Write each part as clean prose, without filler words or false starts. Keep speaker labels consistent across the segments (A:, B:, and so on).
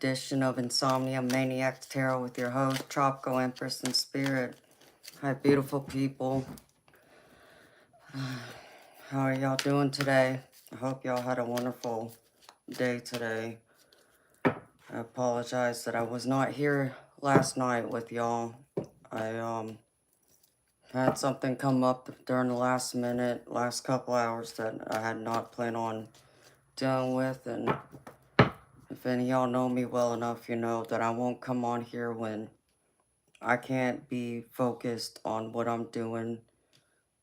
A: edition of Insomnia, Maniacs Tarot with your host, Tropical Empress in Spirit. Hi, beautiful people. How are y'all doing today? I hope y'all had a wonderful day today. I apologize that I was not here last night with y'all. I had something come up during the last couple hours that I had not planned on dealing with, and if any of y'all know me well enough, you know that I won't come on here when I can't be focused on what I'm doing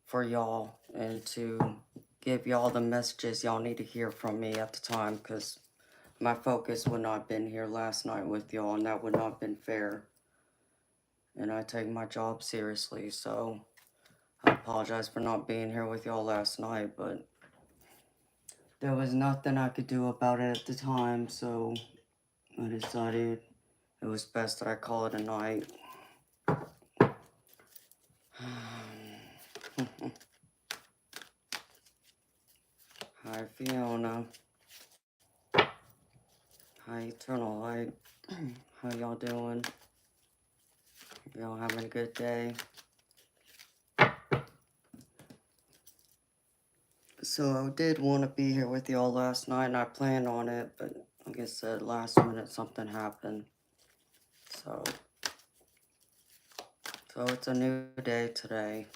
A: for y'all and to give y'all the messages y'all need to hear from me at the time, because my focus would not have been here last night with y'all, and that would not have been fair. And I take my job seriously, so I apologize for not being here with y'all last night, but there was nothing I could do about it at the time, so I decided it was best that I call it a night. Hi, Fiona. Hi, Eternal Light. How y'all doing? Y'all having a good day? So I did want to be here with y'all last night, and I planned on it, but like I said, last minute something happened. So it's a new day today.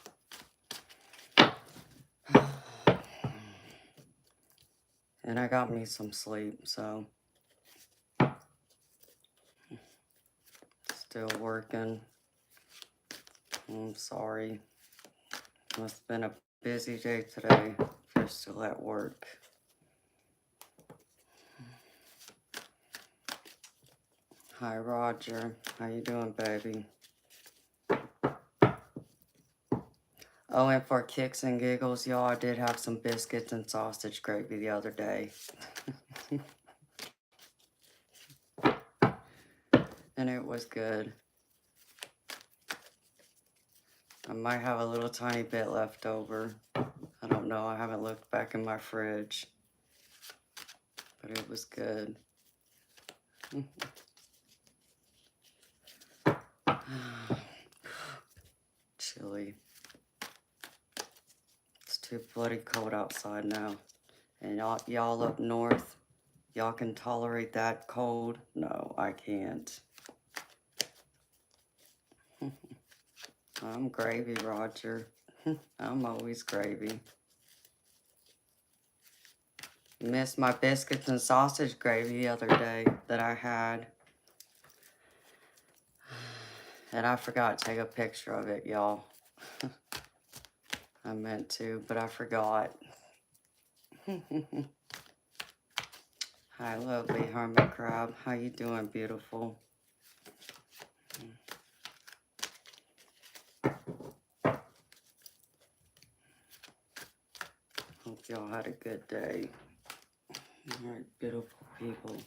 A: And I got me some sleep, so still working. I'm sorry. Must have been a busy day today if you're still at work. Hi, Roger. How you doing, baby? Oh, and for kicks and giggles, y'all, I did have some biscuits and sausage gravy the other day. And it was good. I might have a little tiny bit left over. I don't know. I haven't looked back in my fridge. But it was good. Chilly. It's too bloody cold outside now. And y'all up north, y'all can tolerate that cold? No, I can't. I'm gravy, Roger. I'm always gravy. Missed my biscuits and sausage gravy the other day that I had. And I forgot to take a picture of it, y'all. I meant to, but I forgot. Hi, lovely hermit crab. How you doing, beautiful? Hope y'all had a good day. All right, beautiful people.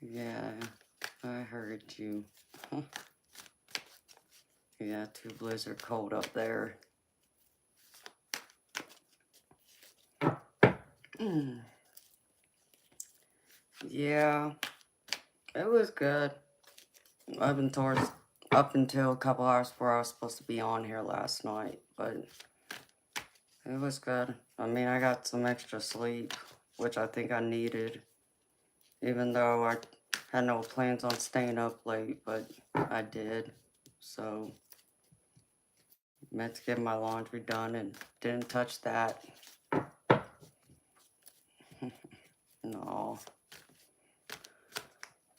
A: Yeah, I heard you. Yeah, too blizzard cold up there. Yeah, it was good. Up until a couple hours before I was supposed to be on here last night, but it was good. I mean, I got some extra sleep, which I think I needed, even though I had no plans on staying up late, but I did. So, meant to get my laundry done and didn't touch that. No.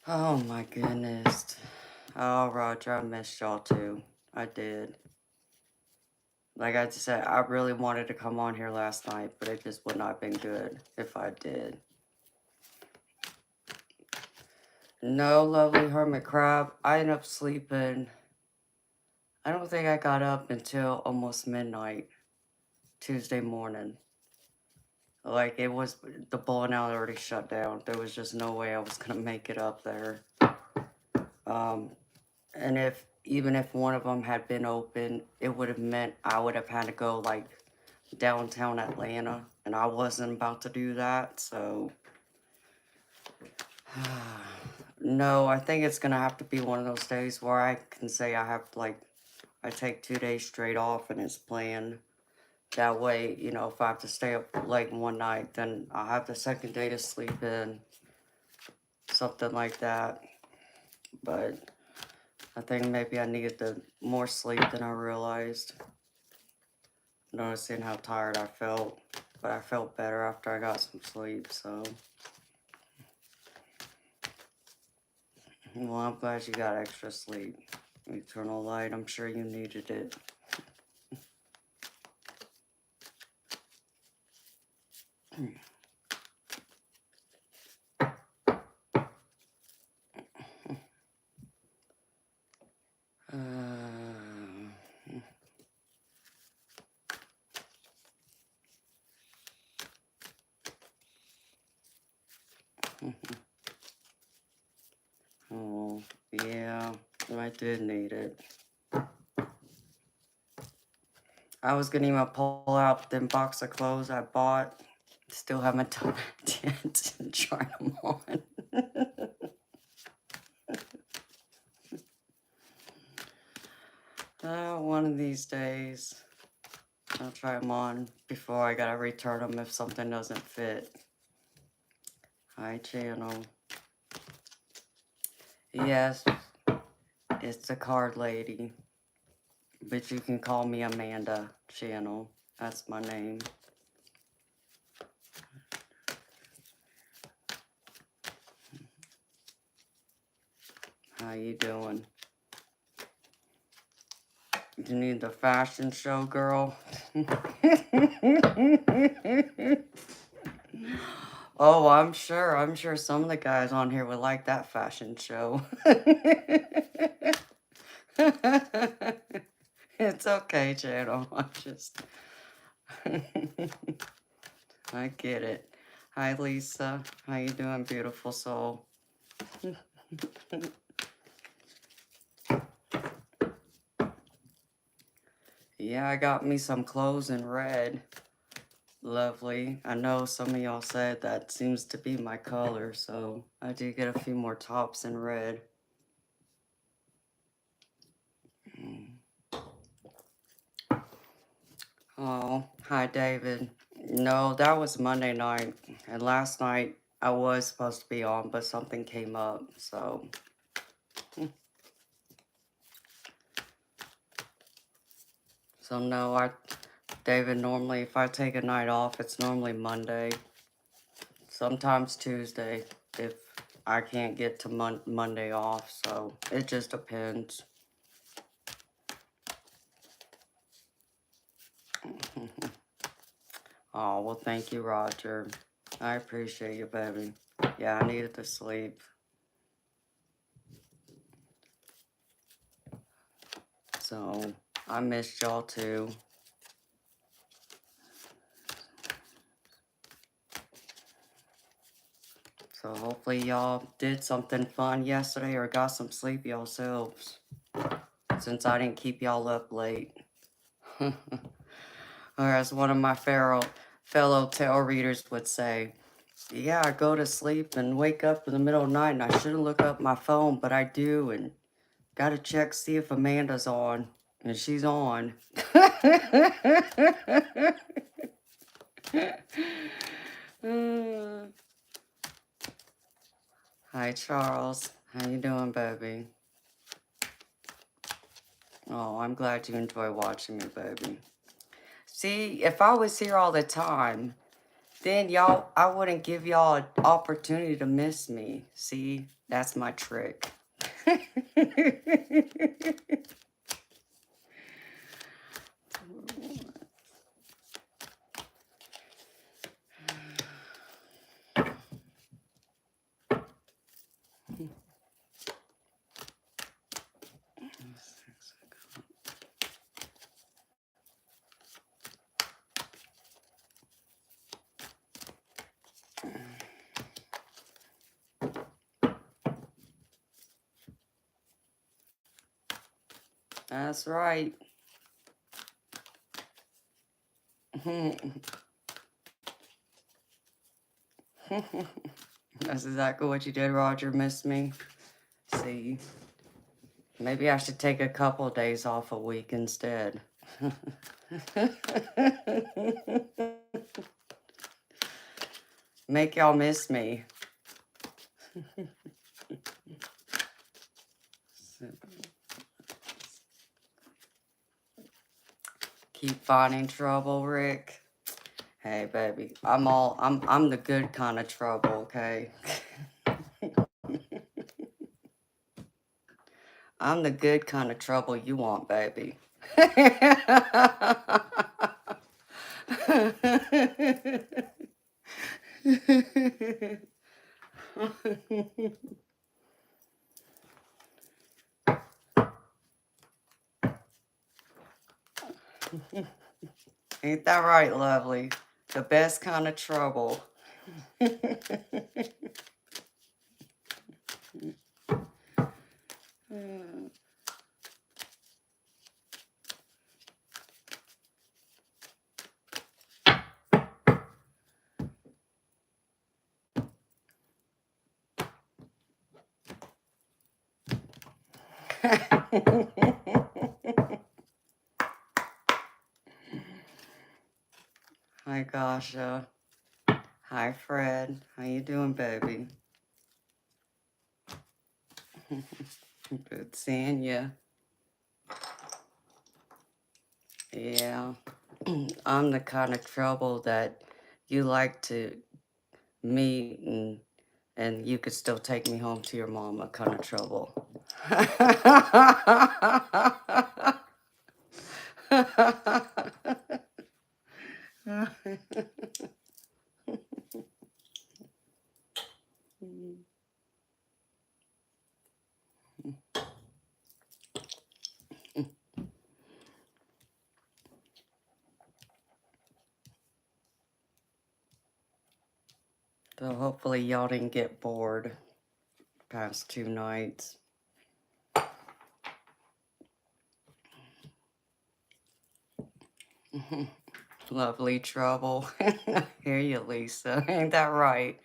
A: Oh my goodness. Oh, Roger, I missed y'all too. I did. Like I just said, I really wanted to come on here last night, but it just would not have been good if I did. No, lovely hermit crab. I ended up sleeping. I don't think I got up until almost midnight Tuesday morning. Like, it was, the bowling alley already shut down. There was just no way I was going to make it up there. And even if one of them had been open, it would have meant I would have had to go like downtown Atlanta, and I wasn't about to do that, so no, I think it's gonna have to be one of those days where I can say I have like I take 2 days straight off and it's planned. That way, you know, if I have to stay up late one night, then I'll have the second day to sleep in, something like that. But I think maybe I needed more sleep than I realized, noticing how tired I felt. But I felt better after I got some sleep, so. Well, I'm glad you got extra sleep. Eternal light, I'm sure you needed it. Oh, yeah, I did need it. I was gonna even pull out them box of clothes I bought. Still haven't done it yet and try them on. One of these days, I'll try them on before I gotta return them if something doesn't fit. Hi, channel. Yes, it's the card lady. But you can call me Amanda Channel. That's my name. How you doing? You need the fashion show, girl? Oh, I'm sure. I'm sure some of the guys on here would like that fashion show. It's okay, Channel. I'm just... I get it. Hi, Lisa. How you doing, beautiful soul? Yeah, I got me some clothes in red. Lovely. I know some of y'all said that seems to be my color, so I did get a few more tops in red. Oh, hi, David. No, that was Monday night, and last night I was supposed to be on, but something came up, so. So no, David, normally if I take a night off, it's normally Monday. Sometimes Tuesday if I can't get to Monday off, so it just depends. Oh, well, thank you, Roger. I appreciate you, baby. Yeah, I needed to sleep. So, I missed y'all too. So, hopefully y'all did something fun yesterday or got some sleep yourselves. Since I didn't keep y'all up late. Or as one of my fellow tarot readers would say, yeah, I go to sleep and wake up in the middle of the night and I shouldn't look up my phone, but I do, and gotta check, see if Amanda's on. And she's on. Hi, Charles. How you doing, baby? Oh, I'm glad you enjoy watching me, baby. See, if I was here all the time, then y'all, I wouldn't give y'all an opportunity to miss me. See, that's my trick. That's right. That's exactly what you did, Roger. Miss me. See, maybe I should take a couple days off a week instead. Make y'all miss me. Keep finding trouble, Rick. Hey, baby, I'm the good kind of trouble, okay? I'm the good kind of trouble you want, baby. Ain't that right, lovely? The best kind of trouble. Hi, Gasha. Hi, Fred. How you doing, baby? Good seeing ya. Yeah. I'm the kind of trouble that you like to meet and you could still take me home to your mama kind of trouble. So hopefully y'all didn't get bored past 2 nights. Lovely trouble. Hear you, Lisa. Ain't that right?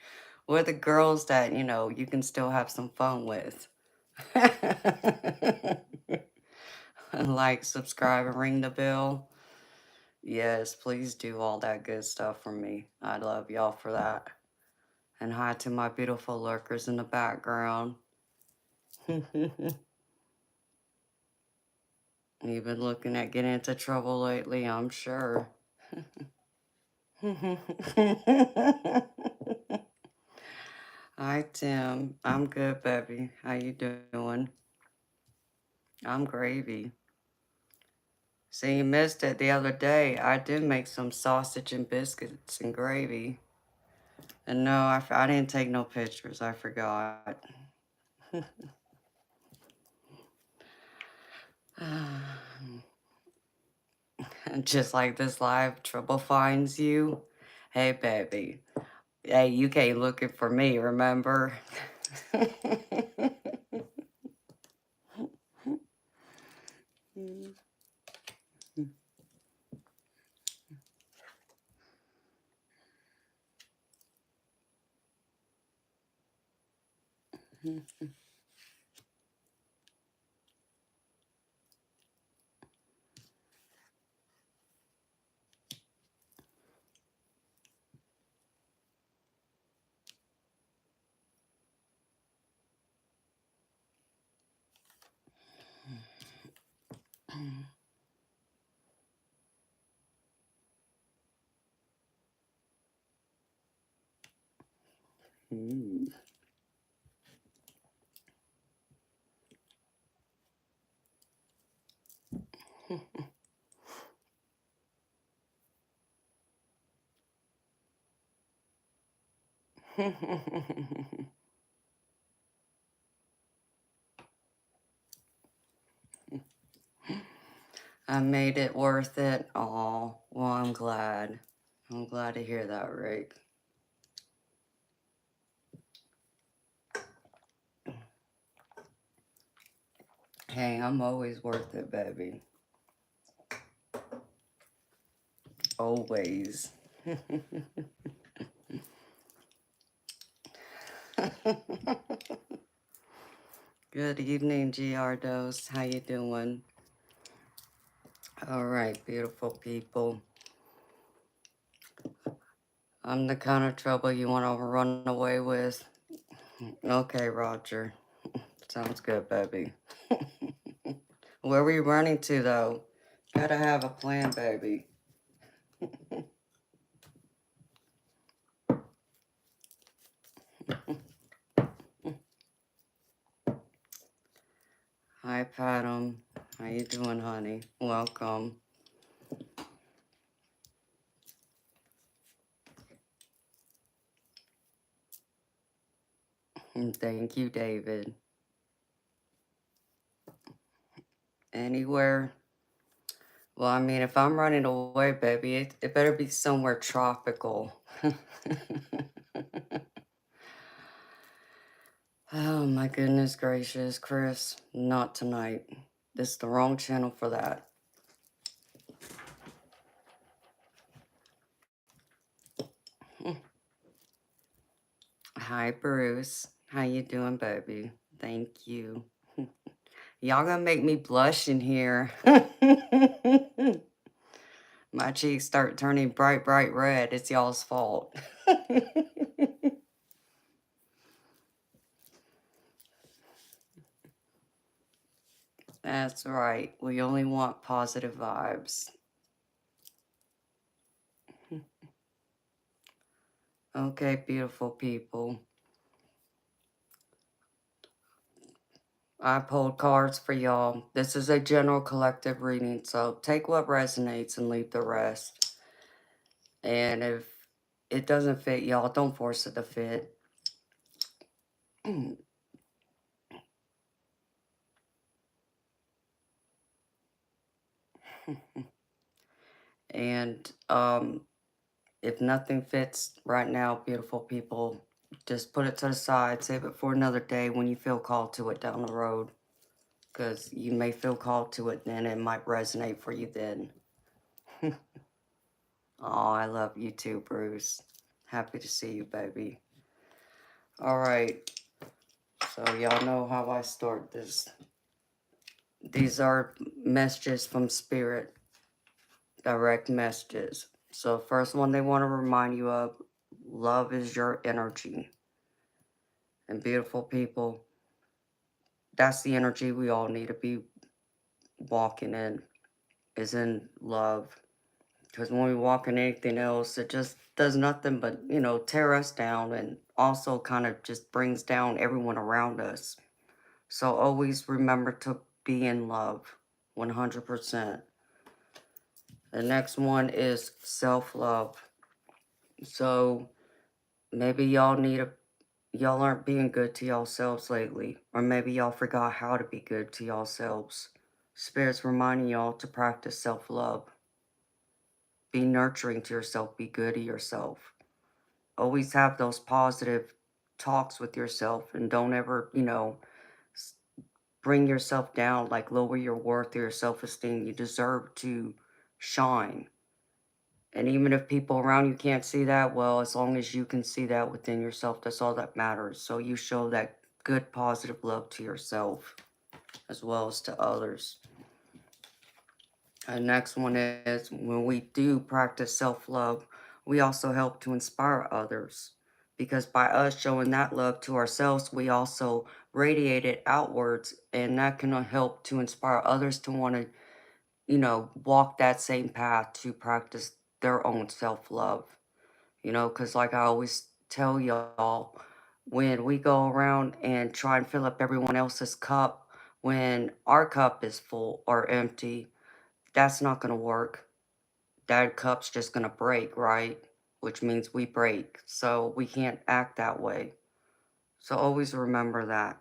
A: We're the girls that, you know, you can still have some fun with. Like, subscribe, and ring the bell. Yes, please do all that good stuff for me. I love y'all for that. And hi to my beautiful lurkers in the background. You've been looking at getting into trouble lately, I'm sure. Hi, Tim. I'm good, baby. How you doing? I'm gravy. See, you missed it the other day. I did make some sausage and biscuits and gravy. And no, I didn't take no pictures. I forgot. Just like this live, trouble finds you. Hey, baby. Hey, you came looking for me, remember? I made it worth it. Oh, well, I'm glad. I'm glad to hear that, Rick. Hey, I'm always worth it, baby. Always. Good evening, Giardos. How you doing? All right, beautiful people. I'm the kind of trouble you want to run away with. Okay, Roger. Sounds good, baby. Where are we running to, though? Gotta have a plan, baby. Hi, Padam. How you doing, honey? Welcome. And thank you, David. Anywhere? Well, I mean, if I'm running away, baby, it better be somewhere tropical. Oh, my goodness gracious, Chris. Not tonight. This is the wrong channel for that. Hi, Bruce. How you doing, baby? Thank you. Y'all gonna make me blush in here. My cheeks start turning bright, bright red. It's y'all's fault. That's right. We only want positive vibes. Okay, beautiful people. I pulled cards for y'all. This is a general collective reading, so take what resonates and leave the rest. And if it doesn't fit y'all, don't force it to fit. And if nothing fits right now, beautiful people, just put it to the side, save it for another day when you feel called to it down the road. Because you may feel called to it then, it might resonate for you then. Oh, I love you too, Bruce. Happy to see you, baby. All right. So y'all know how I start this. These are messages from Spirit. Direct messages. So first one they want to remind you of, love is your energy. And beautiful people, that's the energy we all need to be walking in, is in love. Because when we walk in anything else, it just does nothing but, tear us down, and also kind of just brings down everyone around us. So always remember to be in love, 100%. The next one is self-love. So maybe y'all aren't being good to yourselves lately, or maybe y'all forgot how to be good to yourselves. Spirit's reminding y'all to practice self-love. Be nurturing to yourself, be good to yourself. Always have those positive talks with yourself, and don't ever, bring yourself down, like lower your worth or your self-esteem. You deserve to shine. And even if people around you can't see that, well, as long as you can see that within yourself, that's all that matters. So you show that good, positive love to yourself as well as to others. And next one is, when we do practice self-love, we also help to inspire others. Because by us showing that love to ourselves, we also radiate it outwards, and that can help to inspire others to want to, walk that same path to practice their own self-love. Because like I always tell y'all, when we go around and try and fill up everyone else's cup when our cup is full or empty, that's not going to work. That cup's just going to break, right? Which means we break. So we can't act that way. So always remember that.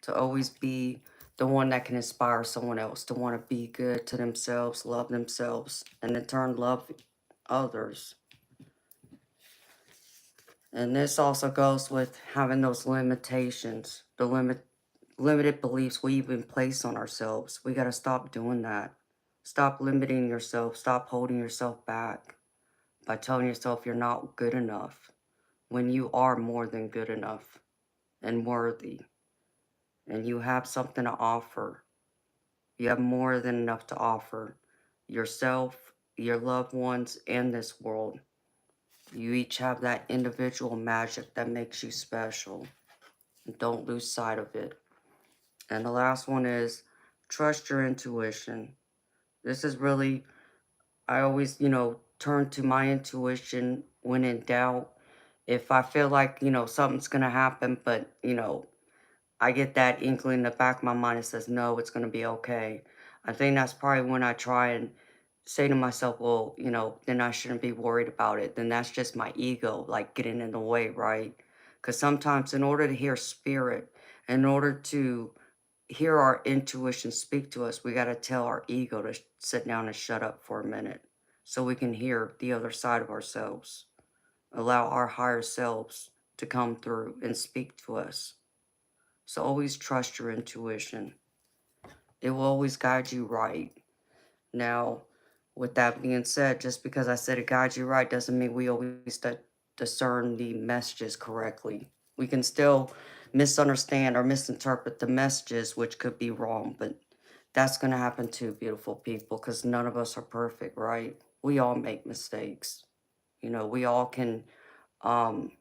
A: To always be the one that can inspire someone else to want to be good to themselves, love themselves, and in turn love others. And this also goes with having those limitations, the limited beliefs we even place on ourselves. We got to stop doing that. Stop limiting yourself. Stop holding yourself back by telling yourself you're not good enough when you are more than good enough and worthy, and you have something to offer. You have more than enough to offer yourself, your loved ones, and this world. You each have that individual magic that makes you special. Don't lose sight of it. And the last one is trust your intuition. This is really, I always, turn to my intuition when in doubt. If I feel like, something's going to happen, but, I get that inkling in the back of my mind that says, no, it's going to be okay. I think that's probably when I try and say to myself, well, then I shouldn't be worried about it. Then that's just my ego, like getting in the way, right? Because sometimes, in order to hear spirit, in order to hear our intuition speak to us, we got to tell our ego to sit down and shut up for a minute so we can hear the other side of ourselves. Allow our higher selves to come through and speak to us. So always trust your intuition. It will always guide you right. Now, with that being said, just because I said it guides you right doesn't mean we always discern the messages correctly. We can still misunderstand or misinterpret the messages, which could be wrong, but that's going to happen too, beautiful people, because none of us are perfect, right? We all make mistakes. We all can um,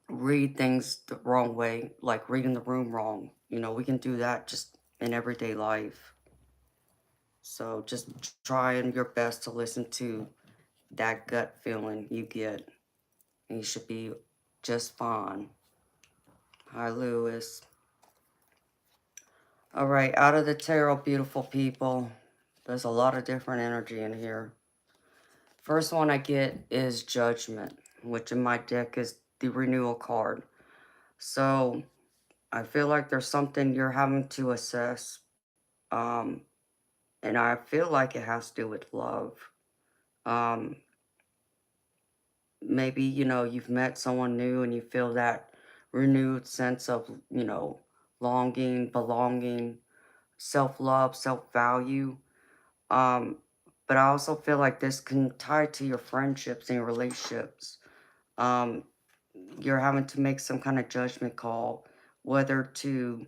A: read things the wrong way, like reading the room wrong. We can do that just in everyday life. So just trying your best to listen to that gut feeling you get, and you should be just fine. Hi, Lewis. All right, out of the tarot, beautiful people. There's a lot of different energy in here. First one I get is Judgment, which in my deck is the renewal card. So I feel like there's something you're having to assess. Um, and I feel like it has to do with love. Um, Maybe, you've met someone new and you feel that renewed sense of, longing, belonging, self-love, self-value. Um, but I also feel like this can tie to your friendships and your relationships. Um, you're having to make some kind of judgment call, whether to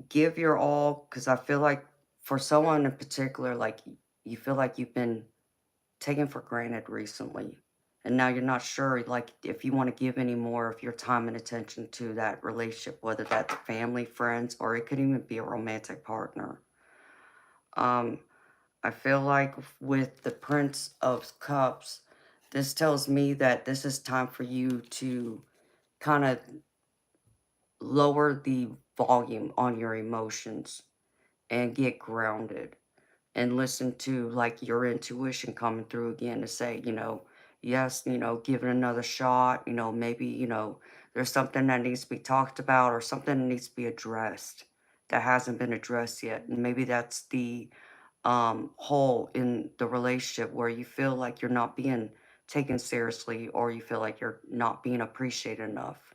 A: give your all, because I feel like for someone in particular, like you feel like you've been taken for granted recently. And now you're not sure, like, if you want to give any more of your time and attention to that relationship, whether that's family, friends, or it could even be a romantic partner. Um, I feel like with the Prince of Cups, this tells me that this is time for you to kind of lower the volume on your emotions and get grounded and listen to like your intuition coming through again to say, yes, give it another shot, maybe, there's something that needs to be talked about or something that needs to be addressed that hasn't been addressed yet. And maybe that's the hole in the relationship where you feel like you're not being taken seriously or you feel like you're not being appreciated enough.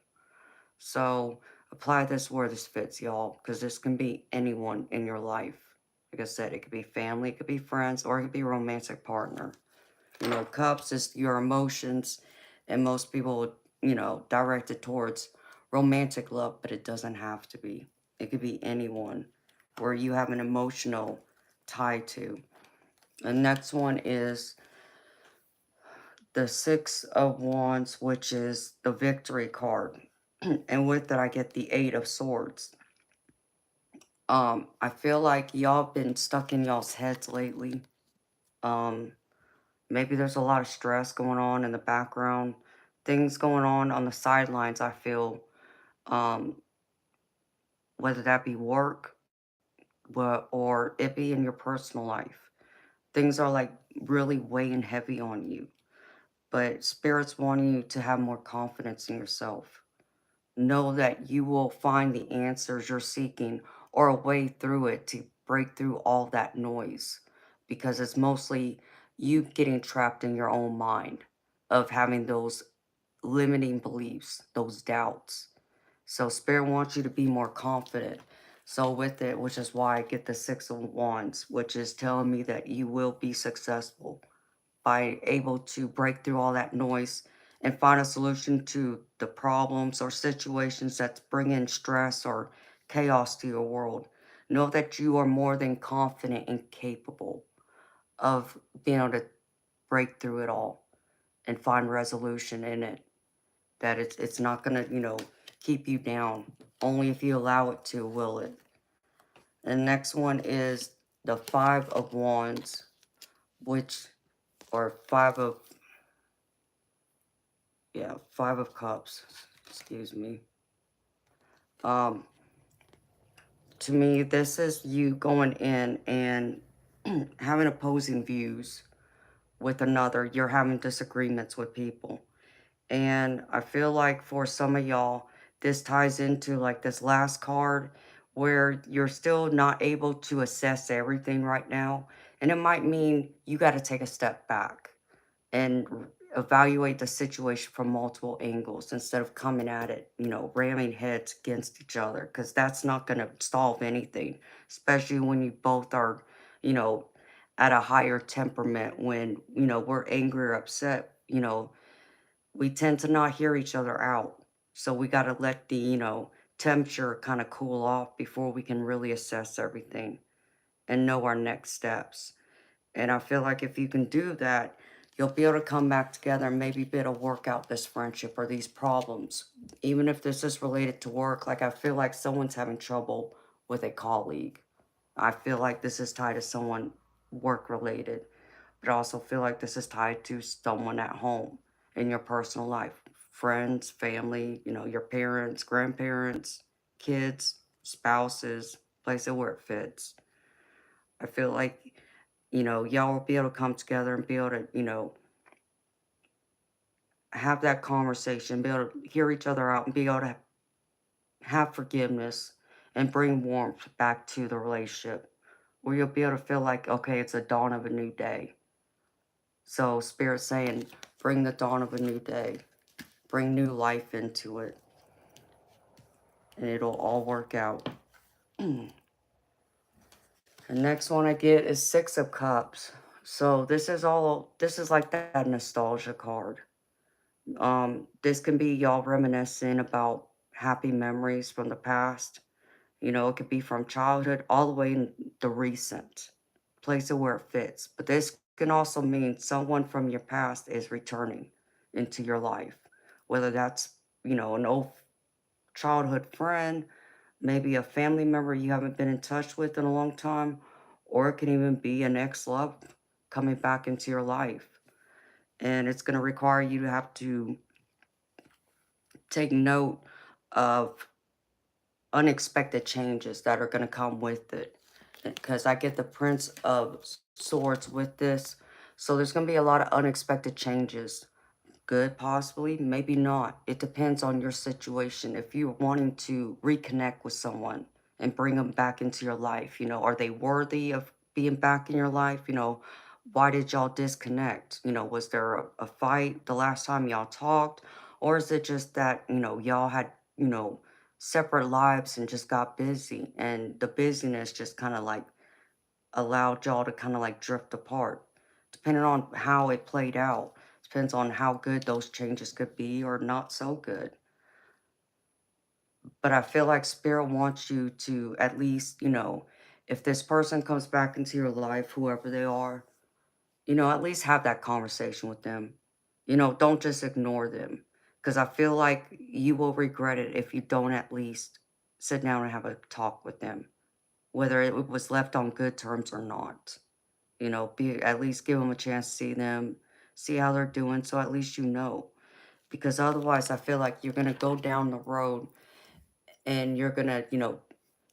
A: So apply this where this fits, y'all, because this can be anyone in your life. Like I said, it could be family, it could be friends, or it could be a romantic partner. Cups is your emotions, and most people would, direct it towards romantic love, but it doesn't have to be. It could be anyone where you have an emotional tie to. The next one is the Six of Wands, which is the victory card. And with it, I get the Eight of Swords. I feel like y'all been stuck in y'all's heads lately. Um, Maybe there's a lot of stress going on in the background. Things going on the sidelines, I feel. Um, Whether that be work, or it be in your personal life. Things are like really weighing heavy on you. But Spirit's wanting you to have more confidence in yourself. Know that you will find the answers you're seeking or a way through it to break through all that noise, because it's mostly you getting trapped in your own mind of having those limiting beliefs, those doubts. So Spirit wants you to be more confident. So with it, which is why I get the Six of Wands, which is telling me that you will be successful by able to break through all that noise and find a solution to the problems or situations that's bringing stress or chaos to your world. Know that you are more than confident and capable of being able to break through it all and find resolution in it. That it's not gonna, keep you down. Only if you allow it to will it. And the next one is the Five of Wands, which or Five of Cups. Excuse me. Um, to me, this is you going in and having opposing views with another. You're having disagreements with people. And I feel like for some of y'all, this ties into like this last card where you're still not able to assess everything right now. And it might mean you got to take a step back and evaluate the situation from multiple angles instead of coming at it, ramming heads against each other, because that's not going to solve anything, especially when you both are, you know, at a higher temperament. When, we're angry or upset, we tend to not hear each other out. So we got to let the, temperature kind of cool off before we can really assess everything and know our next steps. And I feel like if you can do that, you'll be able to come back together and maybe be able to work out this friendship or these problems. Even if this is related to work, like I feel like someone's having trouble with a colleague. I feel like this is tied to someone work related, but I also feel like this is tied to someone at home in your personal life. Friends, family, your parents, grandparents, kids, spouses, place it where it fits. I feel like y'all will be able to come together and be able to, have that conversation, be able to hear each other out and be able to have forgiveness and bring warmth back to the relationship where you'll be able to feel like, okay, it's a dawn of a new day. So Spirit's saying, bring the dawn of a new day, bring new life into it, and it'll all work out. The next one I get is Six of Cups. So this is like that nostalgia card. This can be y'all reminiscing about happy memories from the past. It could be from childhood all the way in the recent. Place it where it fits. But this can also mean someone from your past is returning into your life. Whether that's, an old childhood friend, maybe a family member you haven't been in touch with in a long time, or it can even be an ex-love coming back into your life. And it's going to require you to have to take note of unexpected changes that are going to come with it. Because I get the Prince of Swords with this. So there's going to be a lot of unexpected changes. Good, possibly, maybe not. It depends on your situation. If you're wanting to reconnect with someone and bring them back into your life, are they worthy of being back in your life? Why did y'all disconnect? Was there a fight the last time y'all talked? Or is it just that, y'all had, separate lives and just got busy and the busyness just kind of like allowed y'all to kind of like drift apart, depending on how it played out. Depends on how good those changes could be or not so good. But I feel like Spirit wants you to at least, if this person comes back into your life, whoever they are, at least have that conversation with them. Don't just ignore them. Because I feel like you will regret it if you don't at least sit down and have a talk with them, whether it was left on good terms or not. Be at least give them a chance to see them, see how they're doing, so at least you know. Because otherwise, I feel like you're gonna go down the road and you're gonna,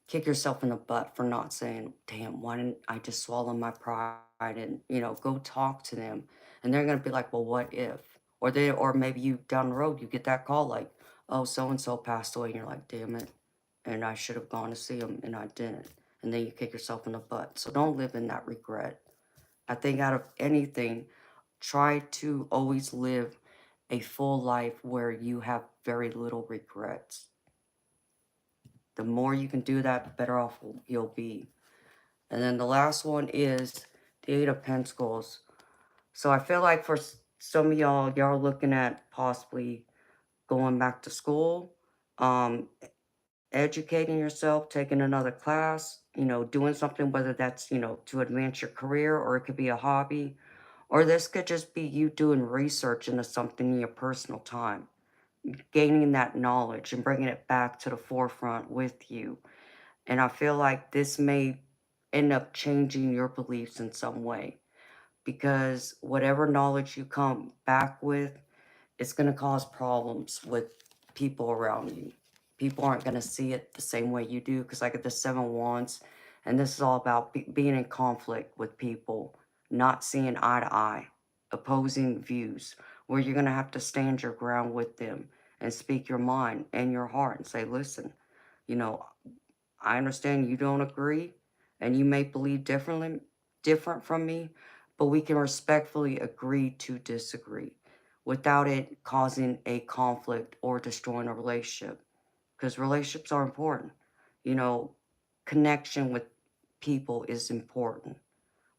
A: kick yourself in the butt for not saying, "Damn, why didn't I just swallow my pride and go talk to them?" And they're gonna be like, "Well, what if?" Or maybe you down the road you get that call like, "Oh, so and so passed away," and you're like, "Damn it, and I should have gone to see him and I didn't." And then you kick yourself in the butt. So don't live in that regret. I think out of anything, try to always live a full life where you have very little regrets. The more you can do that, the better off you'll be. And then the last one is the Eight of Pentacles. So I feel like for some of y'all are looking at possibly going back to school, um, educating yourself, taking another class, doing something, whether that's, to advance your career, or it could be a hobby, or this could just be you doing research into something in your personal time, gaining that knowledge and bringing it back to the forefront with you. And I feel like this may end up changing your beliefs in some way, because whatever knowledge you come back with, it's going to cause problems with people around you. People aren't going to see it the same way you do, because I get the Seven Wands, and this is all about being in conflict with people, not seeing eye to eye, opposing views, where you're going to have to stand your ground with them and speak your mind and your heart and say, listen, you know, I understand you don't agree and you may believe different from me, but we can respectfully agree to disagree without it causing a conflict or destroying a relationship. Because relationships are important. You know, connection with people is important,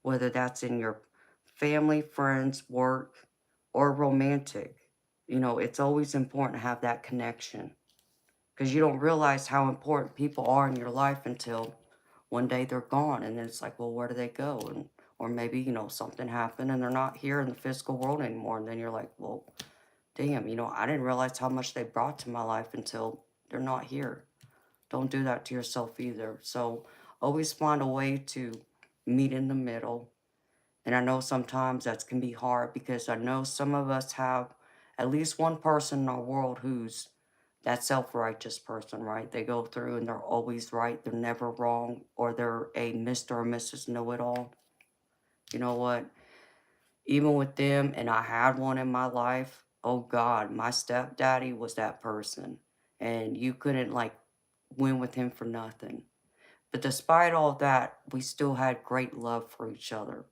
A: whether that's in your family, friends, work, or romantic. It's always important to have that connection, because you don't realize how important people are in your life until one day they're gone, and then it's like, well, where do they go? And or maybe something happened and they're not here in the physical world anymore, and then you're like, well, damn, I didn't realize how much they brought to my life until they're not here. Don't do that to yourself either. So always find a way to meet in the middle. And I know sometimes that can be hard, because I know some of us have at least one person in our world who's that self-righteous person, right? They go through and they're always right. They're never wrong, or they're a Mr. or Mrs. Know-it-all. You know what? Even with them, and I had one in my life, oh God, my stepdaddy was that person. And you couldn't like win with him for nothing. But despite all that, we still had great love for each other.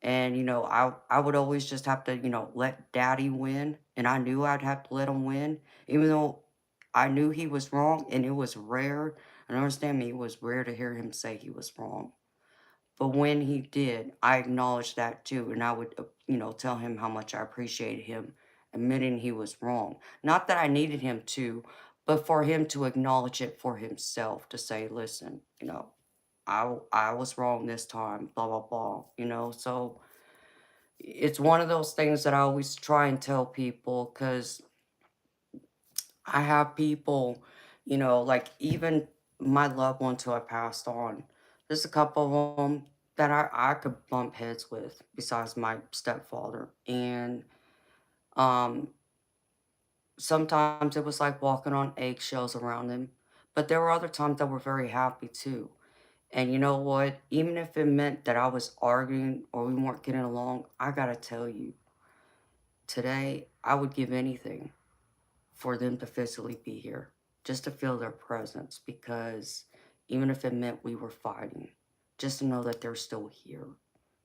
A: And, I would always just have to, let daddy win. And I knew I'd have to let him win, even though I knew he was wrong and it was rare. And understand me, it was rare to hear him say he was wrong. But when he did, I acknowledged that too. And I would, tell him how much I appreciated him admitting he was wrong. Not that I needed him to, but for him to acknowledge it for himself, to say, listen, I was wrong this time, blah, blah, blah, So it's one of those things that I always try and tell people, because I have people, like even my loved ones who I passed on. There's a couple of them that I could bump heads with besides my stepfather. And um, sometimes it was like walking on eggshells around them. But there were other times that were very happy too. And you know what? Even if it meant that I was arguing or we weren't getting along, I gotta tell you, today I would give anything for them to physically be here, just to feel their presence, because even if it meant we were fighting, just to know that they're still here.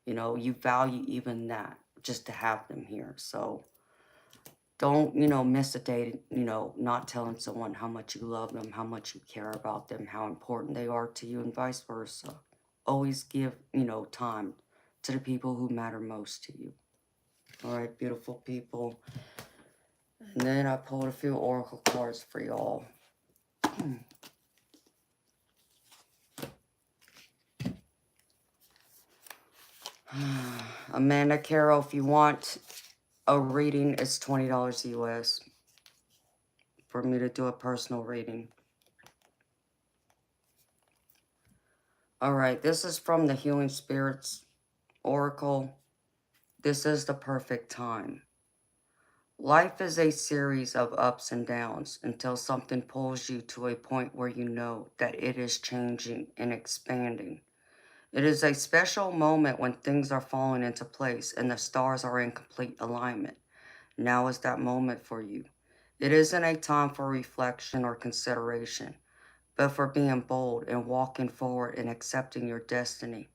A: You value even that, just to have them here. So don't, miss a day, not telling someone how much you love them, how much you care about them, how important they are to you, and vice versa. Always give, time to the people who matter most to you. All right, beautiful people. And then I pulled a few oracle cards for y'all. Amanda Carroll, if you want a reading, it's $20 US for me to do a personal reading. All right, this is from the Healing Spirits Oracle. This is the perfect time. Life is a series of ups and downs until something pulls you to a point where you know that it is changing and expanding. It is a special moment when things are falling into place and the stars are in complete alignment. Now is that moment for you. It isn't a time for reflection or consideration, but for being bold and walking forward and accepting your destiny.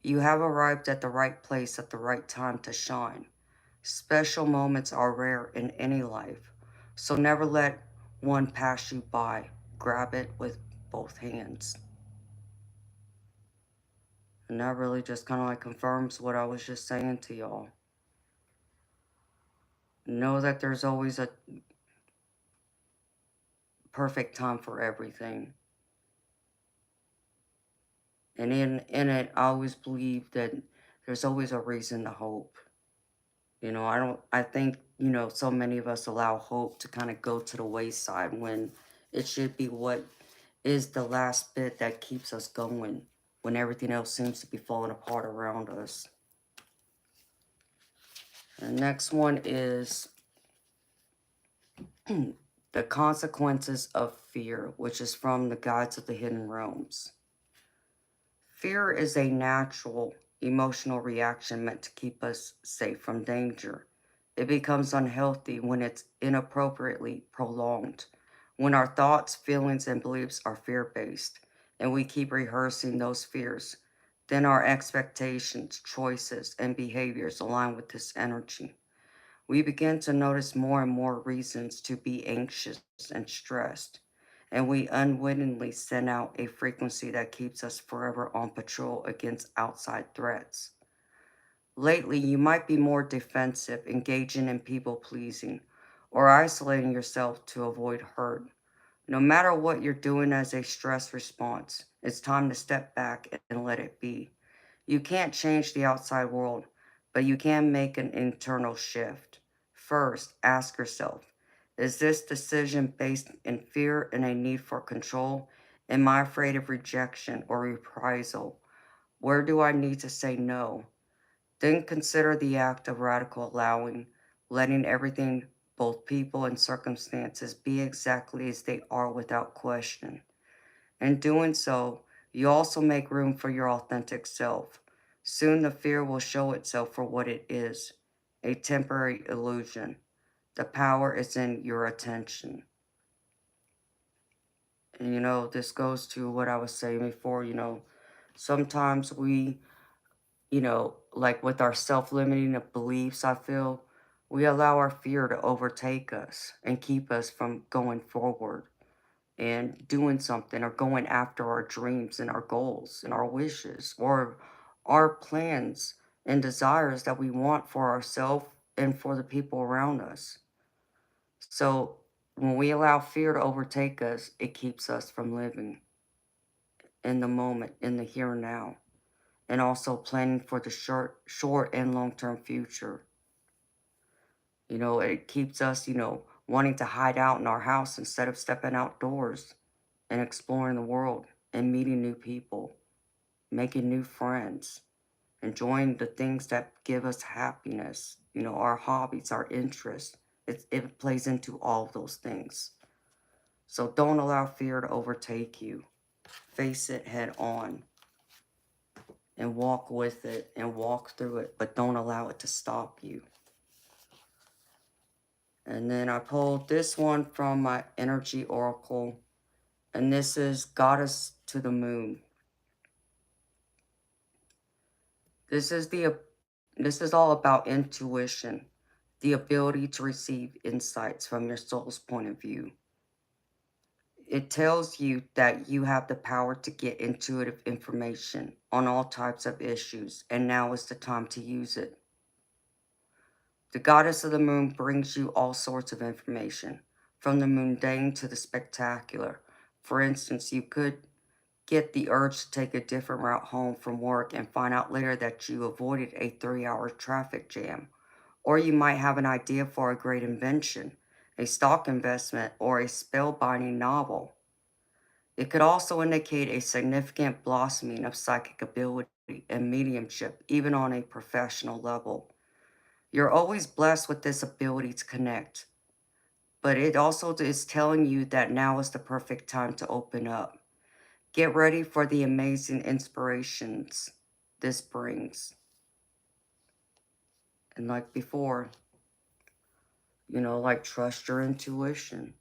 A: You have arrived at the right place at the right time to shine. Special moments are rare in any life, so never let one pass you by. Grab it with both hands. And that really just kind of like confirms what I was just saying to y'all. Know that there's always a perfect time for everything. And in it, I always believe that there's always a reason to hope. I think, so many of us allow hope to kind of go to the wayside when it should be what is the last bit that keeps us going when everything else seems to be falling apart around us. The next one is the consequences of fear, which is from the Guides of the Hidden Realms. Fear is a natural emotional reaction meant to keep us safe from danger. It becomes unhealthy when it's inappropriately prolonged, when our thoughts, feelings, and beliefs are fear-based, and we keep rehearsing those fears. Then our expectations, choices, and behaviors align with this energy. We begin to notice more and more reasons to be anxious and stressed, and we unwittingly send out a frequency that keeps us forever on patrol against outside threats. Lately, you might be more defensive, engaging in people pleasing, or isolating yourself to avoid hurt. No matter what you're doing as a stress response, it's time to step back and let it be. You can't change the outside world, but you can make an internal shift. First, ask yourself, is this decision based in fear and a need for control? Am I afraid of rejection or reprisal? Where do I need to say no? Then consider the act of radical allowing, letting everything, both people and circumstances, be exactly as they are without question. In doing so, you also make room for your authentic self. Soon the fear will show itself for what it is, a temporary illusion. The power is in your attention. And this goes to what I was saying before, sometimes we, like with our self-limiting beliefs, I feel we allow our fear to overtake us and keep us from going forward and doing something or going after our dreams and our goals and our wishes or our plans and desires that we want for ourselves and for the people around us. So when we allow fear to overtake us, it keeps us from living in the moment, in the here and now, and also planning for the short and long-term future. It keeps us, wanting to hide out in our house instead of stepping outdoors and exploring the world and meeting new people, making new friends, enjoying the things that give us happiness, our hobbies, our interests. It plays into all of those things. So don't allow fear to overtake you. Face it head on and walk with it and walk through it, but don't allow it to stop you. And then I pulled this one from my energy oracle, and this is Goddess to the Moon. This is all about intuition, the ability to receive insights from your soul's point of view. It tells you that you have the power to get intuitive information on all types of issues, and now is the time to use it. The Goddess of the Moon brings you all sorts of information, from the mundane to the spectacular. For instance, you could get the urge to take a different route home from work and find out later that you avoided a 3-hour traffic jam. Or you might have an idea for a great invention, a stock investment, or a spellbinding novel. It could also indicate a significant blossoming of psychic ability and mediumship, even on a professional level. You're always blessed with this ability to connect, but it also is telling you that now is the perfect time to open up. Get ready for the amazing inspirations this brings. And like before, like trust your intuition.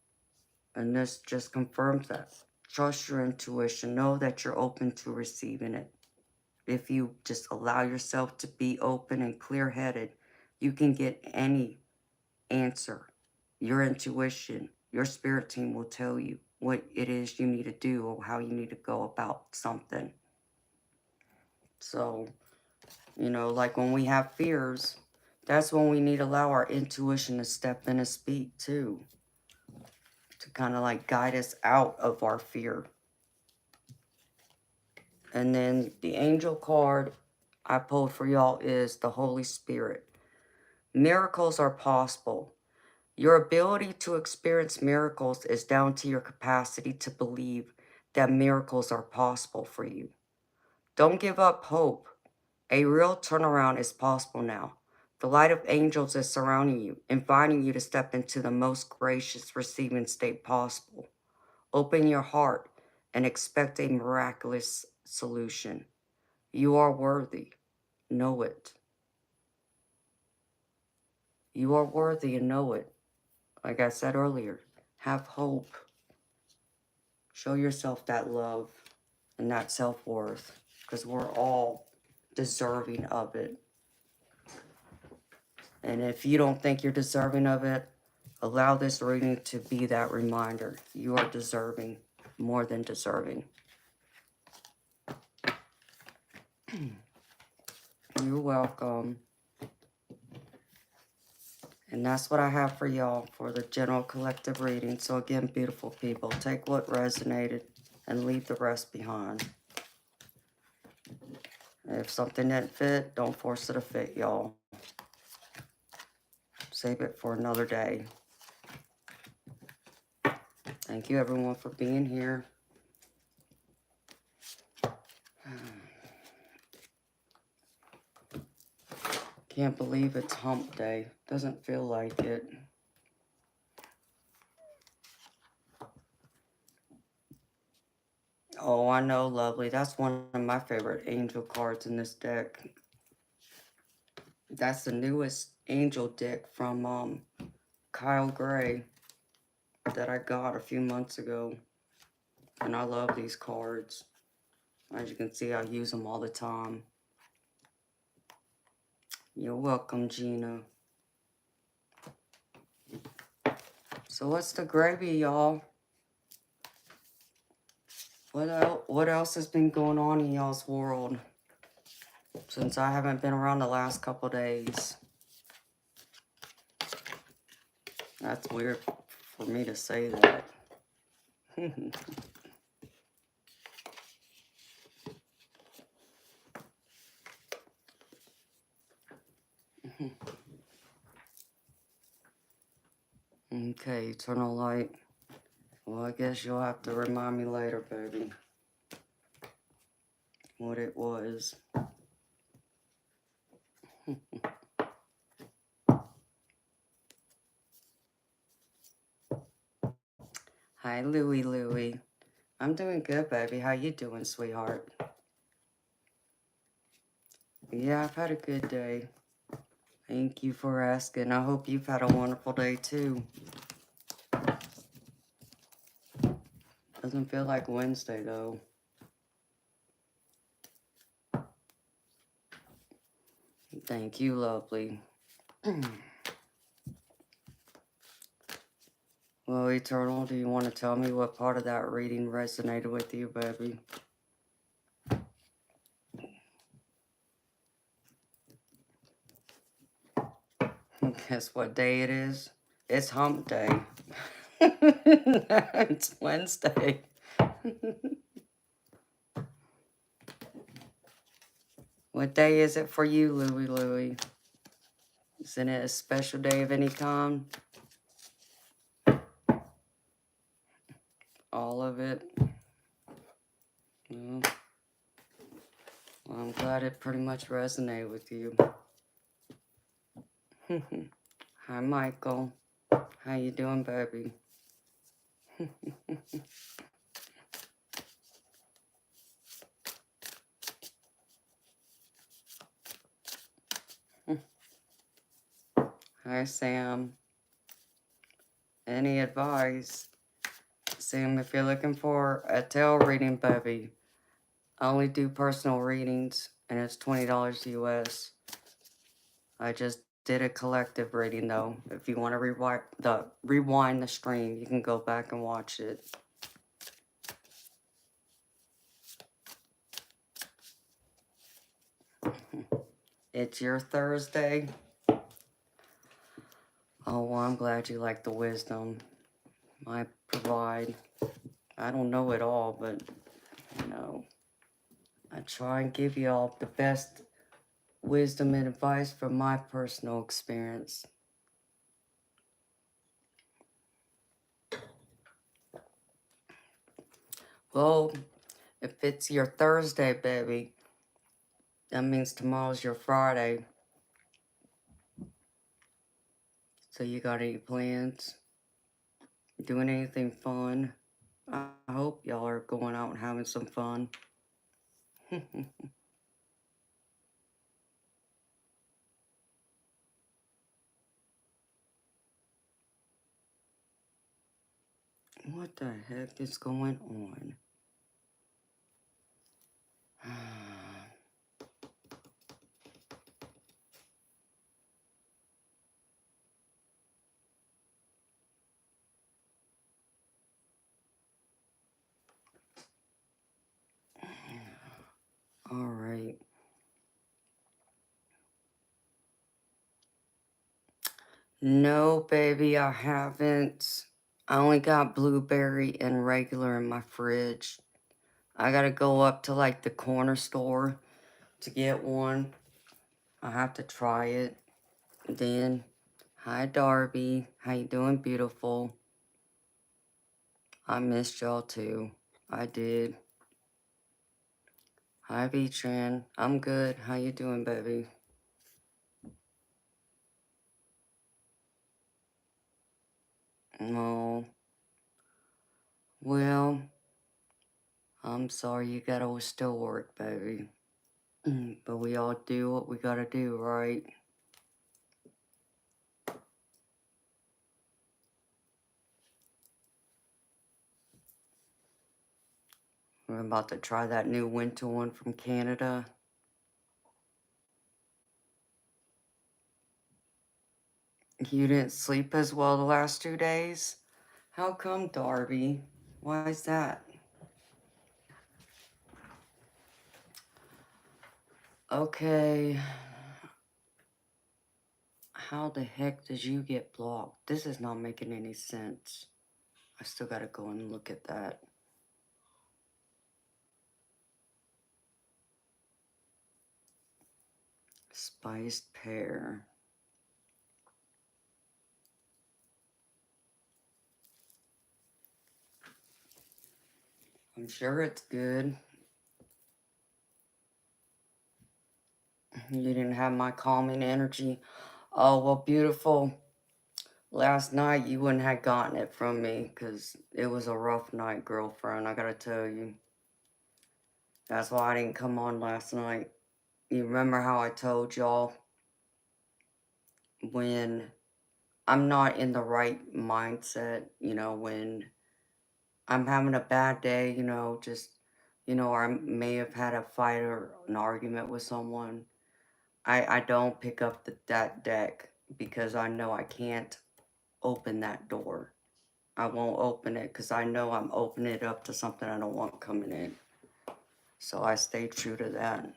A: And this just confirms that. Trust your intuition. Know that you're open to receiving it. If you just allow yourself to be open and clear-headed, you can get any answer. Your intuition, your spirit team will tell you. what it is you need to do or how you need to go about something. So, you know, like when we have fears, that's when we need to allow our intuition to step in and speak too, to kind of like guide us out of our fear. And then the angel card I pulled for y'all is the Holy Spirit. Miracles are possible. Your ability to experience miracles is down to your capacity to believe that miracles are possible for you. Don't give up hope. A real turnaround is possible now. The light of angels is surrounding you, inviting you to step into the most gracious receiving state possible. Open your heart and expect a miraculous solution. You are worthy. Know it. You are worthy and know it. Like I said earlier, have hope. Show yourself that love and that self-worth, because we're all deserving of it. And if you don't think you're deserving of it, allow this reading to be that reminder. You are deserving, more than deserving. You're welcome. And that's what I have for y'all for the general collective reading. So again, beautiful people, take what resonated and leave the rest behind. If something didn't fit, don't force it to fit, y'all. Save it for another day. Thank you, everyone, for being here. Can't believe it's hump day. Doesn't feel like it. Oh, I know, lovely. That's one of my favorite angel cards in this deck. That's the newest angel deck from Kyle Gray that I got a few months ago. And I love these cards. As you can see, I use them all the time. You're welcome, Gina. So what's the gravy, y'all? What else has been going on in y'all's world since I haven't been around the last couple days? That's weird for me to say that. Okay, eternal light. Well, I guess you'll have to remind me later, baby, what it was. Hi, Louie. I'm doing good, baby. How you doing, sweetheart? Yeah, I've had a good day. Thank you for asking. I hope you've had a wonderful day, too. Doesn't feel like Wednesday, though. Thank you, lovely. Well, Eternal, do you want to tell me what part of that reading resonated with you, baby? Guess what day it is? It's hump day. It's Wednesday. What day is it for you, Louie? Isn't it a special day of any kind? All of it? Well, I'm glad it pretty much resonated with you. Hi, Michael. How you doing, baby? Hi, Sam. Any advice? Sam, if you're looking for a tarot reading, baby, I only do personal readings, and it's $20 US. I just did a collective reading, though. If you want to rewind the stream, you can go back and watch it. It's your Thursday. Oh, well, I'm glad you like the wisdom I provide. I don't know it all, but, you know, I try and give you all the best wisdom and advice from my personal experience. Well, if it's your Thursday, baby, that means tomorrow's your Friday. So you got any plans? Doing anything fun? I hope y'all are going out and having some fun. What the heck is going on? All right. No, baby, I haven't. I only got blueberry and regular in my fridge. I gotta go up to like the corner store to get one. I have to try it. Then, hi Darby. How you doing, beautiful? I missed y'all too. I did. Hi Beatran. I'm good. How you doing, baby? No. Well, I'm sorry you gotta still work, baby. But we all do what we gotta do, right? We're about to try that new winter one from Canada. You didn't sleep as well the last 2 days? How come, Darby? Why is that? Okay. How the heck did you get blocked? This is not making any sense. I still gotta go and look at that. Spiced pear. I'm sure it's good. You didn't have my calming energy. Oh, well, beautiful. Last night you wouldn't have gotten it from me because it was a rough night, girlfriend. I gotta tell you. That's why I didn't come on last night. You remember how I told y'all when I'm not in the right mindset, when I'm having a bad day, or I may have had a fight or an argument with someone. I don't pick up that deck because I know I can't open that door. I won't open it because I know I'm opening it up to something I don't want coming in. So I stay true to that.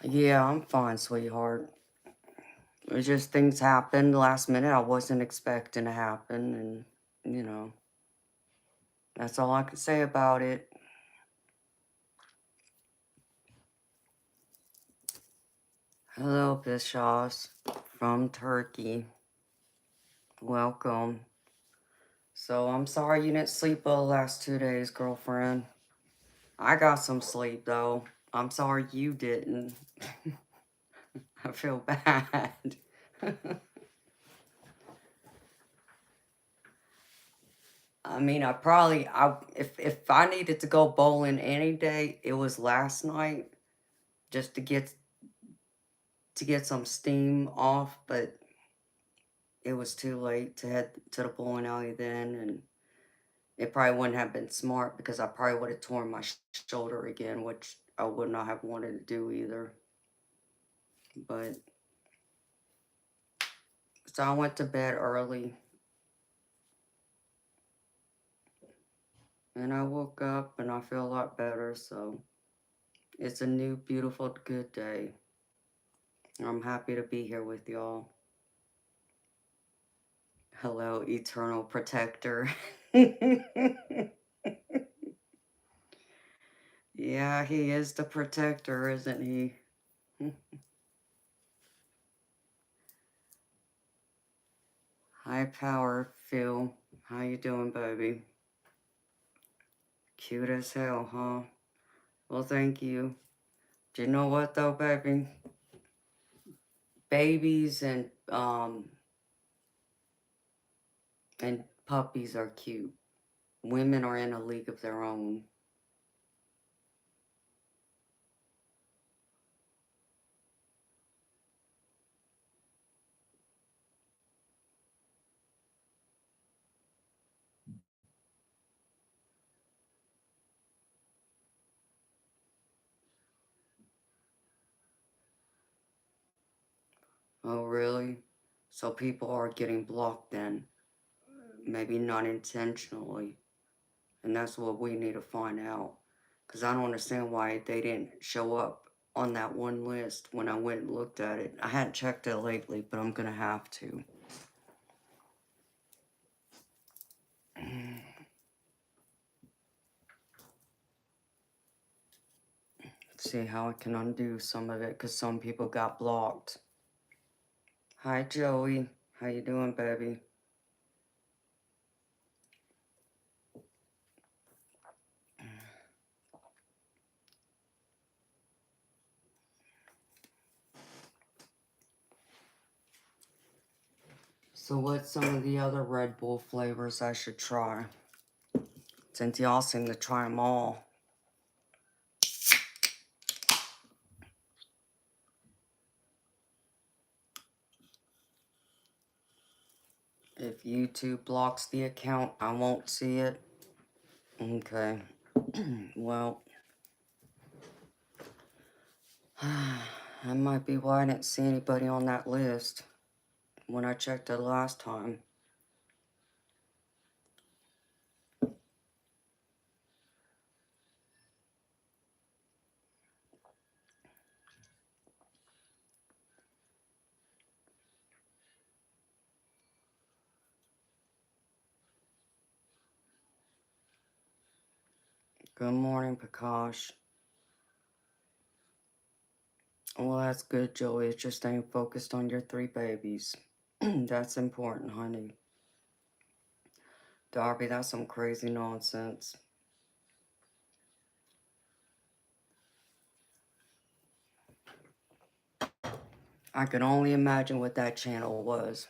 A: Yeah, I'm fine, sweetheart. It's just things happened last minute I wasn't expecting to happen, and, that's all I can say about it. Hello, Bishops from Turkey. Welcome. So I'm sorry you didn't sleep well the last 2 days, girlfriend. I got some sleep, though. I'm sorry you didn't. I feel bad. I mean, if I needed to go bowling any day, it was last night just to get some steam off, but it was too late to head to the bowling alley then, and it probably wouldn't have been smart because I probably would have torn my shoulder again, which I would not have wanted to do either. But so I went to bed early, and I woke up and I feel a lot better. So It's a new, beautiful, good day. I'm happy to be here with y'all. Hello, eternal protector. Yeah, he is the protector, isn't he? High power, Phil. How you doing, baby? Cute as hell, huh? Well, thank you. Do you know what, though, baby? Babies and puppies are cute. Women are in a league of their own. Oh, really? So people are getting blocked then? Maybe not intentionally. And that's what we need to find out. Because I don't understand why they didn't show up on that one list when I went and looked at it. I hadn't checked it lately, but I'm going to have to. See how I can undo some of it, because some people got blocked. Hi, Joey. How you doing, baby? So what's some of the other Red Bull flavors I should try? Since y'all seem to try them all. If YouTube blocks the account, I won't see it. Okay. Well, that might be why I didn't see anybody on that list when I checked it last time. Good morning, Prakash. Well, that's good, Joey. It's just staying focused on your 3 babies. That's important, honey. Darby, that's some crazy nonsense. I can only imagine what that channel was.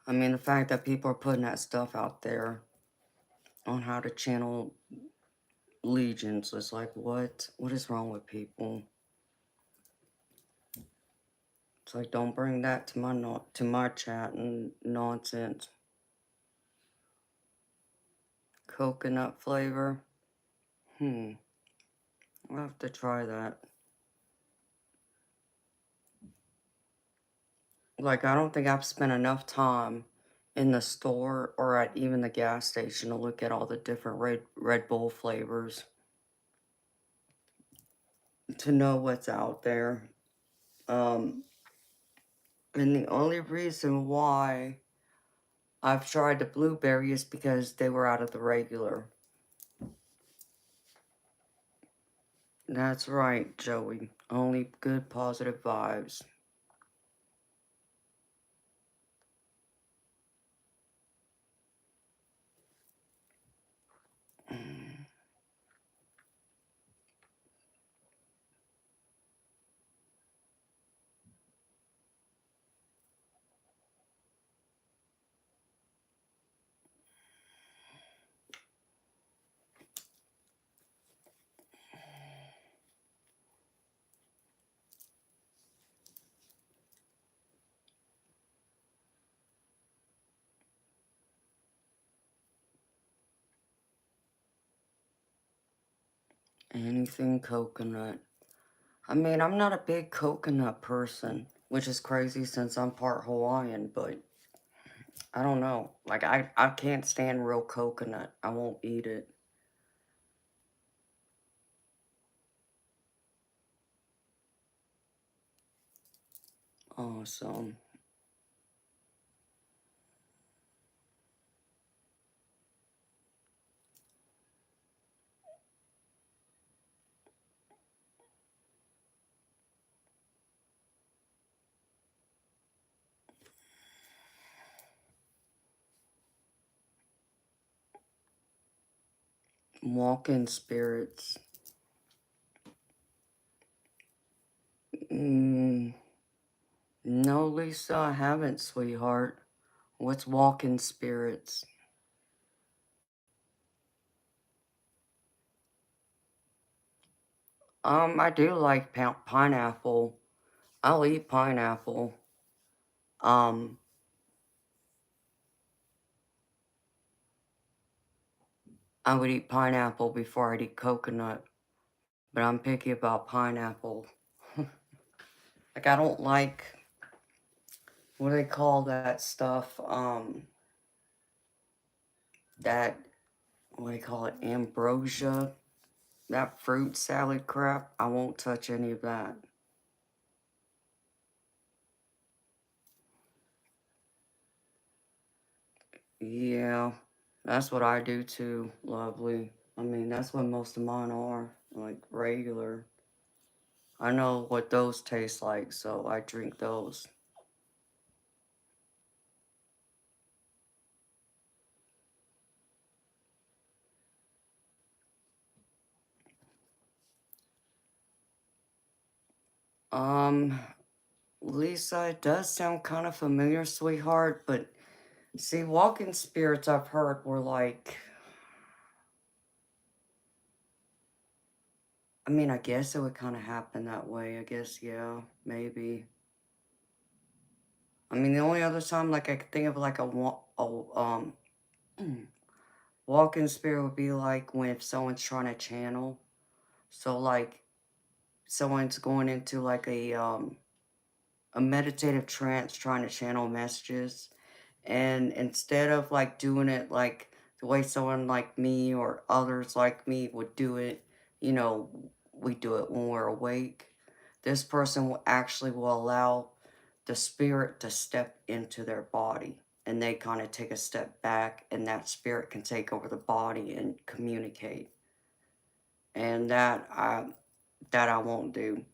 A: I mean, the fact that people are putting that stuff out there on how to channel legions is like, what? What is wrong with people? It's like, don't bring that to my chat and nonsense. Coconut flavor. I'll have to try that. Like, I don't think I've spent enough time in the store or at even the gas station to look at all the different Red Bull flavors to know what's out there. And the only reason why I've tried the blueberry is because they were out of the regular. That's right, Joey. Only good positive vibes. Anything coconut. I mean, I'm not a big coconut person, which is crazy since I'm part Hawaiian, but I don't know. Like, I can't stand real coconut. I won't eat it. Awesome. Walking spirits. Mm, no, Lisa, I haven't, sweetheart. What's walking spirits? I do like pineapple. I'll eat pineapple. Um, I would eat pineapple before I'd eat coconut, but I'm picky about pineapple. Like, I don't like, what do they call that stuff? That, what do they call it? Ambrosia? That fruit salad crap. I won't touch any of that. Yeah, that's what I do too, lovely. I mean, that's what most of mine are, like regular. I know what those taste like, so I drink those. Um, Lisa, it does sound kind of familiar, sweetheart, but see, walking spirits I've heard were like, I mean, I guess it would kind of happen that way. I guess, yeah, maybe. I mean, the only other time, like, I could think of like walking spirit would be like when if someone's trying to channel. So, like, someone's going into like a meditative trance trying to channel messages, and instead of like doing it like the way someone like me or others like me would do it, you know, we do it when we're awake. This person will actually will allow the spirit to step into their body, and they kind of take a step back, and that spirit can take over the body and communicate. And that I won't do.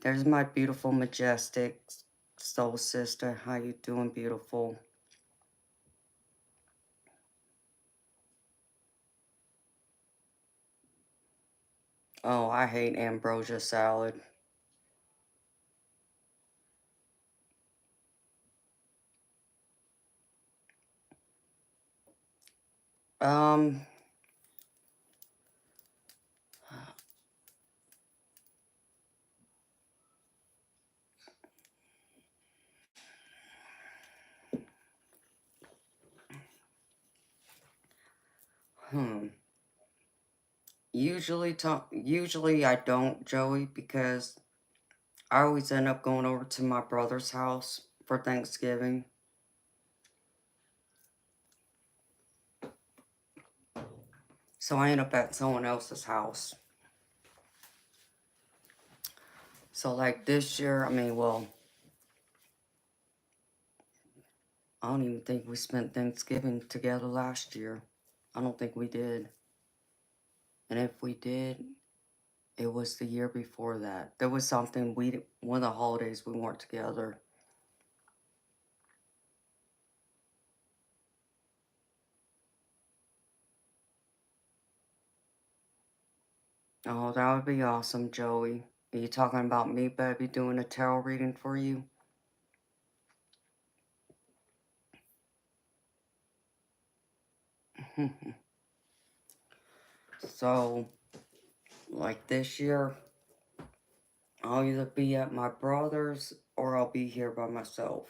A: There's my beautiful, majestic soul sister. How you doing, beautiful? Oh, I hate ambrosia salad. Um, hmm. Usually I don't, Joey, because I always end up going over to my brother's house for Thanksgiving. So I end up at someone else's house. So like this year, I mean, well, I don't even think we spent Thanksgiving together last year. I don't think we did. And if we did, it was the year before that. There was something one of the holidays we weren't together. Oh, that would be awesome, Joey. Are you talking about me, baby, doing a tarot reading for you? So, like this year, I'll either be at my brother's or I'll be here by myself.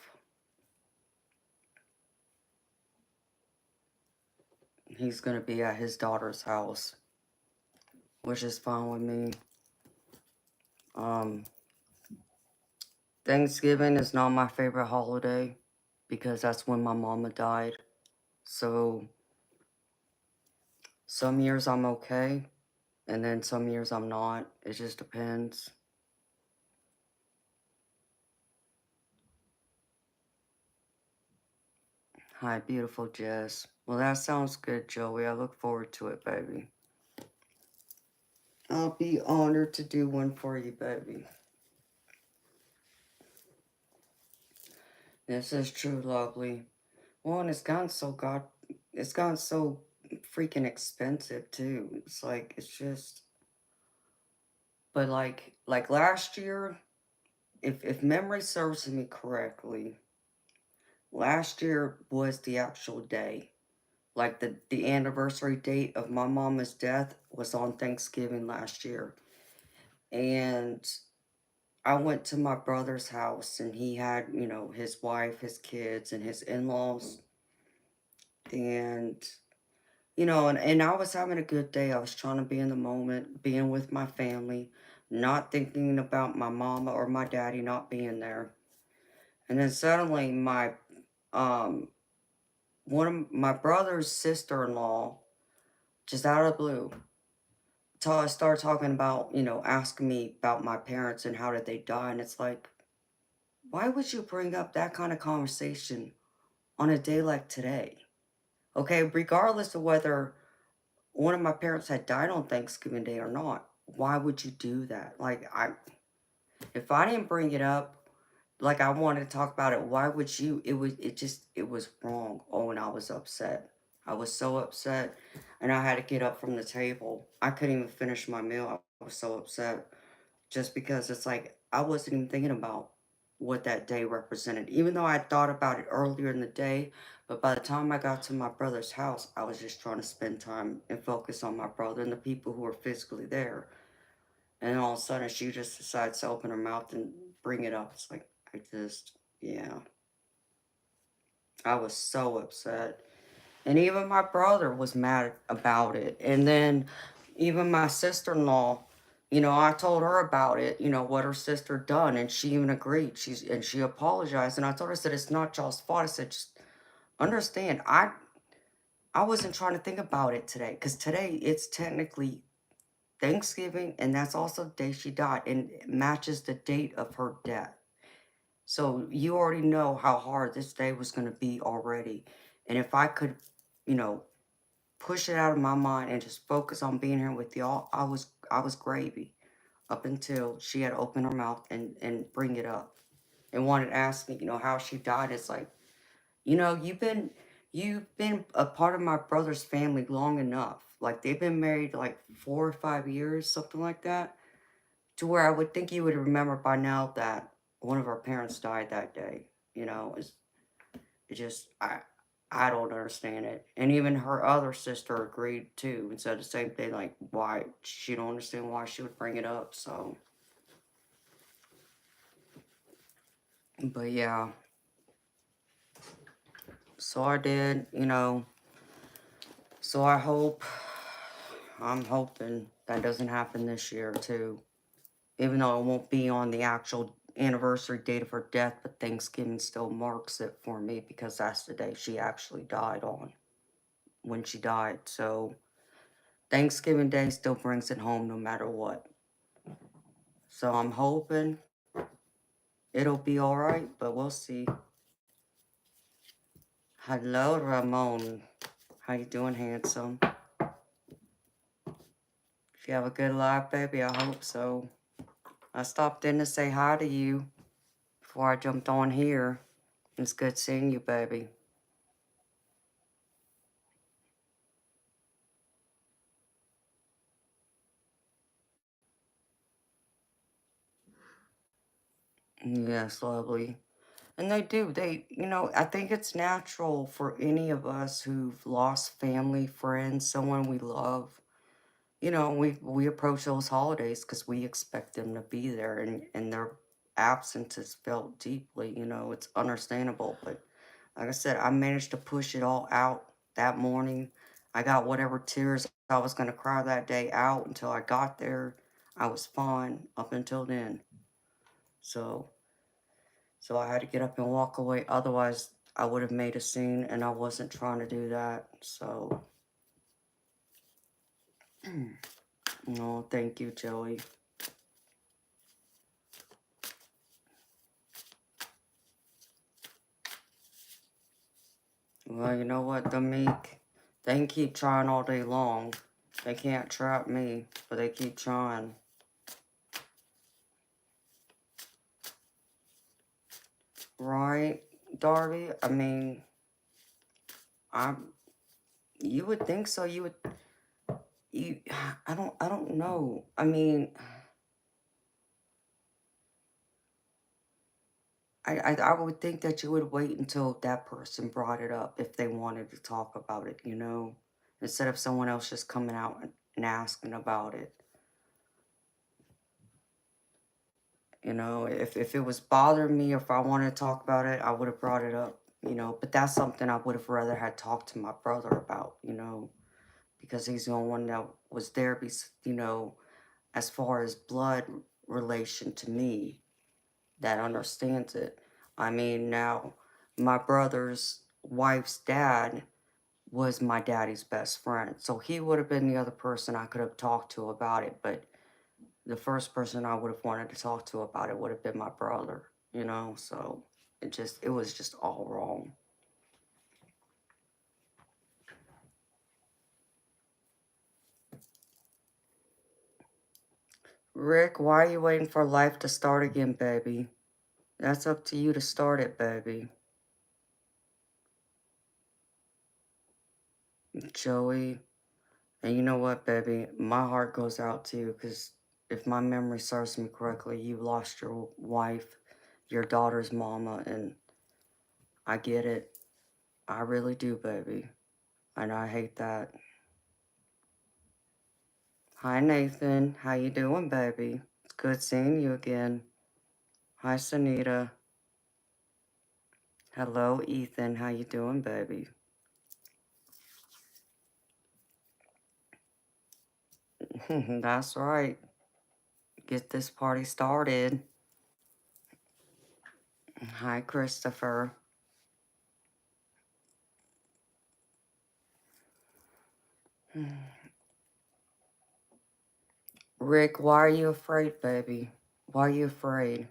A: He's gonna be at his daughter's house, which is fine with me. Um, Thanksgiving is not my favorite holiday. because that's when my mama died. So some years I'm okay, and then some years I'm not. It just depends. Hi, beautiful Jess. Well, that sounds good, Joey. I look forward to it, baby. I'll be honored to do one for you, baby. This is true, lovely. Well, and it's gotten so freaking expensive too. It's like, it's just, but like last year, if memory serves me correctly, last year was the actual day. Like the anniversary date of my mama's death was on Thanksgiving last year. And I went to my brother's house and he had, his wife, his kids, and his in-laws. And, and I was having a good day. I was trying to be in the moment, being with my family, not thinking about my mama or my daddy not being there. And then suddenly um one of my brother's sister-in-law, just out of the blue, started talking about, asking me about my parents and how did they die. And it's like, why would you bring up that kind of conversation on a day like today? Okay, regardless of whether one of my parents had died on Thanksgiving Day or not, why would you do that? Like, if I didn't bring it up, like I wanted to talk about it, why would you? It was wrong. Oh, and I was upset. I was so upset, and I had to get up from the table. I couldn't even finish my meal. I was so upset, just because it's like I wasn't even thinking about what that day represented, even though I had thought about it earlier in the day. But by the time I got to my brother's house, I was just trying to spend time and focus on my brother and the people who were physically there. And then all of a sudden, she just decides to open her mouth and bring it up. It's like, yeah, I was so upset. And even my brother was mad about it. And then even my sister-in-law, I told her about it, what her sister done, and she even agreed. She apologized. And I told her, I said, it's not y'all's fault. I said, just understand, I wasn't trying to think about it today. Because today it's technically Thanksgiving, and that's also the day she died, and it matches the date of her death. So you already know how hard this day was going to be already. And if I could, you know, push it out of my mind and just focus on being here with y'all, I was gravy up until she had opened her mouth and bring it up and wanted to ask me, how she died. It's like, you've been a part of my brother's family long enough. Like they've been married like 4 or 5 years, something like that, to where I would think you would remember by now that one of our parents died that day. It just I don't understand it. And even her other sister agreed too and said the same thing, like why she don't understand why she would bring it up. So, but yeah, so I did, so I'm hoping that doesn't happen this year too. Even though it won't be on the actual anniversary date of her death, but Thanksgiving still marks it for me because that's the day she actually died on, when she died. So Thanksgiving Day still brings it home no matter what. So I'm hoping it'll be alright, but we'll see. Hello, Ramon. How you doing, handsome? If you have a good life, baby, I hope so. I stopped in to say hi to you before I jumped on here. It's good seeing you, baby. Yes, lovely. And they do. I think it's natural for any of us who've lost family, friends, someone we love. We approach those holidays because we expect them to be there, and their absence is felt deeply. It's understandable. But like I said, I managed to push it all out that morning. I got whatever tears I was going to cry that day out until I got there. I was fine up until then. So I had to get up and walk away. Otherwise, I would have made a scene, and I wasn't trying to do that. So, no, thank you, Joey. Well, you know what, the meek, they can keep trying all day long. They can't trap me, but they keep trying. Right, Darby? I mean, you would think so. I don't know. I mean, I would think that you would wait until that person brought it up if they wanted to talk about it, you know, instead of someone else just coming out and asking about it. You know, if it was bothering me, if I wanted to talk about it, I would have brought it up, you know, but that's something I would have rather had talked to my brother about, you know, because he's the only one that was there, you know, as far as blood relation to me, that understands it. I mean, now, my brother's wife's dad was my daddy's best friend, so he would have been the other person I could have talked to about it, but the first person I would have wanted to talk to about it would have been my brother, you know, so it was just all wrong. Rick, why are you waiting for life to start again, baby? That's up to you to start it, baby. Joey, and you know what, baby? My heart goes out to you because if my memory serves me correctly, you lost your wife, your daughter's mama, and I get it. I really do, baby. And I hate that. Hi, Nathan. How you doing, baby? It's good seeing you again. Hi, Sunita. Hello, Ethan. How you doing, baby? That's right. Get this party started. Hi, Christopher. Rick, why are you afraid, baby? Why are you afraid?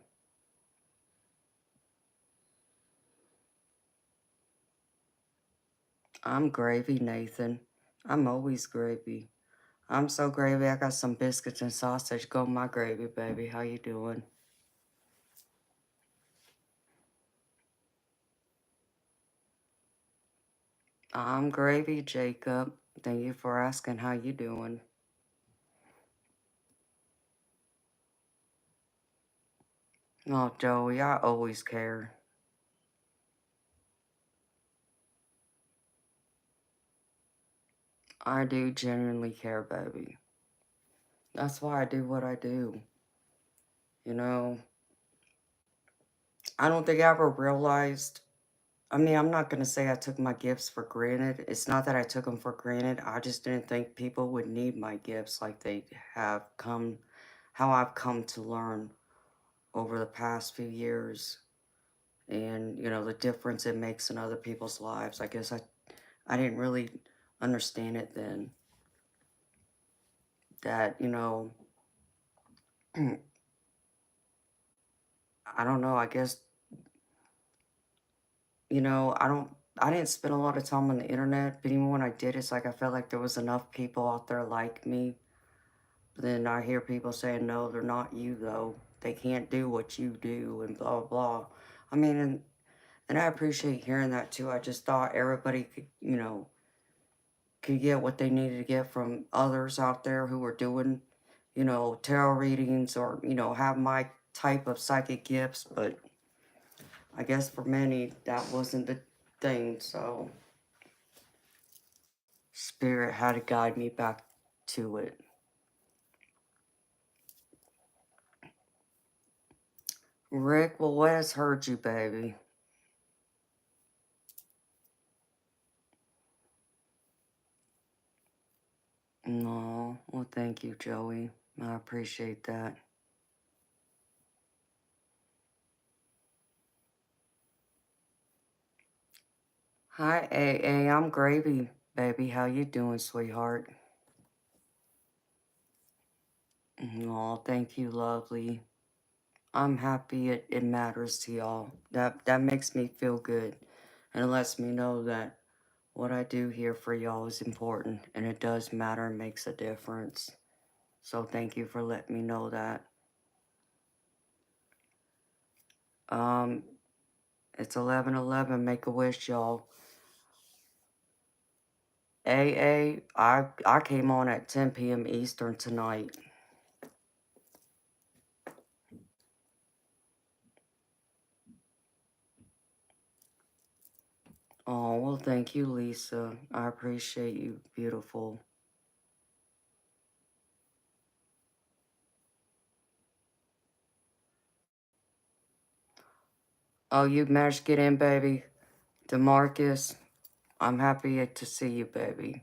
A: I'm gravy, Nathan. I'm always gravy. I'm so gravy, I got some biscuits and sausage. Go my gravy, baby. How you doing? I'm gravy, Jacob. Thank you for asking. How you doing? Oh, Joey, I always care. I do genuinely care, baby. That's why I do what I do. You know, I don't think I ever realized. I mean, I'm not going to say I took my gifts for granted. It's not that I took them for granted. I just didn't think people would need my gifts like they have come, how I've come to learn over the past few years. And, you know, the difference it makes in other people's lives. I guess I didn't really understand it then. That, you know, I don't know, I guess, you know, I didn't spend a lot of time on the internet, but even when I did, it's like I felt like there was enough people out there like me. But then I hear people saying, no, they're not you, though. They can't do what you do, and blah, blah, blah. I mean, and I appreciate hearing that, too. I just thought everybody could, you know, could get what they needed to get from others out there who were doing, you know, tarot readings or, you know, have my type of psychic gifts, but I guess for many, that wasn't the thing, so Spirit had to guide me back to it. Rick, well, what has hurt you, baby? No, well, thank you, Joey. I appreciate that. Hi, AA. I'm Gravy, baby. How you doing, sweetheart? Oh, thank you, lovely. I'm happy it matters to y'all. That makes me feel good. And it lets me know that what I do here for y'all is important. And it does matter and makes a difference. So thank you for letting me know that. Um, it's 11:11. Make a wish, y'all. AA, I came on at 10 p.m. Eastern tonight. Oh, well, thank you, Lisa. I appreciate you, beautiful. Oh, you managed to get in, baby. DeMarcus, I'm happy to see you, baby.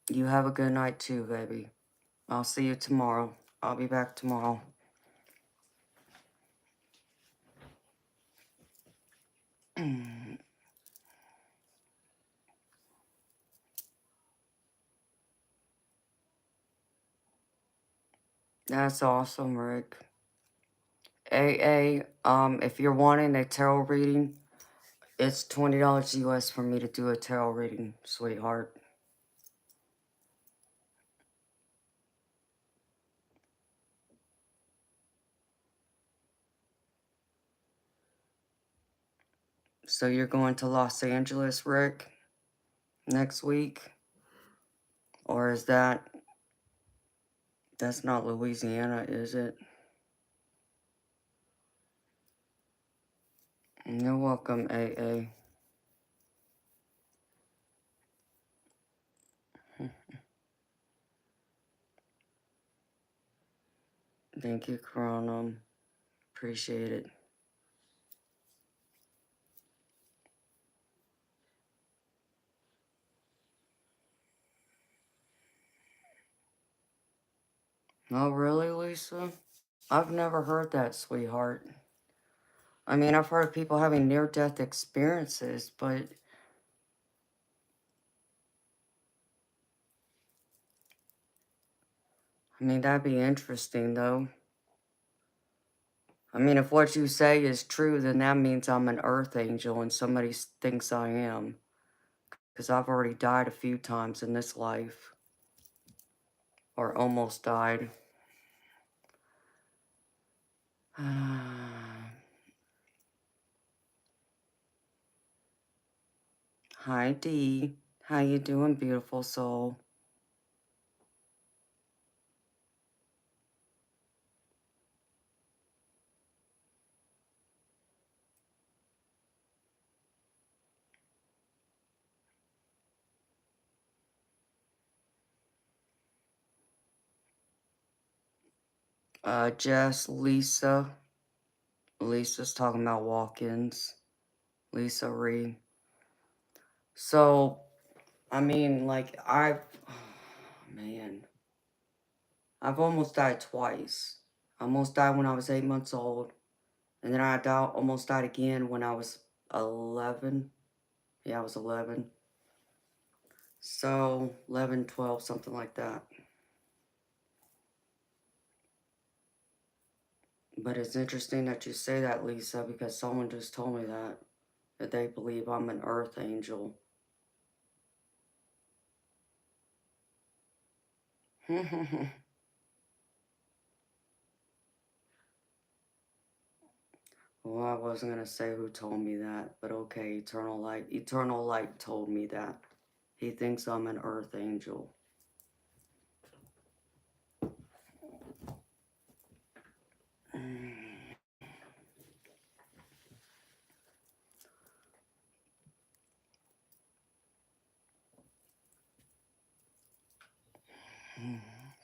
A: You have a good night, too, baby. I'll see you tomorrow. I'll be back tomorrow. That's awesome, Rick. AA, if you're wanting a tarot reading, it's $20 US for me to do a tarot reading, sweetheart. So you're going to Los Angeles, Rick, next week? Or is that's not Louisiana, is it? You're welcome, AA. Thank you, Chronom. Appreciate it. Oh, really, Lisa? I've never heard that, sweetheart. I mean, I've heard of people having near-death experiences, but... I mean, that'd be interesting, though. I mean, if what you say is true, then that means I'm an earth angel and somebody thinks I am. Because I've already died a few times in this life. Or almost died. Hi, Dee. How you doing, beautiful soul? Jess, Lisa. Lisa's talking about walk-ins. Lisa Ree. So, I mean, like, man. I've almost died twice. I almost died when I was 8 months old. And then almost died again when I was 11. Yeah, I was 11. So, 11, 12, something like that. But it's interesting that you say that, Lisa, because someone just told me that they believe I'm an earth angel. Well, I wasn't going to say who told me that, but okay, Eternal Light. Eternal Light told me that. He thinks I'm an earth angel.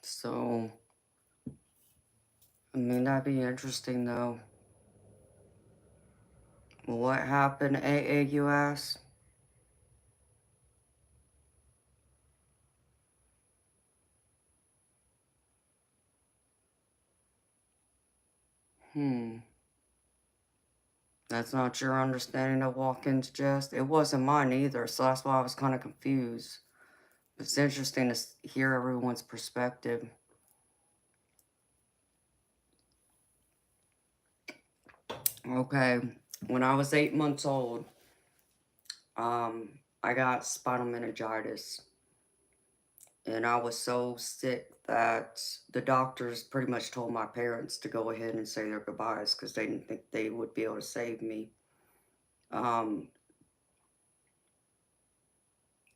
A: So, I mean, that'd be interesting, though. What happened, AA, you ask? Hmm. That's not your understanding of walk-ins, Jess? It wasn't mine either, so that's why I was kind of confused. It's interesting to hear everyone's perspective. Okay, when I was 8 months old, I got spinal meningitis, and I was so sick that the doctors pretty much told my parents to go ahead and say their goodbyes because they didn't think they would be able to save me. Um,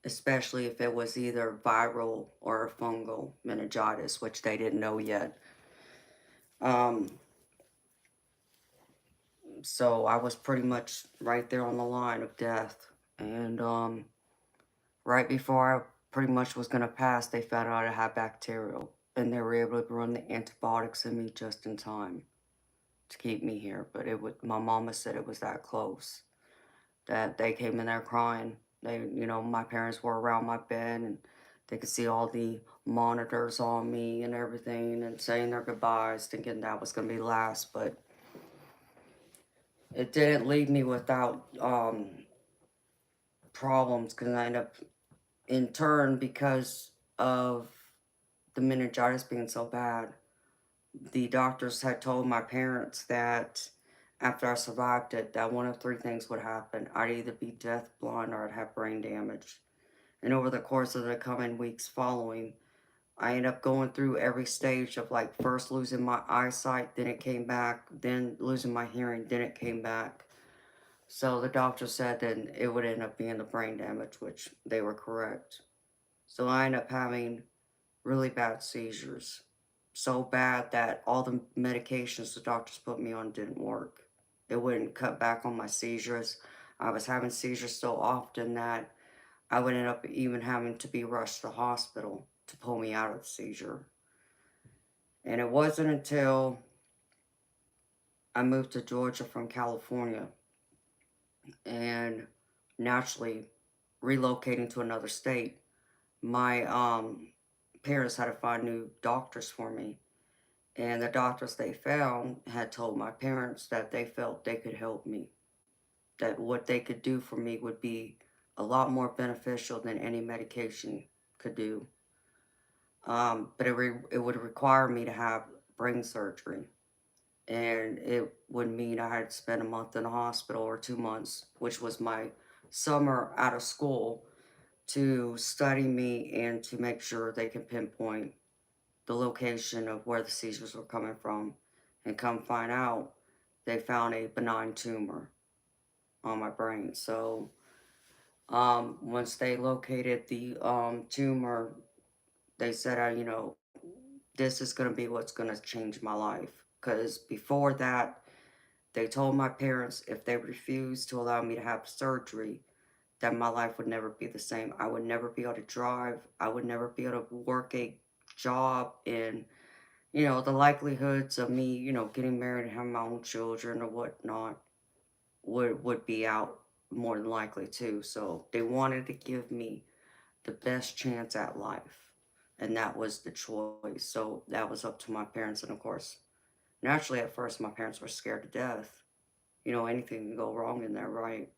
A: Especially if it was either viral or a fungal meningitis, which they didn't know yet. Um, so I was pretty much right there on the line of death. And right before I pretty much was going to pass, they found out I had bacterial. And they were able to run the antibiotics in me just in time to keep me here. But it would, my mama said it was that close that they came in there crying. My parents were around my bed and they could see all the monitors on me and everything and saying their goodbyes, thinking that was going to be last. But it didn't leave me without problems because I ended up, in turn, because of the meningitis being so bad, the doctors had told my parents that after I survived it, that one of three things would happen. I'd either be deaf, blind, or I'd have brain damage. And over the course of the coming weeks following, I ended up going through every stage of like first losing my eyesight, then it came back, then losing my hearing, then it came back. So the doctor said that it would end up being the brain damage, which they were correct. So I ended up having really bad seizures. So bad that all the medications the doctors put me on didn't work. It wouldn't cut back on my seizures. I was having seizures so often that I would end up even having to be rushed to the hospital to pull me out of the seizure. And it wasn't until I moved to Georgia from California and naturally relocating to another state, my parents had to find new doctors for me. And the doctors they found had told my parents that they felt they could help me, that what they could do for me would be a lot more beneficial than any medication could do. But it would require me to have brain surgery. And it would mean I had to spend a month in the hospital or 2 months, which was my summer out of school, to study me and to make sure they can pinpoint the location of where the seizures were coming from. And come find out, they found a benign tumor on my brain. So once they located the tumor, they said, this is going to be what's going to change my life. Because before that, they told my parents if they refused to allow me to have surgery, that my life would never be the same. I would never be able to drive. I would never be able to work a job. And, the likelihoods of me, getting married and having my own children or whatnot would be out more than likely too. So they wanted to give me the best chance at life. And that was the choice. So that was up to my parents. And of course, naturally, at first, my parents were scared to death. Anything can go wrong in there, right?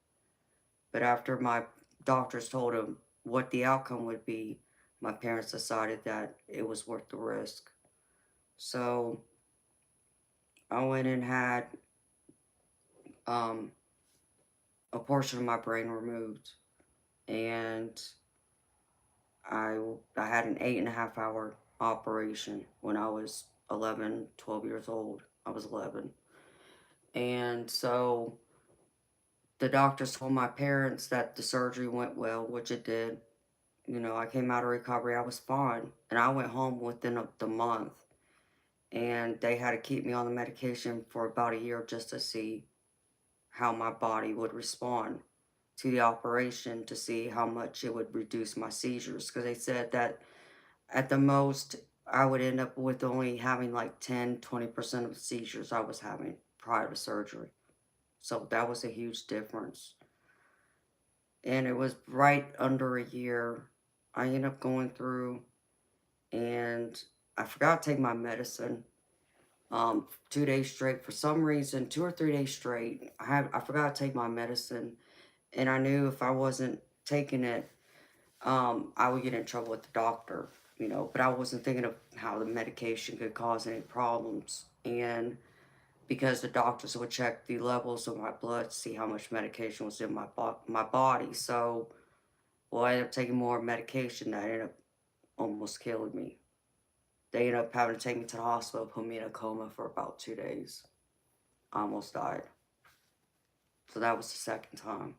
A: But after my doctors told them what the outcome would be, my parents decided that it was worth the risk. So I went and had um, a portion of my brain removed. And I, I had an 8.5 hour operation when I was 11, 12 years old. I was 11. And so the doctors told my parents that the surgery went well, which it did. I came out of recovery, I was fine. And I went home within the month. And they had to keep me on the medication for about a year just to see how my body would respond to the operation, to see how much it would reduce my seizures. Because they said that at the most, I would end up with only having like 10-20% of the seizures I was having prior to surgery. So that was a huge difference. And it was right under a year. I ended up going through and I forgot to take my medicine. 2 days straight. For some reason, 2 or 3 days straight, I forgot to take my medicine, and I knew if I wasn't taking it, I would get in trouble with the doctor, but I wasn't thinking of how the medication could cause any problems. And because the doctors would check the levels of my blood to see how much medication was in my body. So, well, I ended up taking more medication that ended up almost killing me. They ended up having to take me to the hospital, put me in a coma for about 2 days. I almost died. So that was the second time.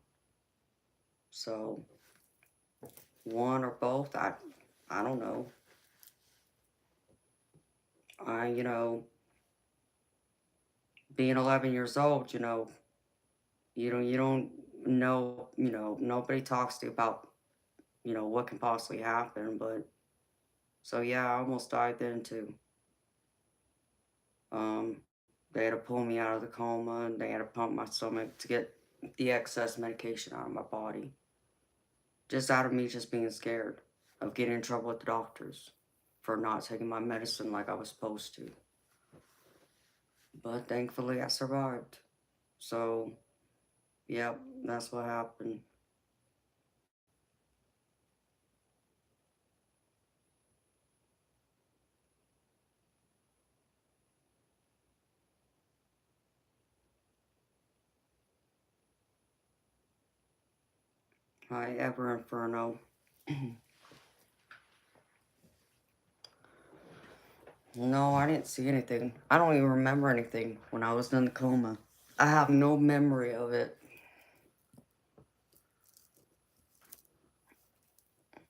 A: So one or both, I don't know. I, being 11 years old, you don't know, nobody talks to you about, what can possibly happen. But so yeah, I almost died then too. Um, they had to pull me out of the coma, and they had to pump my stomach to get the excess medication out of my body. Just out of me just being scared of getting in trouble with the doctors for not taking my medicine like I was supposed to. But thankfully I survived. So, yep, that's what happened. Hi, Ever Inferno. No, I didn't see anything. I don't even remember anything when I was in the coma. I have no memory of it.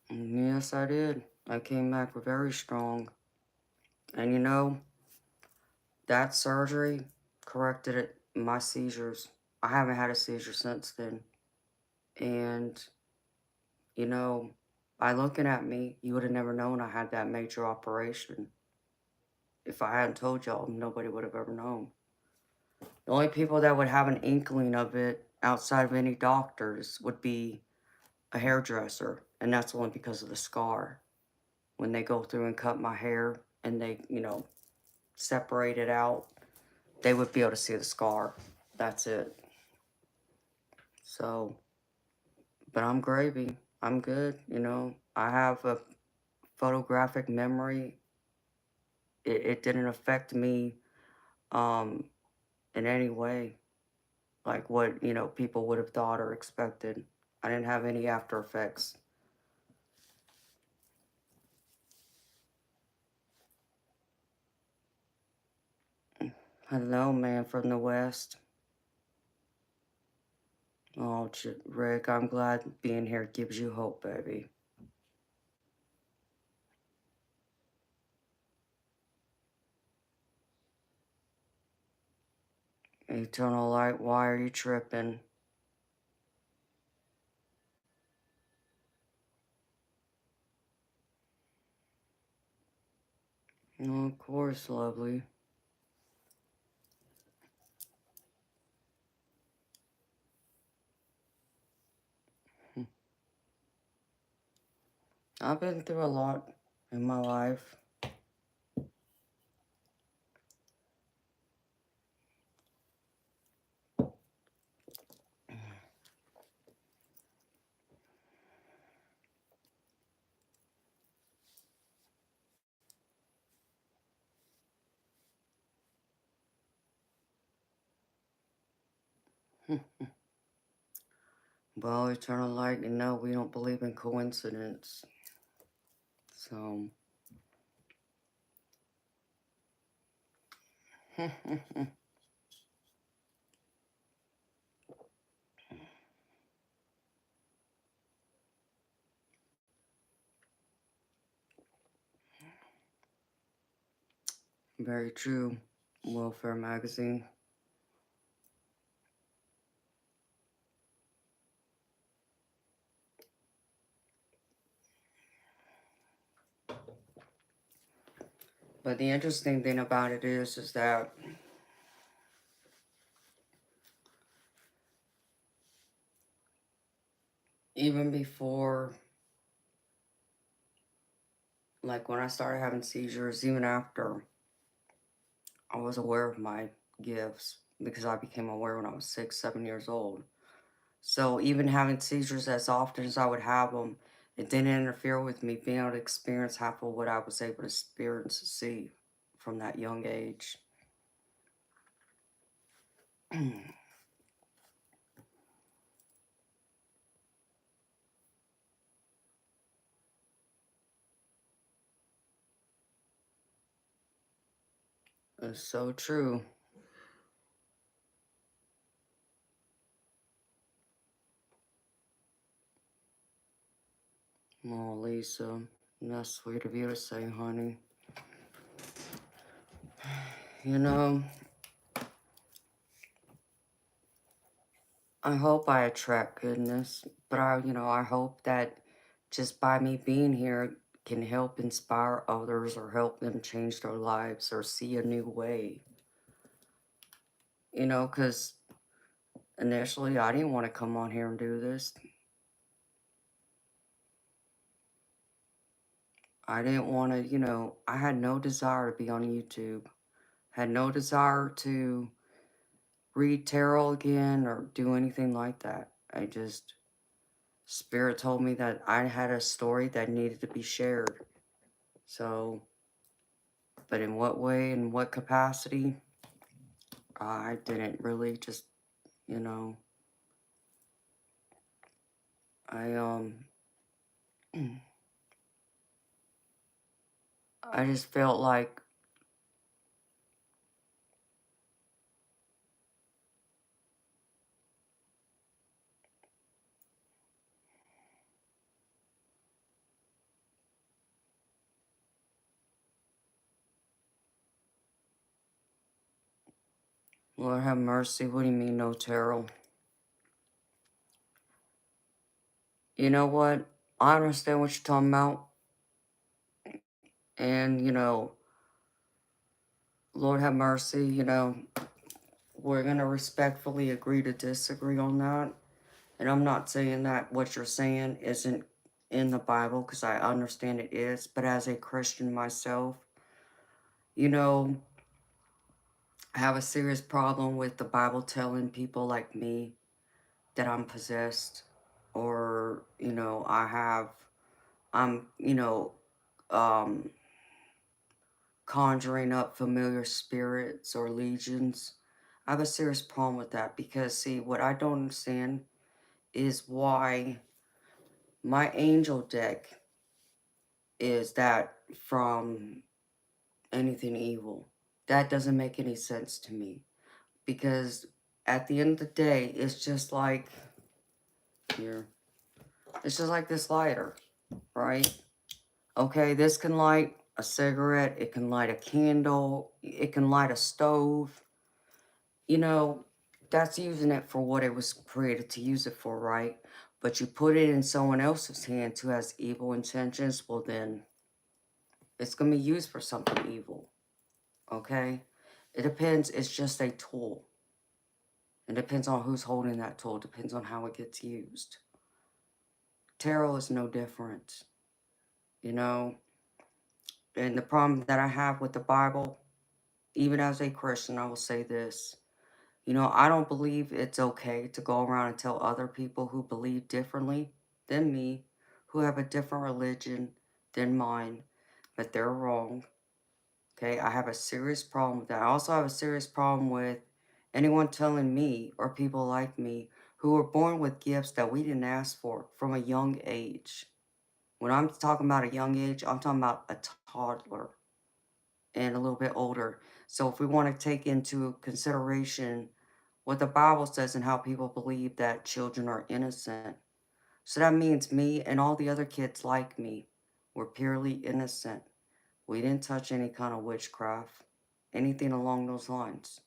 A: Yes, I did. I came back very strong. And that surgery corrected my seizures. I haven't had a seizure since then. And, you know, by looking at me, you would have never known I had that major operation. If I hadn't told y'all, nobody would have ever known. The only people that would have an inkling of it outside of any doctors would be a hairdresser. And that's only because of the scar. When they go through and cut my hair and they, separate it out, they would be able to see the scar. That's it. So, but I'm gravy. I'm good, I have a photographic memory. It didn't affect me um, in any way, like what, people would have thought or expected. I didn't have any after effects. Hello, man from the West. Oh, Rick, I'm glad being here gives you hope, baby. Eternal light, why are you tripping? Oh, of course, lovely. I've been through a lot in my life. Well, eternal light, we don't believe in coincidence. So, very true. Welfare magazine. But the interesting thing about it is that even before, like when I started having seizures, even after, I was aware of my gifts because I became aware when I was 6, 7 years old. So even having seizures as often as I would have them, it didn't interfere with me being able to experience half of what I was able to experience and see from that young age. It's so true. Oh, Lisa, that's sweet of you to say, honey. You know, I hope I attract goodness, but I hope that just by me being here can help inspire others or help them change their lives or see a new way. Because initially I didn't want to come on here and do this. I didn't want to, I had no desire to be on YouTube. Had no desire to read tarot again or do anything like that. Spirit told me that I had a story that needed to be shared. So, but in what way, in what capacity, I didn't really just, you know, I, I just felt like, Lord have mercy, what do you mean no tarot? You know what? I understand what you're talking about. And, Lord have mercy, we're going to respectfully agree to disagree on that. And I'm not saying that what you're saying isn't in the Bible, because I understand it is. But as a Christian myself, you know, I have a serious problem with the Bible telling people like me that I'm possessed, or, I'm, um, conjuring up familiar spirits or legions. I have a serious problem with that because, see, what I don't understand is why my angel deck is that from anything evil. That doesn't make any sense to me because at the end of the day, it's just like here. It's just like this lighter, right? Okay, this can light a cigarette, it can light a candle, it can light a stove. That's using it for what it was created to use it for, right? But you put it in someone else's hands who has evil intentions, well then, it's going to be used for something evil, okay? It depends, it's just a tool. It depends on who's holding that tool, it depends on how it gets used. Tarot is no different, you know? And the problem that I have with the Bible, even as a Christian, I will say this. I don't believe it's okay to go around and tell other people who believe differently than me, who have a different religion than mine, that they're wrong. Okay, I have a serious problem with that. I also have a serious problem with anyone telling me or people like me who were born with gifts that we didn't ask for from a young age. When I'm talking about a young age, I'm talking about a toddler and a little bit older. So if we want to take into consideration what the Bible says and how people believe that children are innocent. So that means me and all the other kids like me were purely innocent. We didn't touch any kind of witchcraft, anything along those lines.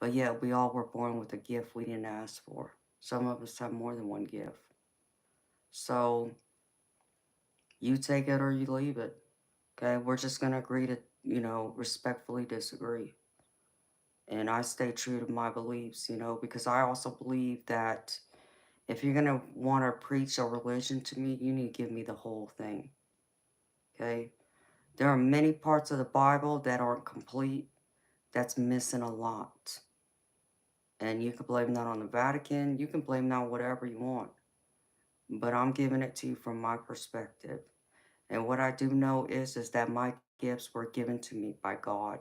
A: But yet we all were born with a gift we didn't ask for. Some of us have more than one gift. So you take it or you leave it. Okay, we're just going to agree to, respectfully disagree. And I stay true to my beliefs, because I also believe that if you're going to want to preach a religion to me, you need to give me the whole thing. Okay? There are many parts of the Bible that aren't complete, that's missing a lot. And you can blame that on the Vatican. You can blame that on whatever you want. But I'm giving it to you from my perspective. And what I do know is that my gifts were given to me by God.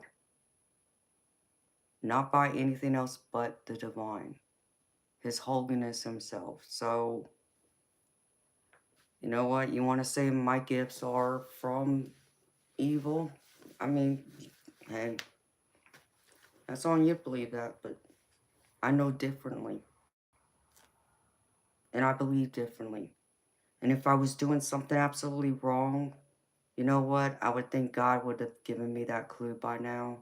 A: Not by anything else but the divine. His holiness himself. So, you know what? You want to say my gifts are from evil? I mean, hey, that's on you to believe that, but I know differently. And I believe differently. And if I was doing something absolutely wrong, you know what? I would think God would have given me that clue by now.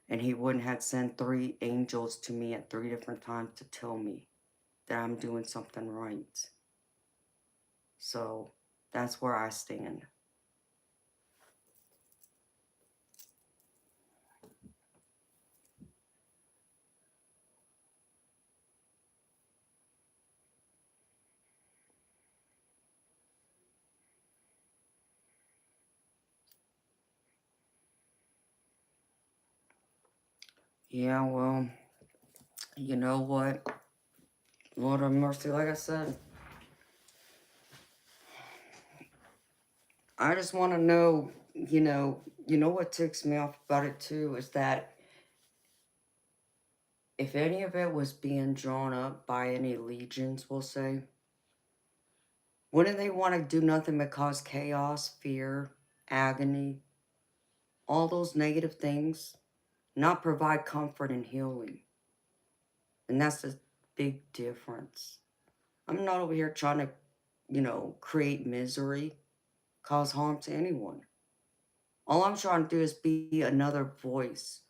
A: And he wouldn't have sent 3 angels to me at 3 different times to tell me that I'm doing something right. So that's where I stand. Yeah, well, you know what? Lord of mercy, like I said, I just want to know, you know what ticks me off about it too is that if any of it was being drawn up by any legions, we'll say, wouldn't they want to do nothing but cause chaos, fear, agony, all those negative things, not provide comfort and healing? And that's the big difference. I'm not over here trying to, create misery, cause harm to anyone. All I'm trying to do is be another voice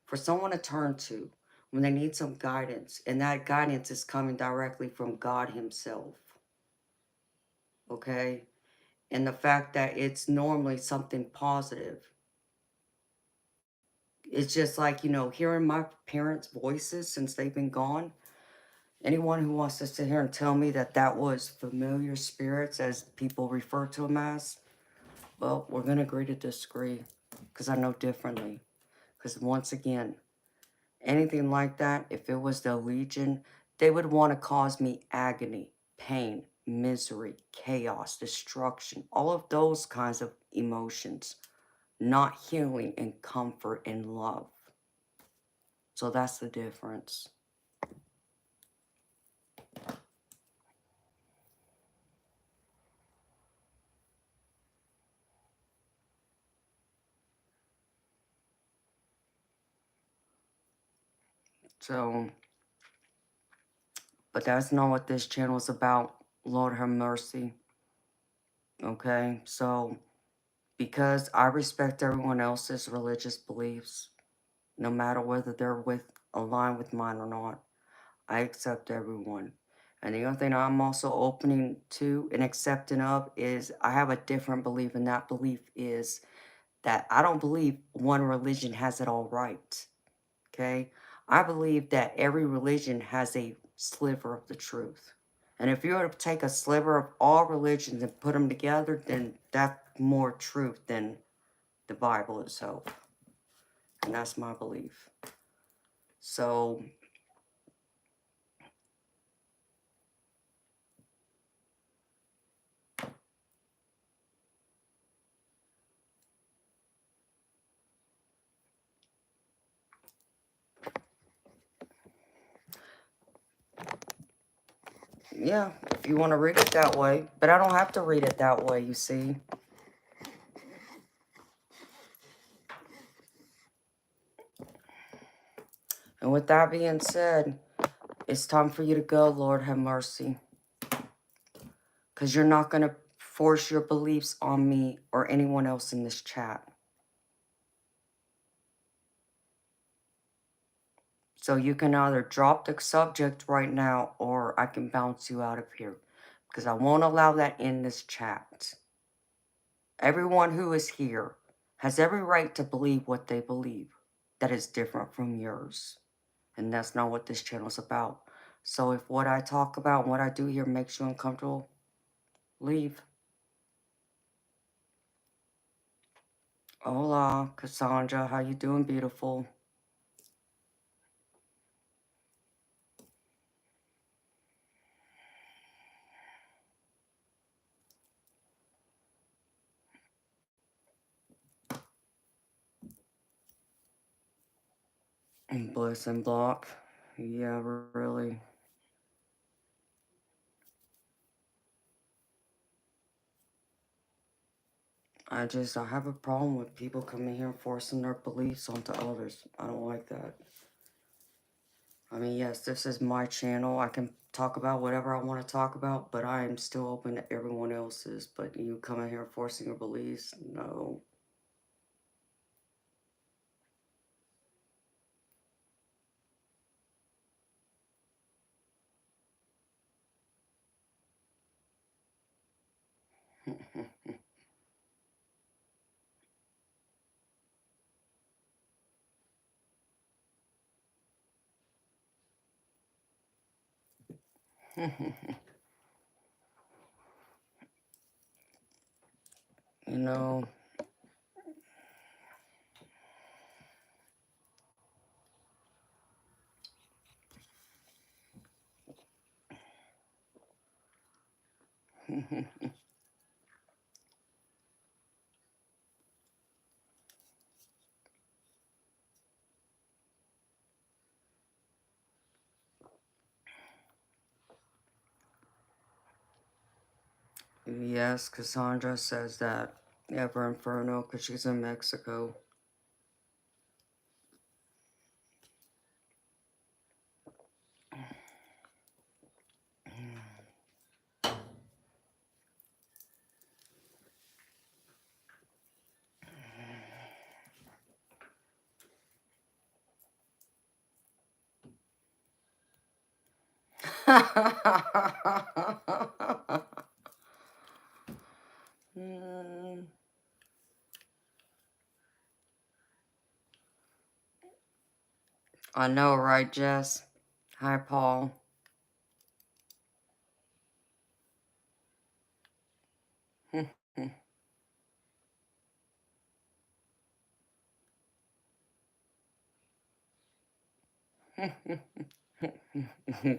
A: for someone to turn to when they need some guidance. And that guidance is coming directly from God Himself. Okay? And the fact that it's normally something positive. It's just like, hearing my parents' voices since they've been gone. Anyone who wants to sit here and tell me that that was familiar spirits, as people refer to them as, well, we're going to agree to disagree because I know differently. Because once again, anything like that, if it was the Legion, they would want to cause me agony, pain, misery, chaos, destruction, all of those kinds of emotions, not healing and comfort and love. So that's the difference. So, but that's not what this channel is about. Lord have mercy. Okay, so because I respect everyone else's religious beliefs, no matter whether they're aligned with mine or not, I accept everyone. And the other thing I'm also opening to and accepting of is I have a different belief, and that belief is that I don't believe one religion has it all right. Okay? I believe that every religion has a sliver of the truth. And if you were to take a sliver of all religions and put them together, then that's more truth than the Bible itself. And that's my belief. So, yeah, if you want to read it that way. But I don't have to read it that way, you see. And with that being said, it's time for you to go, Lord have mercy. Because you're not going to force your beliefs on me or anyone else in this chat. So you can either drop the subject right now or I can bounce you out of here. Because I won't allow that in this chat. Everyone who is here has every right to believe what they believe that is different from yours. And that's not what this channel is about. So if what I talk about and what I do here makes you uncomfortable, leave. Hola, Cassandra. How you doing, beautiful? Blessing block. Yeah, really. I have a problem with people coming here and forcing their beliefs onto others. I don't like that. I mean, yes, this is my channel. I can talk about whatever I want to talk about, but I am still open to everyone else's. But you coming here forcing your beliefs? No. You know, yes, Cassandra says that. Ever Inferno, because she's in Mexico. Hmm. I know, right, Jess? Hi, Paul.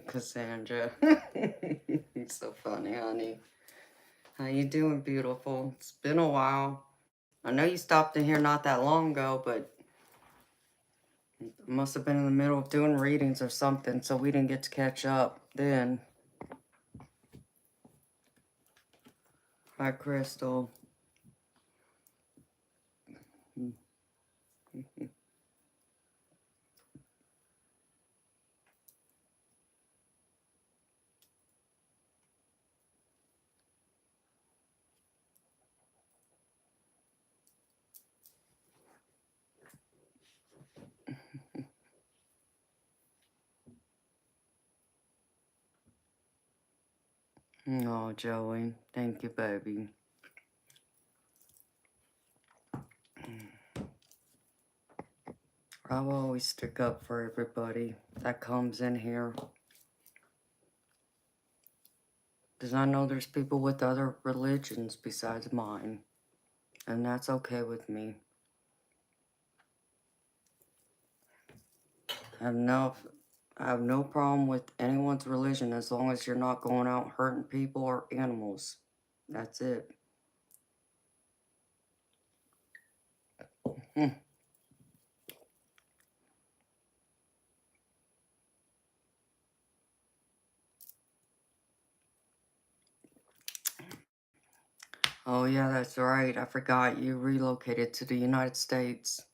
A: Cassandra. You're so funny, honey. How you doing, beautiful? It's been a while. I know you stopped in here not that long ago, but must have been in the middle of doing readings or something, so we didn't get to catch up then. Hi, Crystal. Oh, Joey. Thank you, baby. I'll always stick up for everybody that comes in here. Because I know there's people with other religions besides mine. And that's okay with me. I have no problem with anyone's religion as long as you're not going out hurting people or animals. That's it. Oh, yeah, that's right. I forgot you relocated to the United States.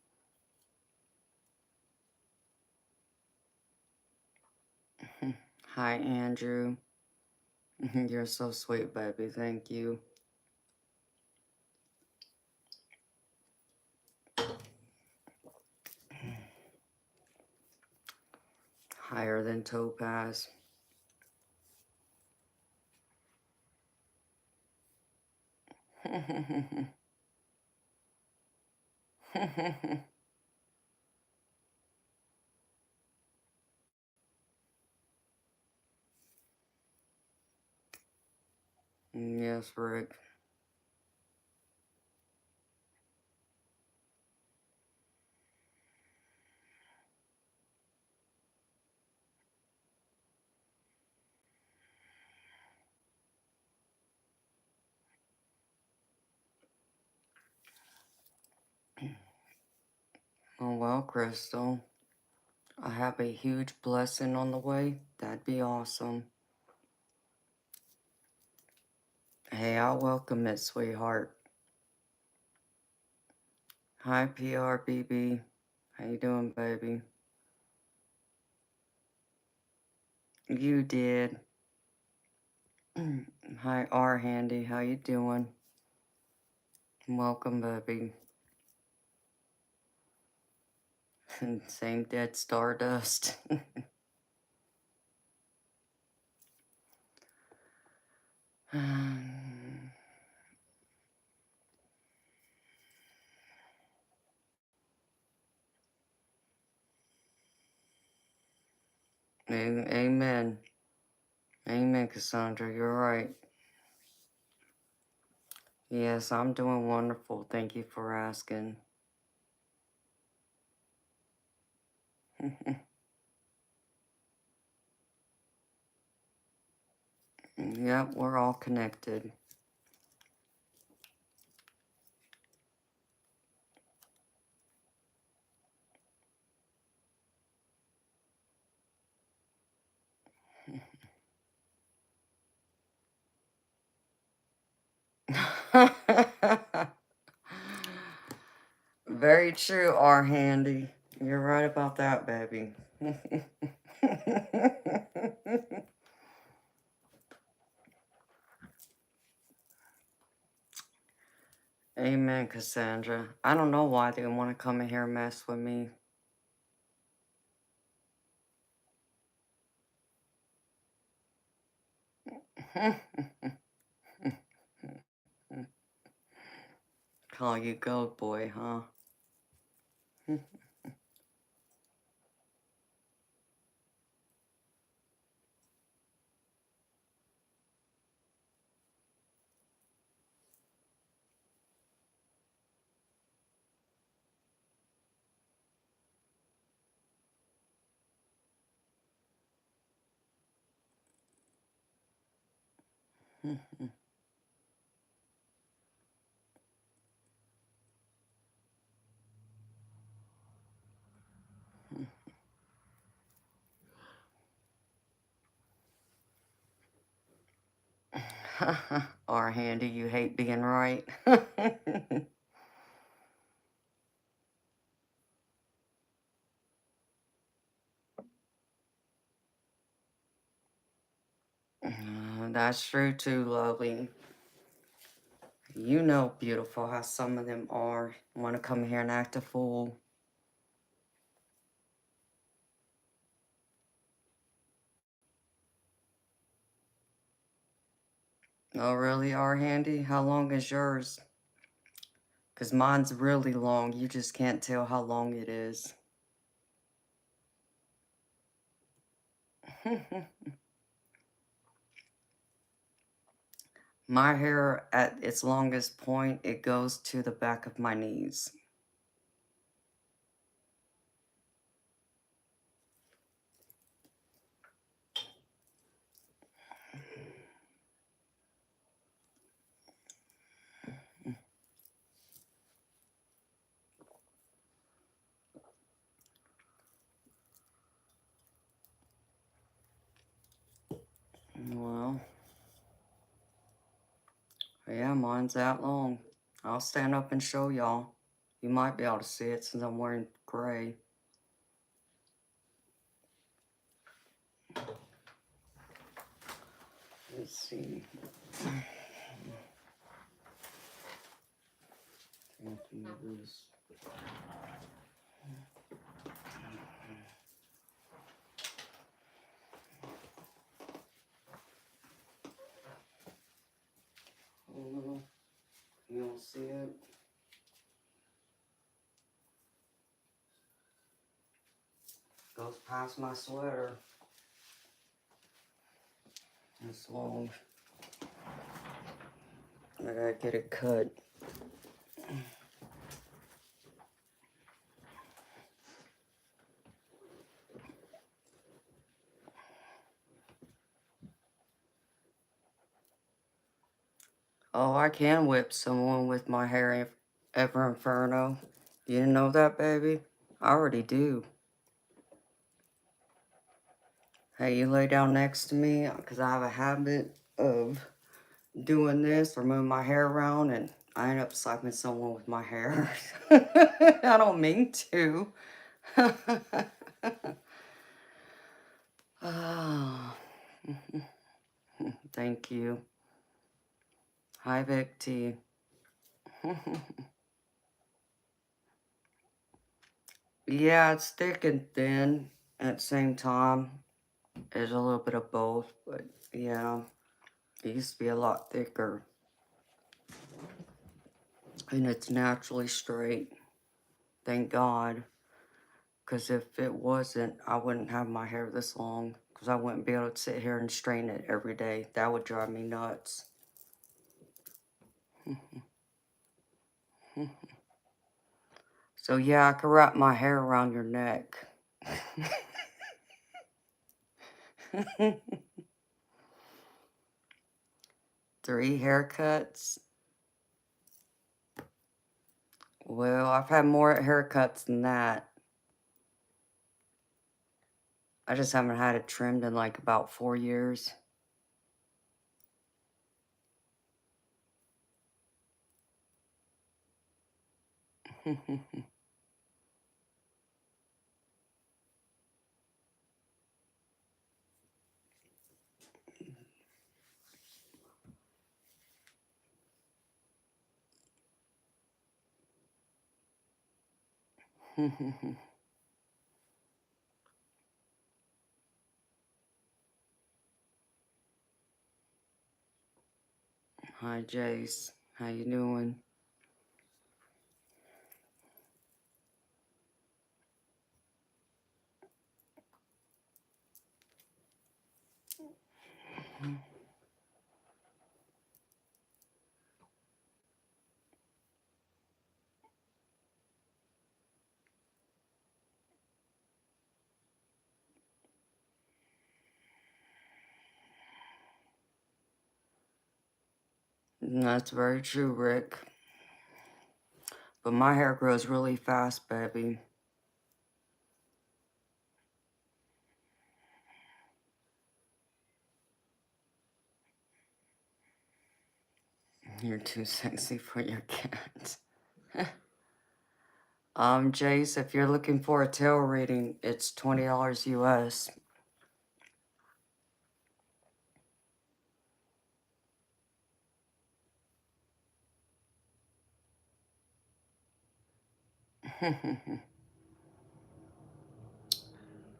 A: Hi, Andrew. You're so sweet, baby. Thank you. Higher than Topaz. Yes, Rick. Oh, well, Crystal. I have a huge blessing on the way. That'd be awesome. Hey, I'll welcome it, sweetheart. Hi, PRBB. How you doing, baby? You did. Hi, R Handy. How you doing? Welcome, baby. Same dead stardust. Amen. Amen, Cassandra. You're right. Yes, I'm doing wonderful. Thank you for asking. Yep, we're all connected. Very true, R Handy. You're right about that, baby. Amen, Cassandra. I don't know why they want to come in here and mess with me. Call you goat boy, huh? R Handy, you hate being right. That's true too, lovely. You know, beautiful, how some of them are. Want to come here and act a fool. Oh, really, R Handy? How long is yours? Because mine's really long. You just can't tell how long it is. My hair, at its longest point, it goes to the back of my knees. Well, yeah, mine's that long. I'll stand up and show y'all. You might be able to see it since I'm wearing gray. Let's see. Can't do this. Oh no, you don't see it? Goes past my sweater. It's long. I gotta get it cut. Oh, I can whip someone with my hair ever inferno. You didn't know that, baby? I already do. Hey, you lay down next to me because I have a habit of doing this or moving my hair around and I end up slapping someone with my hair. I don't mean to. Oh, thank you. Hi, Vic T. Yeah, it's thick and thin at the same time. There's a little bit of both, but yeah, it used to be a lot thicker. And it's naturally straight. Thank God. Because if it wasn't, I wouldn't have my hair this long. Because I wouldn't be able to sit here and straighten it every day. That would drive me nuts. So yeah, I could wrap my hair around your neck. 3 haircuts? Well, I've had more haircuts than that. I just haven't had it trimmed in like about 4 years. Hi, Jace. How you doing? That's very true, Rick. But my hair grows really fast, baby. You're too sexy for your cat. Jace, if you're looking for a tail reading, it's $20 US.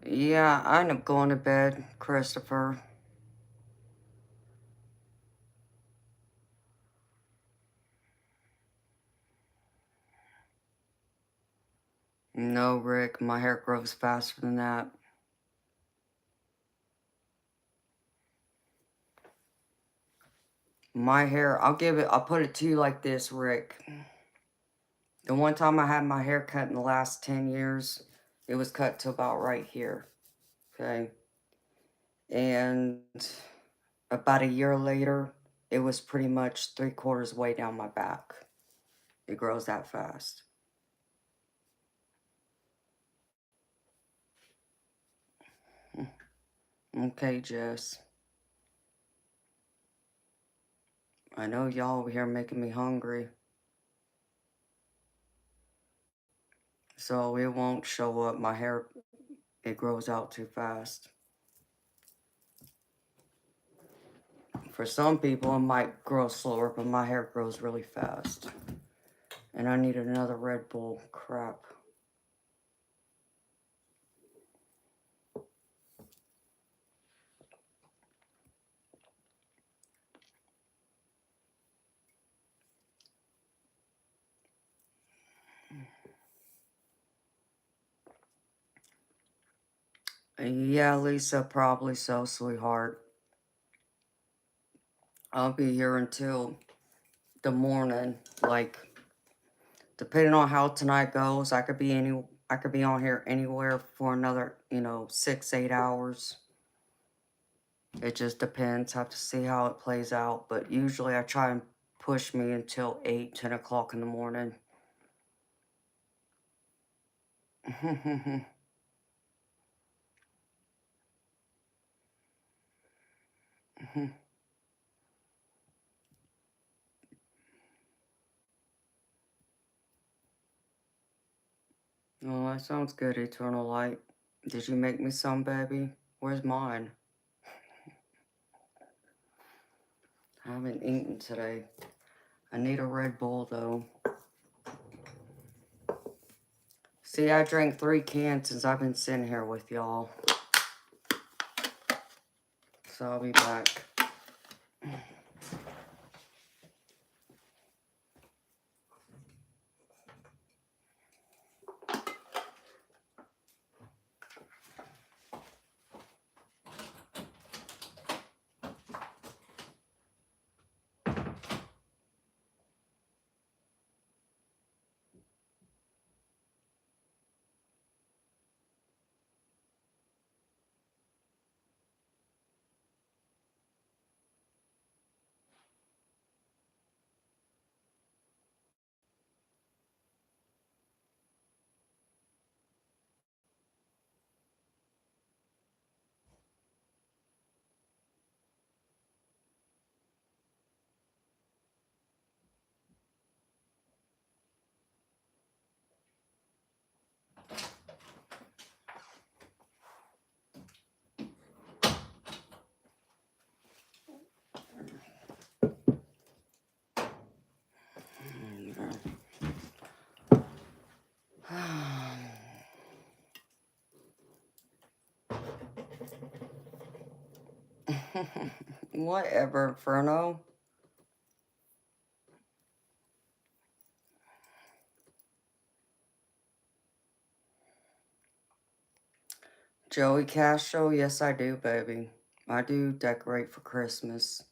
A: Yeah, I end up going to bed, Christopher. No, Rick, my hair grows faster than that. My hair, I'll put it to you like this, Rick. The one time I had my hair cut in the last 10 years, it was cut to about right here, okay? And about a year later, it was pretty much 3/4 way down my back. It grows that fast. Okay, Jess. I know y'all over here making me hungry. So it won't show up. My hair, it grows out too fast. For some people, it might grow slower, but my hair grows really fast. And I need another Red Bull. Crap. Yeah, Lisa, probably so, sweetheart. I'll be here until the morning. Like, depending on how tonight goes, I could be on here anywhere for another, 6, 8 hours. It just depends. Have to see how it plays out. But usually I try and push me until 8, 10 o'clock in the morning. Oh, that sounds good, Eternal Light. Did you make me some, baby? Where's mine? I haven't eaten today. I need a Red Bull, though. See, I drank 3 cans since I've been sitting here with y'all. So I'll be back. Whatever, Inferno. Joey Castro, yes I do, baby. I do decorate for Christmas.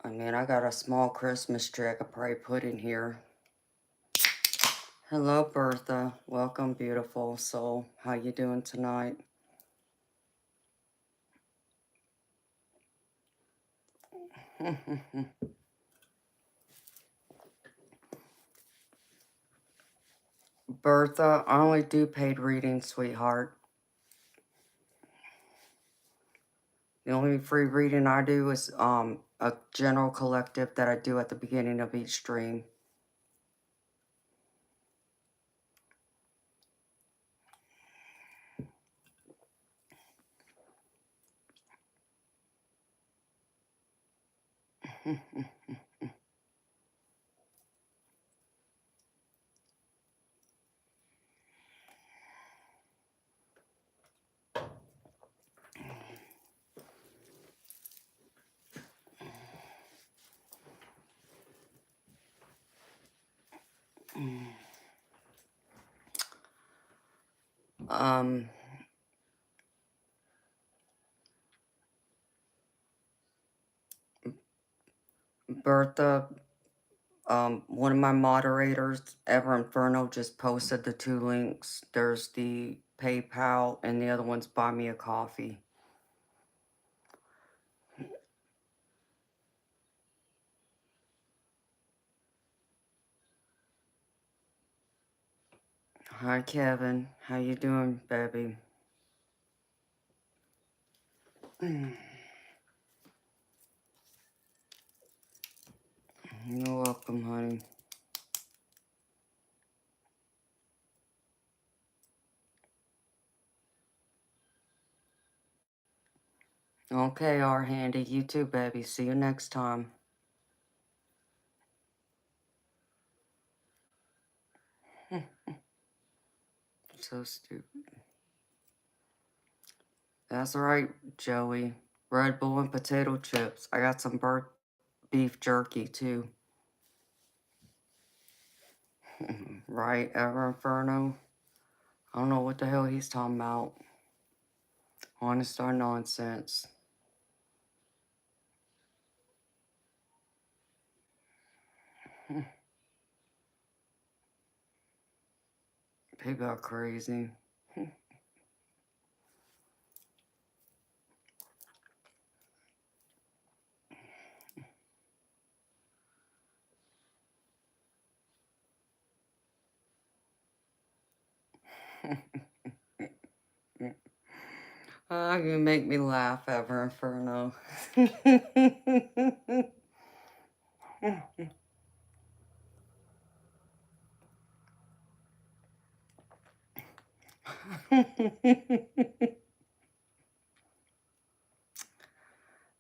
A: I mean, I got a small Christmas tree I could probably put in here. Hello, Bertha. Welcome, beautiful soul. How you doing tonight? Bertha, I only do paid readings, sweetheart. The only free reading I do is a general collective that I do at the beginning of each stream. Bertha, one of my moderators, Ever Inferno, just posted the 2 links. There's the PayPal and the other one's Buy Me a Coffee. Hi, Kevin. How you doing, baby? You're welcome, honey. Okay, our handy. You too, baby. See you next time. So stupid. That's right, Joey. Red Bull and potato chips. I got some beef jerky, too. Right, Ever Inferno? I don't know what the hell he's talking about. Honest or nonsense. People are crazy. Oh, you make me laugh, Ever Inferno.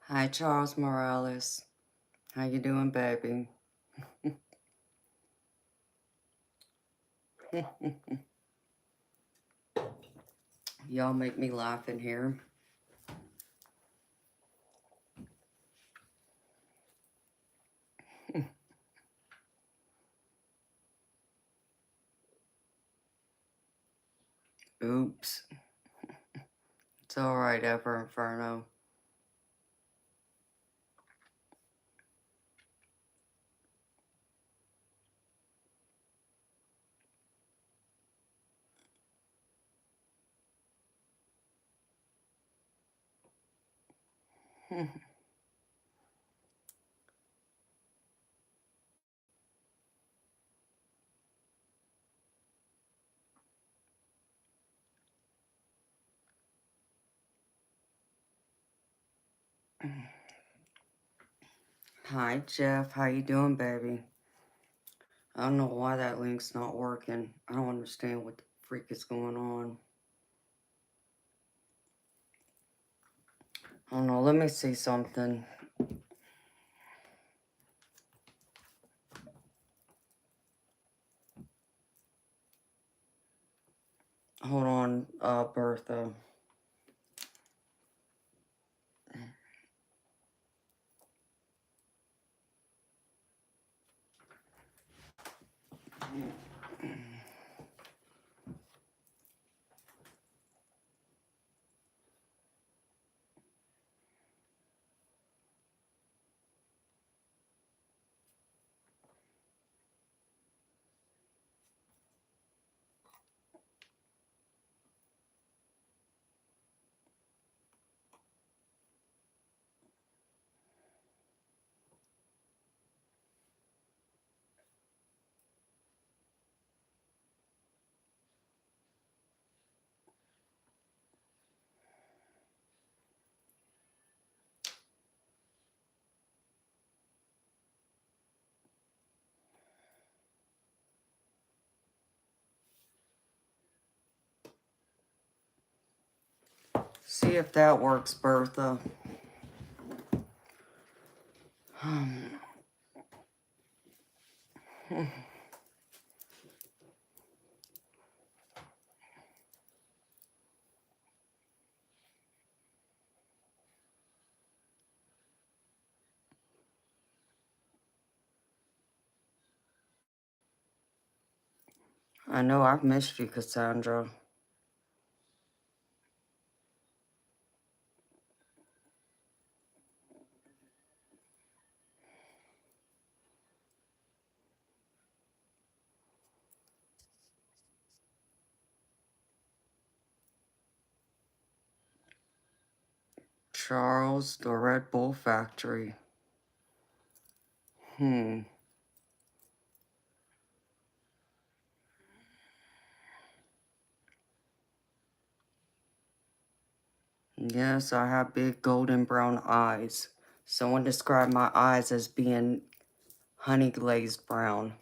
A: Hi, Charles Morales. How you doing, baby? Y'all make me laugh in here. Oops. It's alright, Ever Inferno. Hi, Jeff. How you doing, baby? I don't know why that link's not working. I don't understand what the freak is going on. I don't know. Let me see something. Hold on, Bertha. See if that works, Bertha. I know I've missed you, Cassandra. Charles, the Red Bull Factory. Yes, I have big golden brown eyes. Someone described my eyes as being honey glazed brown.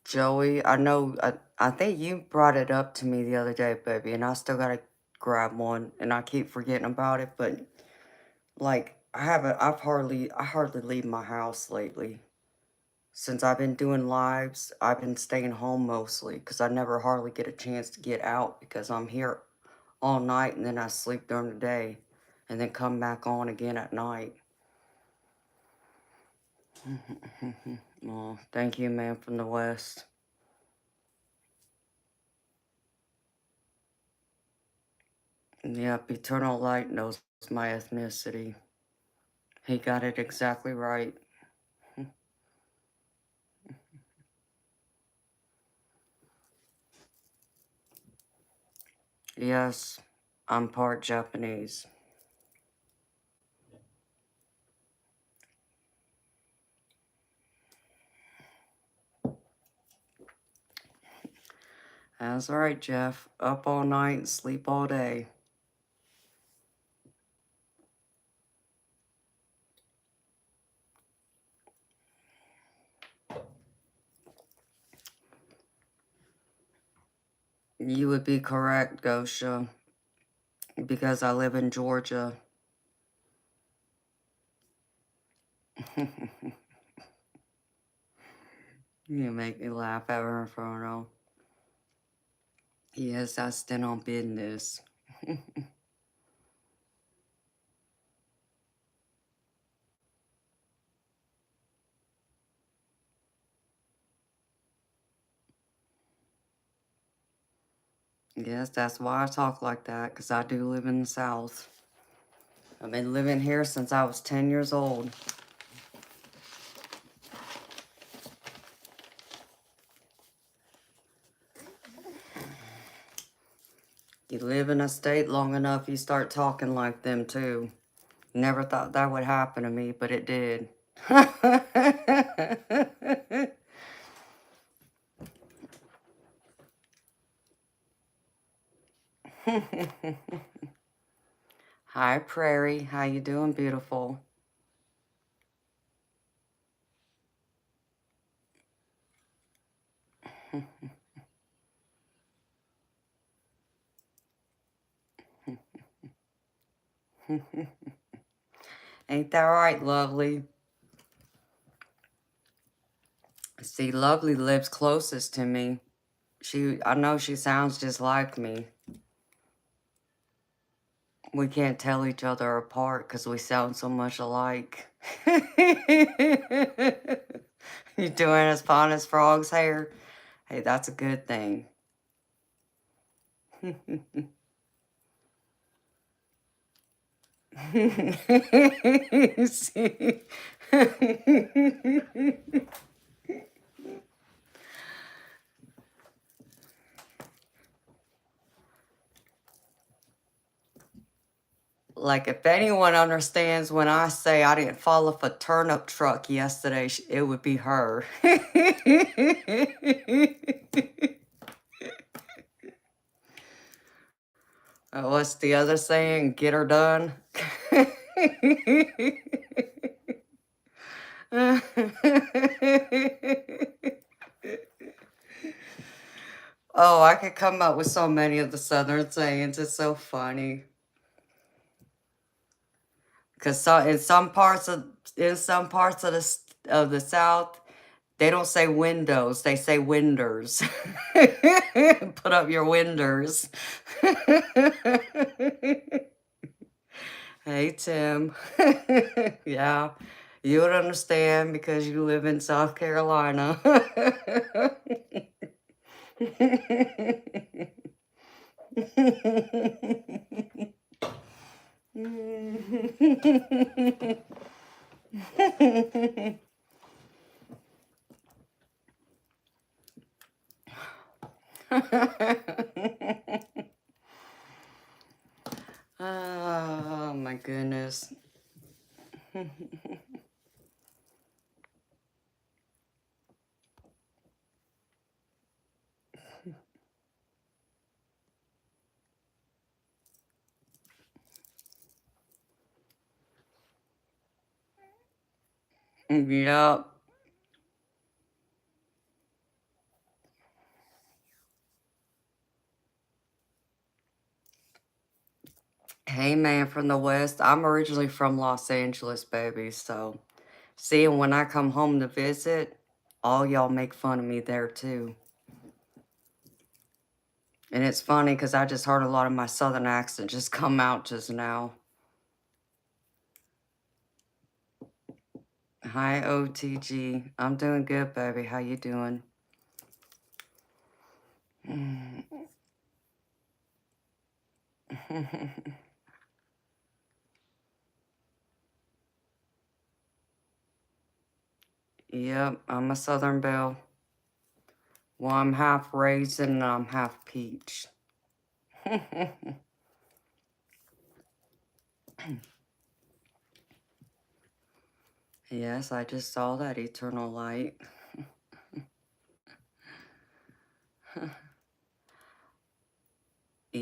A: Joey, I know, I think you brought it up to me the other day, baby, and I still gotta grab one, and I keep forgetting about it, but, like, I hardly leave my house lately. Since I've been doing lives, I've been staying home mostly, because I never hardly get a chance to get out, because I'm here all night, and then I sleep during the day, and then come back on again at night. Oh, thank you, man from the West. Yep, Eternal Light knows my ethnicity. He got it exactly right. Yes, I'm part Japanese. That's right, Jeff. Up all night, sleep all day. You would be correct, Gosha, because I live in Georgia. You make me laugh ever, Inferno. Yes, I stand on business. Yes, that's why I talk like that, because I do live in the South. I've been living here since I was 10 years old. You live in a state long enough, you start talking like them too. Never thought that would happen to me, but it did. Hi, Prairie. How you doing, beautiful? Ain't that right, Lovely? See, Lovely lives closest to me. I know she sounds just like me. We can't tell each other apart because we sound so much alike. You doing as fine as Frog's hair? Hey, that's a good thing. See? Like, if anyone understands when I say I didn't fall off a turnip truck yesterday, it would be her. What's the other saying? Get her done? Oh, I could come up with so many of the Southern sayings. It's so funny. Because in some parts of the South, they don't say windows, they say winders. Put up your winders. Hey, Tim. Yeah, you would understand because you live in South Carolina. Oh my goodness. Yep. Hey man from the West. I'm originally from Los Angeles, baby. So, see, and when I come home to visit, all y'all make fun of me there too. And it's funny because I just heard a lot of my Southern accent just come out just now. Hi, OTG. I'm doing good, baby. How you doing? Yep, I'm a Southern Belle. Well, I'm half raisin and I'm half peach. Yes, I just saw that eternal light.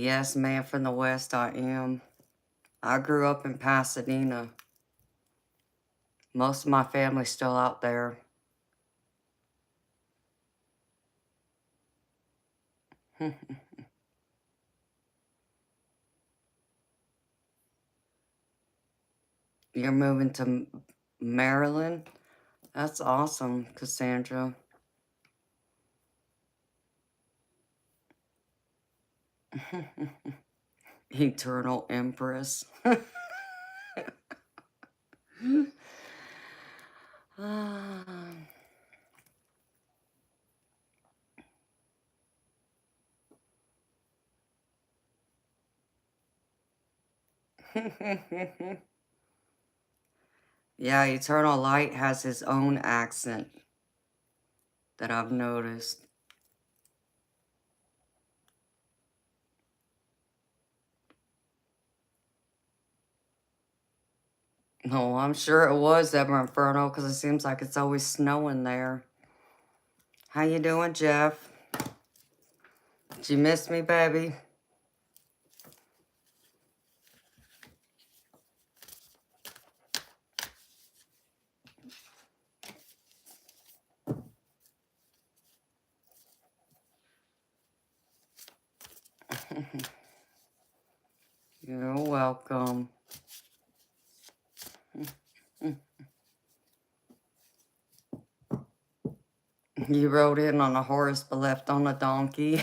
A: Yes, man from the West, I am. I grew up in Pasadena. Most of my family's still out there. You're moving to Maryland? That's awesome, Cassandra. Eternal Empress. Yeah, Eternal Light has his own accent that I've noticed. No, I'm sure it was Ever Inferno because it seems like it's always snowing there. How you doing, Jeff? Did you miss me, baby? You're welcome. You rode in on a horse but left on a donkey.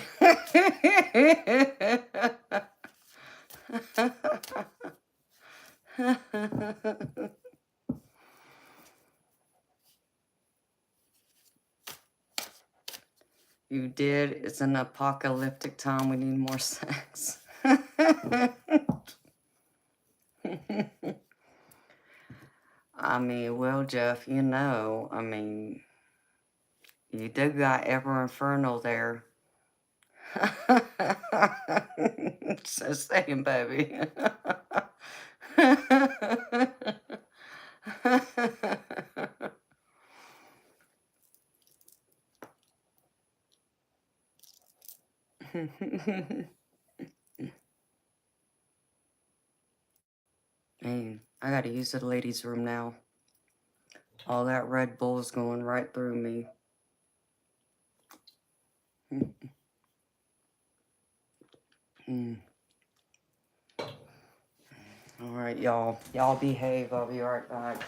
A: You did. It's an apocalyptic time. We need more sex. I mean, well, Jeff, you know, I mean, you do got Ever Inferno there. Just saying, baby. Man, I gotta use the ladies' room now. All that Red Bull's going right through me. All right, y'all. Y'all behave. I'll be right back.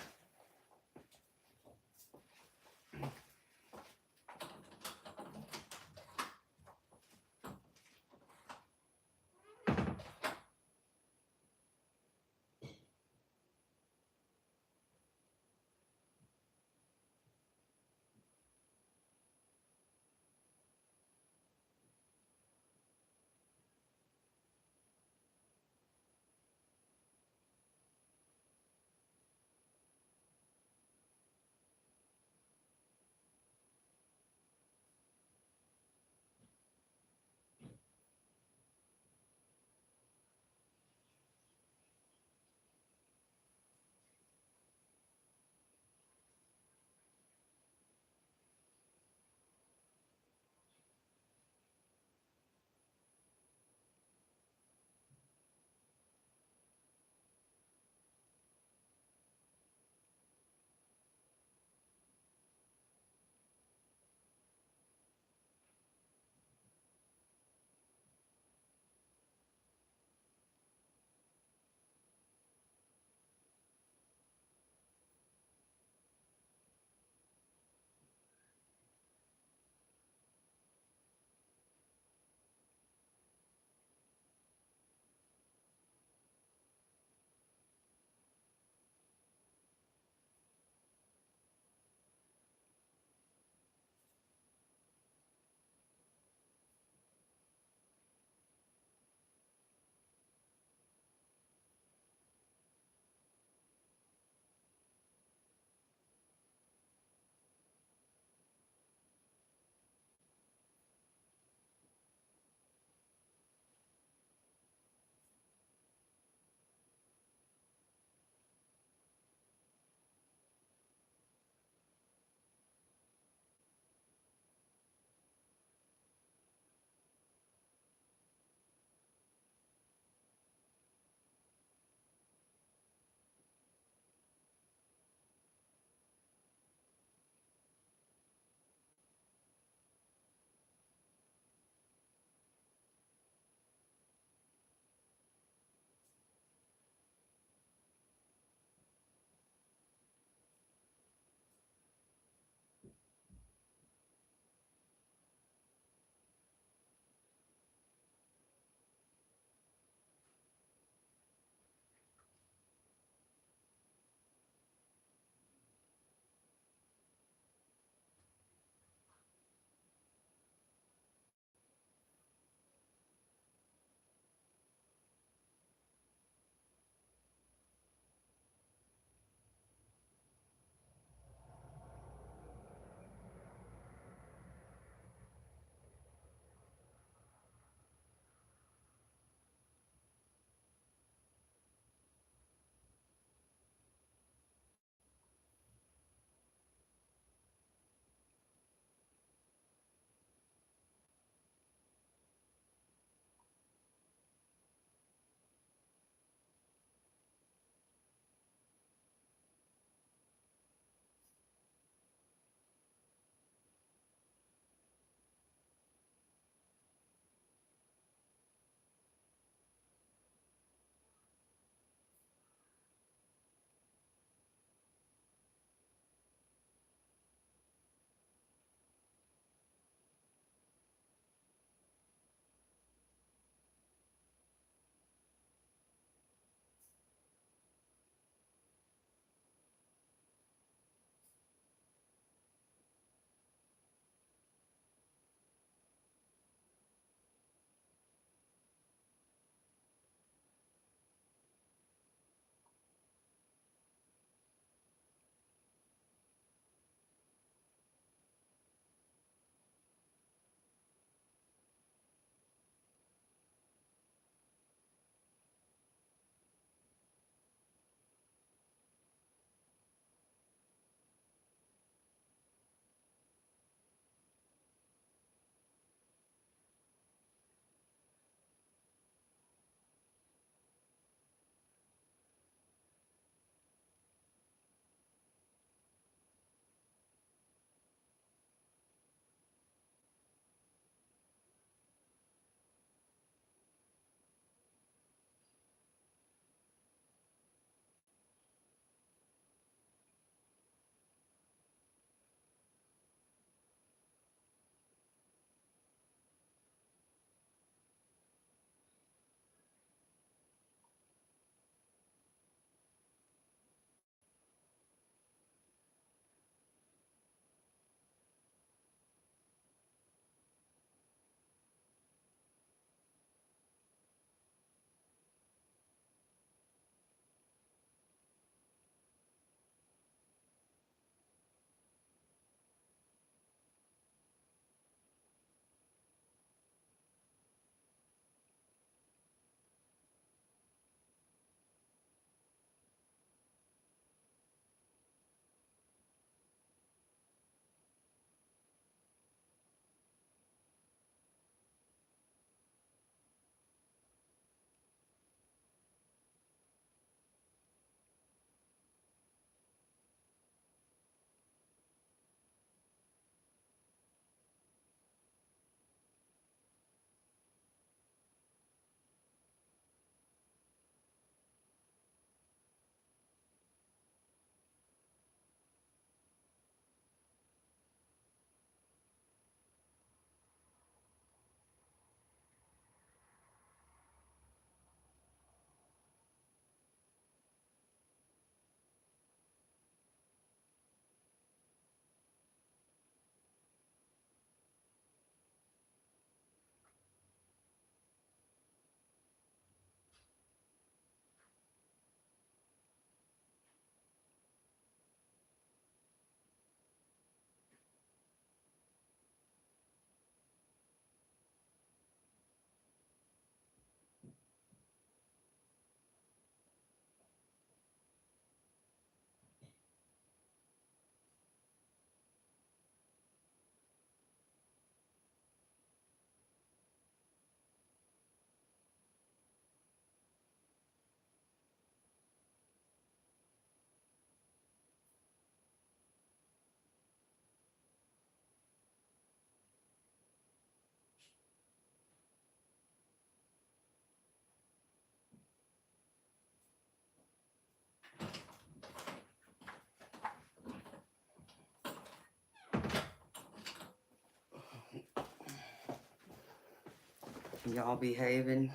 A: Y'all behaving.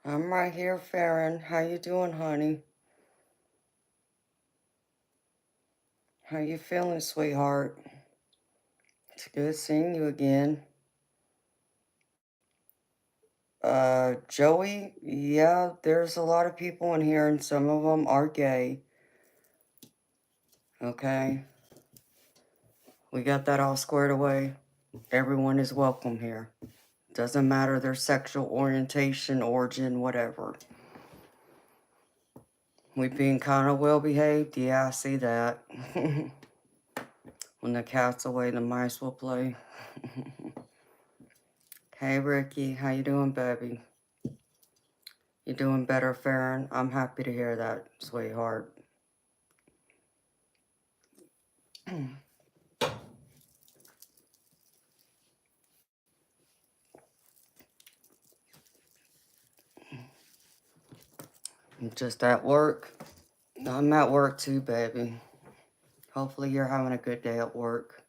A: I'm right here, Farron. How you doing, honey? How you feeling, sweetheart? It's good seeing you again. Joey, yeah, there's a lot of people in here and some of them are gay. Okay. We got that all squared away. Everyone is welcome here. Doesn't matter their sexual orientation, origin, whatever. We being kind of well behaved? Yeah, I see that. When the cat's away, the mice will play. Hey, Ricky, how you doing, baby? You doing better, Farron? I'm happy to hear that, sweetheart. Just at work? I'm at work too, baby. Hopefully you're having a good day at work.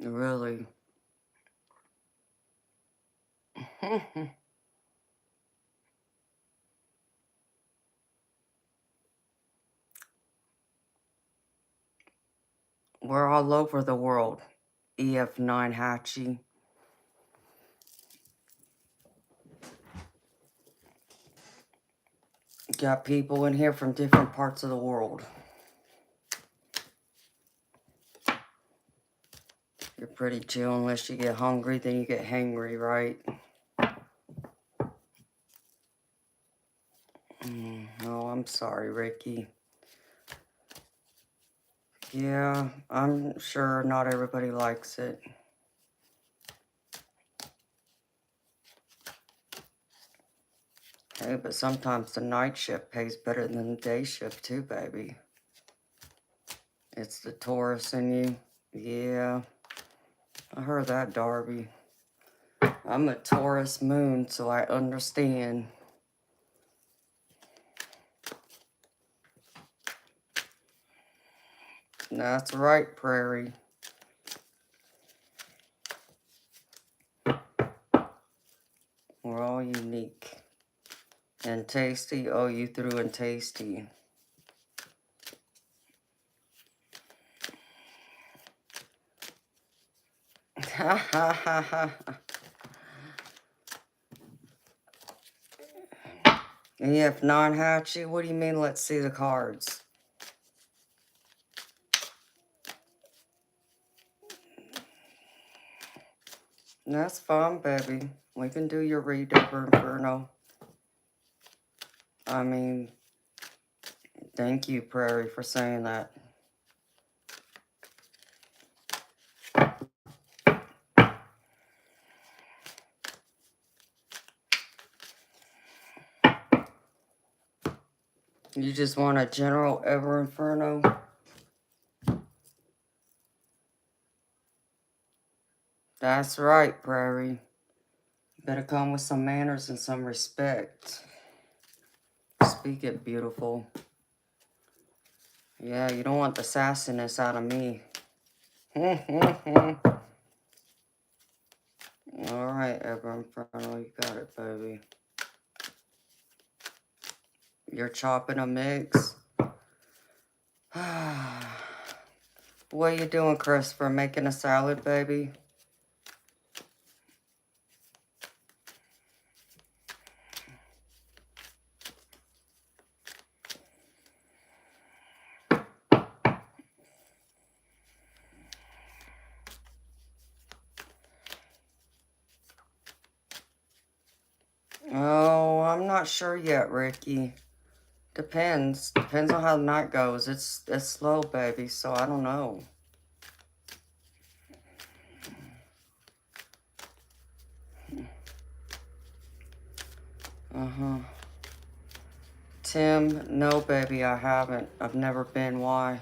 A: Really? We're all over the world. EF9 Hatchie. Got people in here from different parts of the world. You're pretty chill unless you get hungry, then you get hangry, right? Oh, I'm sorry, Ricky. Yeah, I'm sure not everybody likes it. Hey, but sometimes the night shift pays better than the day shift too, baby. It's the Taurus in you. Yeah, I heard that, Darby. I'm a Taurus moon, so I understand. That's right, Prairie. We're all unique. And tasty. Oh, you threw in tasty. Ha ha ha ha. EF non-hatchy? What do you mean, let's see the cards? That's fine, baby. We can do your reader, Inferno. I mean, thank you, Prairie, for saying that. You just want a general ever Inferno? That's right, Prairie. Better come with some manners and some respect. Speak it, beautiful. Yeah, you don't want the sassiness out of me. Alright, ever Inferno, you got it, baby. You're chopping a mix? What are you doing, Christopher? Making a salad, baby? Oh, I'm not sure yet, Ricky. Depends. Depends on how the night goes. It's slow, baby, so I don't know. Tim, no, baby, I haven't. I've never been. Why?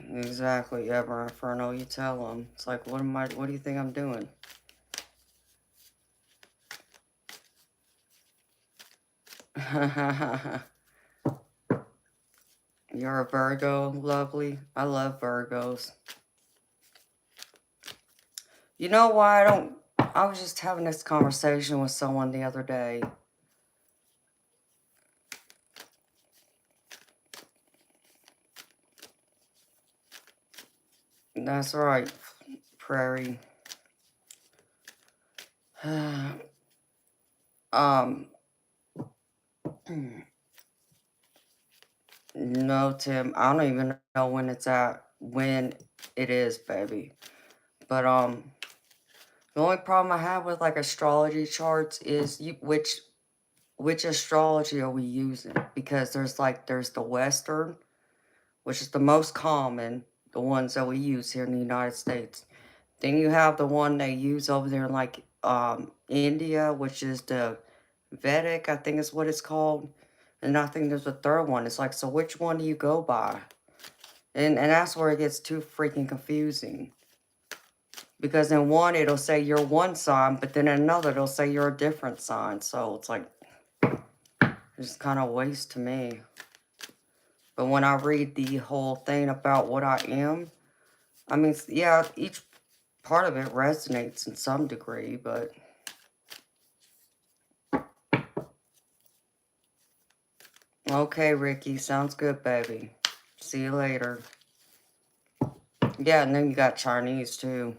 A: Exactly, Ever Inferno. You tell him. It's like, what do you think I'm doing? You're a Virgo, lovely. I love Virgos. You know why I was just having this conversation with someone the other day. That's right, Prairie. No, Tim, I don't even know when it is, baby. But, the only problem I have with, like, astrology charts is which astrology are we using? Because there's the Western, which is the most common, the ones that we use here in the United States. Then you have the one they use over there in, like, India, which is the Vedic, I think is what it's called. And I think there's a third one. It's like, so which one do you go by? And that's where it gets too freaking confusing. Because in one, it'll say you're one sign, but then in another, it'll say you're a different sign. So it's like, it's kind of a waste to me. But when I read the whole thing about what I am, I mean, yeah, each part of it resonates in some degree, but... Okay, Ricky, sounds good, baby. See you later. Yeah, and then you got Chinese, too.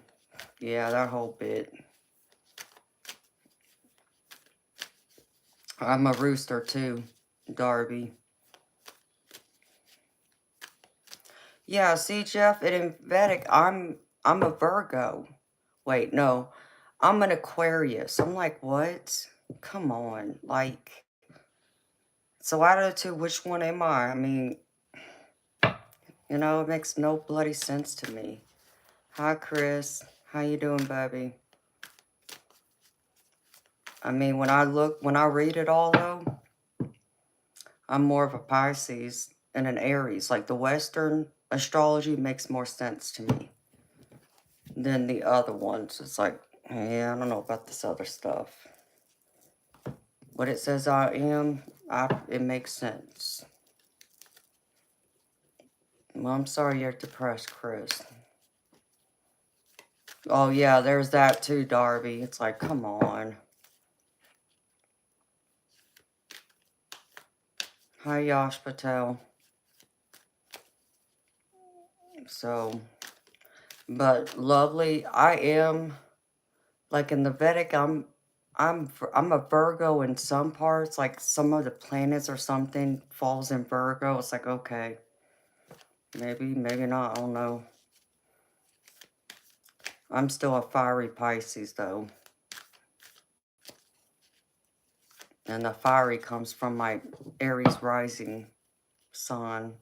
A: Yeah, that whole bit. I'm a rooster, too, Darby. Yeah, see, Jeff, in Vedic, I'm a Virgo. Wait, no. I'm an Aquarius. I'm like, what? Come on. Like, so out of the two, which one am I? I mean, you know, it makes no bloody sense to me. Hi, Chris. How you doing, baby? I mean, when I read it all, though, I'm more of a Pisces and an Aries. Like, the Western astrology makes more sense to me than the other ones. It's like, yeah, I don't know about this other stuff. What it says I am, it makes sense. Well, I'm sorry you're depressed, Chris. Oh, yeah, there's that too, Darby. It's like, come on. Hi, Yash Patel. So, but lovely, I am, like in the Vedic, I'm a Virgo in some parts, like some of the planets or something falls in Virgo. It's like, okay, maybe not, I don't know. I'm still a fiery Pisces, though. And the fiery comes from my Aries rising sun.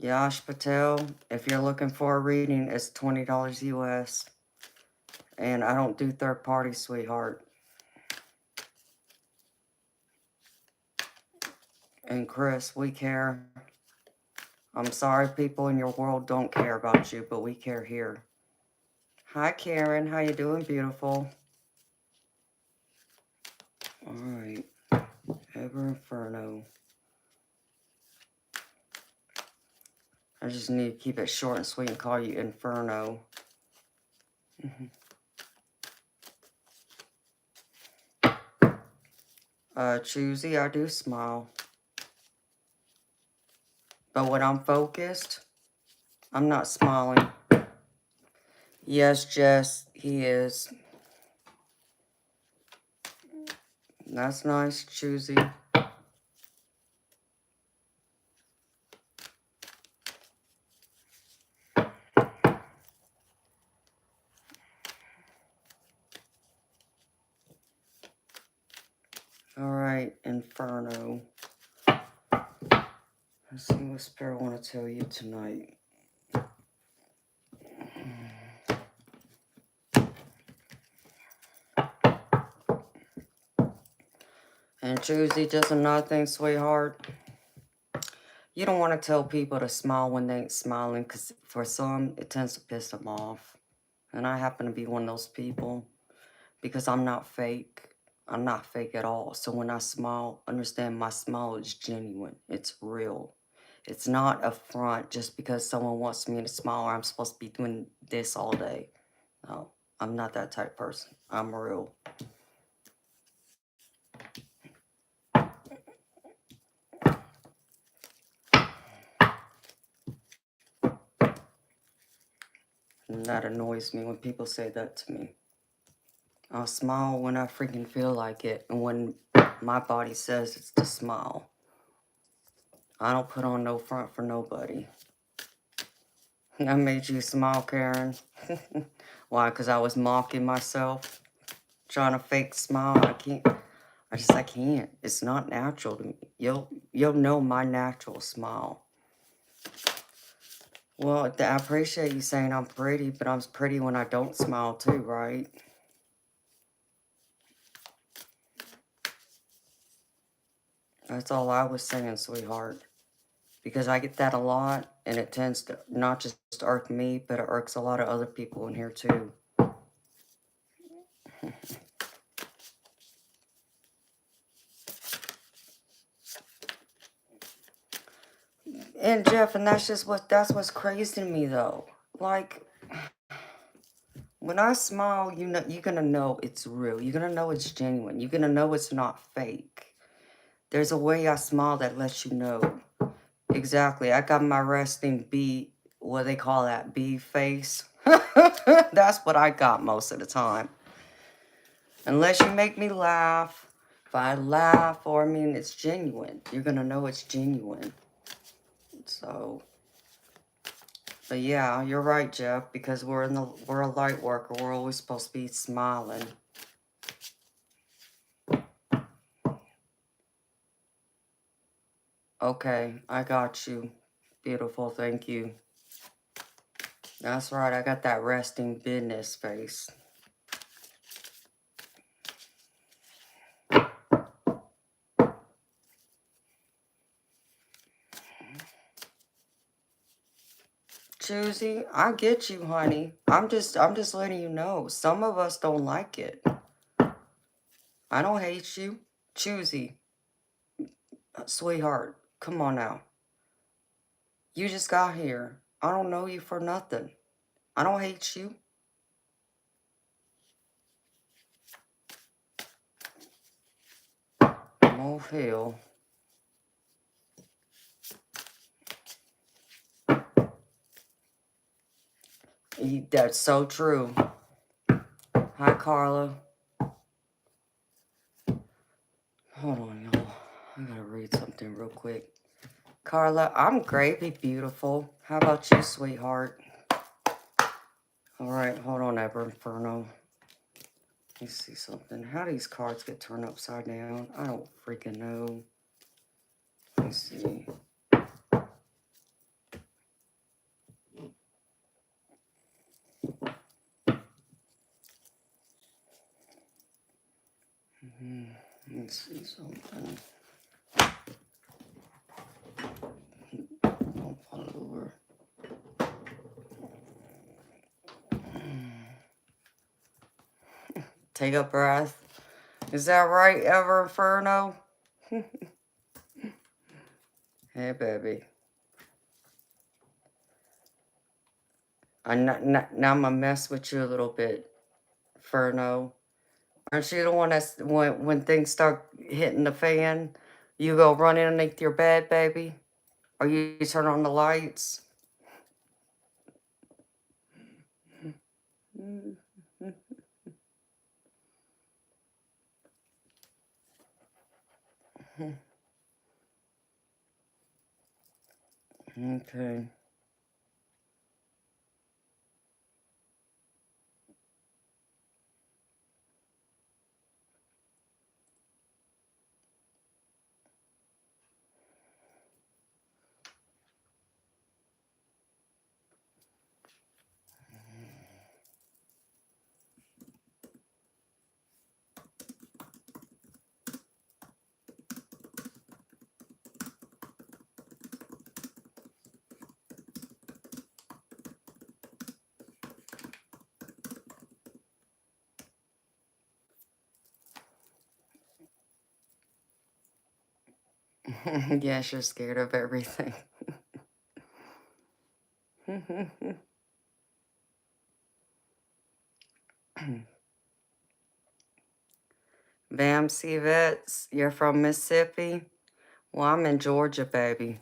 A: Yash Patel, if you're looking for a reading, it's $20 US. And I don't do third party, sweetheart. And Chris, we care. I'm sorry people in your world don't care about you, but we care here. Hi, Karen. How you doing, beautiful? All right. Ever Inferno. I just need to keep it short and sweet and call you Inferno. Choosy, I do smile. But when I'm focused, I'm not smiling. Yes, Jess, he is. That's nice, Choosy. All right, Inferno. Let's see what Spirit want to tell you tonight. And Tuesday, just another thing, sweetheart. You don't want to tell people to smile when they ain't smiling, because for some, it tends to piss them off. And I happen to be one of those people, because I'm not fake. I'm not fake at all. So when I smile, understand my smile is genuine. It's real. It's not a front just because someone wants me to smile or I'm supposed to be doing this all day. No, I'm not that type of person. I'm real. And that annoys me when people say that to me. I'll smile when I freaking feel like it. And when my body says it's to smile. I don't put on no front for nobody. I made you smile, Karen. Why? Because I was mocking myself. Trying to fake smile. I can't. I can't. It's not natural to me. You'll know my natural smile. Well, I appreciate you saying I'm pretty, but I'm pretty when I don't smile too, right? That's all I was saying, sweetheart. Because I get that a lot, and it tends to not just irk me, but it irks a lot of other people in here too. And Jeff, and that's what's crazy to me though. Like, when I smile, you're gonna know it's real. You're gonna know it's genuine. You're gonna know it's not fake. There's a way I smile that lets you know. Exactly. I got my resting B, what they call that, B face. That's what I got most of the time. Unless you make me laugh. If I laugh, or I mean, it's genuine. You're gonna know it's genuine. So, but yeah, you're right, Jeff, because we're a light worker. We're always supposed to be smiling. Okay, I got you. Beautiful, thank you. That's right, I got that resting business face. Choosy, I get you, honey. I'm just letting you know. Some of us don't like it. I don't hate you. Choosy, sweetheart, come on now. You just got here. I don't know you for nothing. I don't hate you. Oh, hell. That's so true. Hi, Carla. Hold on, y'all. I gotta read something real quick. Carla, I'm gravy beautiful. How about you, sweetheart? All right, hold on, Ever Inferno. Let me see something. How do these cards get turned upside down? I don't freaking know. Let me see. Let me see something. Don't fall over. Take a breath. Is that right, Ever Inferno? Hey, baby. Now I'm gonna mess with you a little bit, Inferno. Aren't you the one that's, when things start hitting the fan, you go run underneath your bed, baby? Or you turn on the lights? Okay. Yes, you're scared of everything. Vamsy Vets, you're from Mississippi? Well, I'm in Georgia, baby.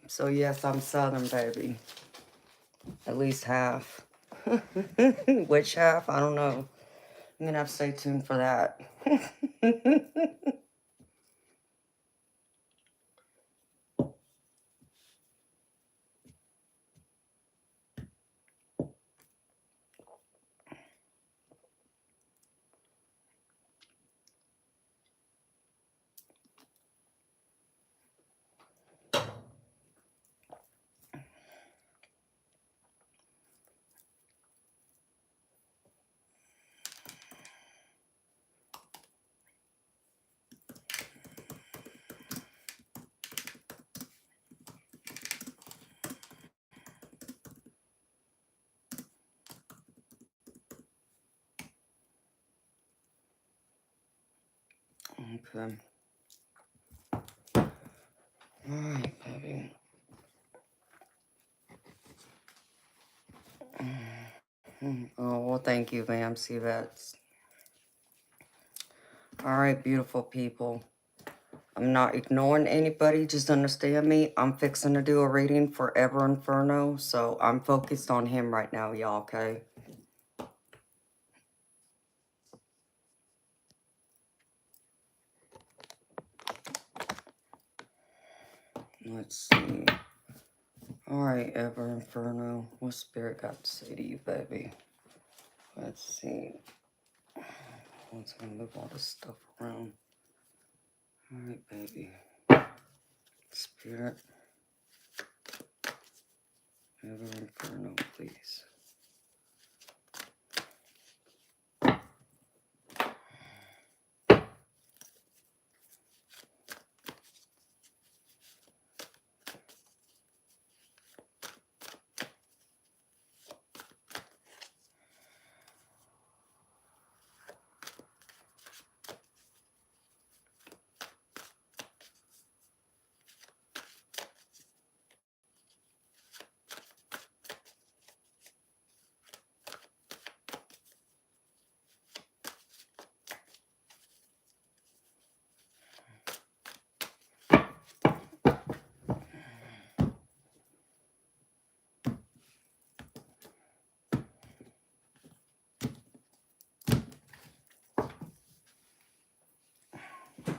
A: So yes, I'm Southern, baby. At least half. Which half? I don't know. I'm gonna have to stay tuned for that. Okay. Alright, baby. Oh, well, thank you, Vamsy Vets. Alright, beautiful people. I'm not ignoring anybody, just understand me. I'm fixing to do a reading for Ever Inferno, so I'm focused on him right now, y'all, okay? Let's see. Alright, Ever Inferno. What spirit got to say to you, baby? Let's see. Once I move all this stuff around. Alright, baby. Spirit. Ever Inferno, please.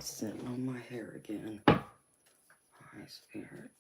A: Sitting on my hair again. Alright, spirit.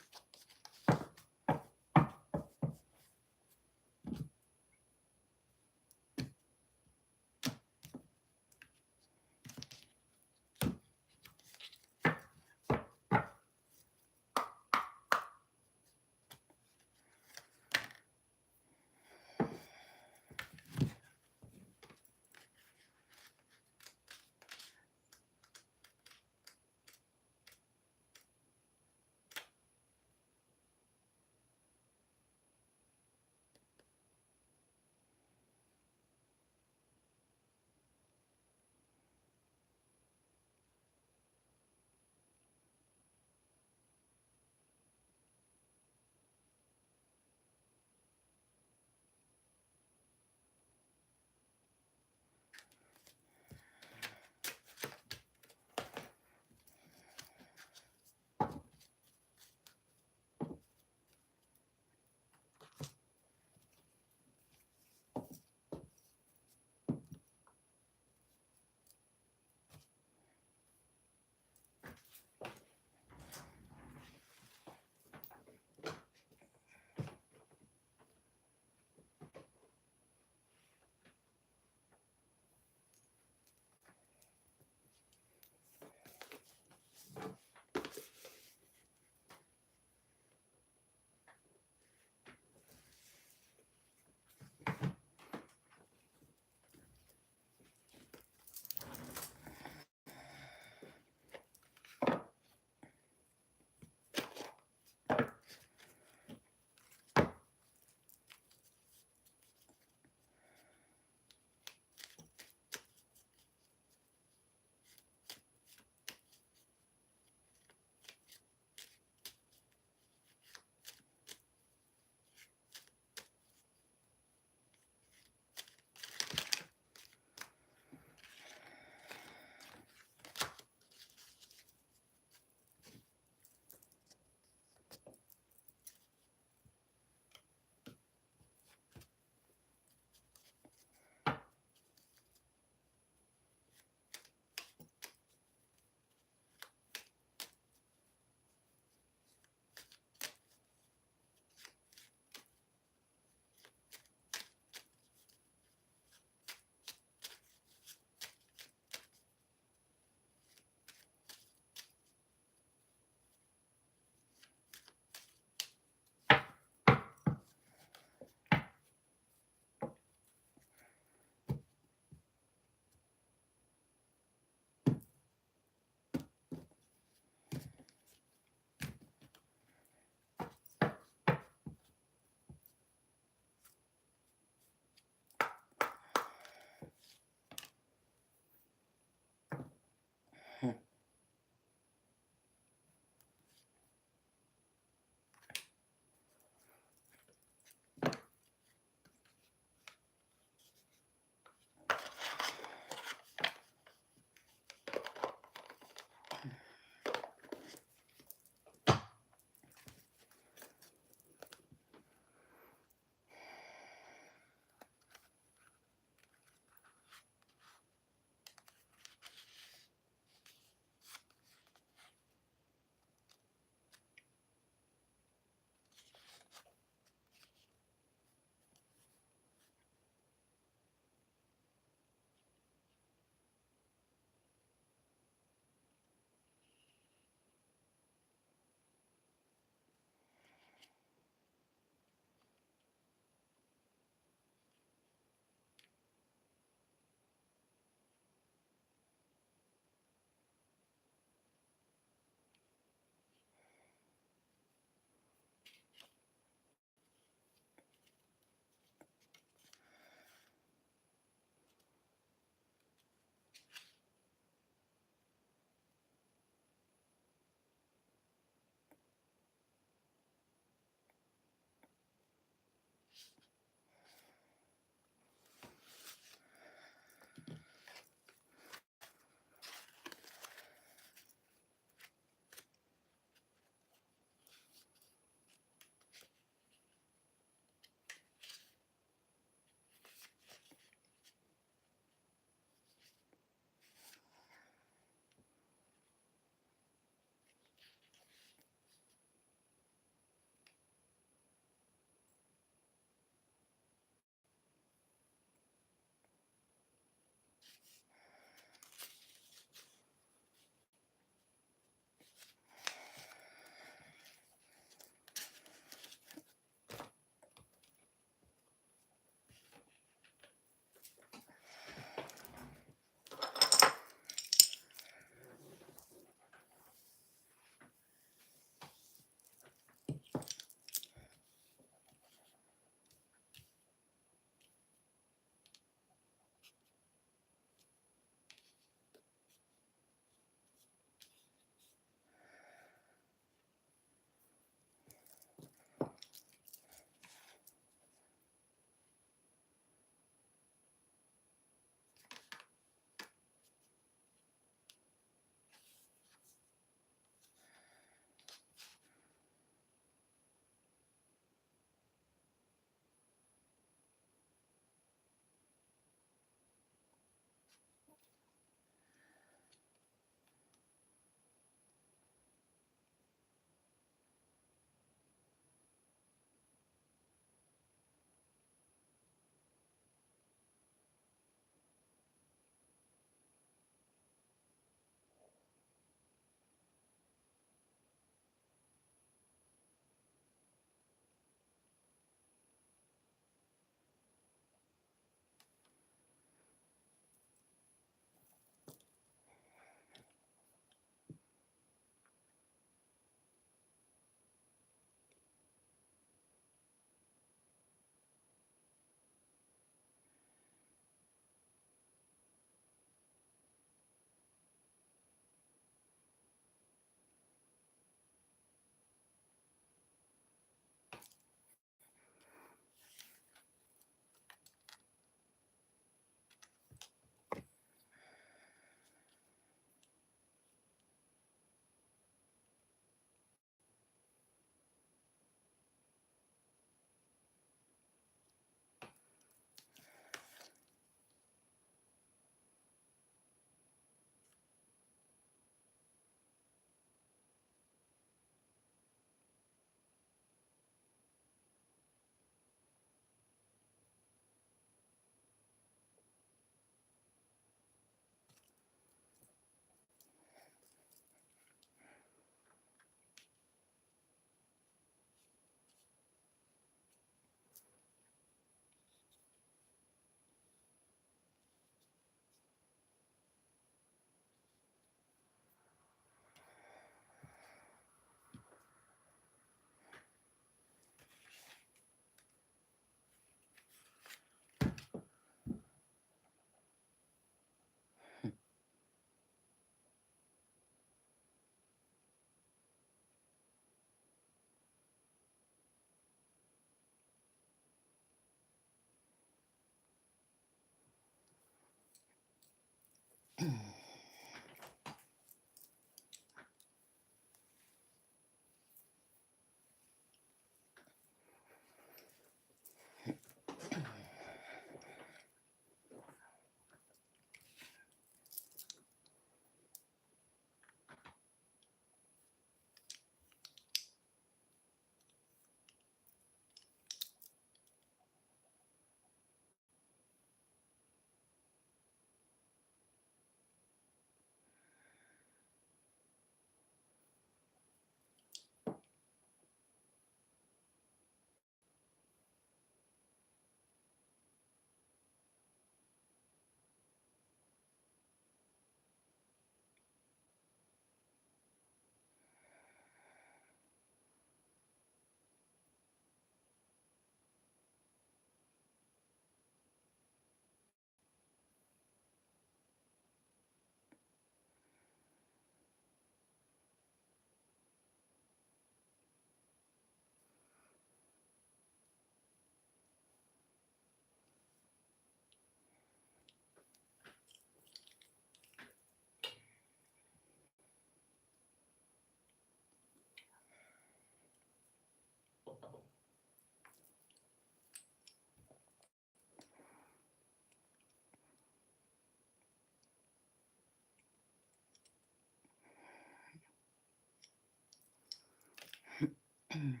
A: Ever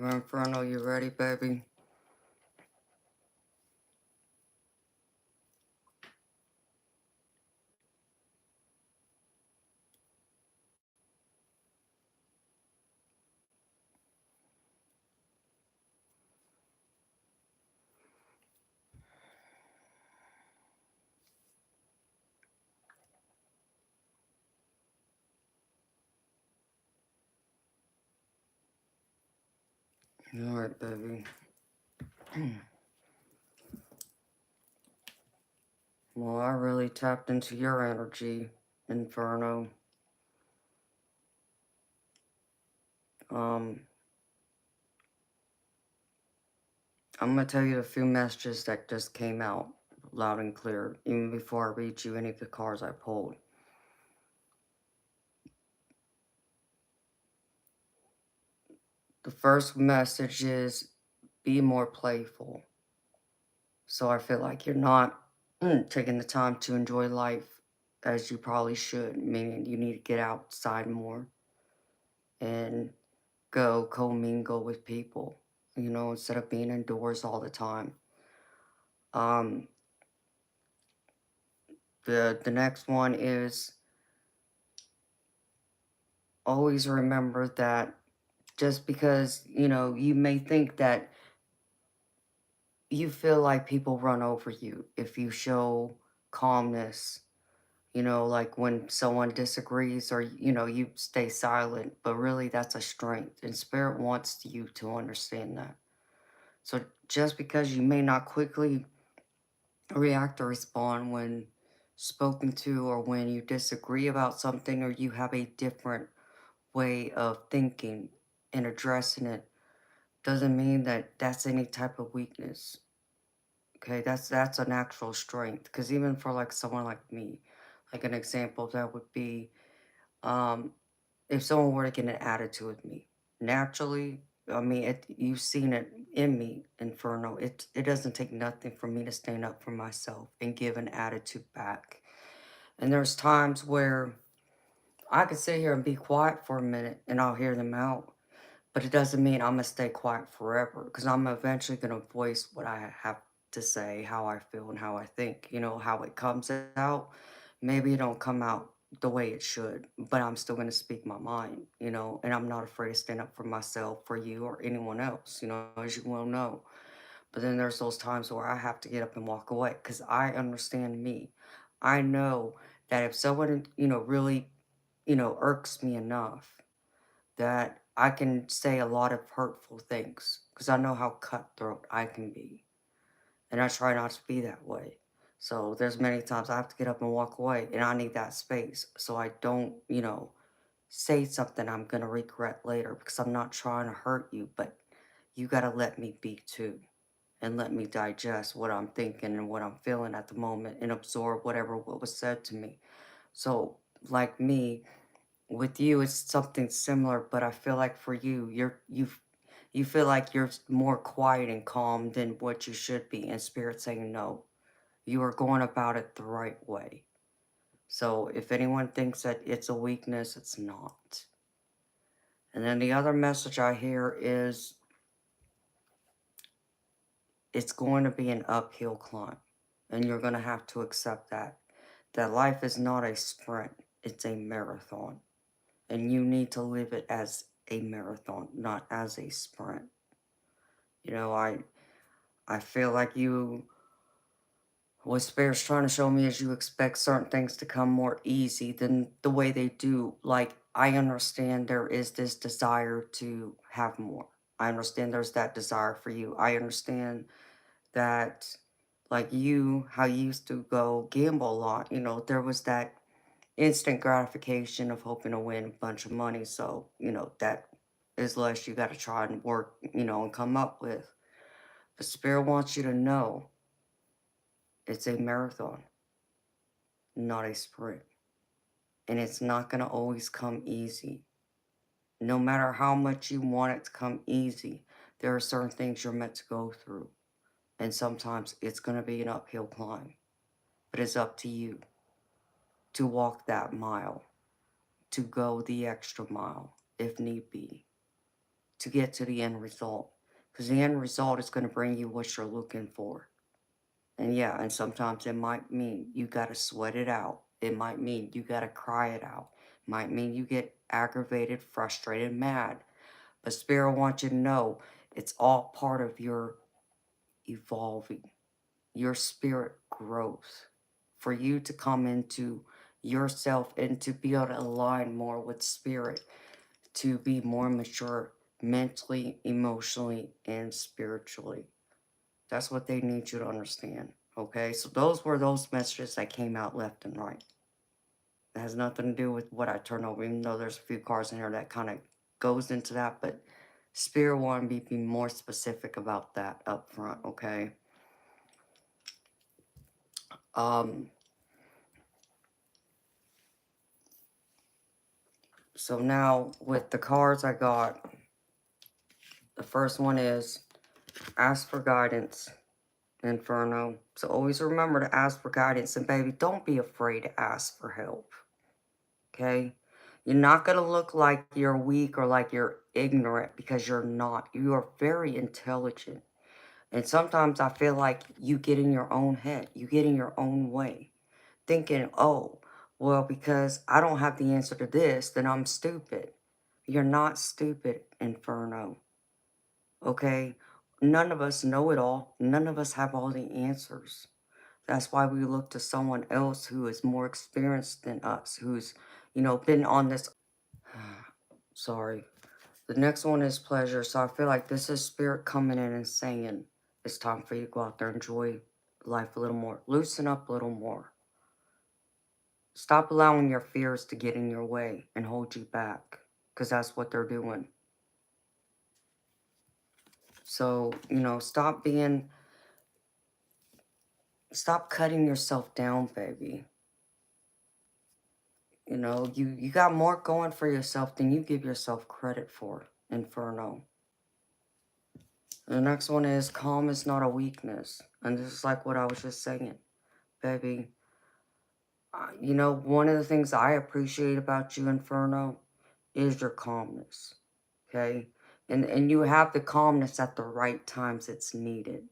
A: Inferno, you ready, baby? Alright, baby. Well, I really tapped into your energy, Inferno. Um, I'm gonna tell you a few messages that just came out loud and clear, even before I read you any of the cards I pulled. The first message is be more playful. So I feel like you're not taking the time to enjoy life as you probably should, meaning you need to get outside more and go commingle with people, instead of being indoors all the time. Um, the next one is always remember that just because, you may think that you feel like people run over you if you show calmness, like when someone disagrees or, you stay silent, but really that's a strength. And Spirit wants you to understand that. So just because you may not quickly react or respond when spoken to, or when you disagree about something, or you have a different way of thinking and addressing it, doesn't mean that that's any type of weakness. Okay, that's an actual strength. Because even for like someone like me, like an example of that would be, um, if someone were to get an attitude with me, naturally, I mean, you've seen it in me, Inferno. It doesn't take nothing for me to stand up for myself and give an attitude back. And there's times where I could sit here and be quiet for a minute and I'll hear them out. But it doesn't mean I'm gonna stay quiet forever, because I'm eventually gonna voice what I have to say, how I feel and how I think. How it comes out. Maybe it don't come out the way it should, but I'm still gonna speak my mind, and I'm not afraid to stand up for myself, for you, or anyone else, as you well know. But then there's those times where I have to get up and walk away because I understand me. I know that if someone, really, irks me enough, that I can say a lot of hurtful things because I know how cutthroat I can be. And I try not to be that way. So there's many times I have to get up and walk away, and I need that space so I don't, say something I'm going to regret later, because I'm not trying to hurt you, but you got to let me be too, and let me digest what I'm thinking and what I'm feeling at the moment and absorb what was said to me. So, like me, with you, it's something similar, but I feel like for you, you feel like you're more quiet and calm than what you should be, and Spirit saying no. You are going about it the right way. So if anyone thinks that it's a weakness, it's not. And then the other message I hear is it's going to be an uphill climb, and you're going to have to accept that. That life is not a sprint, it's a marathon. And you need to live it as a marathon, not as a sprint. I feel like what Spirit's trying to show me is you expect certain things to come more easy than the way they do. Like, I understand there is this desire to have more. I understand there's that desire for you. I understand that, like you, how you used to go gamble a lot. There was that instant gratification of hoping to win a bunch of money. So, that is less you got to try and work, and come up with. But Spirit wants you to know it's a marathon, not a sprint. And it's not going to always come easy. No matter how much you want it to come easy, there are certain things you're meant to go through. And sometimes it's going to be an uphill climb. But it's up to you to walk that mile. to go the extra mile, if need be, to get to the end result. Because the end result is going to bring you what you're looking for. And yeah, and sometimes it might mean you got to sweat it out. It might mean you got to cry it out. It might mean you get aggravated, frustrated, mad. But Spirit wants you to know it's all part of your evolving, your spirit growth, for you to come into yourself and to be able to align more with Spirit, to be more mature mentally, emotionally, and spiritually. That's what they need you to understand. Okay, so those were those messages that came out left and right. It has nothing to do with what I turn over, even though there's a few cards in here that kind of goes into that, but Spirit wanted me to be more specific about that up front, okay? So now with the cards I got, the first one is ask for guidance, Inferno. So always remember to ask for guidance, and baby, don't be afraid to ask for help. Okay? You're not going to look like you're weak or like you're ignorant, because you're not. You are very intelligent. And sometimes I feel like you get in your own head. You get in your own way. Thinking, oh, well, because I don't have the answer to this, then I'm stupid. You're not stupid, Inferno. Okay? None of us know it all. None of us have all the answers. That's why we look to someone else who is more experienced than us, who's, been on this. Sorry. The next one is pleasure. So I feel like this is Spirit coming in and saying it's time for you to go out there and enjoy life a little more. Loosen up a little more. Stop allowing your fears to get in your way and hold you back, because that's what they're doing. So, stop cutting yourself down, baby. You got more going for yourself than you give yourself credit for, Inferno. The next one is calm is not a weakness. And this is like what I was just saying. Baby, one of the things I appreciate about you, Inferno, is your calmness. Okay? And you have the calmness at the right times it's needed.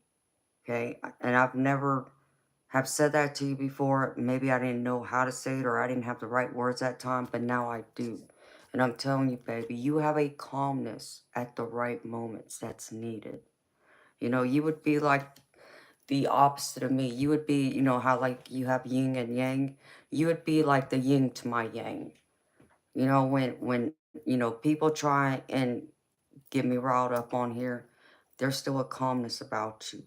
A: Okay? And I've never have said that to you before. Maybe I didn't know how to say it, or I didn't have the right words that time, but now I do. And I'm telling you, baby, you have a calmness at the right moments that's needed. You would be like the opposite of me. You would be, how like you have yin and yang. You would be like the yin to my yang. When people try and get me riled up on here, there's still a calmness about you.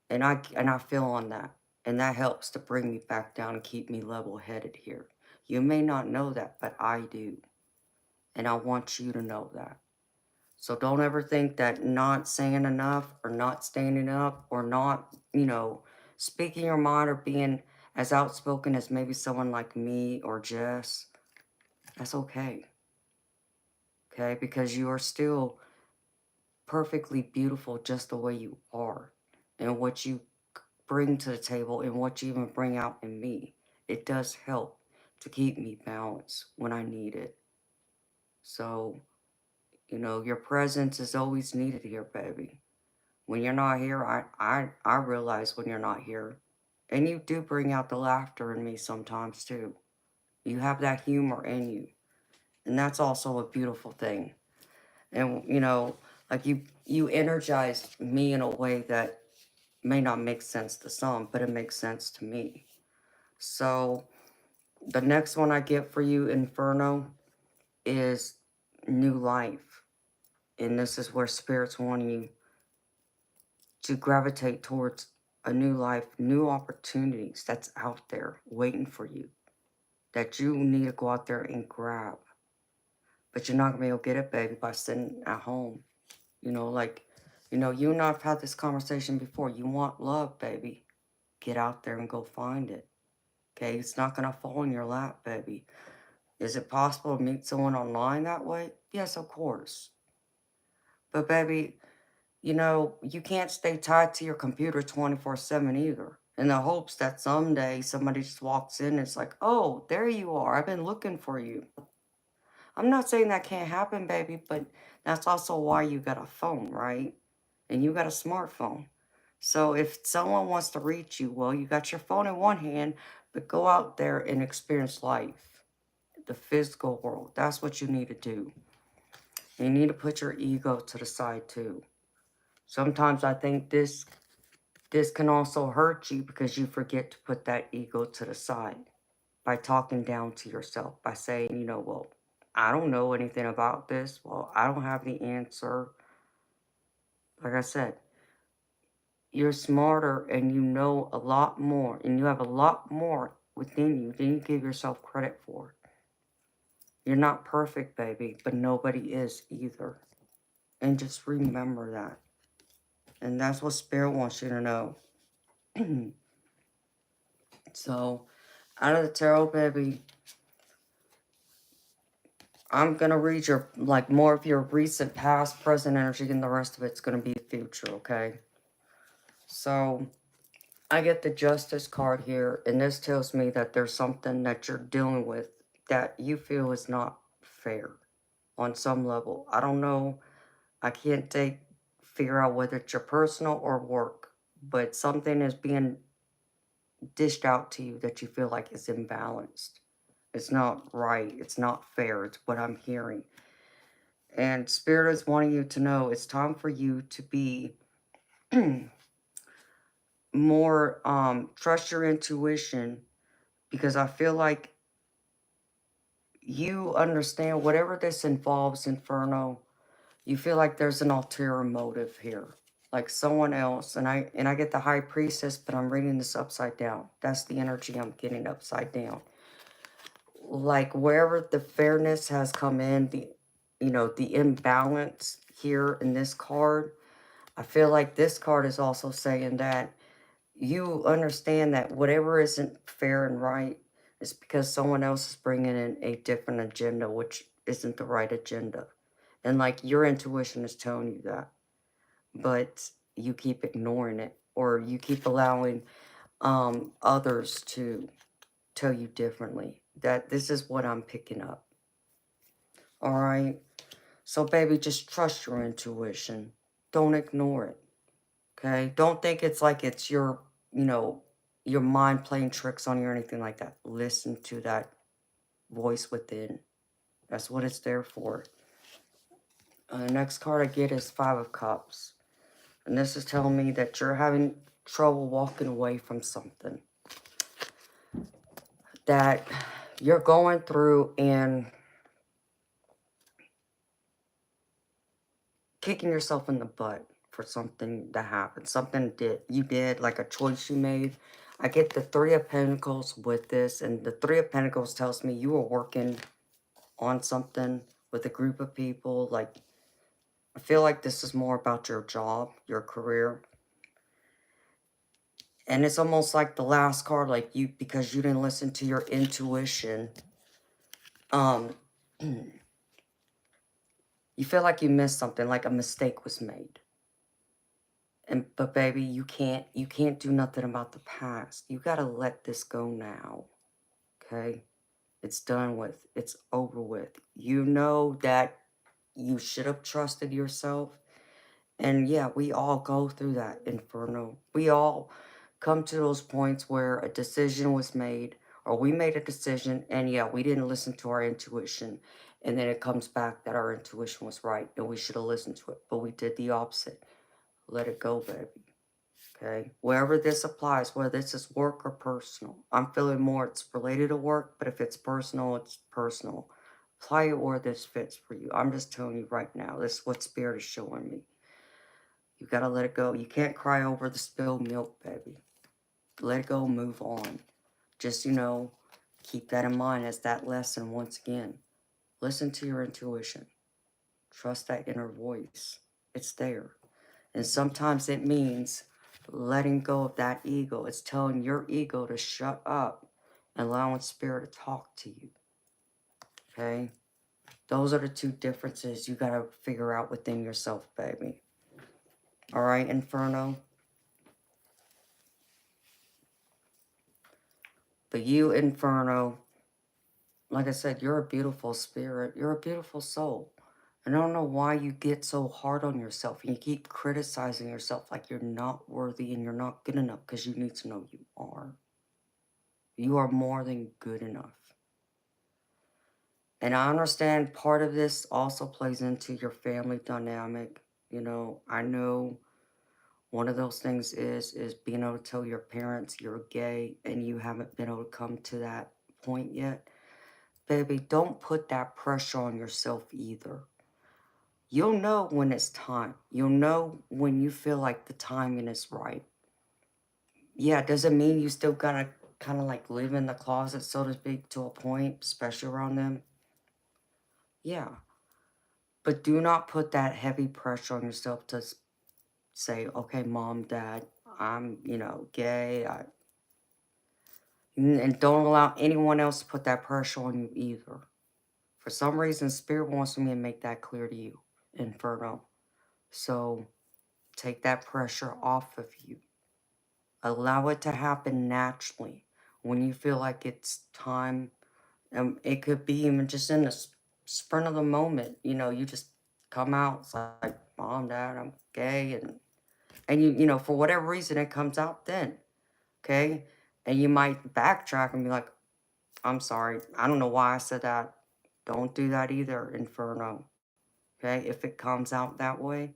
A: And I feel on that. And that helps to bring me back down and keep me level-headed here. You may not know that, but I do. And I want you to know that. So don't ever think that not saying enough or not standing up or not, speaking your mind or being as outspoken as maybe someone like me or Jess, that's okay. Okay? Because you are still perfectly beautiful just the way you are. And what you bring to the table and what you even bring out in me, it does help to keep me balanced when I need it. So, your presence is always needed here, baby. When you're not here, I realize when you're not here. And you do bring out the laughter in me sometimes too. You have that humor in you. And that's also a beautiful thing. And, like you energize me in a way that may not make sense to some, but it makes sense to me. So the next one I get for you, Inferno, is new life. And this is where Spirit's wanting you to gravitate towards a new life, new opportunities that's out there waiting for you, that you need to go out there and grab. But you're not going to be able to get it, baby, by sitting at home. You and I have had this conversation before. You want love, baby. Get out there and go find it. Okay? It's not going to fall in your lap, baby. Is it possible to meet someone online that way? Yes, of course. But, baby, you can't stay tied to your computer 24/7 either. In the hopes that someday somebody just walks in and it's like, oh, there you are. I've been looking for you. I'm not saying that can't happen, baby, but that's also why you got a phone, right? And you got a smartphone. So if someone wants to reach you, well, you got your phone in one hand, but go out there and experience life, the physical world. That's what you need to do. You need to put your ego to the side too. Sometimes I think this can also hurt you because you forget to put that ego to the side by talking down to yourself, by saying, you know, well, I don't know anything about this. Well, I don't have the answer. Like I said, you're smarter and you know a lot more and you have a lot more within you than you give yourself credit for. You're not perfect, baby, but nobody is either. And just remember that. And that's what Spirit wants you to know. So, out of the tarot, baby, I'm going to read your, like, more of your recent, past, present energy, and the rest of it's going to be future, okay? So, I get the Justice card here, and this tells me that there's something that you're dealing with that you feel is not fair on some level. I don't know. I can't figure out whether it's your personal or work, but something is being dished out to you that you feel like is imbalanced. It's not right. It's not fair. It's what I'm hearing. And Spirit is wanting you to know it's time for you to be more, trust your intuition, because I feel like you understand whatever this involves, Inferno. You feel like there's an ulterior motive here, like someone else. And I get the High Priestess, but I'm reading this upside down. That's the energy I'm getting upside down. Like wherever the fairness has come in, the imbalance here in this card, I feel like this card is also saying that you understand that whatever isn't fair and right is because someone else is bringing in a different agenda, which isn't the right agenda. And like your intuition is telling you that, but you keep ignoring it, or you keep allowing others to tell you differently. That this is what I'm picking up. All right. So baby, just trust your intuition. Don't ignore it. Okay? Don't think it's like it's your mind playing tricks on you or anything like that. Listen to that voice within. That's what it's there for. The next card I get is Five of Cups. And this is telling me that you're having trouble walking away from something that you're going through and kicking yourself in the butt for something that happened. Something you did, like a choice you made. I get the Three of Pentacles with this, and the Three of Pentacles tells me you were working on something with a group of people. Like, I feel like this is more about your job, your career. And it's almost like the last card, like because you didn't listen to your intuition. You feel like you missed something, like a mistake was made. But baby, you can't do nothing about the past. You gotta let this go now. Okay? It's done with. It's over with. You know that you should have trusted yourself. And yeah, we all go through that, Inferno. We all come to those points where a decision was made, or we made a decision, and yeah, we didn't listen to our intuition. And then it comes back that our intuition was right, and we should have listened to it. But we did the opposite. Let it go, baby. Okay? Wherever this applies, whether this is work or personal. I'm feeling more it's related to work, but if it's personal, it's personal. Apply it where this fits for you. I'm just telling you right now. This is what Spirit is showing me. You gotta let it go. You can't cry over the spilled milk, baby. Let it go, move on. Just, keep that in mind as that lesson once again. Listen to your intuition. Trust that inner voice. It's there. And sometimes it means letting go of that ego. It's telling your ego to shut up and allowing Spirit to talk to you. Okay? Those are the two differences you gotta figure out within yourself, baby. All right, Inferno? But you, Inferno, like I said, you're a beautiful spirit. You're a beautiful soul. And I don't know why you get so hard on yourself and you keep criticizing yourself like you're not worthy and you're not good enough, because you need to know you are. You are more than good enough. And I understand part of this also plays into your family dynamic. You know, I know one of those things is being able to tell your parents you're gay and you haven't been able to come to that point yet. Baby, don't put that pressure on yourself either. You'll know when it's time. You'll know when you feel like the timing is right. Yeah, does it mean you still gotta kind of like live in the closet, so to speak, to a point, especially around them? Yeah. But do not put that heavy pressure on yourself to say, okay, mom, dad, I'm, gay. And don't allow anyone else to put that pressure on you either. For some reason, Spirit wants me to make that clear to you, Inferno. So take that pressure off of you. Allow it to happen naturally when you feel like it's time. It could be even just in the sprint of the moment. You just come out. It's like, mom, dad, I'm gay. And for whatever reason, it comes out then. Okay? And you might backtrack and be like, I'm sorry. I don't know why I said that. Don't do that either, Inferno. Okay? If it comes out that way,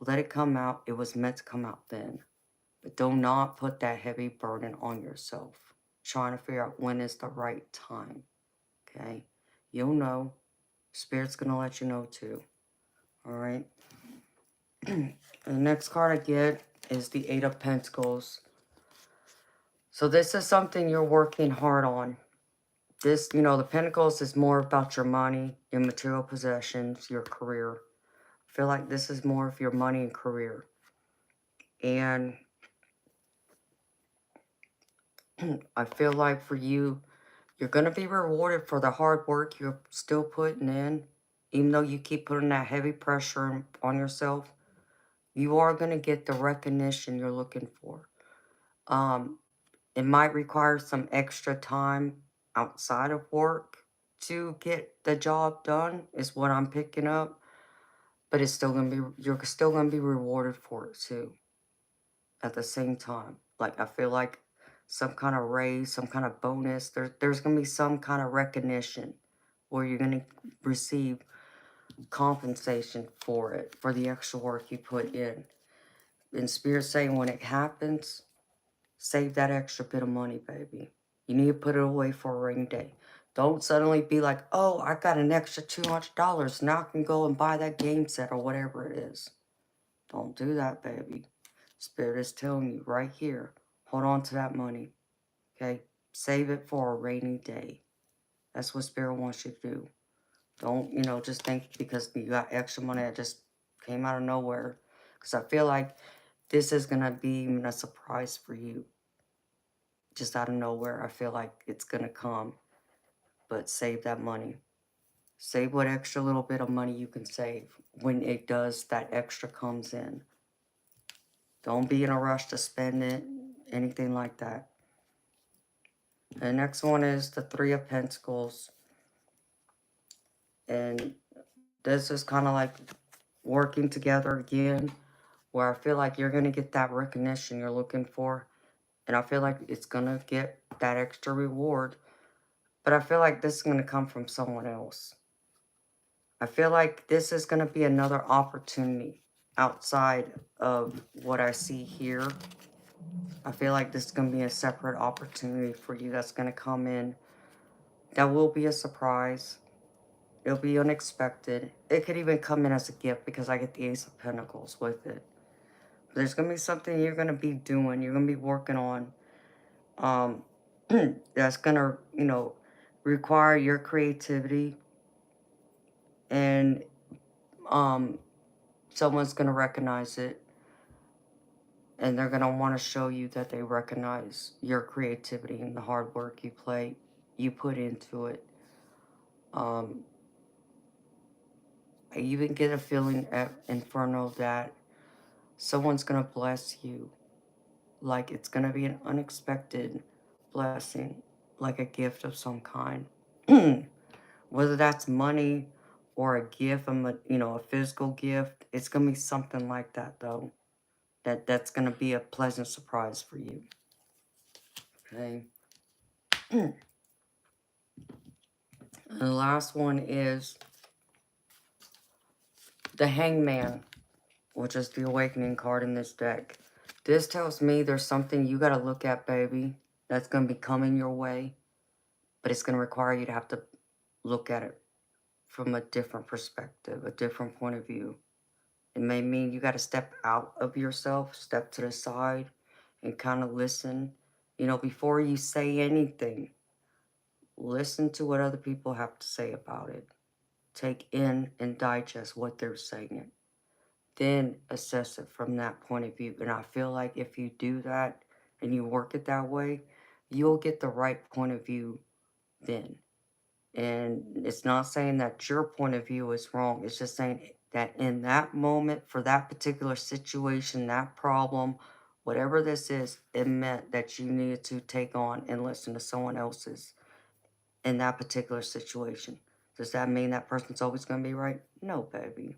A: let it come out. It was meant to come out then. But do not put that heavy burden on yourself. Trying to figure out when is the right time. Okay? You'll know. Spirit's going to let you know too. Alright? The next card I get is the Eight of Pentacles. So this is something you're working hard on. This, the Pentacles is more about your money, your material possessions, your career. I feel like this is more of your money and career. And I feel like for you, you're going to be rewarded for the hard work you're still putting in. Even though you keep putting that heavy pressure on yourself, you are going to get the recognition you're looking for. It might require some extra time outside of work to get the job done, is what I'm picking up. But it's still going to be, you're still going to be rewarded for it too. At the same time. Like, I feel like some kind of raise, some kind of bonus. There's going to be some kind of recognition where you're going to receive compensation for it, for the extra work you put in. And Spirit saying when it happens, save that extra bit of money, baby. You need to put it away for a rainy day. Don't suddenly be like, oh, I got an extra $200. Now I can go and buy that game set or whatever it is. Don't do that, baby. Spirit is telling you right here, hold on to that money, okay? Save it for a rainy day. That's what Spirit wants you to do. Don't, just think because you got extra money that just came out of nowhere. Because I feel like this is going to be even a surprise for you. Just out of nowhere, I feel like it's going to come. But save that money. Save what extra little bit of money you can save when it does, that extra comes in. Don't be in a rush to spend it, anything like that. The next one is the Three of Pentacles. And this is kind of like working together again, where I feel like you're going to get that recognition you're looking for. And I feel like it's going to get that extra reward. But I feel like this is going to come from someone else. I feel like this is going to be another opportunity outside of what I see here. I feel like this is going to be a separate opportunity for you that's going to come in. That will be a surprise. It'll be unexpected. It could even come in as a gift because I get the Ace of Pentacles with it. There's going to be something you're going to be doing. You're going to be working on. That's going to, require your creativity. And someone's going to recognize it. And they're going to want to show you that they recognize your creativity and the hard work you put into it. I even get a feeling at Inferno that someone's going to bless you. Like it's going to be an unexpected blessing, like a gift of some kind. Whether that's money or a gift, a physical gift, it's going to be something like that, though. That's going to be a pleasant surprise for you. Okay. And the last one is the Hangman, which is the awakening card in this deck. This tells me there's something you got to look at, baby, that's going to be coming your way, but it's going to require you to have to look at it from a different perspective, a different point of view. It may mean you got to step out of yourself, step to the side, and kind of listen. Before you say anything, listen to what other people have to say about it. Take in and digest what they're saying. Then assess it from that point of view. And I feel like if you do that and you work it that way, you'll get the right point of view then. And it's not saying that your point of view is wrong. It's just saying that in that moment, for that particular situation, that problem, whatever this is, it meant that you needed to take on and listen to someone else's in that particular situation. Does that mean that person's always going to be right? No, baby.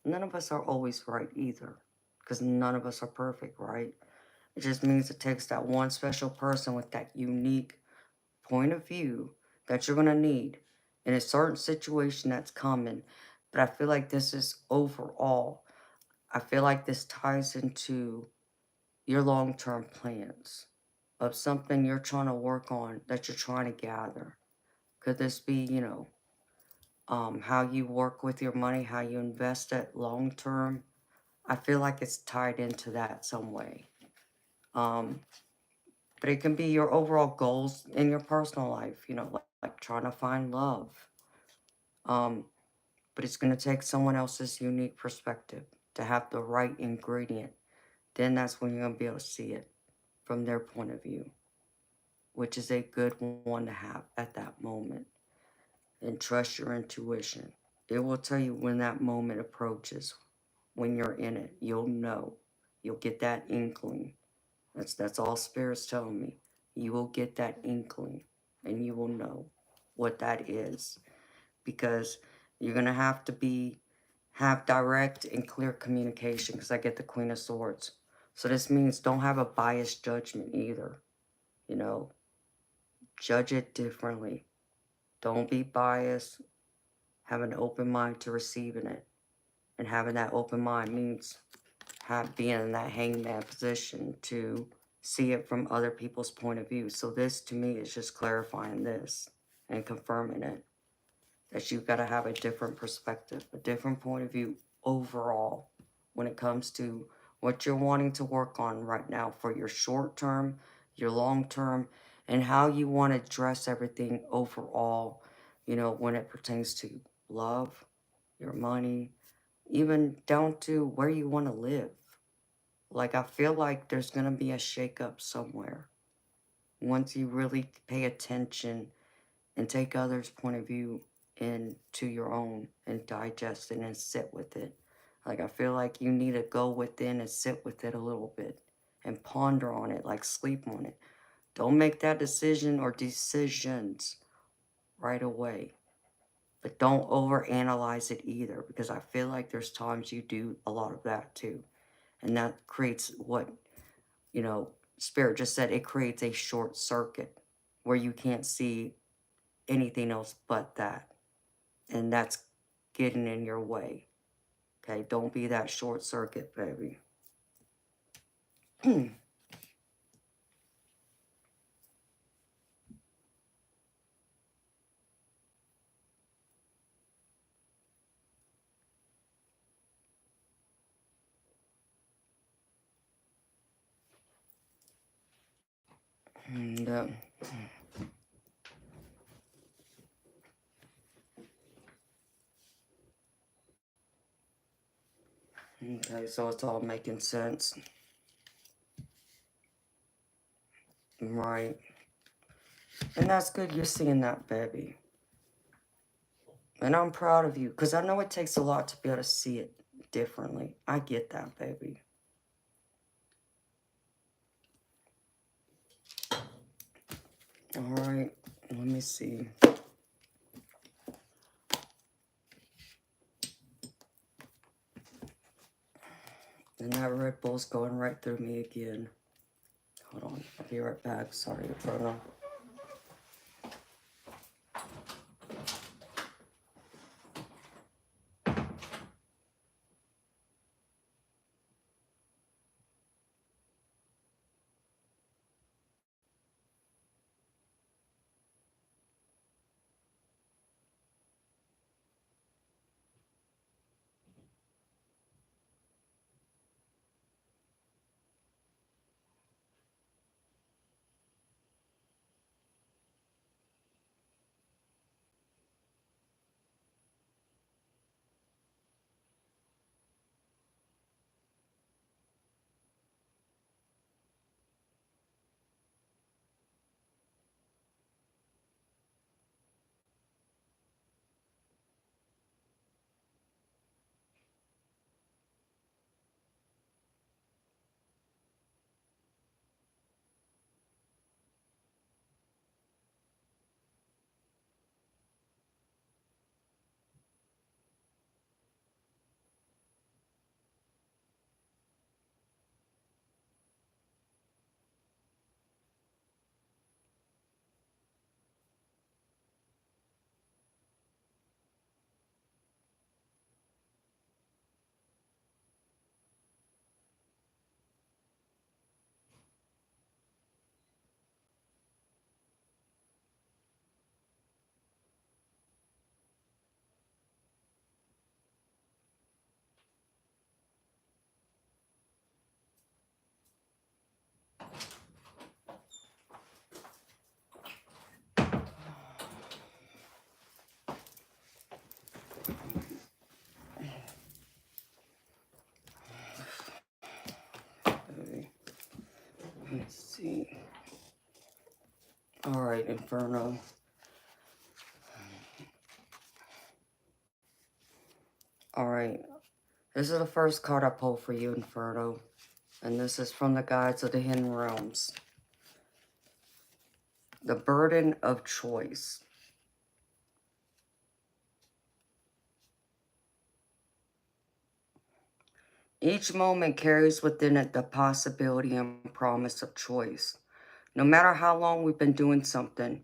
A: None of us are always right either, because none of us are perfect, right? It just means it takes that one special person with that unique point of view that you're going to need in a certain situation that's coming. But I feel like this is overall. I feel like this ties into your long-term plans of something you're trying to work on, that you're trying to gather. Could this be, how you work with your money, how you invest it long-term? I feel like it's tied into that some way. But it can be your overall goals in your personal life, like trying to find love. But it's going to take someone else's unique perspective to have the right ingredient. Then that's when you're going to be able to see it from their point of view, which is a good one to have at that moment. And trust your intuition. It will tell you when that moment approaches. When you're in it, you'll know. You'll get that inkling. That's all Spirit's telling me. You will get that inkling, and you will know what that is. Because you're going to have to have direct and clear communication, because I get the Queen of Swords. So this means don't have a biased judgment either. Judge it differently. Don't be biased. Have an open mind to receiving it. And having that open mind means being in that hangman position to see it from other people's point of view. So this, to me, is just clarifying this and confirming it. That you've got to have a different perspective, a different point of view overall when it comes to what you're wanting to work on right now for your short term, your long term, and how you want to address everything overall, when it pertains to love, your money, even down to where you want to live. Like, I feel like there's going to be a shakeup somewhere once you really pay attention and take others' point of view into your own and digest it and sit with it. Like, I feel like you need to go within and sit with it a little bit and ponder on it, like sleep on it. Don't make that decision or decisions right away. But don't overanalyze it either, because I feel like there's times you do a lot of that too. And that creates what, Spirit just said, it creates a short circuit where you can't see anything else but that. And that's getting in your way. Okay, don't be that short circuit, baby. And, okay, so it's all making sense. Right. And that's good you're seeing that, baby. And I'm proud of you, because I know it takes a lot to be able to see it differently. I get that, baby. Alright, let me see. And that Red Bull's going right through me again. Hold on, I'll be right back. Sorry, Inferno. Okay. Let's see. Alright, Inferno. Alright. This is the first card I pulled for you, Inferno. And this is from the Guides of the Hidden Realms. The burden of choice. Each moment carries within it the possibility and promise of choice. No matter how long we've been doing something,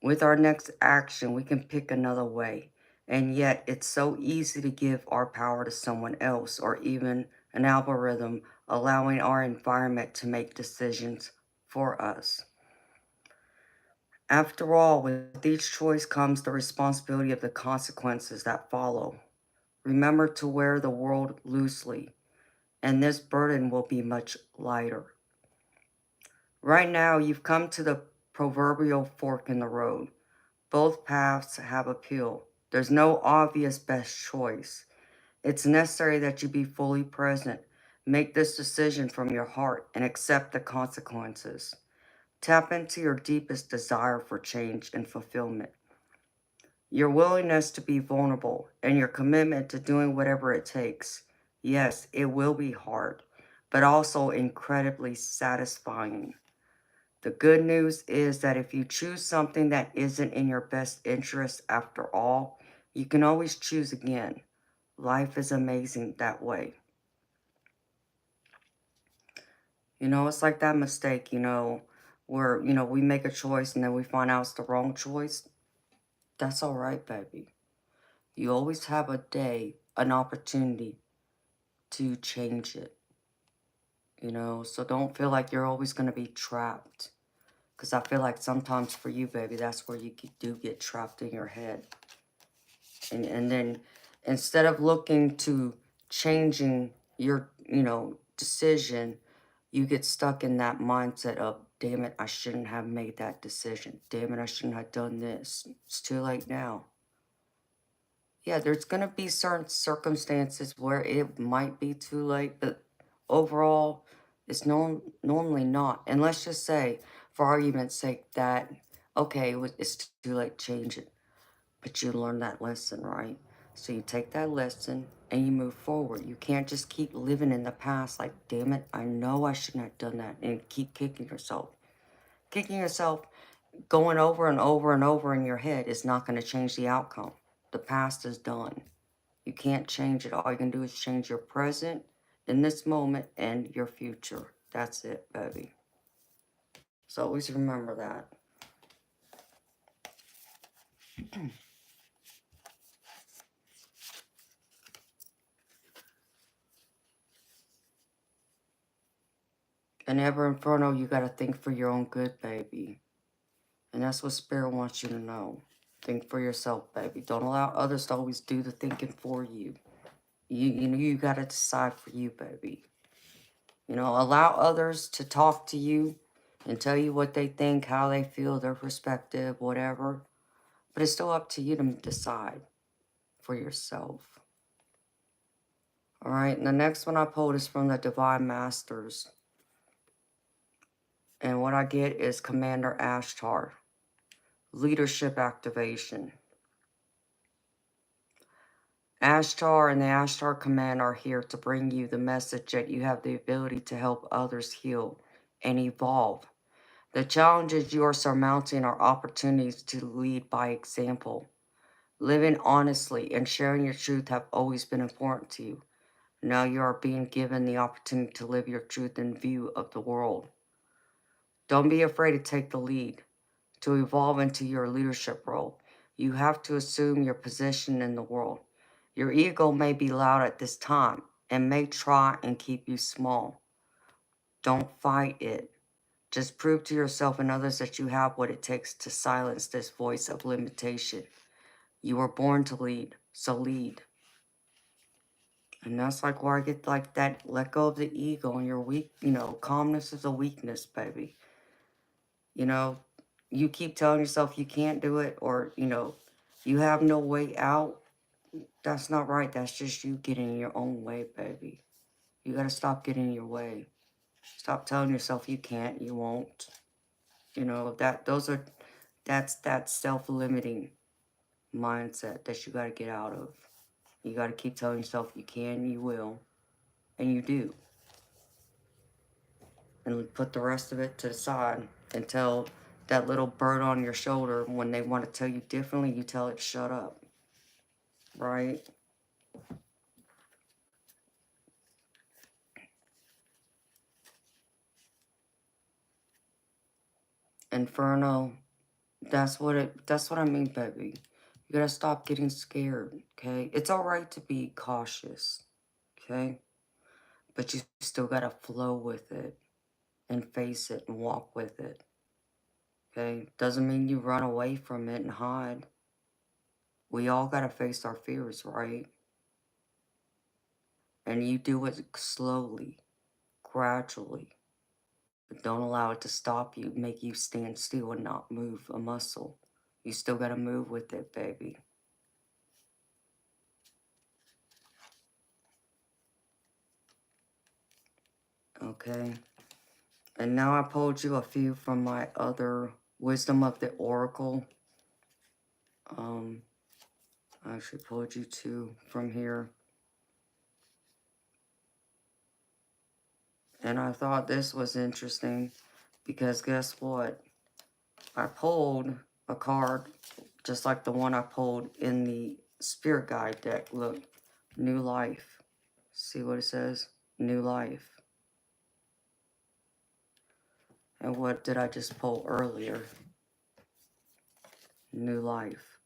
A: with our next action, we can pick another way. And yet, it's so easy to give our power to someone else or even an algorithm, allowing our environment to make decisions for us. After all, with each choice comes the responsibility of the consequences that follow. Remember to wear the world loosely, and this burden will be much lighter. Right now, you've come to the proverbial fork in the road. Both paths have appeal. There's no obvious best choice. It's necessary that you be fully present. Make this decision from your heart and accept the consequences. Tap into your deepest desire for change and fulfillment. Your willingness to be vulnerable and your commitment to doing whatever it takes. Yes, it will be hard, but also incredibly satisfying. The good news is that if you choose something that isn't in your best interest after all, you can always choose again. Life is amazing that way. You know, it's like that mistake, where, we make a choice and then we find out it's the wrong choice. That's all right, baby. You always have a day, an opportunity to change it, so don't feel like you're always going to be trapped. Because I feel like sometimes for you, baby, that's where you do get trapped in your head. And then instead of looking to changing your, decision, you get stuck in that mindset of, damn it, I shouldn't have made that decision. Damn it, I shouldn't have done this. It's too late now. Yeah, there's going to be certain circumstances where it might be too late, but overall, it's normally not. And let's just say, for argument's sake, that, okay, it's too late, change it. But you learn that lesson, right? So you take that lesson and you move forward. You can't just keep living in the past like, damn it, I know I shouldn't have done that, and keep kicking yourself. Kicking yourself, going over and over and over in your head is not going to change the outcome. The past is done. You can't change it. All you can do is change your present in this moment and your future. That's it, baby. So always remember that. And ever Inferno, you got to think for your own good, baby. And that's what Spirit wants you to know. Think for yourself, baby. Don't allow others to always do the thinking for you. You know, you got to decide for you, baby. You know, allow others to talk to you and tell you what they think, how they feel, their perspective, whatever. But it's still up to you to decide for yourself. All right, and the next one I pulled is from the Divine Masters. And what I get is Commander Ashtar. Leadership activation. Ashtar and the Ashtar Command are here to bring you the message that you have the ability to help others heal and evolve. The challenges you are surmounting are opportunities to lead by example. Living honestly and sharing your truth have always been important to you. Now you are being given the opportunity to live your truth in view of the world. Don't be afraid to take the lead. To evolve into your leadership role, you have to assume your position in the world. Your ego may be loud at this time and may try and keep you small. Don't fight it. Just prove to yourself and others that you have what it takes to silence this voice of limitation. You were born to lead, so lead. And that's like where I get like that, let go of the ego and your weak, you know, calmness is a weakness, baby. You know, you keep telling yourself you can't do it or, you know, you have no way out. That's not right. That's just you getting in your own way, baby. You got to stop getting in your way. Stop telling yourself you can't, you won't. You know, that's that self-limiting mindset that you got to get out of. You got to keep telling yourself you can, you will, and you do. And put the rest of it to the side and tell that little bird on your shoulder when they want to tell you differently, you tell it shut up. Right? Inferno, that's what I mean, baby. You gotta stop getting scared, okay? It's alright to be cautious, okay? But you still gotta flow with it and face it and walk with it. Okay? Doesn't mean you run away from it and hide. We all gotta face our fears, right? And you do it slowly, gradually. But don't allow it to stop you, make you stand still and not move a muscle. You still gotta move with it, baby. Okay? And now I pulled you a few from my other Wisdom of the Oracle. I actually pulled you two from here. And I thought this was interesting because guess what? I pulled a card just like the one I pulled in the Spirit Guide deck. Look, New Life. See what it says? New Life. And what did I just pull earlier? New Life.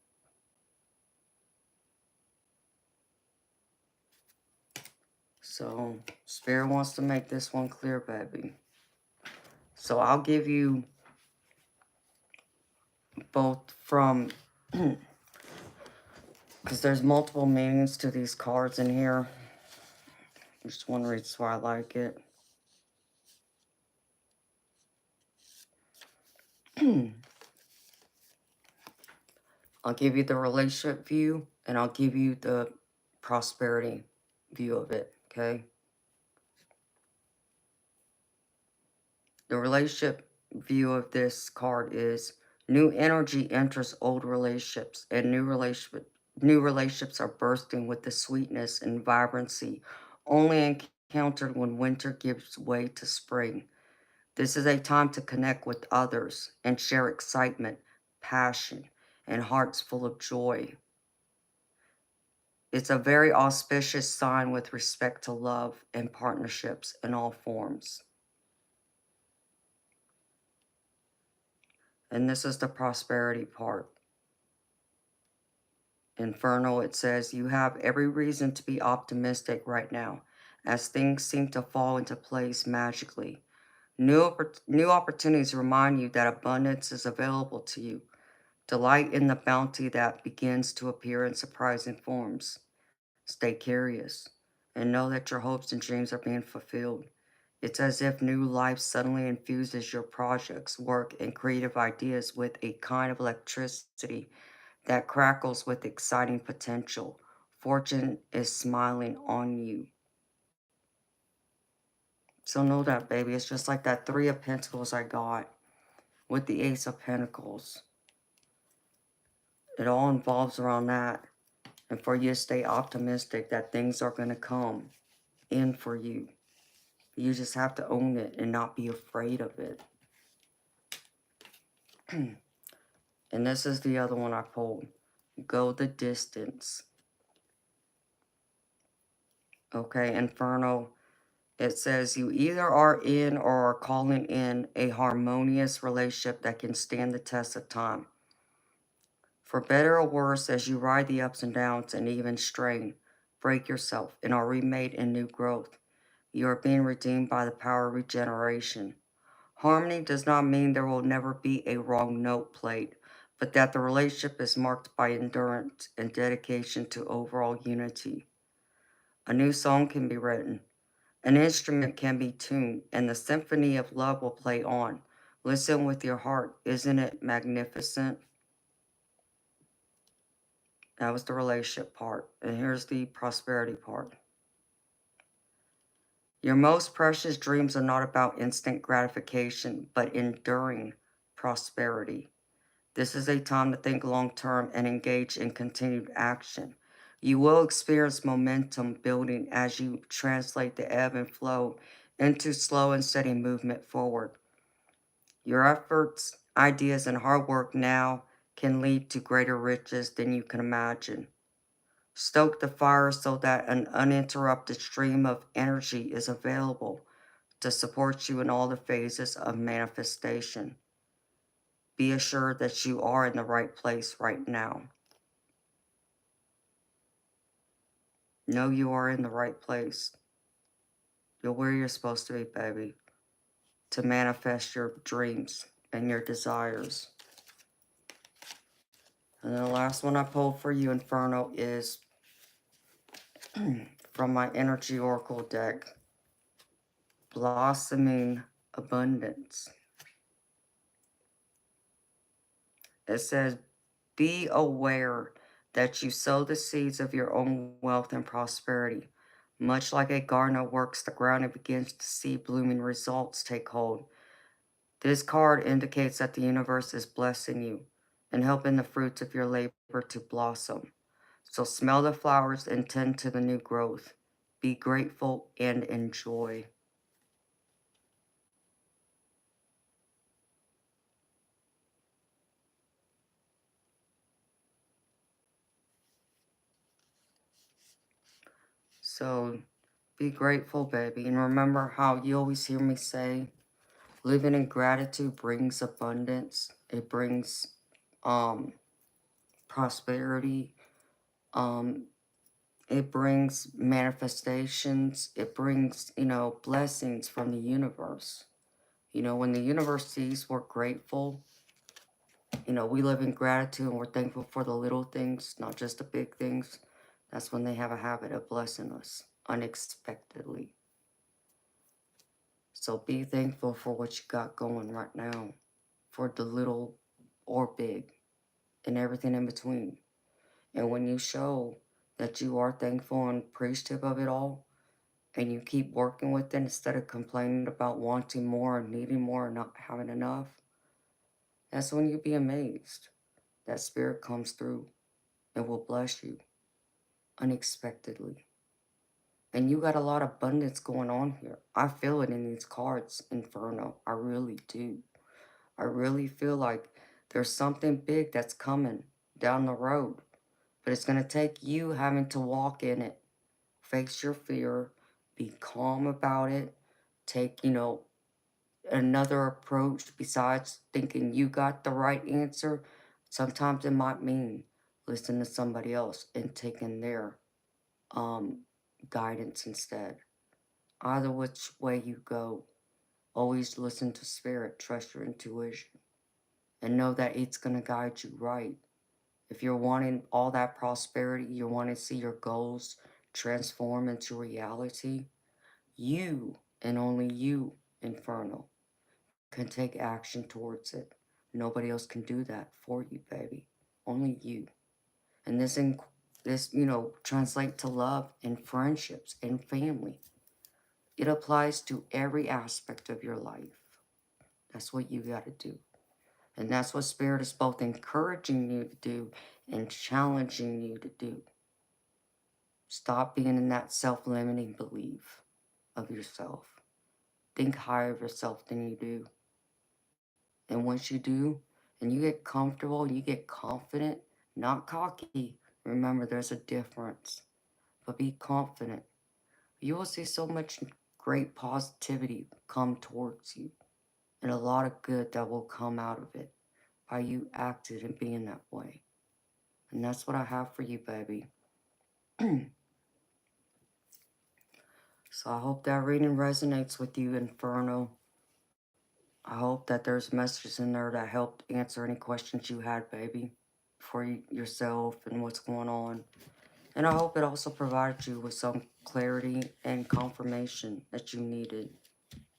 A: So, Spirit wants to make this one clear, baby. So, I'll give you both from... because there's multiple meanings to these cards in here. Just one reason why I like it. I'll give you the relationship view, and I'll give you the prosperity view of it, okay? The relationship view of this card is new energy enters old relationships, and new relationships are bursting with the sweetness and vibrancy only encountered when winter gives way to spring. This is a time to connect with others and share excitement, passion, and hearts full of joy. It's a very auspicious sign with respect to love and partnerships in all forms. And this is the prosperity part. Infernal, it says, you have every reason to be optimistic right now, as things seem to fall into place magically. New opportunities remind you that abundance is available to you. Delight in the bounty that begins to appear in surprising forms. Stay curious and know that your hopes and dreams are being fulfilled. It's as if new life suddenly infuses your projects, work, and creative ideas with a kind of electricity that crackles with exciting potential. Fortune is smiling on you. So know that, baby. It's just like that Three of Pentacles I got with the Ace of Pentacles. It all involves around that. And for you to stay optimistic that things are going to come in for you. You just have to own it and not be afraid of it. And this is the other one I pulled. Go the distance. Okay, Inferno. It says you either are in or are calling in a harmonious relationship that can stand the test of time. For better or worse, as you ride the ups and downs and even strain, break yourself and are remade in new growth. You are being redeemed by the power of regeneration. Harmony does not mean there will never be a wrong note played, but that the relationship is marked by endurance and dedication to overall unity. A new song can be written, an instrument can be tuned, and the symphony of love will play on. Listen with your heart. Isn't it magnificent? That was the relationship part. And here's the prosperity part. Your most precious dreams are not about instant gratification, but enduring prosperity. This is a time to think long term and engage in continued action. You will experience momentum building as you translate the ebb and flow into slow and steady movement forward. Your efforts, ideas, and hard work now can lead to greater riches than you can imagine. Stoke the fire so that an uninterrupted stream of energy is available to support you in all the phases of manifestation. Be assured that you are in the right place right now. Know you are in the right place. You're where you're supposed to be, baby, to manifest your dreams and your desires. And then the last one I pulled for you, Inferno, is from my Energy Oracle deck, Blossoming Abundance. It says, be aware that you sow the seeds of your own wealth and prosperity. Much like a gardener works the ground and begins to see blooming results take hold. This card indicates that the universe is blessing you and helping the fruits of your labor to blossom. So smell the flowers and tend to the new growth. Be grateful and enjoy. So be grateful, baby. And remember how you always hear me say, living in gratitude brings abundance. It brings prosperity. Um, it brings manifestations. It brings, blessings from the universe. When the universe sees we're grateful, we live in gratitude and we're thankful for the little things, not just the big things. That's when they have a habit of blessing us unexpectedly. So be thankful for what you got going right now, for the little or big and everything in between. And when you show that you are thankful and appreciative of it all, and you keep working with it instead of complaining about wanting more and needing more and not having enough, that's when you'll be amazed that spirit comes through and will bless you unexpectedly. And you got a lot of abundance going on here. I feel it in these cards, Inferno. I really do. I really feel like there's something big that's coming down the road. But it's going to take you having to walk in it. Face your fear. Be calm about it. Take, another approach besides thinking you got the right answer. Sometimes it might mean listen to somebody else and taking their guidance instead. Either which way you go, always listen to spirit, trust your intuition, and know that it's going to guide you right. If you're wanting all that prosperity, you're wanting to see your goals transform into reality, you and only you, Infernal, can take action towards it. Nobody else can do that for you, baby. Only you. And this translate to love and friendships and family. It applies to every aspect of your life. That's what you got to do. And that's what Spirit is both encouraging you to do and challenging you to do. Stop being in that self-limiting belief of yourself. Think higher of yourself than you do. And once you do, and you get comfortable, and you get confident, not cocky. Remember, there's a difference. But be confident. You will see so much great positivity come towards you. And a lot of good that will come out of it by you acting and being that way. And that's what I have for you, baby. So I hope that reading resonates with you, Inferno. I hope that there's messages in there that helped answer any questions you had, baby, for yourself and what's going on. And I hope it also provided you with some clarity and confirmation that you needed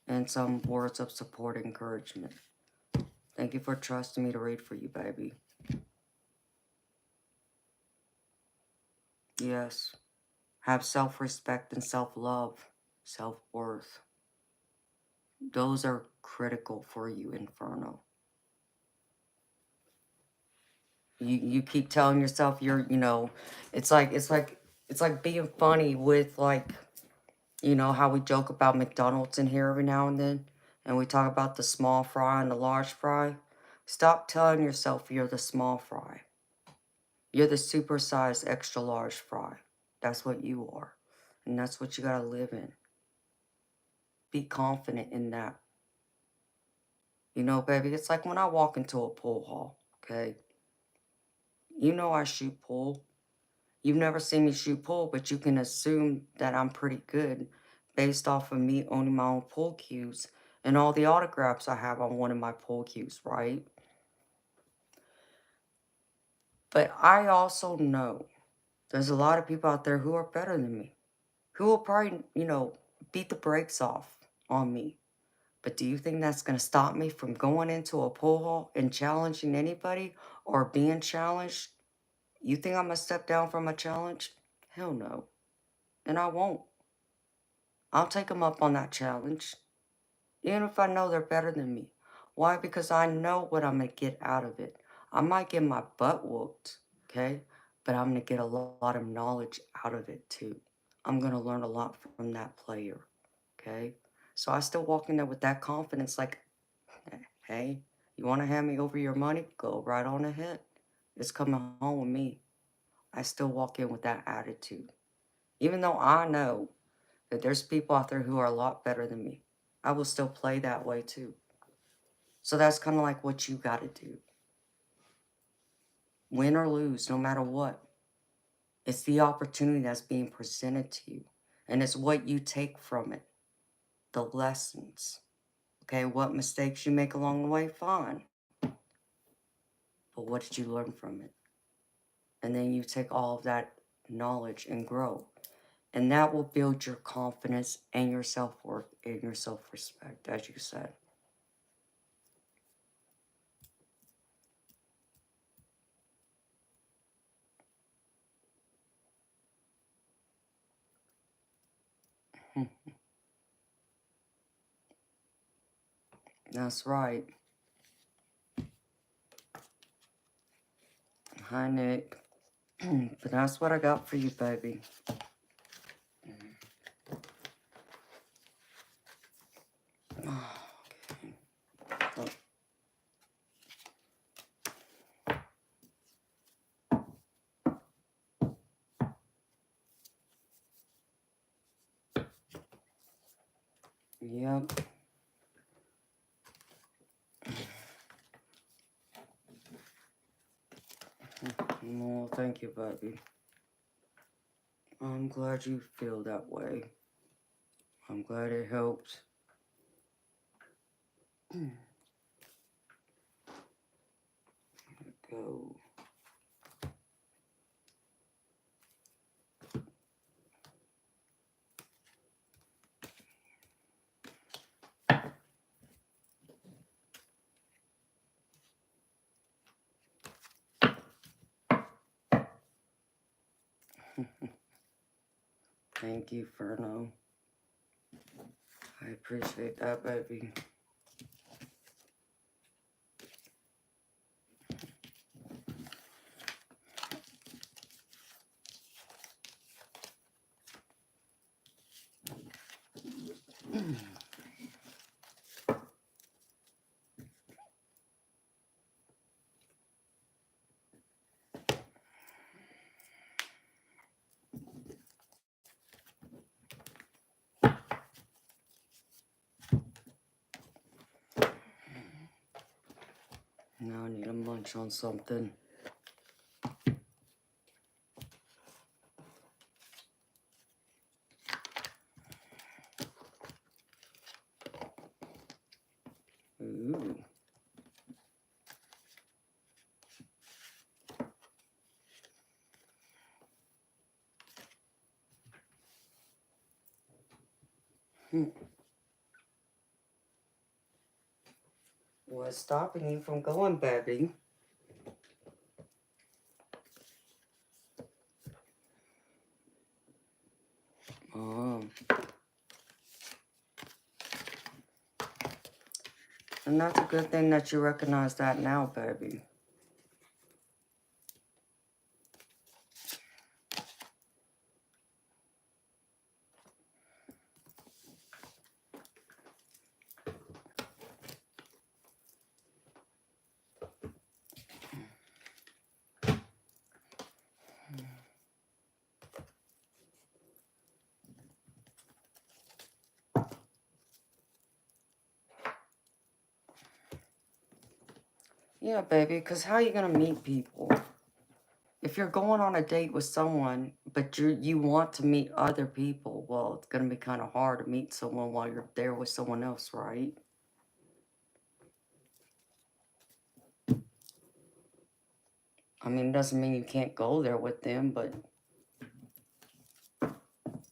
A: and some words of support and encouragement. Thank you for trusting me to read for you, baby. Yes. Have self-respect and self-love, self-worth. Those are critical for you, Inferno. You keep telling yourself you're, it's like being funny with, like, how we joke about McDonald's in here every now and then, and we talk about the small fry and the large fry. Stop telling yourself you're the small fry. You're the supersized extra large fry. That's what you are. And that's what you gotta live in. Be confident in that. Baby, it's like when I walk into a pool hall, okay? I shoot pool. You've never seen me shoot pool, but you can assume that I'm pretty good based off of me owning my own pool cues and all the autographs I have on one of my pool cues, right? But I also know there's a lot of people out there who are better than me, who will probably, beat the brakes off on me. But do you think that's going to stop me from going into a pool hall and challenging anybody or being challenged? You think I'm going to step down from a challenge? Hell no. And I won't. I'll take them up on that challenge, even if I know they're better than me. Why? Because I know what I'm going to get out of it. I might get my butt whooped, okay? But I'm going to get a lot of knowledge out of it too. I'm going to learn a lot from that player, okay? So I still walk in there with that confidence, like, hey, you want to hand me over your money? Go right on ahead. It's coming home with me. I still walk in with that attitude. Even though I know that there's people out there who are a lot better than me, I will still play that way too. So that's kind of like what you got to do. Win or lose, no matter what. It's the opportunity that's being presented to you. And it's what you take from it. The lessons. Okay, what mistakes you make along the way, fine. But what did you learn from it? And then you take all of that knowledge and grow. And that will build your confidence and your self-worth and your self-respect, as you said. That's right. Hi, Nick. But that's what I got for you, baby. Yep. Well, thank you, baby. I'm glad you feel that way. I'm glad it helped. Go. Thank you, Furno. I appreciate that, baby. Now I need to munch on something. Ooh. What's stopping you from going, baby? And that's a good thing that you recognize that now, baby. Yeah, baby, because how are you going to meet people? If you're going on a date with someone, but you want to meet other people, well, it's going to be kind of hard to meet someone while you're there with someone else, right? I mean, it doesn't mean you can't go there with them, but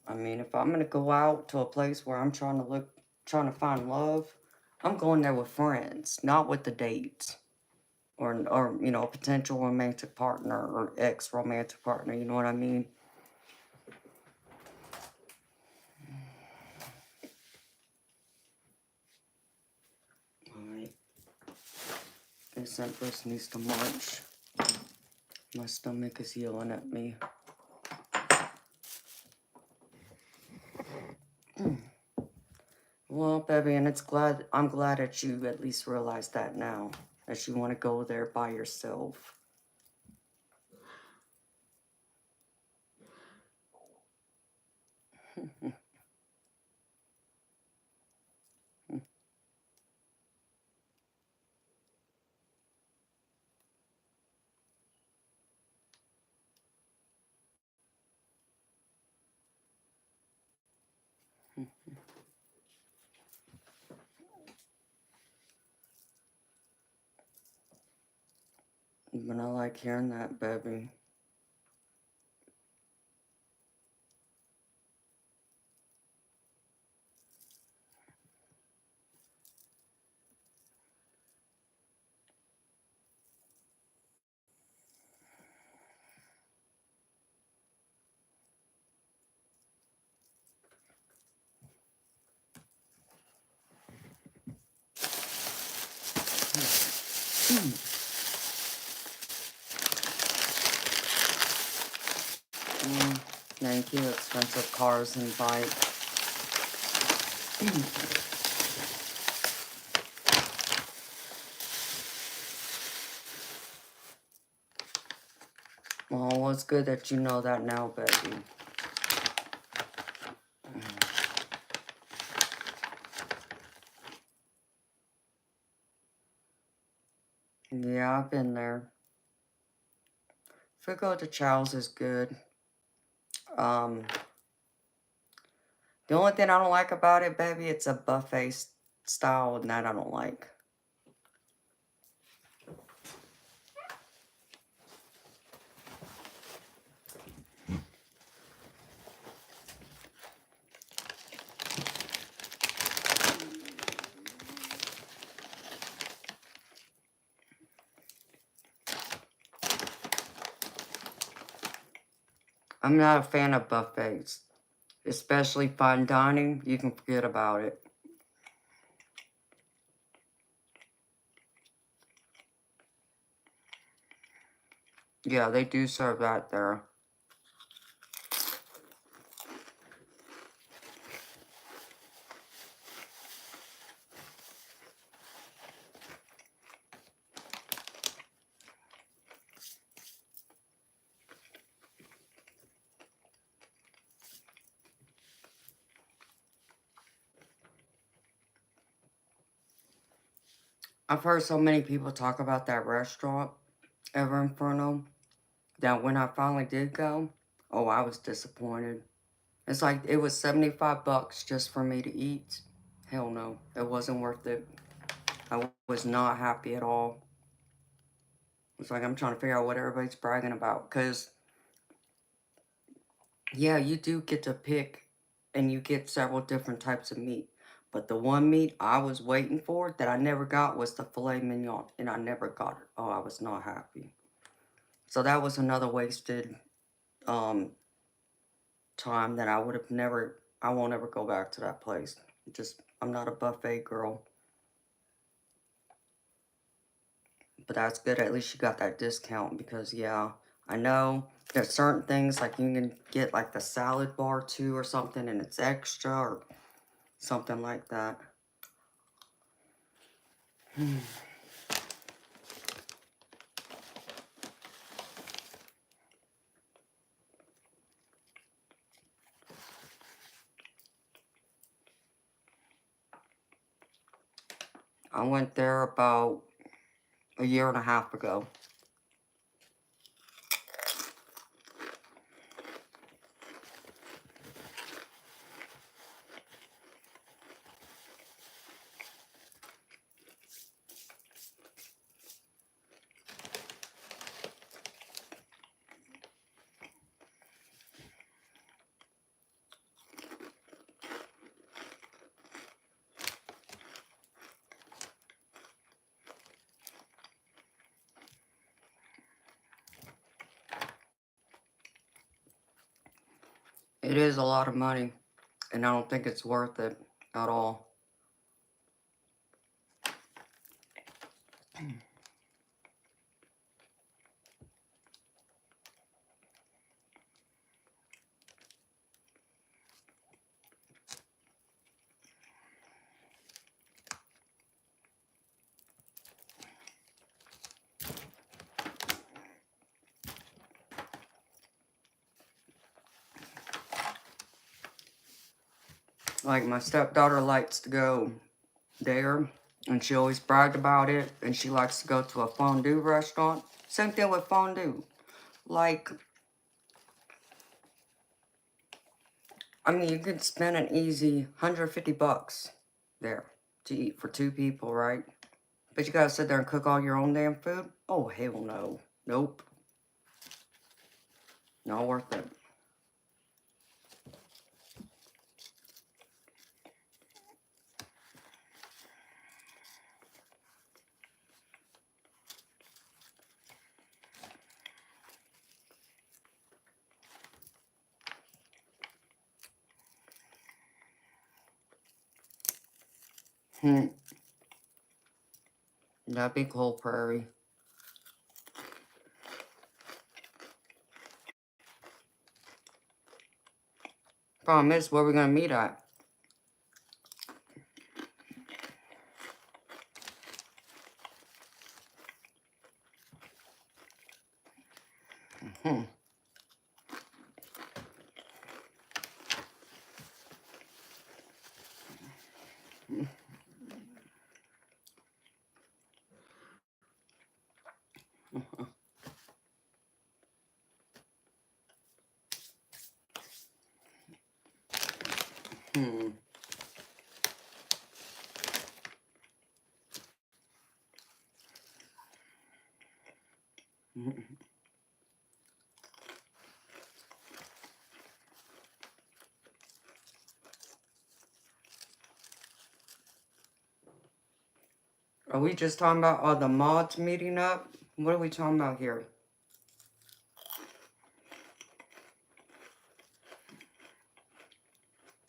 A: I mean, if I'm going to go out to a place where I'm trying to find love, I'm going there with friends, not with the dates. Or you know, a potential romantic partner or ex-romantic partner, you know what I mean? Alright. This Empress needs to march. My stomach is yelling at me. Well, baby, and I'm glad that you at least realize that now. That you want to go there by yourself. But I like hearing that, baby. Thank you, expensive cars and bikes. Well, it's good that you know that now, baby. Yeah, I've been there. Food to Chow's is good. Um, the only thing I don't like about it, baby, it's a buffet style, and that I don't like. I'm not a fan of buffets, especially fine dining. You can forget about it. Yeah, they do serve that there. I've heard so many people talk about that restaurant, Ever Inferno, that when I finally did go, oh, I was disappointed. It's like it was 75 bucks just for me to eat. Hell no, it wasn't worth it. I was not happy at all. It's like I'm trying to figure out what everybody's bragging about. Because, yeah, you do get to pick and you get several different types of meat. But the one meat I was waiting for that I never got was the filet mignon. And I never got it. Oh, I was not happy. So that was another wasted time that I would have never, I won't ever go back to that place. Just, I'm not a buffet girl. But that's good, at least you got that discount because, yeah, I know there's certain things like you can get like the salad bar too or something and it's extra or something like that. I went there about a year and a half ago. It is a lot of money and I don't think it's worth it at all. Like my stepdaughter likes to go there and she always bragged about it and she likes to go to a fondue restaurant. Same thing with fondue. Like, I mean, you could spend an easy 150 bucks there to eat for 2 people, right? But you gotta sit there and cook all your own damn food? Oh, hell no. Nope. Not worth it. That big whole prairie. Problem is, where we gonna meet at? Are we just talking about all the mods meeting up? What are we talking about here?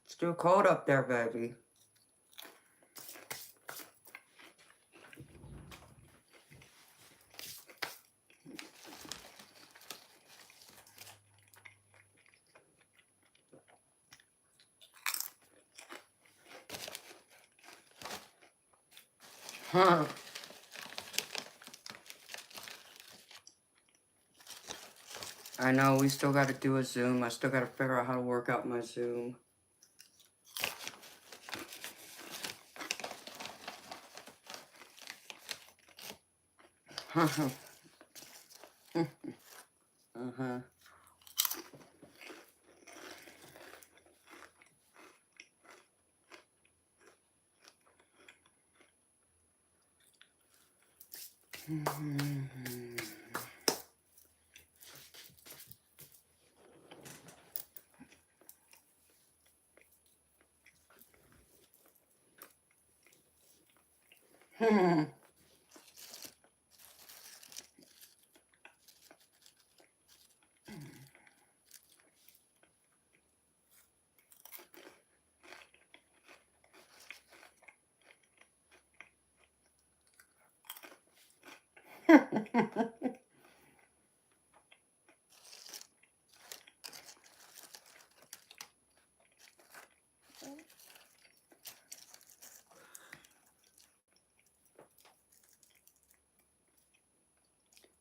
A: It's too cold up there, baby. Huh. I know, we still got to do a Zoom. I still got to figure out how to work out my Zoom. Uh-huh.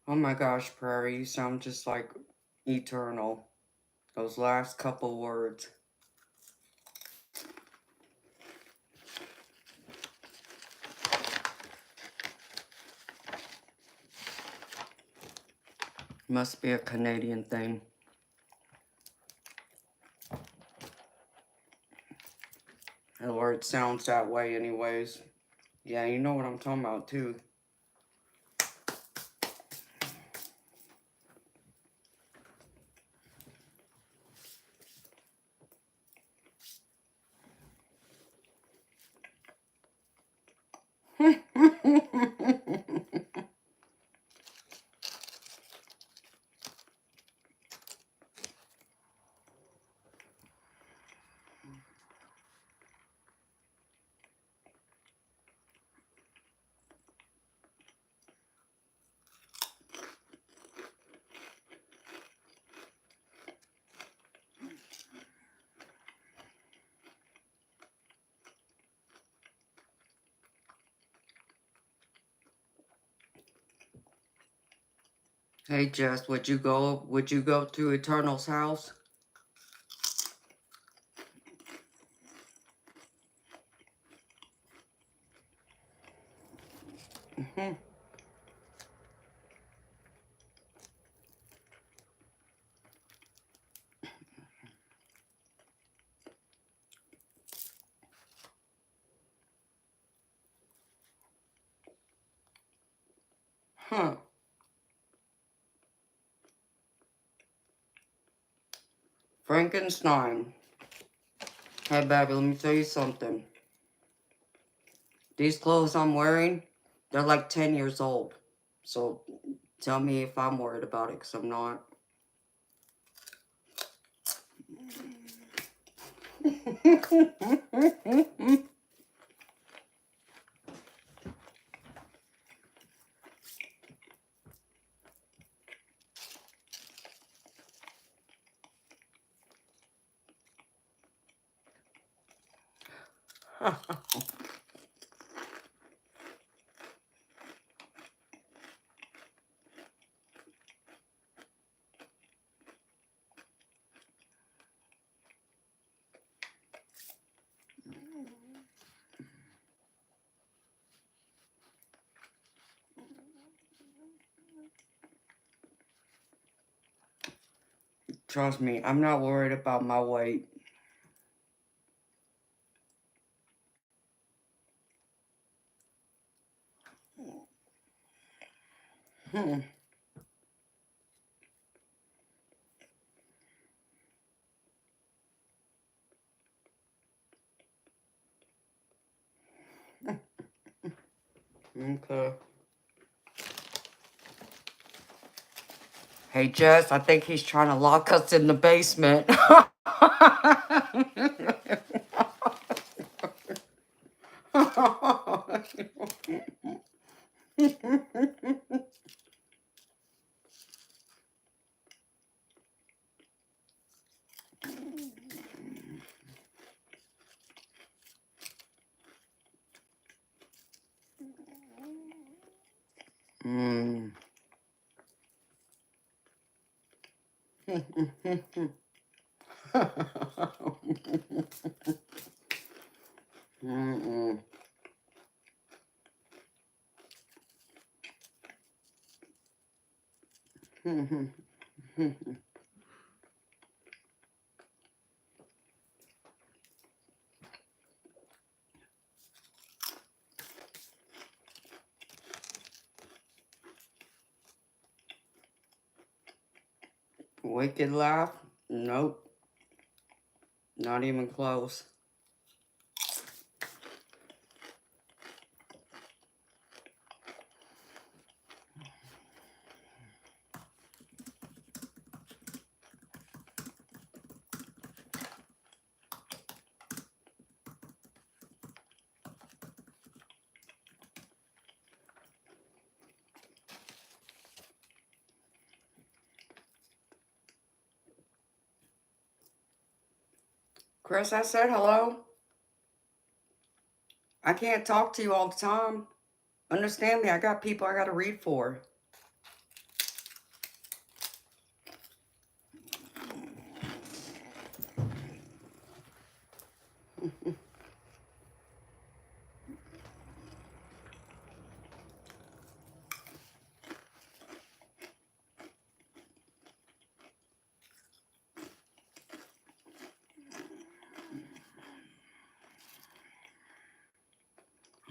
A: Oh my gosh, Prairie, you sound just like eternal. Those last couple words. Must be a Canadian thing. Or it sounds that way anyways. Yeah, you know what I'm talking about too. Hey Jess, would you go to Eternal's house? Huh. Frankenstein. Hey baby, let me tell you something. These clothes I'm wearing, they're like 10 years old. So tell me if I'm worried about it, because I'm not. Trust me, I'm not worried about my weight. Hmm. Okay. Hey, Jess, I think he's trying to lock us in the basement. Mm. Mm-mm. Wicked laugh? Nope. Not even close. Chris, I said hello. I can't talk to you all the time. Understand me, I got people I gotta read for.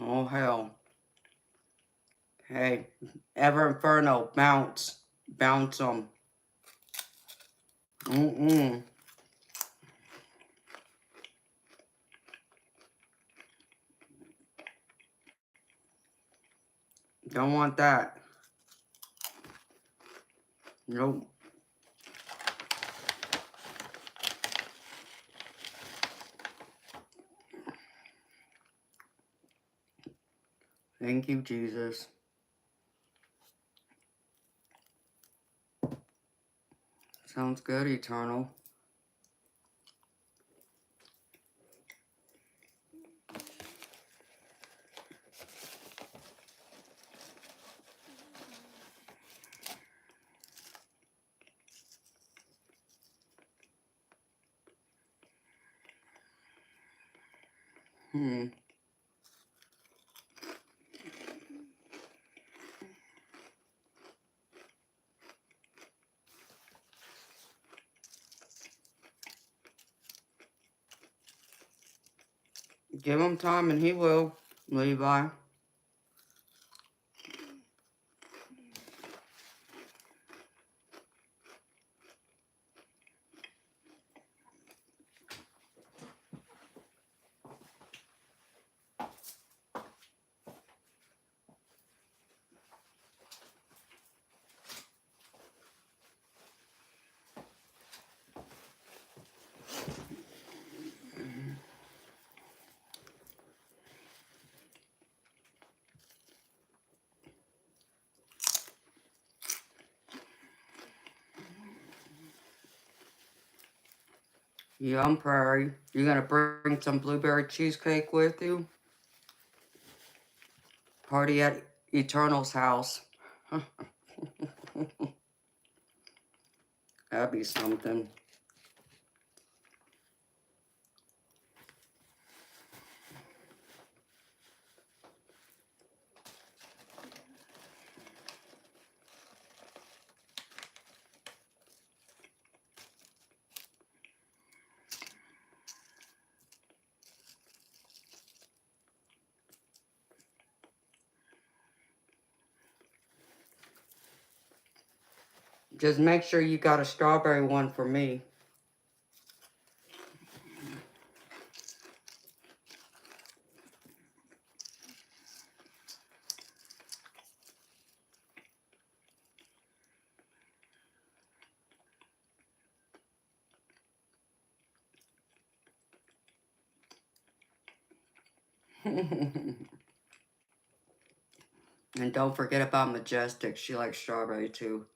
A: Oh, hell. Hey, Ever Inferno, bounce. Bounce them. Mm-mm. Don't want that. Nope. Thank you, Jesus. Sounds good, Eternal. Hmm. Give him time and he will, Levi. Yum, Prairie. You gonna bring some blueberry cheesecake with you? Party at Eternal's house. That'd be something. Just make sure you got a strawberry one for me. And don't forget about Majestic. She likes strawberry too.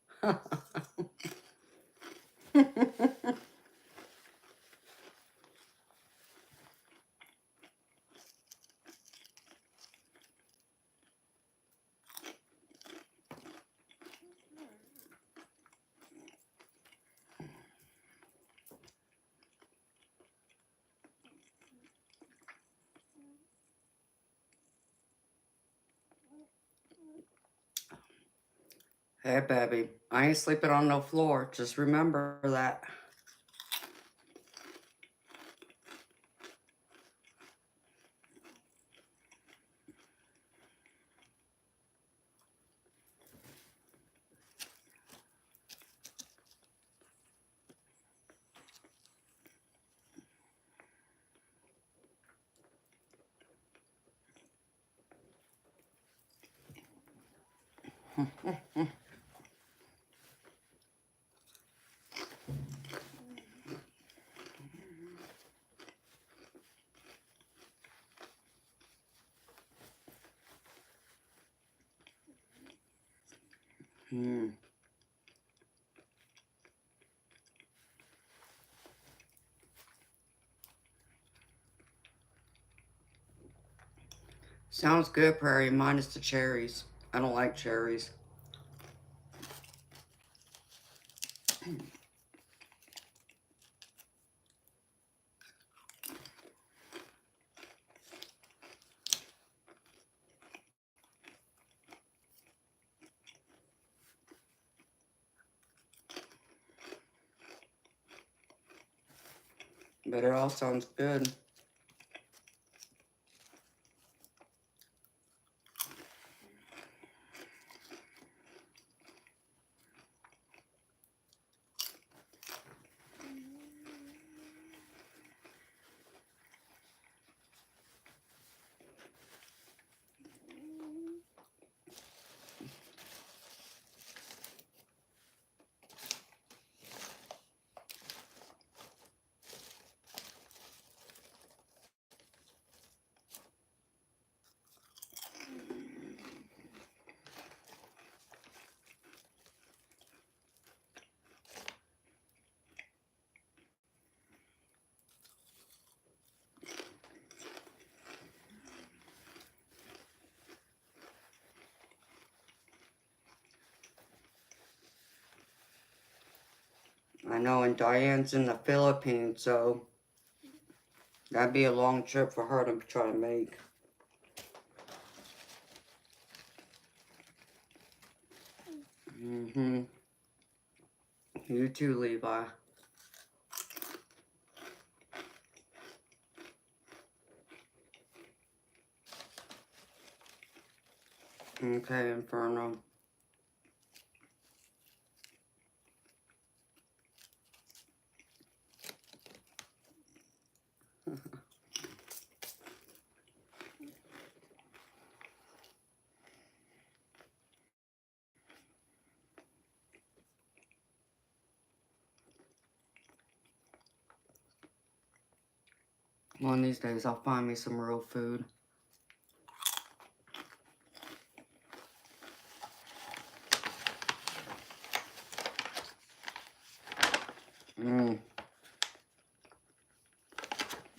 A: Hey, baby. I ain't sleeping on no floor. Just remember that. Hmm. Sounds good, Prairie, minus the cherries. I don't like cherries. But it all sounds good. I know, and Diane's in the Philippines, so that'd be a long trip for her to try to make. Mm-hmm. You too, Levi. Okay, Inferno. One of these days, I'll find me some real food. Mm.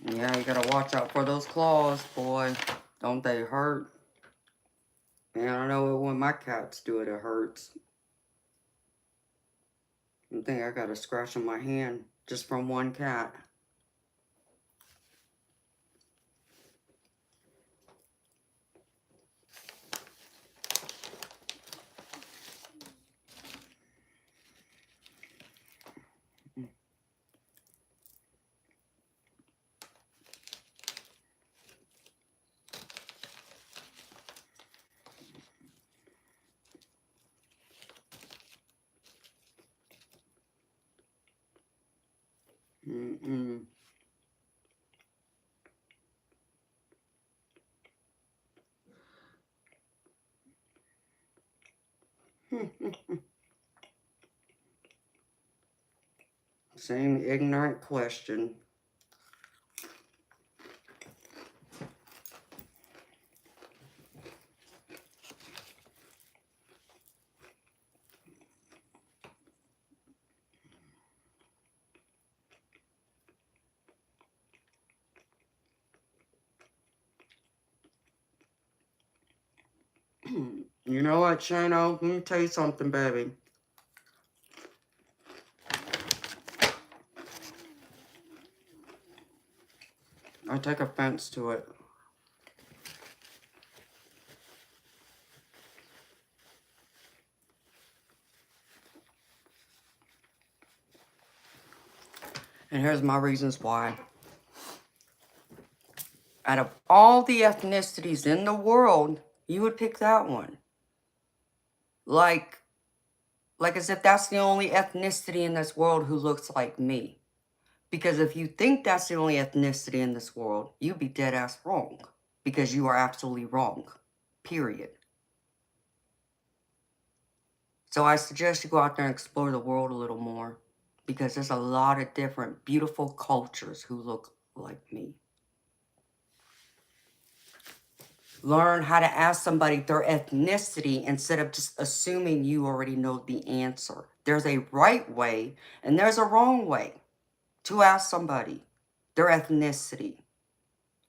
A: Yeah, you gotta watch out for those claws, boy. Don't they hurt? Man, I know when my cats do it, it hurts. I think I got a scratch on my hand just from one cat. Mm-mm. Same ignorant question. You know what, Shano? Let me tell you something, baby. I take offense to it. And here's my reasons why. Out of all the ethnicities in the world, you would pick that one. Like as if that's the only ethnicity in this world who looks like me. Because if you think that's the only ethnicity in this world, you'd be dead ass wrong. Because you are absolutely wrong. Period. So I suggest you go out there and explore the world a little more. Because there's a lot of different beautiful cultures who look like me. Learn how to ask somebody their ethnicity instead of just assuming you already know the answer. There's a right way and there's a wrong way to ask somebody their ethnicity.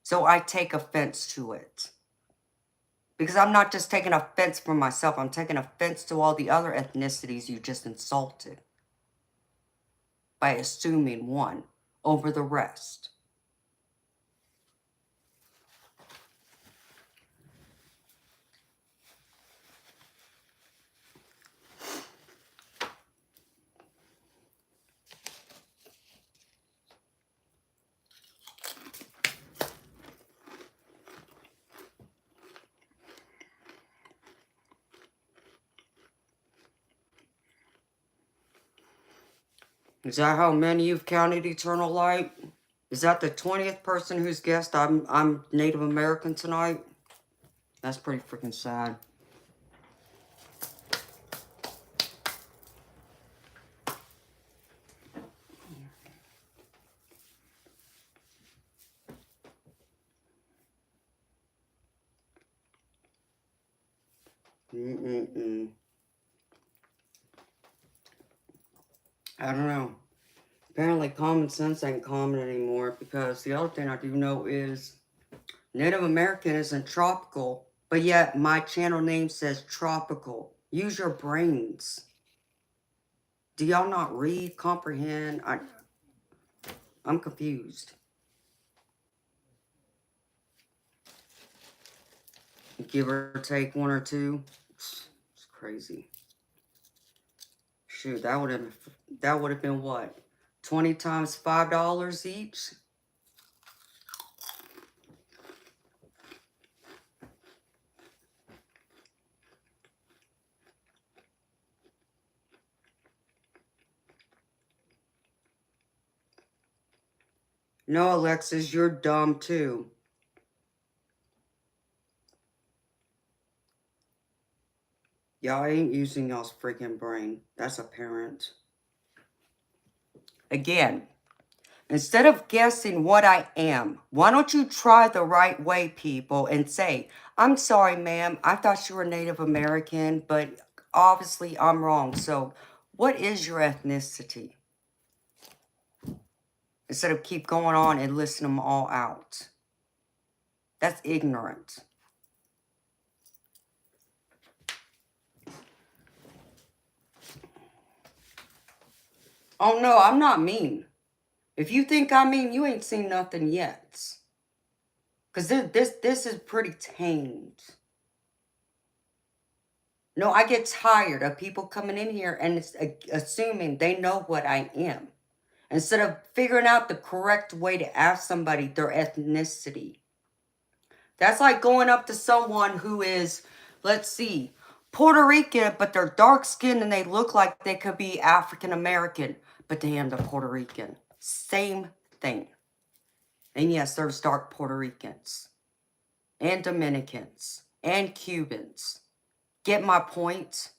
A: So I take offense to it. Because I'm not just taking offense for myself, I'm taking offense to all the other ethnicities you just insulted by assuming one over the rest. Is that how many you've counted eternal light? Is that the 20th person who's guessed I'm Native American tonight? That's pretty freaking sad. I don't know. Apparently common sense ain't common anymore, because the other thing I do know is Native American isn't tropical, but yet my channel name says tropical. Use your brains. Do y'all not read, comprehend? I'm confused. Give or take one or two. It's crazy. Shoot, that would have been what? 20 times $5 each? No, Alexis, you're dumb too. Y'all ain't using y'all's freaking brain. That's apparent. Again, instead of guessing what I am, why don't you try the right way, people, and say, I'm sorry, ma'am, I thought you were Native American, but obviously I'm wrong. So what is your ethnicity? Instead of keep going on and listing them all out. That's ignorant. Oh no, I'm not mean. If you think I'm mean, you ain't seen nothing yet. Because this is pretty tamed. No, I get tired of people coming in here and it's assuming they know what I am. Instead of figuring out the correct way to ask somebody their ethnicity. That's like going up to someone who is, let's see, Puerto Rican, but they're dark skinned and they look like they could be African American, but damn, they're Puerto Rican. Same thing. And yes, there's dark Puerto Ricans and Dominicans and Cubans. Get my point?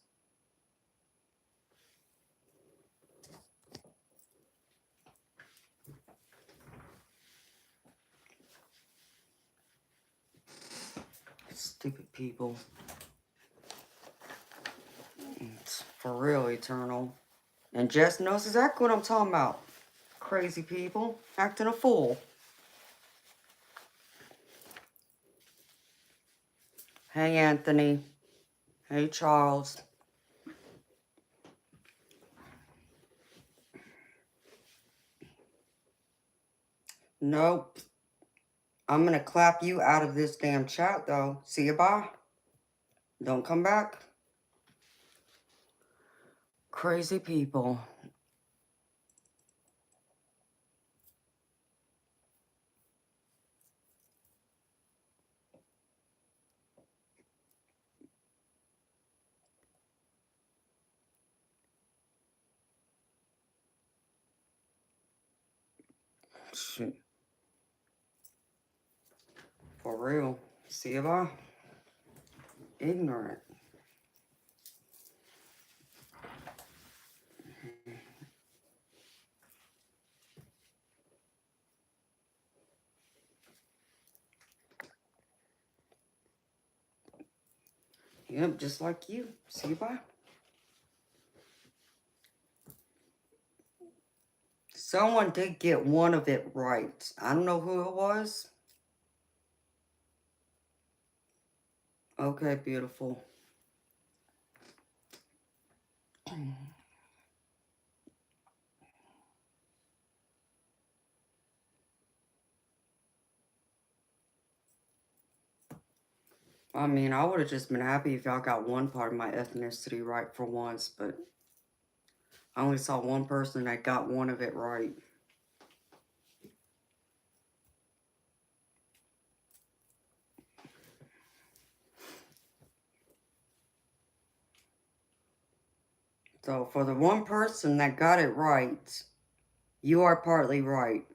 A: Stupid people. It's for real, Eternal. And Jess knows exactly what I'm talking about. Crazy people acting a fool. Hey, Anthony. Hey, Charles. Nope. I'm gonna clap you out of this damn chat, though. See you, bye. Don't come back. Crazy people. Shit. For real. See you, bye. Ignorant. Yep, just like you. See you, bye. Someone did get one of it right. I don't know who it was. Okay, beautiful. I mean, I would have just been happy if y'all got one part of my ethnicity right for once, but I only saw one person that got one of it right. So for the one person that got it right, you are partly right.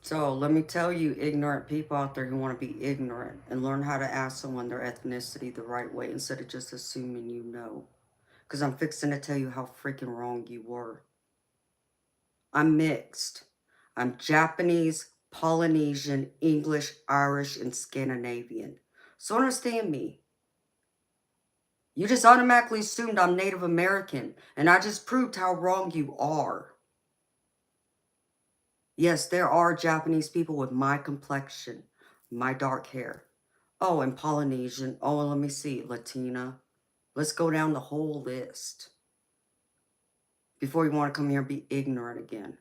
A: So let me tell you, ignorant people out there who want to be ignorant and learn how to ask someone their ethnicity the right way instead of just assuming you know. Because I'm fixing to tell you how freaking wrong you were. I'm mixed. I'm Japanese, Polynesian, English, Irish, and Scandinavian. So understand me. You just automatically assumed I'm Native American, and I just proved how wrong you are. Yes, there are Japanese people with my complexion, my dark hair. Oh, and Polynesian. Oh, and let me see, Latina. Let's go down the whole list before you want to come here and be ignorant again.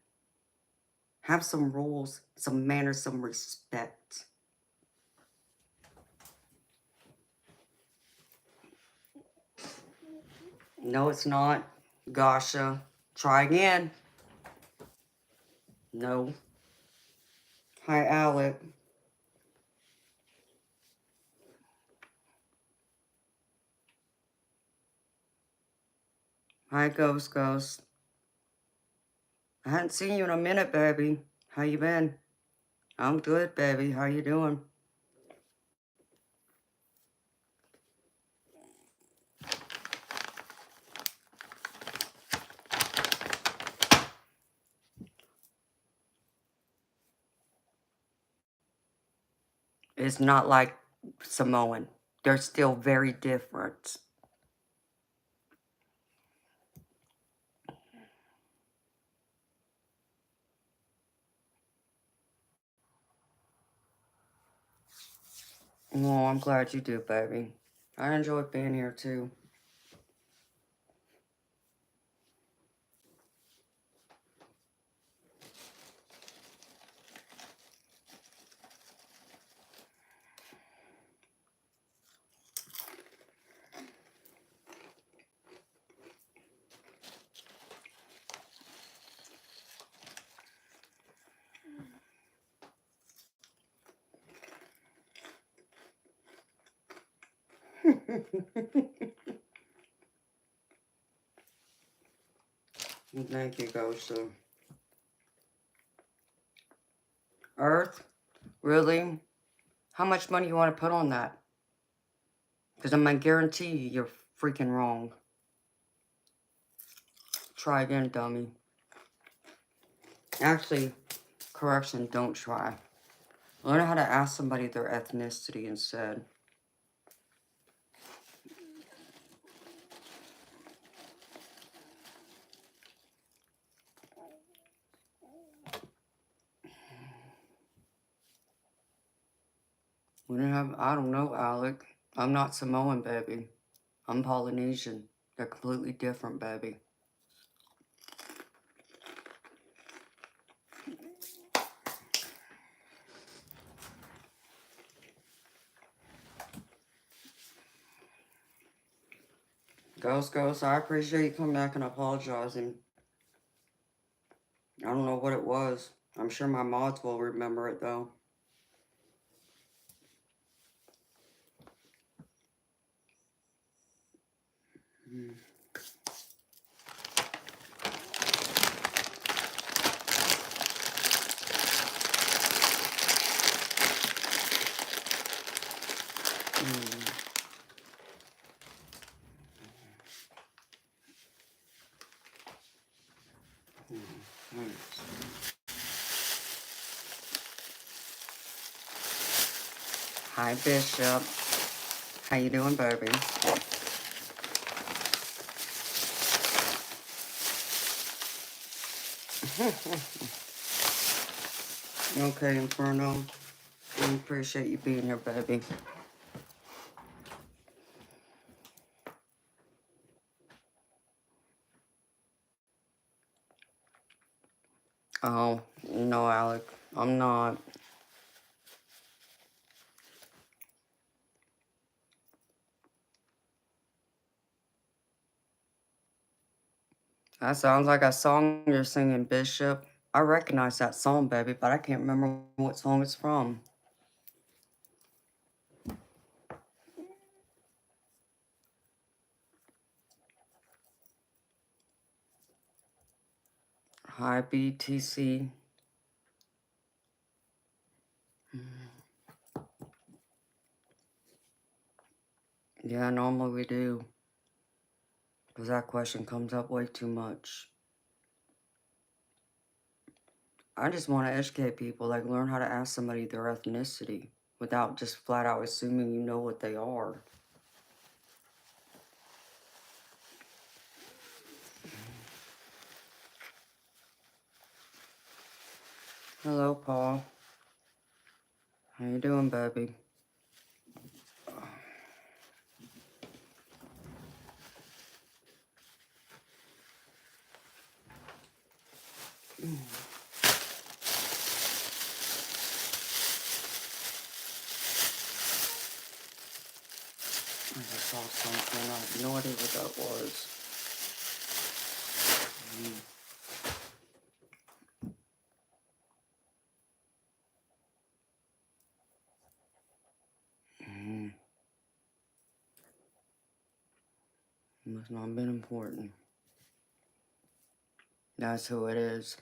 A: Have some rules, some manners, some respect. No, it's not. Gasha. Try again. No. Hi, Alec. Hi, Ghost Ghost. I hadn't seen you in a minute, baby. How you been? I'm good, baby. How you doing? It's not like Samoan. They're still very different. Oh, I'm glad you do, baby. I enjoyed being here, too. Thank you, Ghost. Earth? Really? How much money you want to put on that? Because I'm going to guarantee you you're freaking wrong. Try again, dummy. Actually, correction, don't try. Learn how to ask somebody their ethnicity instead. We didn't have, I don't know, Alec. I'm not Samoan, baby. I'm Polynesian. They're completely different, baby. Ghost, I appreciate you coming back and apologizing. I don't know what it was. I'm sure my mods will remember it, though. Hi, Bishop. How you doing, baby? Okay, Inferno. I appreciate you being here, baby. Oh, no, Alec. I'm not. That sounds like a song you're singing, Bishop. I recognize that song, baby, but I can't remember what song it's from. Hi, BTC. Yeah, normally we do. Because that question comes up way too much. I just want to educate people, like learn how to ask somebody their ethnicity without just flat out assuming you know what they are. Hello, Paul. How you doing, baby? I just saw something. I have no idea what that was. Must not have been important. That's who it is.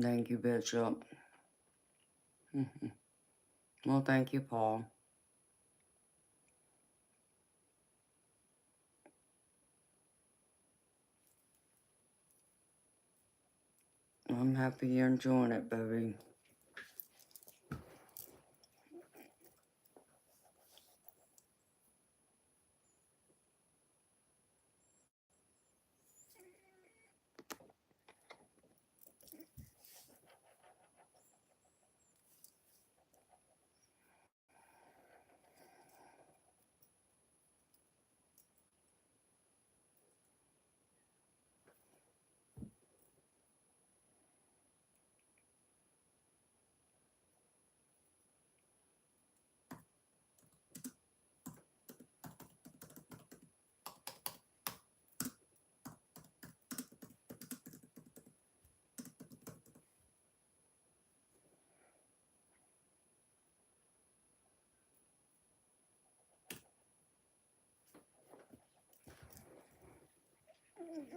A: Thank you, Bishop. Well, thank you, Paul. I'm happy you're enjoying it, baby.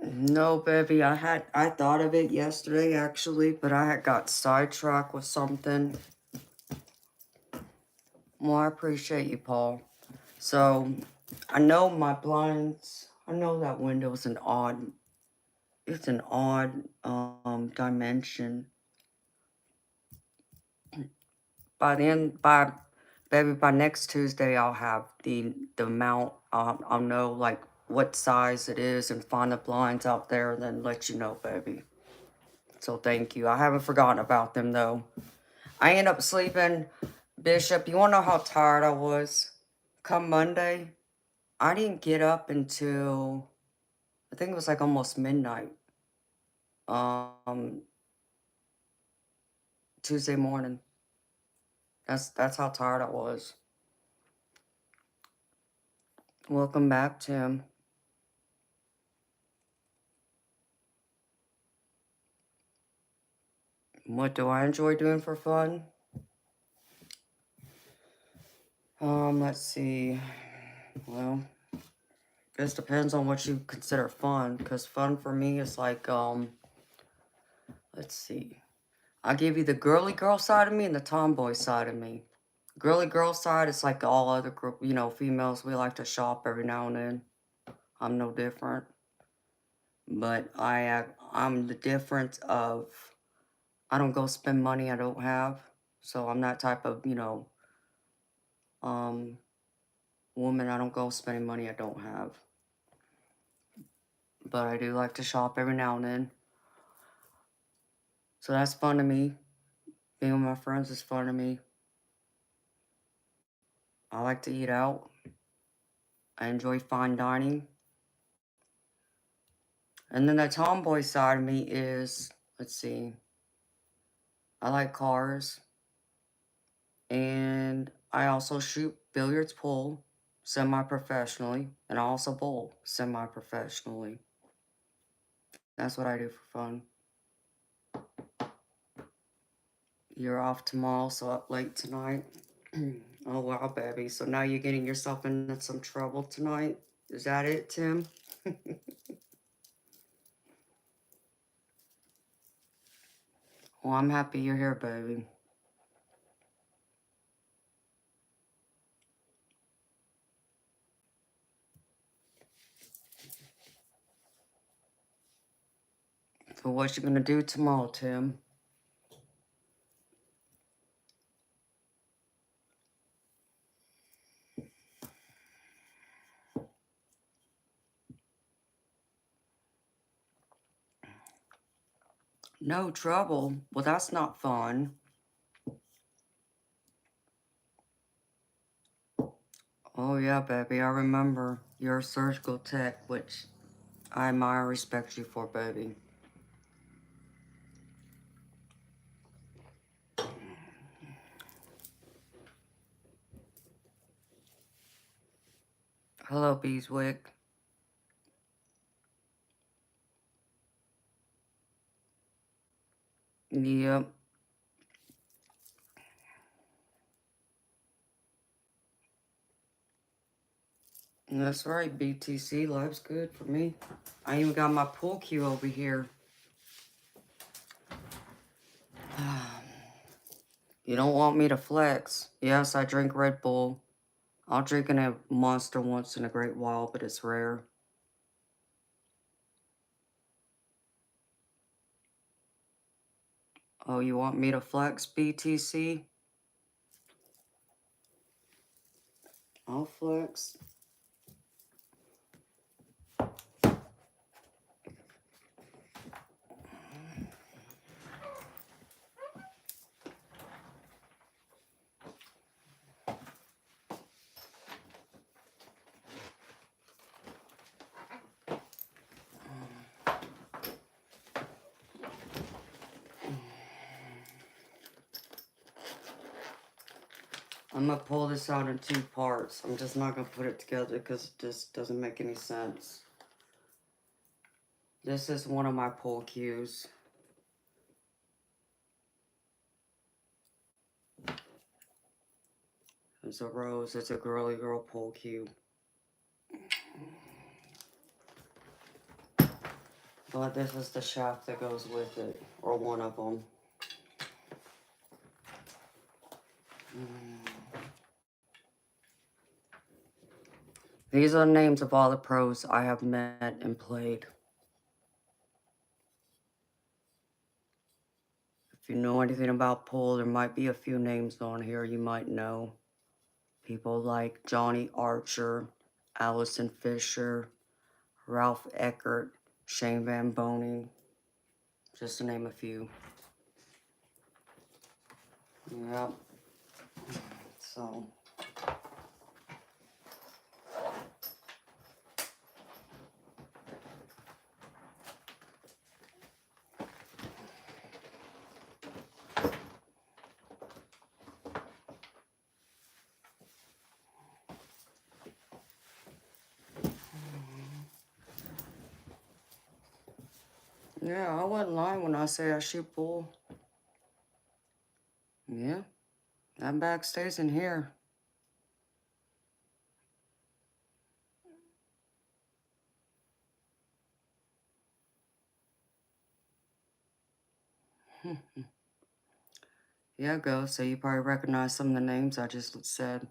A: No, baby, I thought of it yesterday, actually, but I had got sidetracked with something. Well, I appreciate you, Paul. So, I know my blinds, I know that window's it's an odd, dimension. Baby, by next Tuesday, I'll have the amount, I'll know, like, what size it is and find the blinds out there and then let you know, baby. So, thank you. I haven't forgotten about them, though. I end up sleeping, Bishop, you want to know how tired I was? Come Monday, I didn't get up until, I think it was like almost midnight. Um, Tuesday morning. That's how tired I was. Welcome back, Tim. What do I enjoy doing for fun? Let's see. Well, this depends on what you consider fun, because fun for me is like, let's see. I'll give you the girly girl side of me and the tomboy side of me. Girly girl side is like all other group, females. We like to shop every now and then. I'm no different. But I'm the difference of, I don't go spend money I don't have. So I'm that type of, woman. I don't go spending money I don't have. But I do like to shop every now and then. So that's fun to me. Being with my friends is fun to me. I like to eat out. I enjoy fine dining. And then the tomboy side of me is, let's see, I like cars. And I also shoot billiards pool semi-professionally. And I also bowl semi-professionally. That's what I do for fun. You're off tomorrow, so up late tonight. Oh, wow, baby. So now you're getting yourself into some trouble tonight? Is that it, Tim? Well, I'm happy you're here, baby. So what you gonna do tomorrow, Tim? No trouble? Well, that's not fun. Oh, yeah, baby, I remember. You're a surgical tech, which I admire and respect you for, baby. Hello, Beeswick. Yep. That's right, BTC. Life's good for me. I even got my pool cue over here. You don't want me to flex. Yes, I drink Red Bull. I'll drink in a Monster once in a great while, but it's rare. Oh, you want me to flex, BTC? I'll flex. I'm gonna pull this out in 2 parts. I'm just not gonna put it together because it just doesn't make any sense. This is one of my pull cues. It's a rose. It's a girly girl pull cue. But this is the shaft that goes with it, or one of them. These are the names of all the pros I have met and played. If you know anything about pool, there might be a few names on here you might know. People like Johnny Archer, Allison Fisher, Ralph Eckert, Shane Van Boning, just to name a few. Yep. So. Yeah, I wasn't lying when I say I shoot pool. Yeah, that bag stays in here. Yeah, go. So you probably recognize some of the names I just said.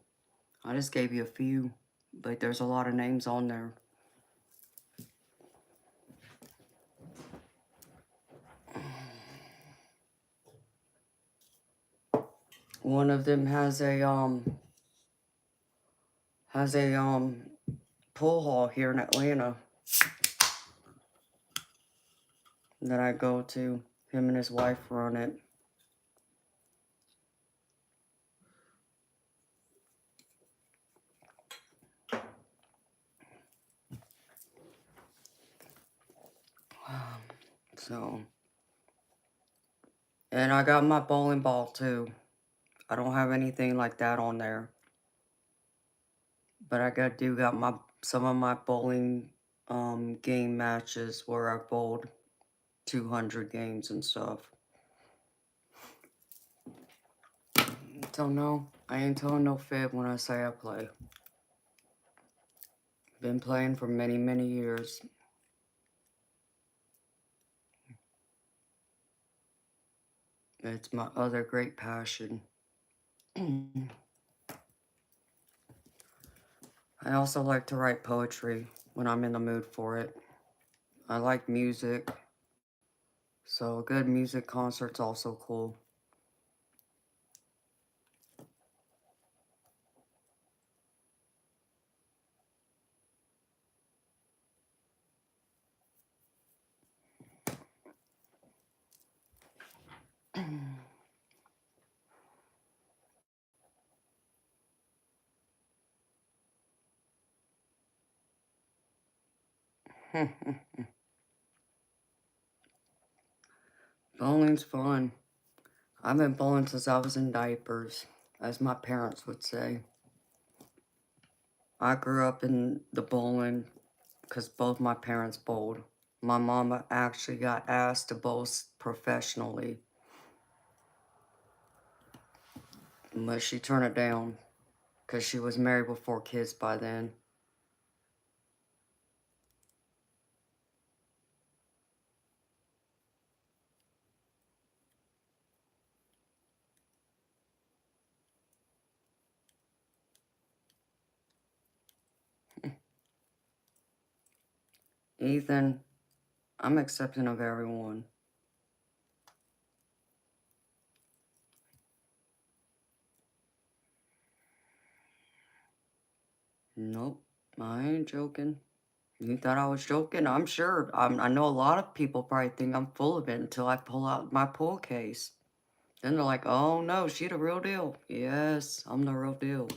A: I just gave you a few, but there's a lot of names on there. One of them has a pool hall here in Atlanta that I go to. Him and his wife run it. So, and I got my bowling ball too. I don't have anything like that on there, but I got some of my bowling game matches where I bowled 200 games and stuff. Don't know. I ain't telling no fib when I say I play. Been playing for many, many years. It's my other great passion. I also like to write poetry when I'm in the mood for it. I like music, so a good music concert's also cool. Bowling's fun. I've been bowling since I was in diapers, as my parents would say. I grew up in the bowling because both my parents bowled. My mama actually got asked to bowl professionally, but she turned it down because she was married with 4 kids by then. Ethan, I'm accepting of everyone. Nope, I ain't joking. You thought I was joking? I'm sure. I know a lot of people probably think I'm full of it until I pull out my pool case. Then they're like, oh no, she the real deal. Yes, I'm the real deal.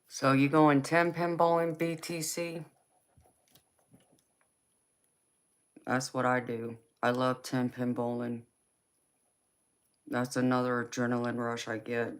A: So you going 10-pin bowling BTC? That's what I do. I love 10-pin bowling. That's another adrenaline rush I get.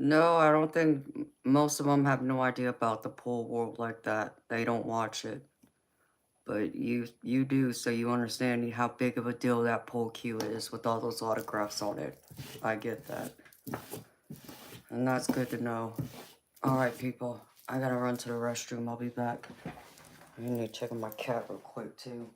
A: No, I don't think most of them have no idea about the pool world like that. They don't watch it. But you do, so you understand how big of a deal that pool cue is with all those autographs on it. I get that. And that's good to know. Alright, people. I gotta run to the restroom. I'll be back. I need to check on my cat real quick, too.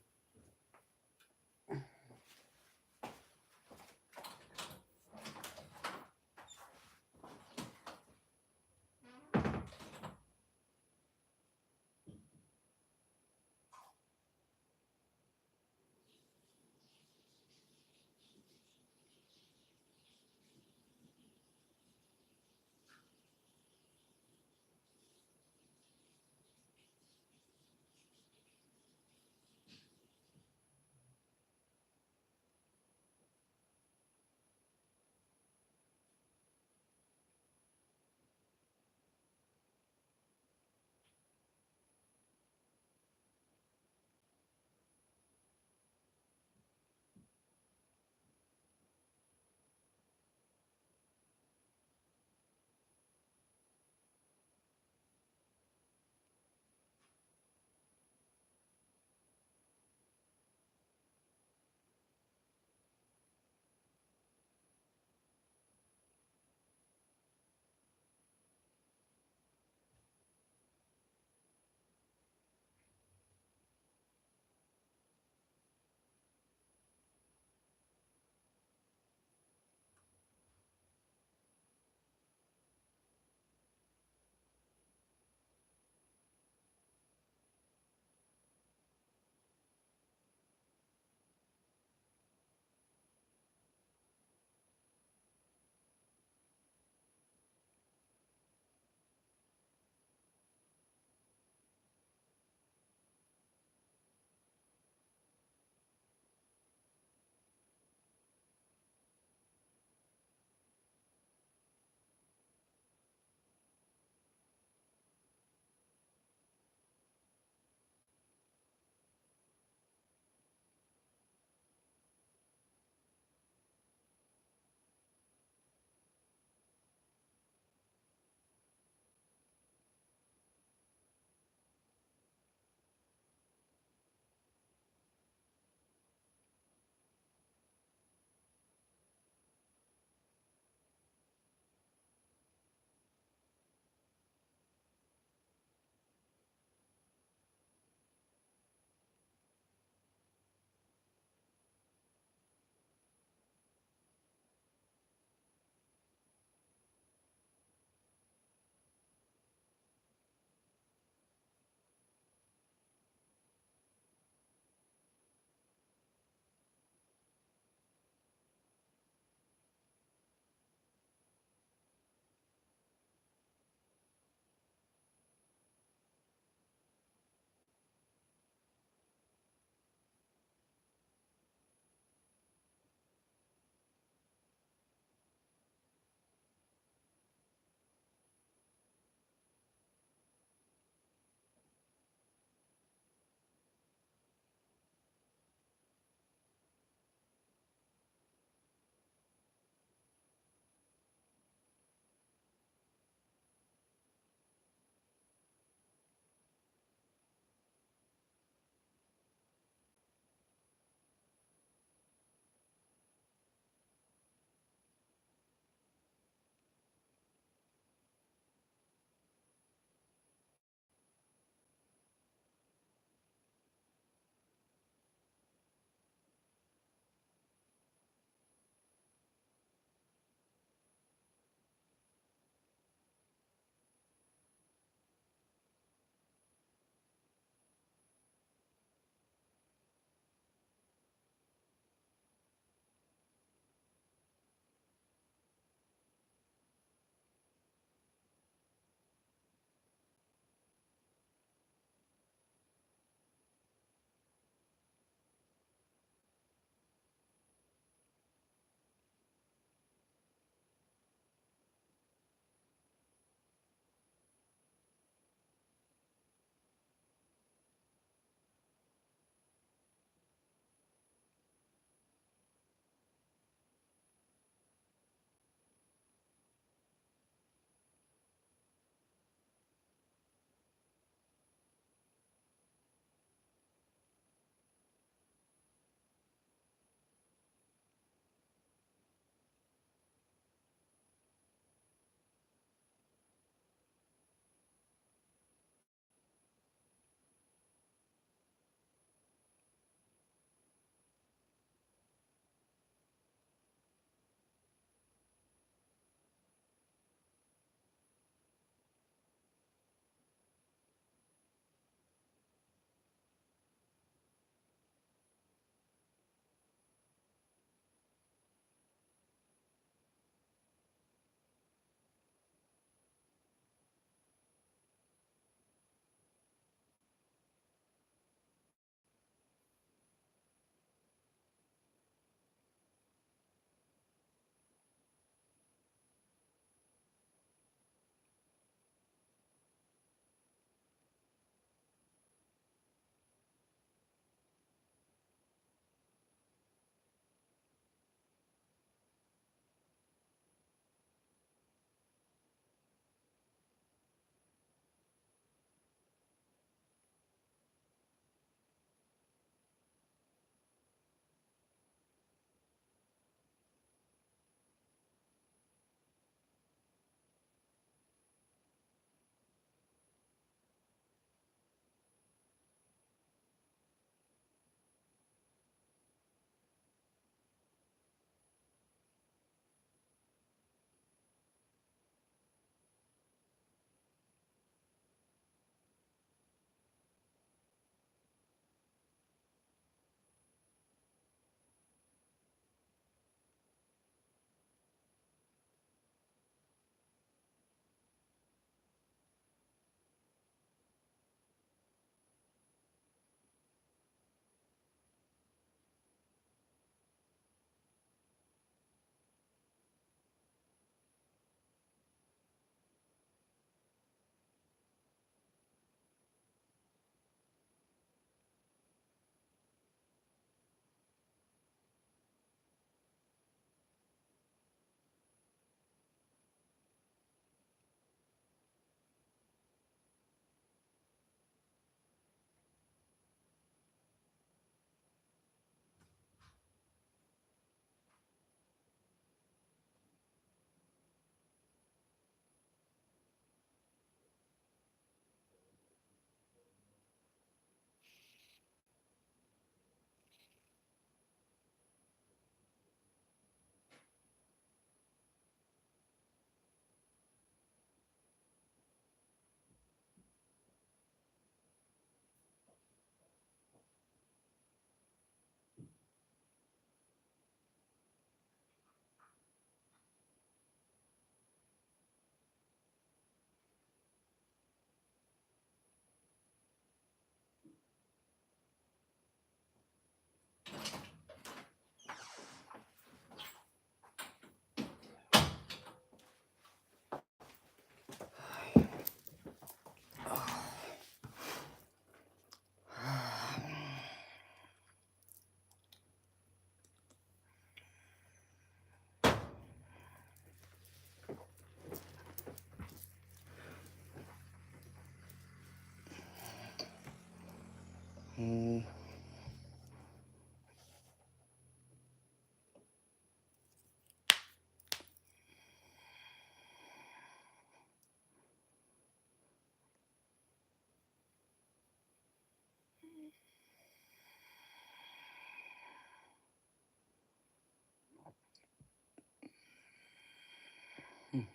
A: And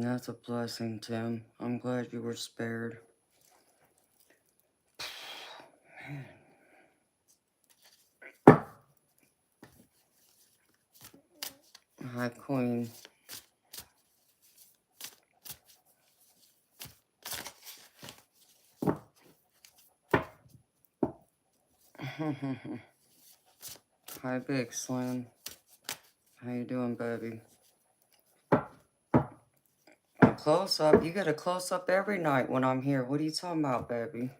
A: that's a blessing, Tim. I'm glad you were spared. Hi, Queen. Hi, Big Slim. How you doing, baby? A close-up? You get a close-up every night when I'm here. What are you talking about, baby?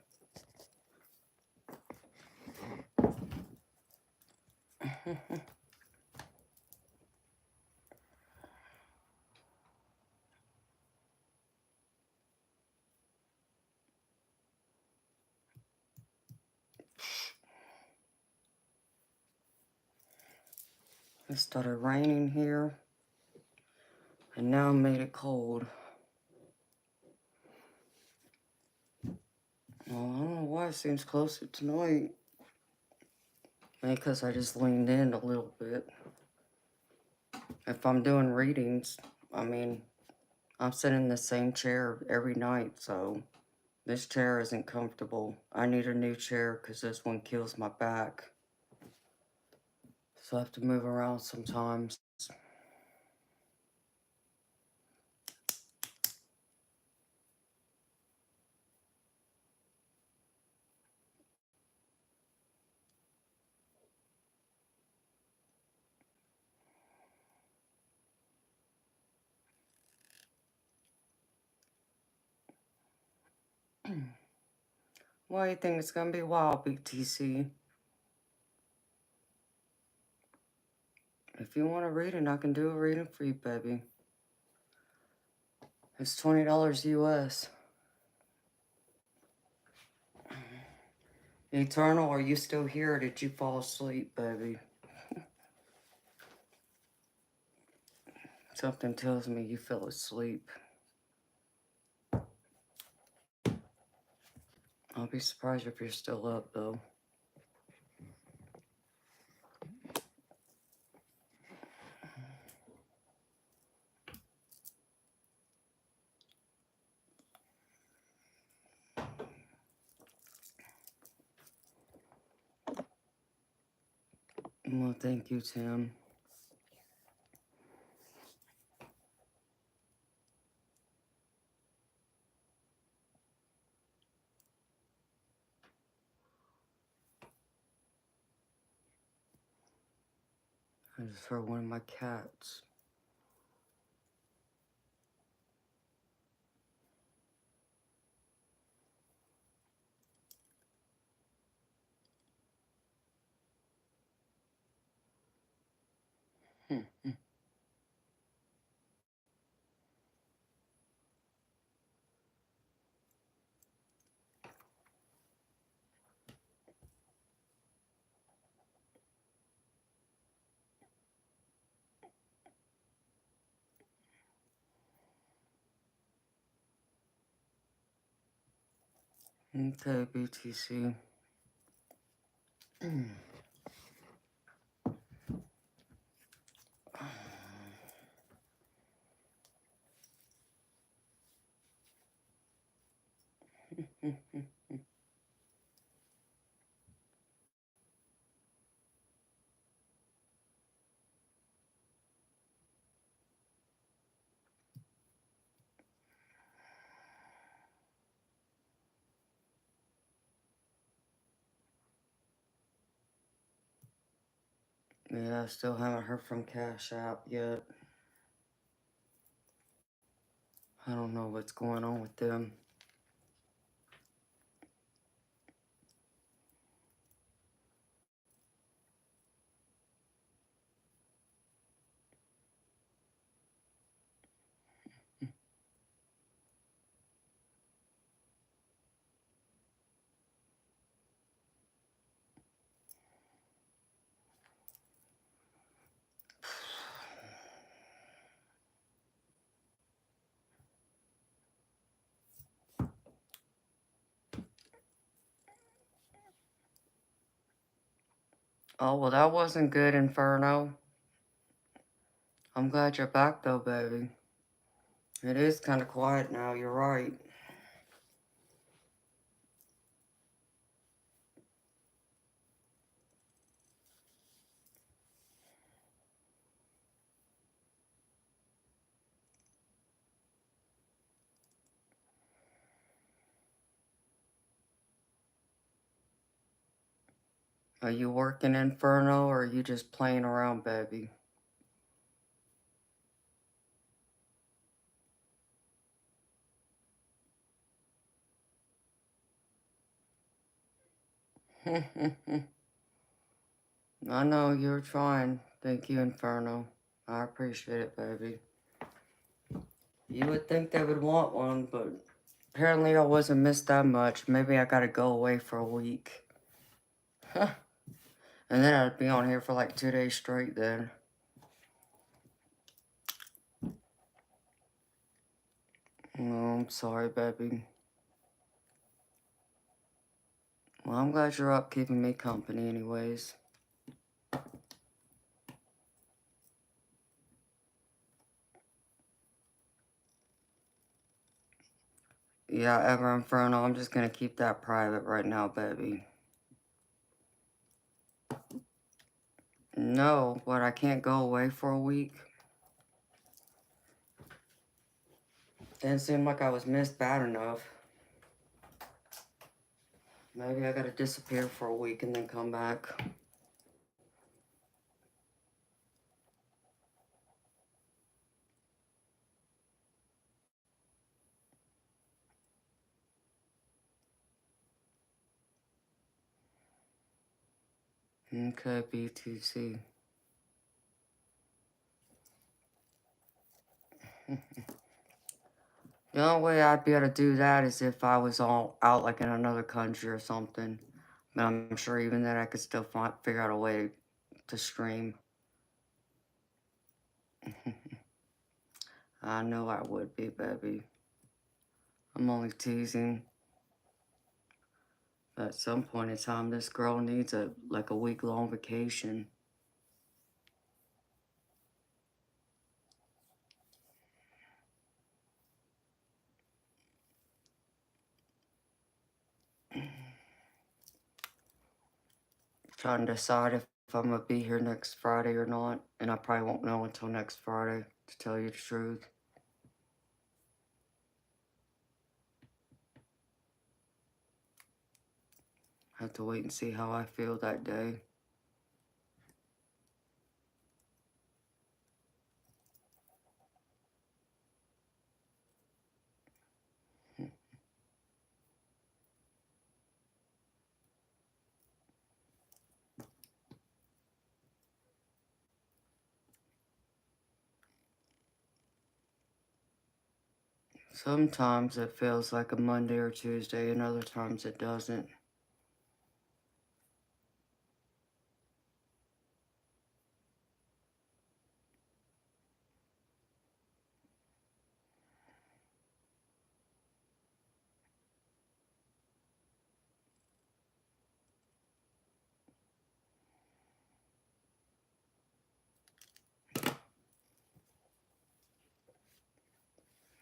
A: It started raining here, and now it made it cold. Well, I don't know why it seems closer tonight. Maybe because I just leaned in a little bit. If I'm doing readings, I mean, I'm sitting in the same chair every night, so this chair isn't comfortable. I need a new chair because this one kills my back. So I have to move around sometimes. Why do you think it's gonna be wild, BTC? If you want a reading, I can do a reading for you, baby. It's $20 US. Eternal, are you still here or did you fall asleep, baby? Something tells me you fell asleep. I'll be surprised if you're still up, though. Well, thank you, Tim. I just heard one of my cats. Okay, BTC. Yeah, I still haven't heard from Cash App yet. I don't know what's going on with them. Oh, well, that wasn't good, Inferno. I'm glad you're back, though, baby. It is kind of quiet now, you're right. Are you working, Inferno, or are you just playing around, baby? I know you're trying. Thank you, Inferno. I appreciate it, baby. You would think they would want one, but apparently I wasn't missed that much. Maybe I gotta go away for a week. And then I'd be on here for like 2 days straight then. No, I'm sorry, baby. Well, I'm glad you're up keeping me company anyways. Yeah, Ever Inferno, I'm just gonna keep that private right now, baby. No, but I can't go away for a week. Didn't seem like I was missed bad enough. Maybe I gotta disappear for a week and then come back. Okay, BTC. The only way I'd be able to do that is if I was all out like in another country or something. But I'm sure even then I could still figure out a way to stream. I know I would be, baby. I'm only teasing. But at some point in time, this girl needs a week-long vacation. Trying to decide if I'm gonna be here next Friday or not, and I probably won't know until next Friday, to tell you the truth. I have to wait and see how I feel that day. Sometimes it feels like a Monday or Tuesday, and other times it doesn't.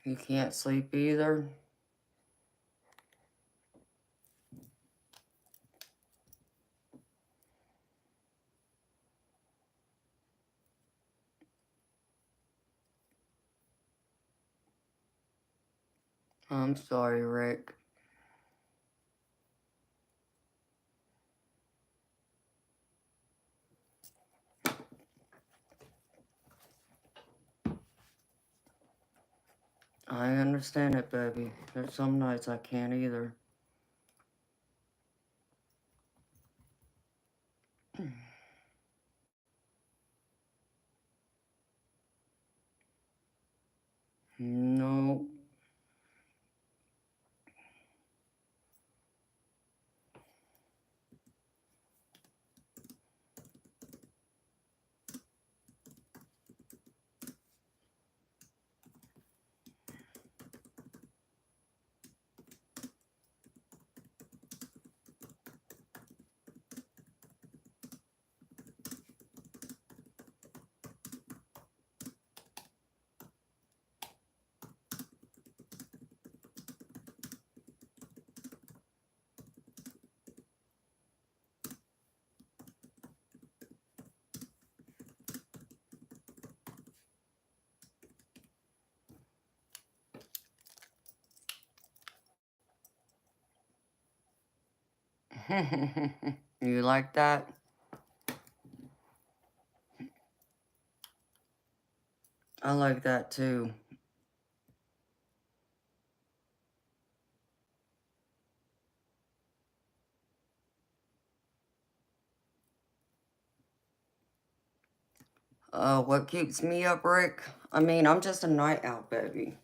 A: You can't sleep either? I'm sorry, Rick. I understand it, baby. There's some nights I can't either. No. You like that? I like that too. What keeps me up, Rick? I mean, I'm just a night owl, baby.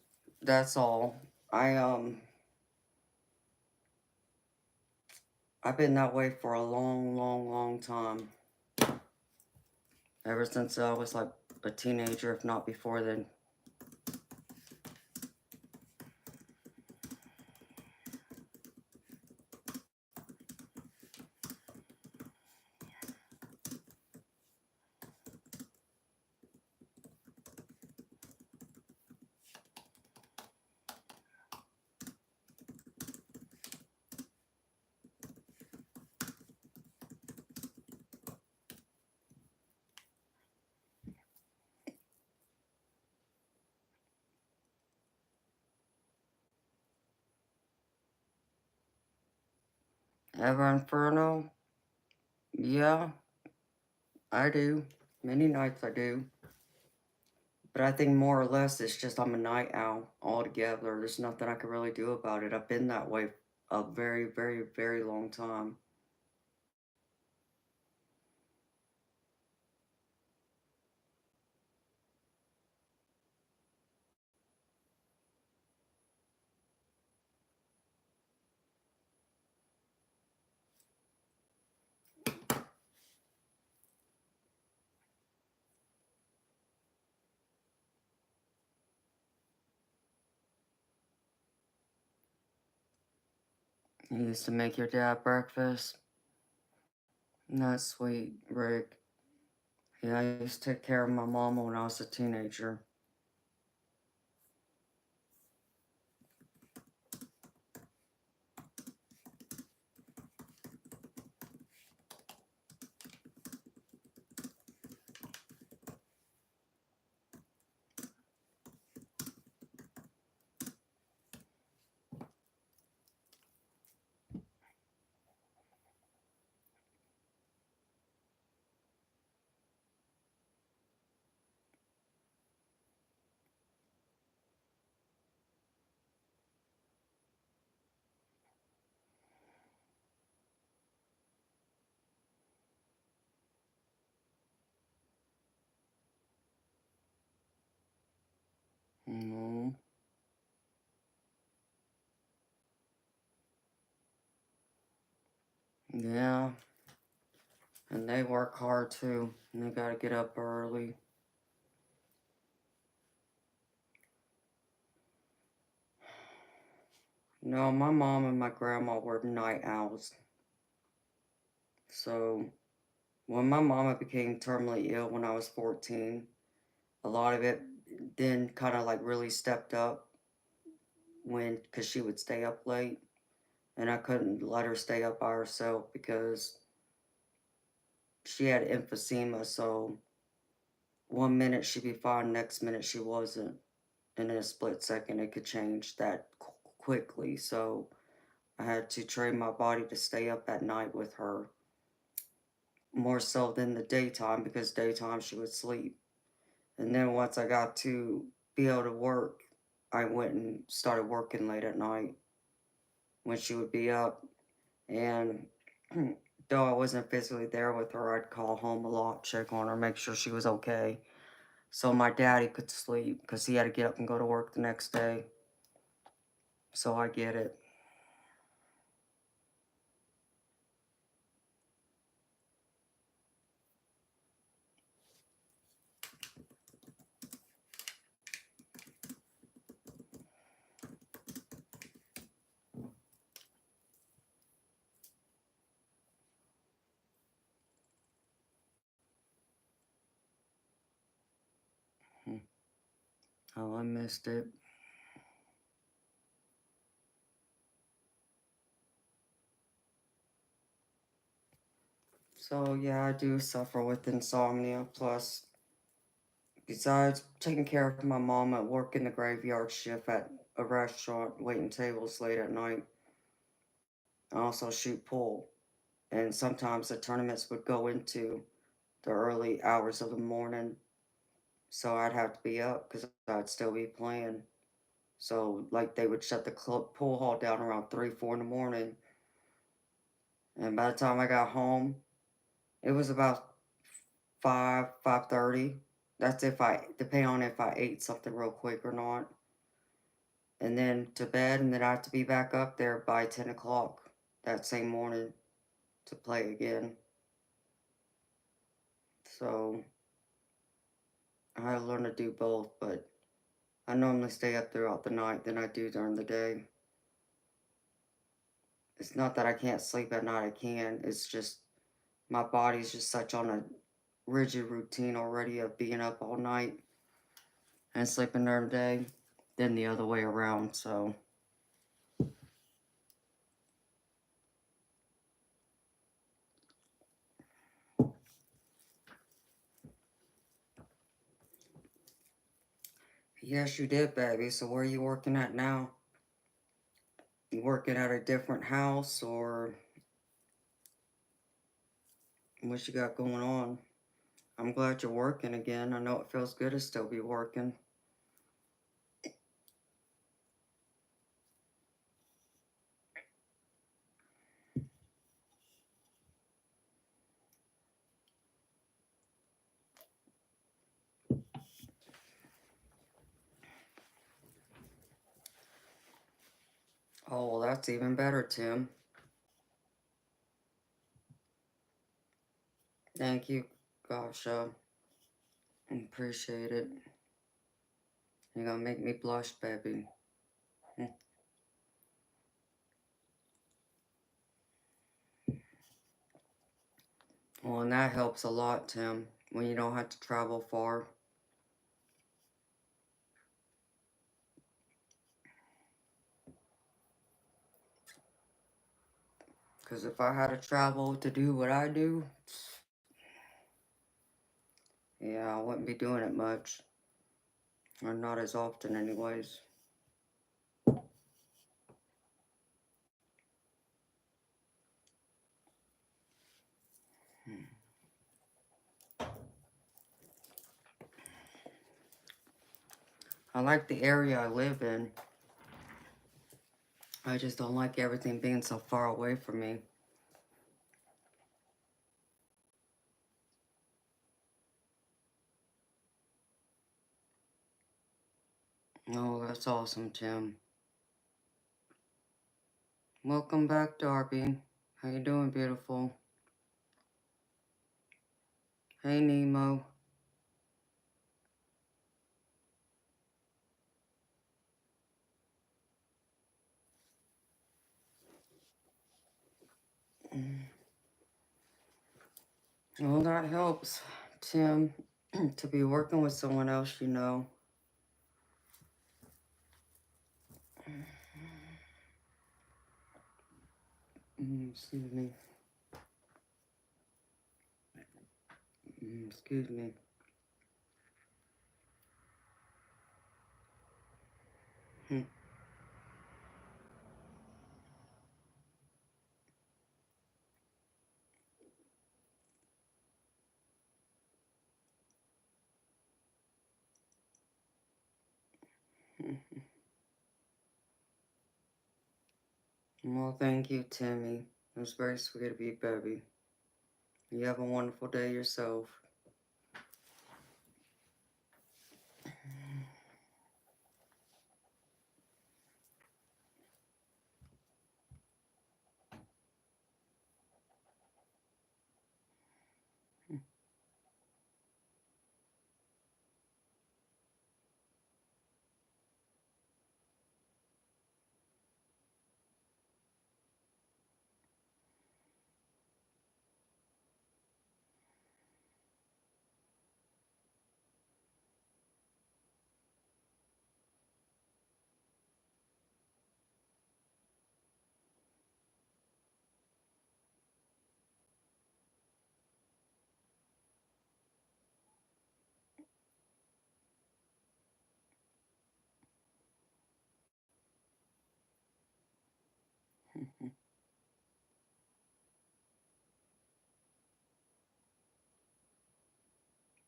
A: That's all. I, um, I've been that way for a long, long, long time. Ever since I was like a teenager, if not before then. Ever Inferno? Yeah, I do. Many nights I do. But I think more or less it's just I'm a night owl altogether. There's nothing I can really do about it. I've been that way a very, very, very long time. You used to make your dad breakfast. That's sweet, Rick. Yeah, I used to take care of my mama when I was a teenager. Mm, yeah, and they work hard too. And they gotta get up early. No, my mom and my grandma were night owls. So when my mama became terminally ill when I was 14, a lot of it then kind of like really stepped up when, because she would stay up late and I couldn't let her stay up by herself because she had emphysema. So one minute she'd be fine, next minute she wasn't. And in a split second, it could change that quickly. So I had to train my body to stay up at night with her more so than the daytime because daytime she would sleep. And then once I got to be able to work, I went and started working late at night when she would be up. And though I wasn't physically there with her, I'd call home a lot, check on her, make sure she was okay. So my daddy could sleep because he had to get up and go to work the next day. So I get it. Oh, I missed it. So yeah, I do suffer with insomnia. Plus, besides taking care of my mom, I work in the graveyard shift at a restaurant, waiting tables late at night. I also shoot pool. And sometimes the tournaments would go into the early hours of the morning. So I'd have to be up because I'd still be playing. So, like, they would shut the pool hall down around 3, 4 in the morning. And by the time I got home, it was about 5, 5:30. That's if depending on if I ate something real quick or not. And then to bed, and then I have to be back up there by 10 o'clock that same morning to play again. So I had to learn to do both, but I normally stay up throughout the night than I do during the day. It's not that I can't sleep at night, I can. It's just my body's just such on a rigid routine already of being up all night and sleeping during the day than the other way around, so. Yes, you did, baby. So where are you working at now? You working at a different house, or what you got going on? I'm glad you're working again. I know it feels good to still be working. Oh, well, that's even better, Tim. Thank you. Gosh, appreciate it. You're gonna make me blush, baby. Well, and that helps a lot, Tim, when you don't have to travel far. Because if I had to travel to do what I do, yeah, I wouldn't be doing it much. Or not as often, anyways. I like the area I live in. I just don't like everything being so far away from me. Oh, that's awesome, Tim. Welcome back, Darby. How you doing, beautiful? Hey, Nemo. Well, that helps, Tim, to be working with someone else you know. Excuse me. Excuse me. Well, thank you, Timmy. It was very sweet of you, baby. You have a wonderful day yourself.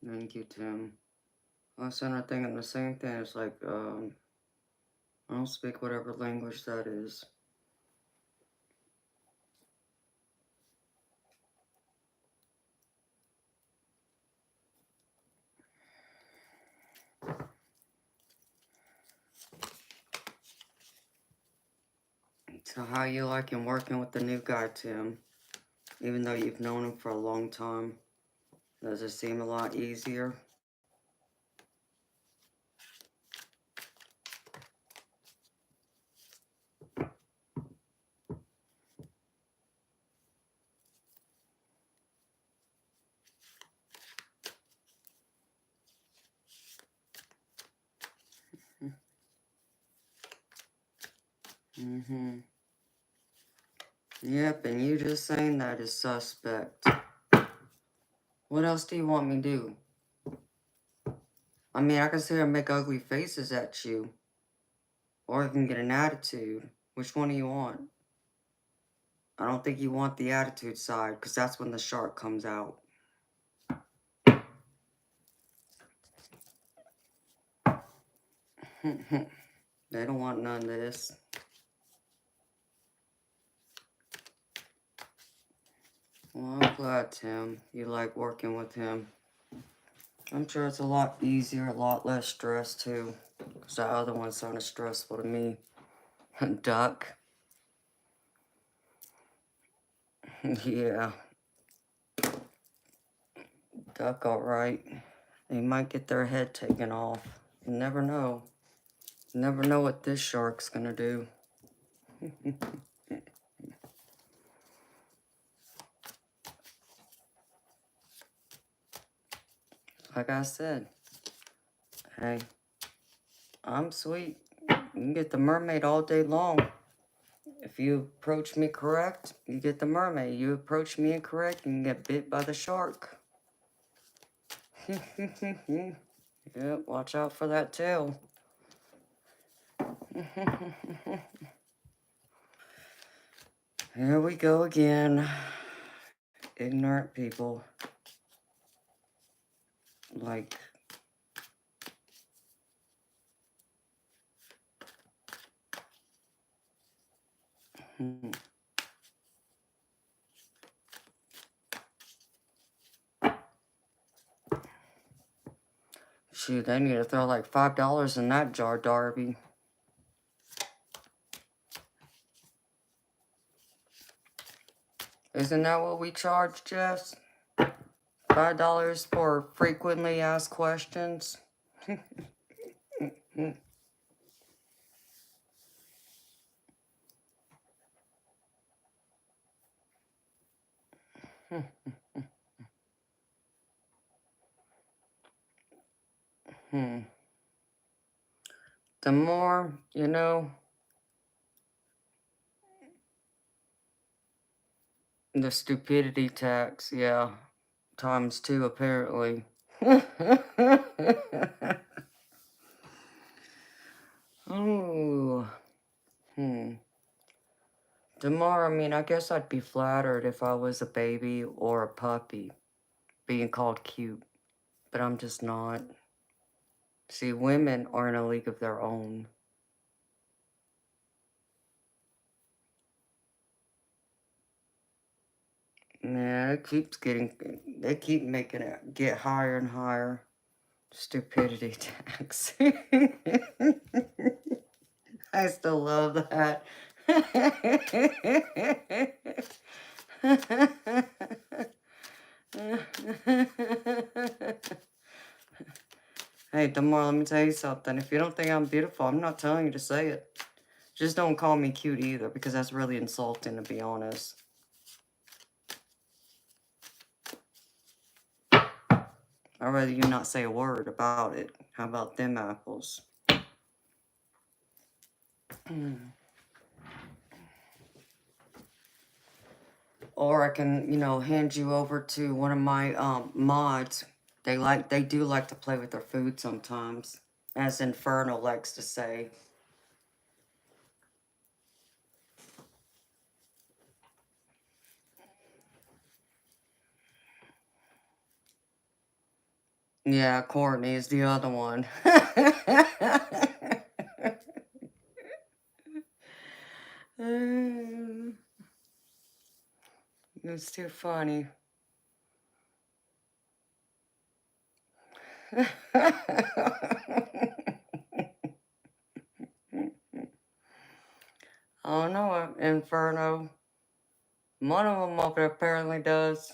A: Thank you, Tim. I was thinking the same thing. It's like, I don't speak whatever language that is. So how you liking working with the new guy, Tim? Even though you've known him for a long time, does it seem a lot easier? Mm-hmm. Yep, and you just saying that is suspect. What else do you want me to do? I mean, I can sit here and make ugly faces at you. Or I can get an attitude. Which one do you want? I don't think you want the attitude side, because that's when the shark comes out. They don't want none of this. Well, I'm glad, Tim, you like working with him. I'm sure it's a lot easier, a lot less stress, too. Because the other one sounded stressful to me. Duck. Yeah. Duck, alright. They might get their head taken off. You never know. You never know what this shark's gonna do. Like I said, hey, I'm sweet. You can get the mermaid all day long. If you approach me correct, you get the mermaid. You approach me incorrect, you can get bit by the shark. Yeah, watch out for that tail. Here we go again. Ignorant people. Like, shoot, they need to throw like $5 in that jar, Darby. Isn't that what we charge, Jess? $5 for frequently asked questions? The more, you know, the stupidity tax, yeah, times 2 apparently. Oh, The more, I mean, I guess I'd be flattered if I was a baby or a puppy being called cute, but I'm just not. See, women are in a league of their own. Yeah, they keep making it get higher and higher. Stupidity tax. I still love that. Hey, Damar, let me tell you something. If you don't think I'm beautiful, I'm not telling you to say it. Just don't call me cute either, because that's really insulting, to be honest. I'd rather you not say a word about it. How about them apples? Or I can, you know, hand you over to one of my mods. They do like to play with their food sometimes, as Infernal likes to say. Yeah, Courtney is the other one. It's too funny. I don't know, Inferno. One of them up there apparently does.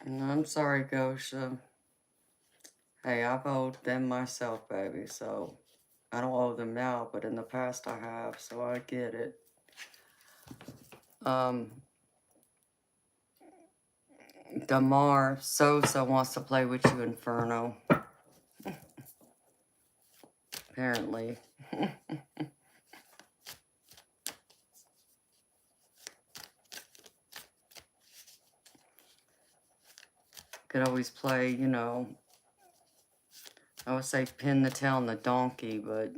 A: I'm sorry, Gosha. Hey, I've owed them myself, baby, so I don't owe them now, but in the past I have, so I get it. Damar Sosa wants to play with you, Inferno. Apparently. Could always play, you know, I would say pin the tail on the donkey, but...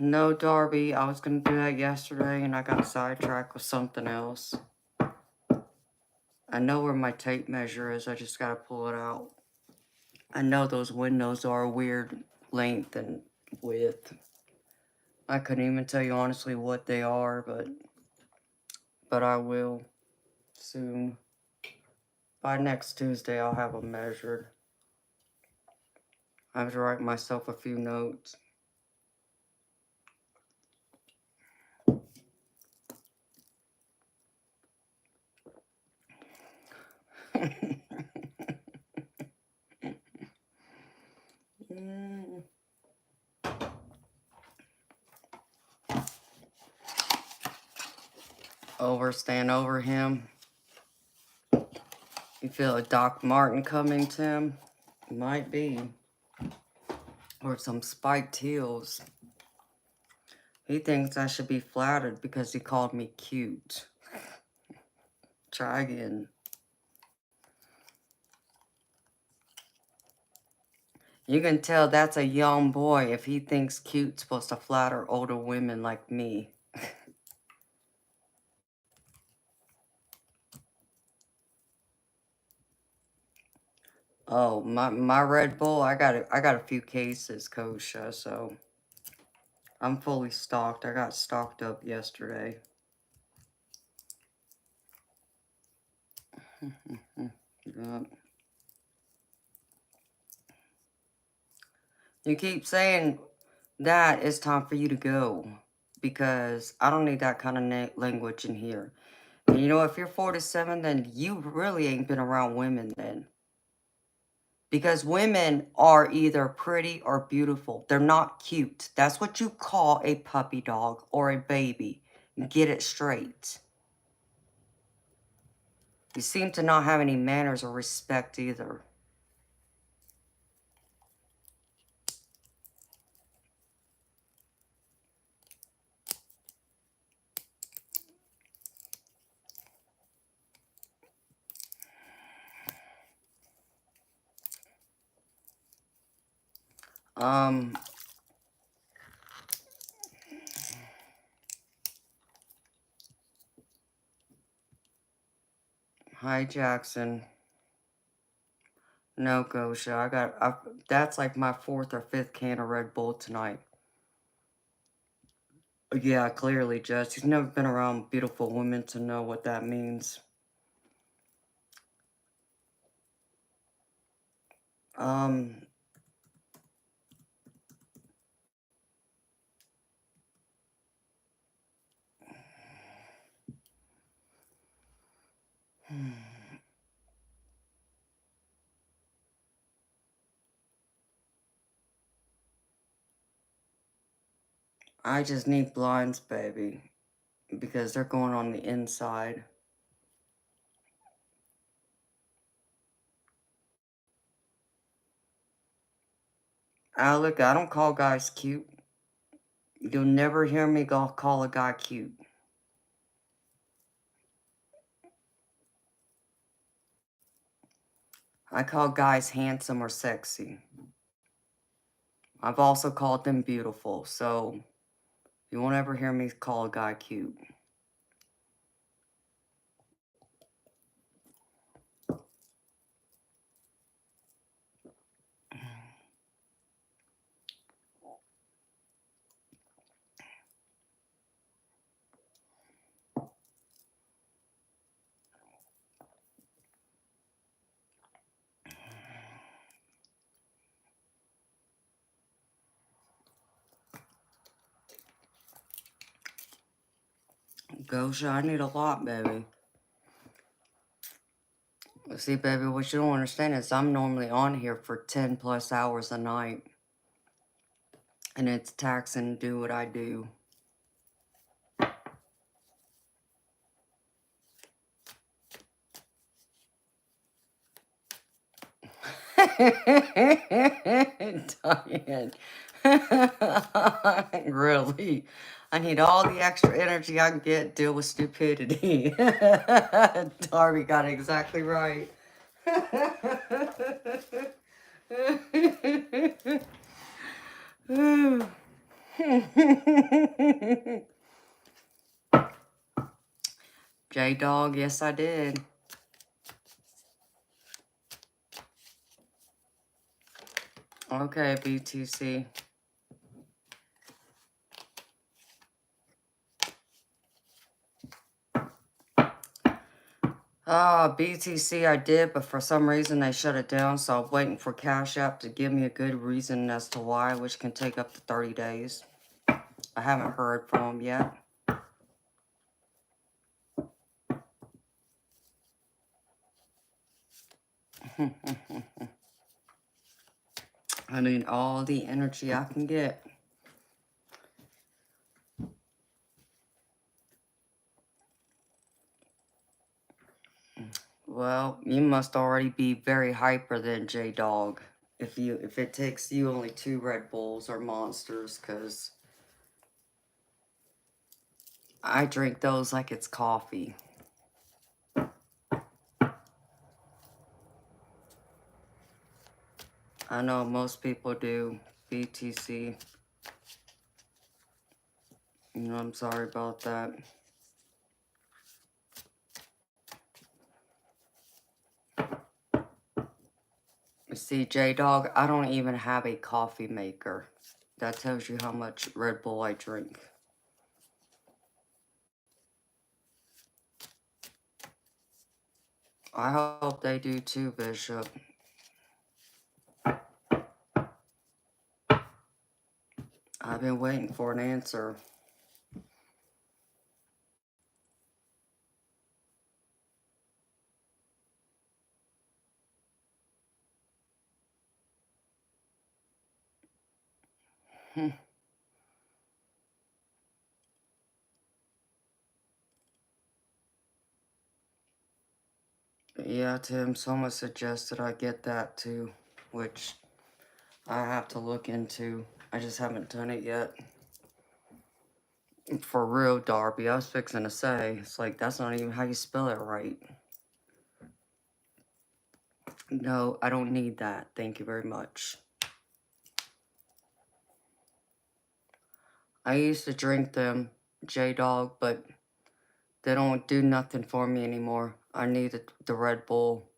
A: No, Darby, I was going to do that yesterday and I got sidetracked with something else. I know where my tape measure is, I just got to pull it out. I know those windows are a weird length and width. I couldn't even tell you honestly what they are, but I will soon. By next Tuesday, I'll have them measured. I have to write myself a few notes. Stand over him. You feel a Doc Martin coming, Tim? Might be. Or some spiked heels. He thinks I should be flattered because he called me cute. Try again. You can tell that's a young boy if he thinks cute's supposed to flatter older women like me. Oh, my Red Bull, I got a few cases, Kosha, so I'm fully stocked. I got stocked up yesterday. Yep. You keep saying that it's time for you to go because I don't need that kind of language in here. And you know, if you're 47, then you really ain't been around women then. Because women are either pretty or beautiful. They're not cute. That's what you call a puppy dog or a baby. Get it straight. You seem to not have any manners or respect either. Hi, Jackson. No, Gosha. That's like my 4th or 5th can of Red Bull tonight. Yeah, clearly, Jess. He's never been around beautiful women to know what that means. I just need blinds, baby, because they're going on the inside. Alec, I don't call guys cute. You'll never hear me call a guy cute. I call guys handsome or sexy. I've also called them beautiful, so you won't ever hear me call a guy cute. Gosha, I need a lot, baby. See, baby, what you don't understand is I'm normally on here for 10 plus hours a night. And it's taxing to do what I do. Diane. Really? I need all the extra energy I can get to deal with stupidity. Darby got it exactly right. J-Dog, yes I did. Okay, BTC. BTC I did, but for some reason they shut it down, so I'm waiting for Cash App to give me a good reason as to why, which can take up to 30 days. I haven't heard from them yet. I need all the energy I can get. Well, you must already be very hyper then, J-Dog. If it takes you only 2 Red Bulls or Monsters, because I drink those like it's coffee. I know most people do. BTC. You know, I'm sorry about that. See, J-Dog, I don't even have a coffee maker. That tells you how much Red Bull I drink. I hope they do too, Bishop. I've been waiting for an answer. Yeah, Tim, someone suggested I get that too, which I have to look into. I just haven't done it yet. For real, Darby, I was fixing to say, it's like, that's not even how you spell it right. No, I don't need that. Thank you very much. I used to drink them, J-Dog, but they don't do nothing for me anymore. I need the Red Bull.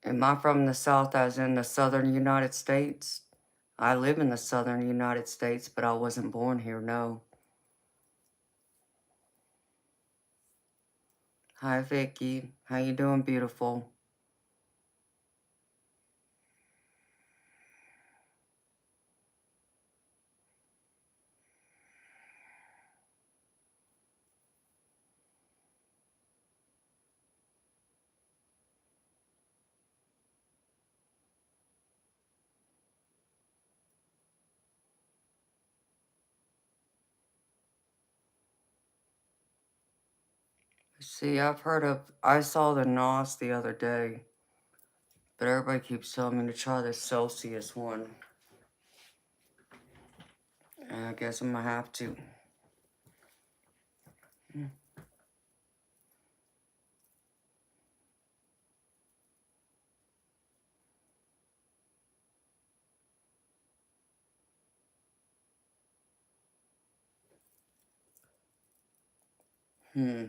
A: Am I from the South, as in the Southern United States? I live in the Southern United States, but I wasn't born here, no. Hi, Vicky. How you doing, beautiful? See, I saw the NOS the other day, but everybody keeps telling me to try the Celsius one. I guess I'm gonna have to. Hmm.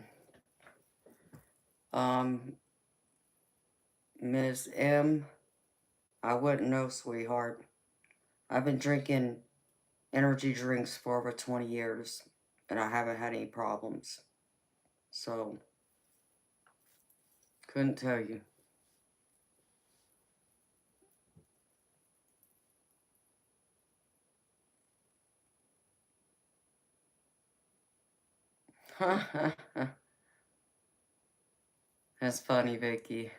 A: Ms. M, I wouldn't know, sweetheart. I've been drinking energy drinks for over 20 years, and I haven't had any problems. So, couldn't tell you. That's funny, Vicky.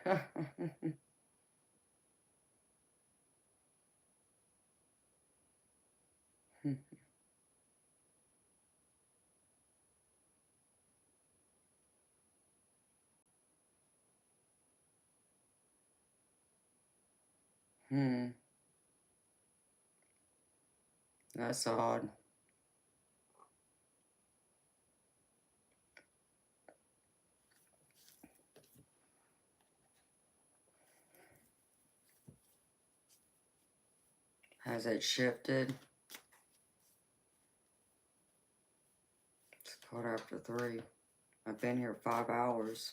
A: Hmm, that's odd. Has it shifted? It's 3:15. I've been here 5 hours.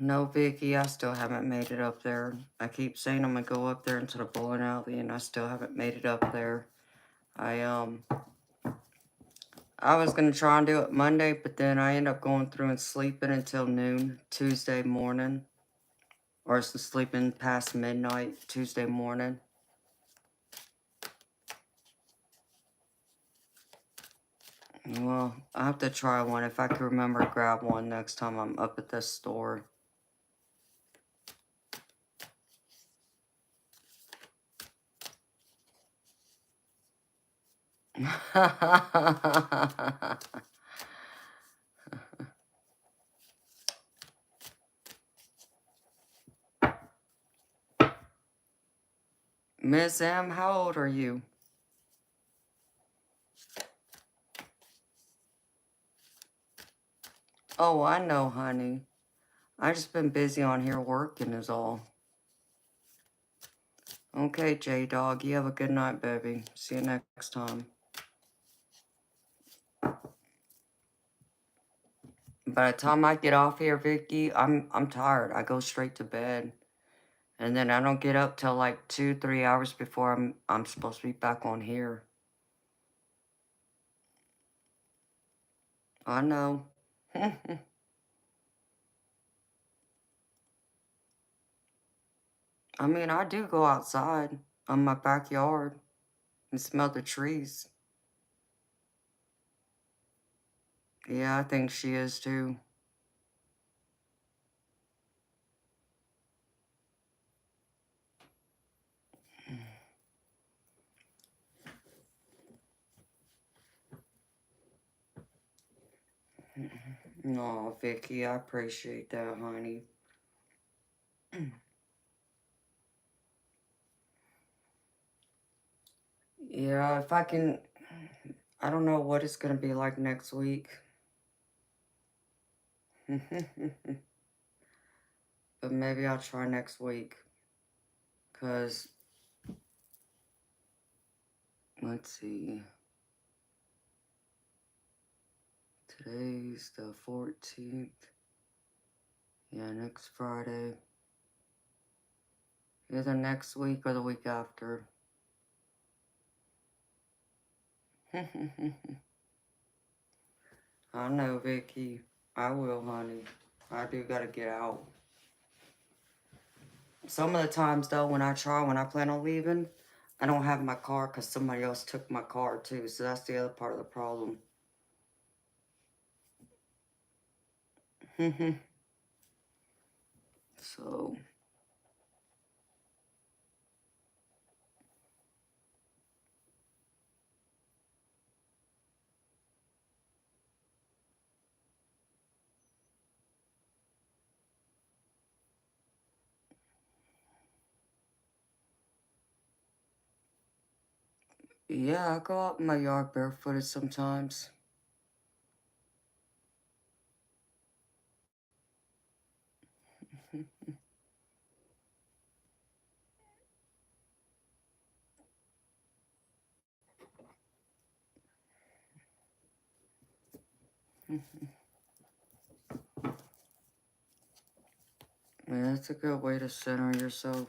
A: No, Vicky, I still haven't made it up there. I keep saying I'm gonna go up there into the bowling alley, and I still haven't made it up there. I was gonna try and do it Monday, but then I end up going through and sleeping until noon Tuesday morning, or sleeping past midnight Tuesday morning. Well, I have to try one. If I can remember, grab one next time I'm up at this store. Miss M, how old are you? Oh, I know, honey. I just been busy on here working is all. Okay, J-Dog, you have a good night, baby. See you next time. By the time I get off here, Vicky, I'm tired. I go straight to bed. And then I don't get up till like 2-3 hours before I'm supposed to be back on here. I know. I mean, I do go outside on my backyard and smell the trees. Yeah, I think she is too. No, Vicky, I appreciate that, honey. Yeah, if I can, I don't know what it's gonna be like next week. But maybe I'll try next week. Cause, let's see. Today's the 14th. Yeah, next Friday. Either next week or the week after. I know, Vicky. I will, honey. I do gotta get out. Some of the times, though, when I plan on leaving, I don't have my car because somebody else took my car, too. So that's the other part of the problem. So, yeah, I go out in my yard barefooted sometimes. Yeah, that's a good way to center yourself.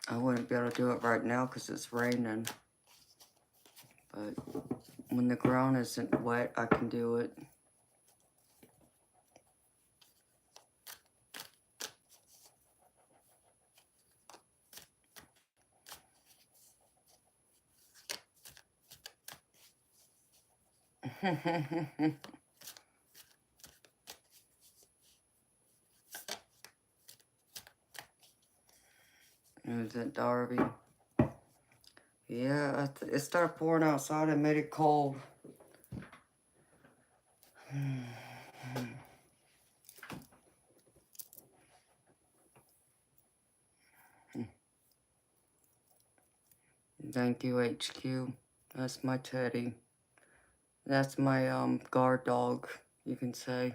A: I wouldn't be able to do it right now because it's raining. But when the ground isn't wet, I can do it. Is it Darby? Yeah, it started pouring outside and made it cold. Thank you, HQ. That's my teddy. That's my guard dog, you can say.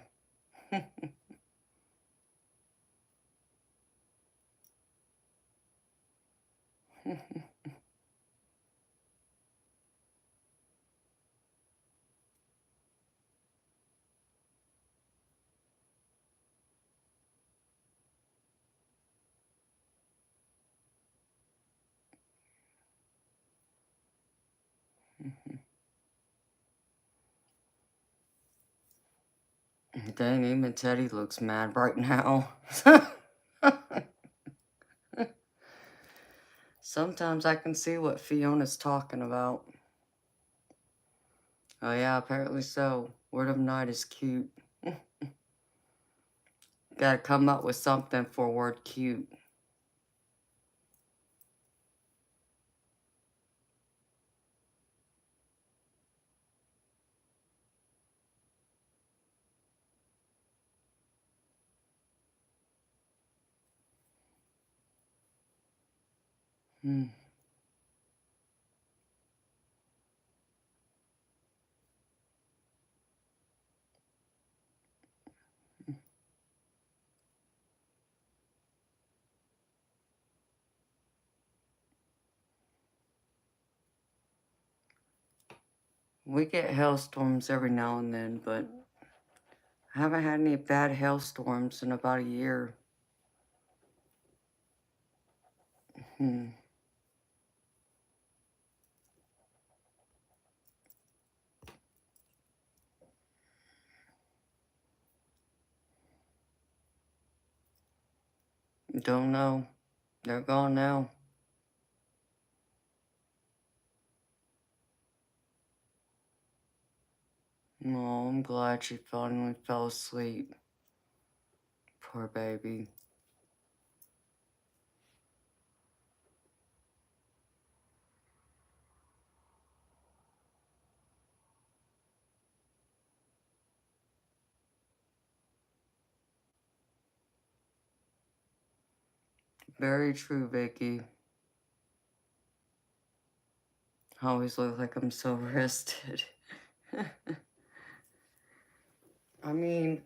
A: Dang, even Teddy looks mad right now. Sometimes I can see what Fiona's talking about. Oh yeah, apparently so. Word of night is cute. Gotta come up with something for word cute. Hmm. We get hailstorms every now and then, but I haven't had any bad hailstorms in about a year. Hmm. Don't know. They're gone now. Oh, I'm glad she finally fell asleep. Poor baby. Very true, Vicky. I always look like I'm so rested. I mean,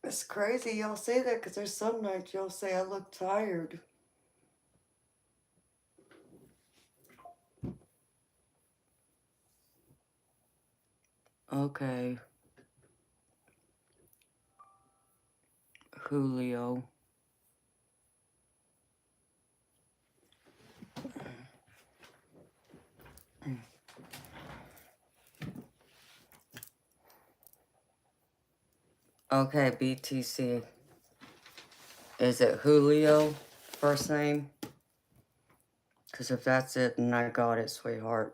A: it's crazy y'all say that because there's some nights y'all say I look tired. Okay. Julio. Okay, BTC. Is it Julio? First name? Because if that's it, then I got it, sweetheart.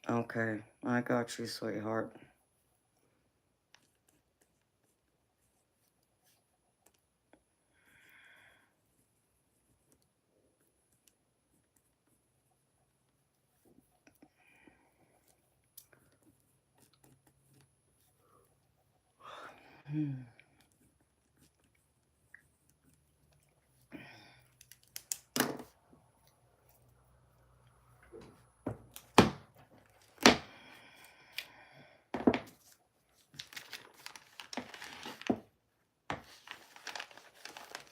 A: Okay, I got you, sweetheart.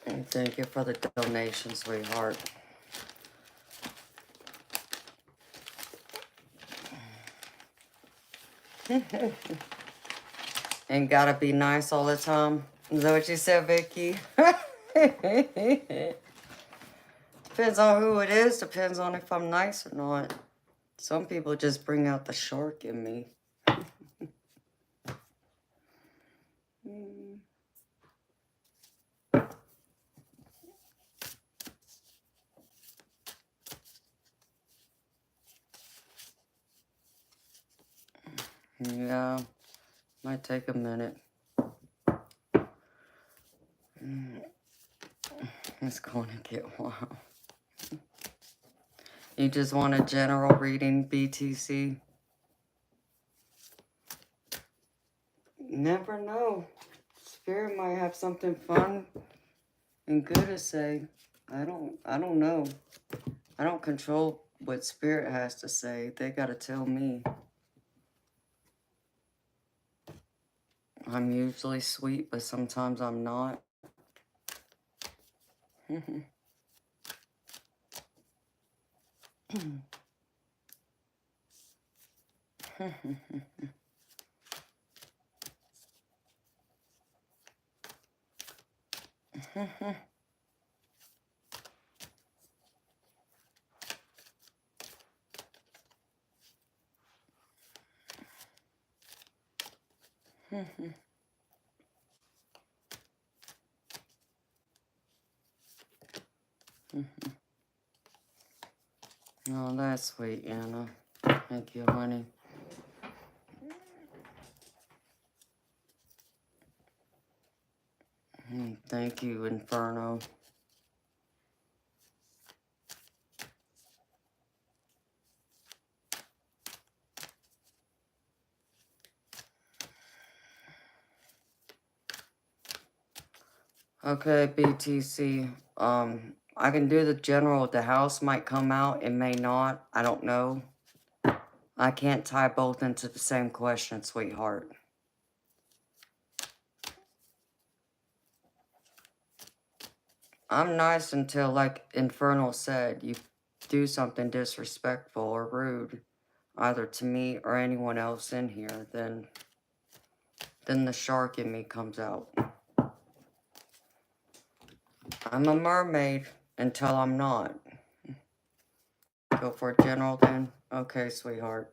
A: And thank you for the donation, sweetheart. Ain't gotta be nice all the time. Is that what you said, Vicky? Depends on who it is. Depends on if I'm nice or not. Some people just bring out the shark in me. Yeah, might take a minute. It's going to get wild. You just want a general reading, BTC? Never know. Spirit might have something fun and good to say. I don't know. I don't control what Spirit has to say. They gotta tell me. I'm usually sweet, but sometimes I'm not. Oh, that's sweet, Anna. Thank you, honey. Thank you, Inferno. Okay, BTC. I can do the general. The house might come out. It may not. I don't know. I can't tie both into the same question, sweetheart. I'm nice until, like Infernal said, you do something disrespectful or rude, either to me or anyone else in here, then the shark in me comes out. I'm a mermaid until I'm not. Go for a general then? Okay, sweetheart.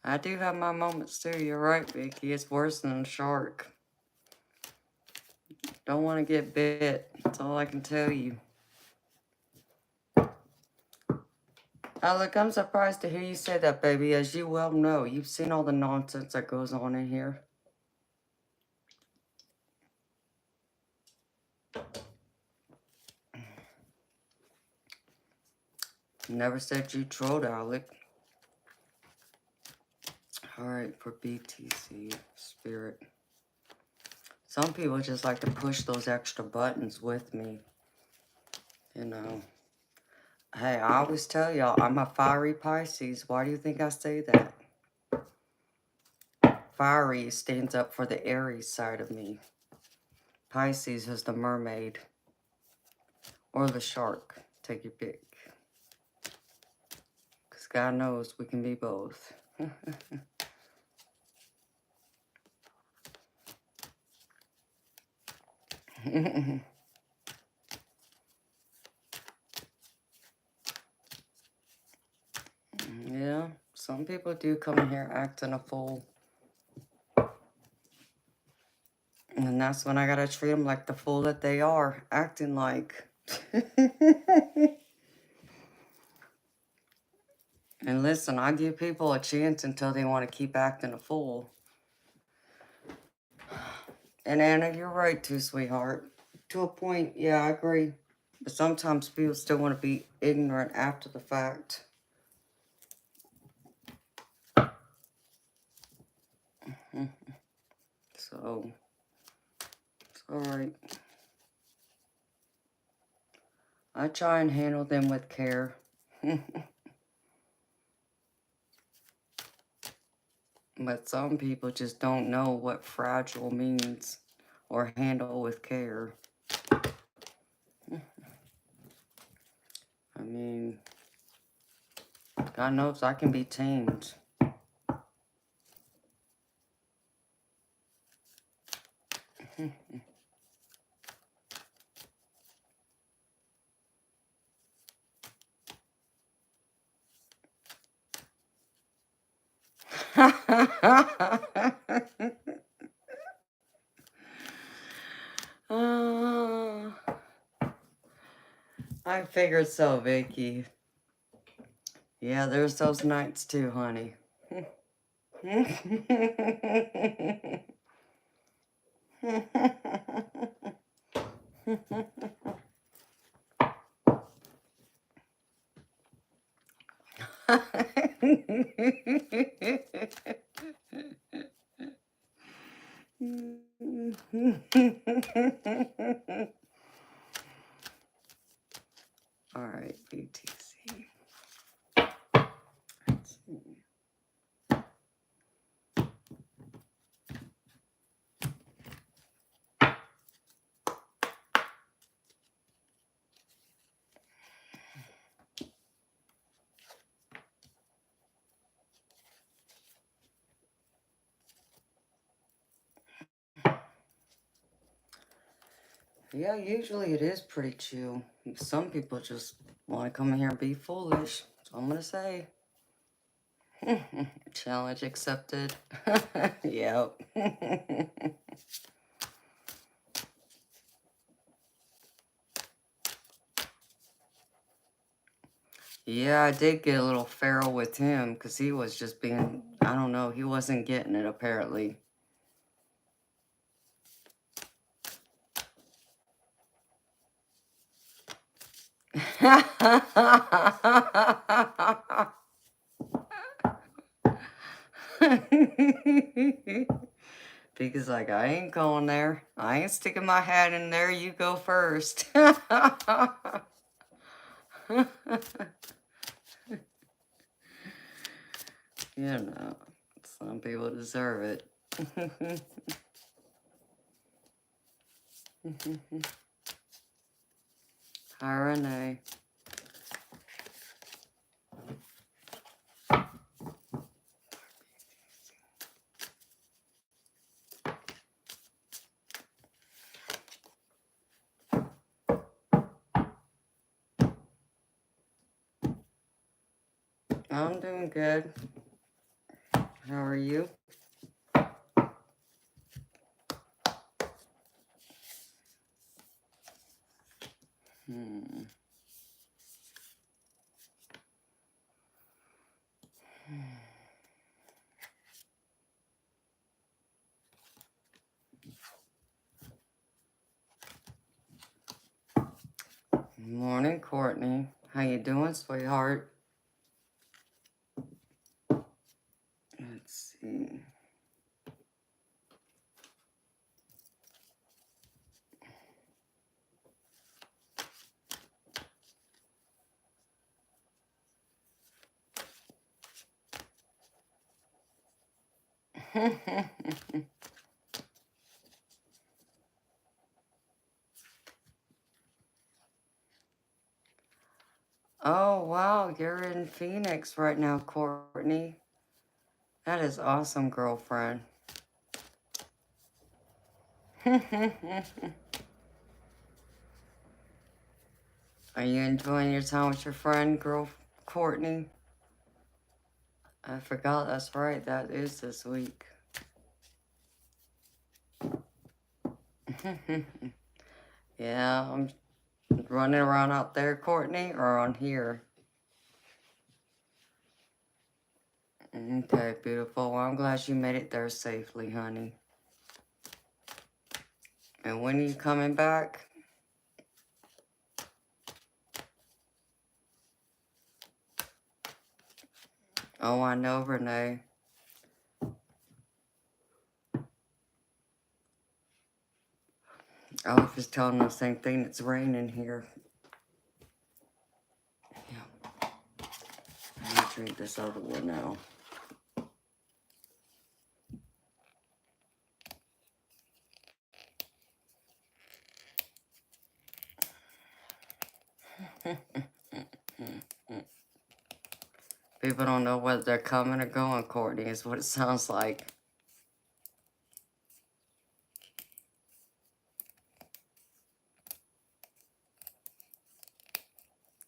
A: I do have my moments too, you're right, Vicky. It's worse than a shark. Don't want to get bit. That's all I can tell you. Alec, I'm surprised to hear you say that, baby. As you well know, you've seen all the nonsense that goes on in here. Never said you trolled, Alec. Alright, for BTC, Spirit. Some people just like to push those extra buttons with me. You know. Hey, I always tell y'all, I'm a fiery Pisces. Why do you think I say that? Fiery stands up for the Aries side of me. Pisces is the mermaid. Or the shark. Take your pick. Because God knows we can be both. Yeah, some people do come in here acting a fool. And that's when I gotta treat them like the fool that they are, acting like. And listen, I give people a chance until they want to keep acting a fool. And Anna, you're right too, sweetheart. To a point, yeah, I agree. But sometimes people still want to be ignorant after the fact. So, it's alright. I try and handle them with care. But some people just don't know what fragile means or handle with care. I mean, God knows I can be tamed. I figured so, Vicky. Yeah, there's those nights too, honey. All right, BTC. Let's see. Yeah, usually it is pretty chill. Some people just want to come in here and be foolish. That's all I'm going to say. Challenge accepted. Yep. Yeah, I did get a little feral with him because he was just being, I don't know, he wasn't getting it apparently. Because like, I ain't going there. I ain't sticking my hat in there. You go first. You know, some people deserve it. Hi, Renee. I'm doing good. How are you? Morning, Courtney. How you doing, sweetheart? Let's see. Oh, wow. You're in Phoenix right now, Courtney. That is awesome, girlfriend. Are you enjoying your time with your friend, Courtney? I forgot, that's right, that is this week. Yeah, I'm running around out there, Courtney, or on here? Okay, beautiful. Well, I'm glad you made it there safely, honey. And when are you coming back? Oh, I know, Renee. I was just telling them the same thing. It's raining here. Yeah. I'm gonna drink this other one now. People don't know whether they're coming or going, Courtney, is what it sounds like.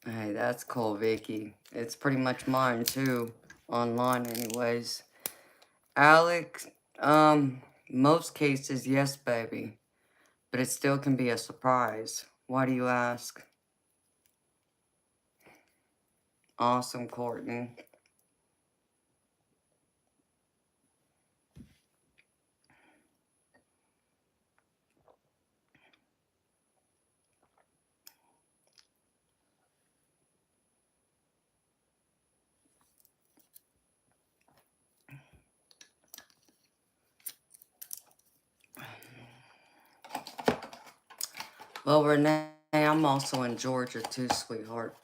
A: Hey, that's cool, Vicky. It's pretty much mine, too. Online, anyways. Alex, most cases, yes, baby. But it still can be a surprise. Why do you ask? Awesome, Courtney. Well, Renee, I'm also in Georgia, too, sweetheart.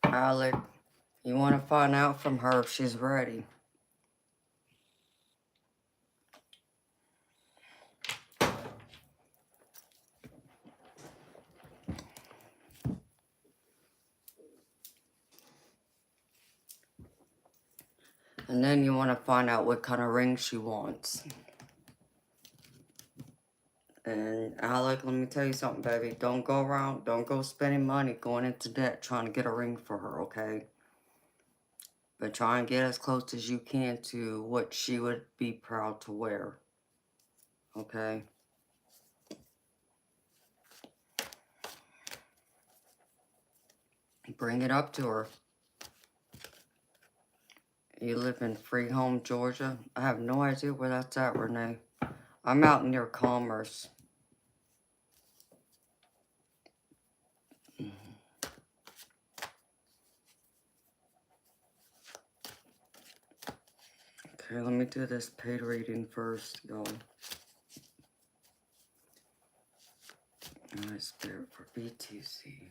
A: Alec, you want to find out from her if she's ready. And then you want to find out what kind of ring she wants. And Alec, let me tell you something, baby. Don't go spending money going into debt trying to get a ring for her, okay? But try and get as close as you can to what she would be proud to wear. Okay? Bring it up to her. You live in Freeholm, Georgia? I have no idea where that's at, Renee. I'm out near Commerce. Okay, let me do this paid reading first, y'all. Alright, Spirit for BTC.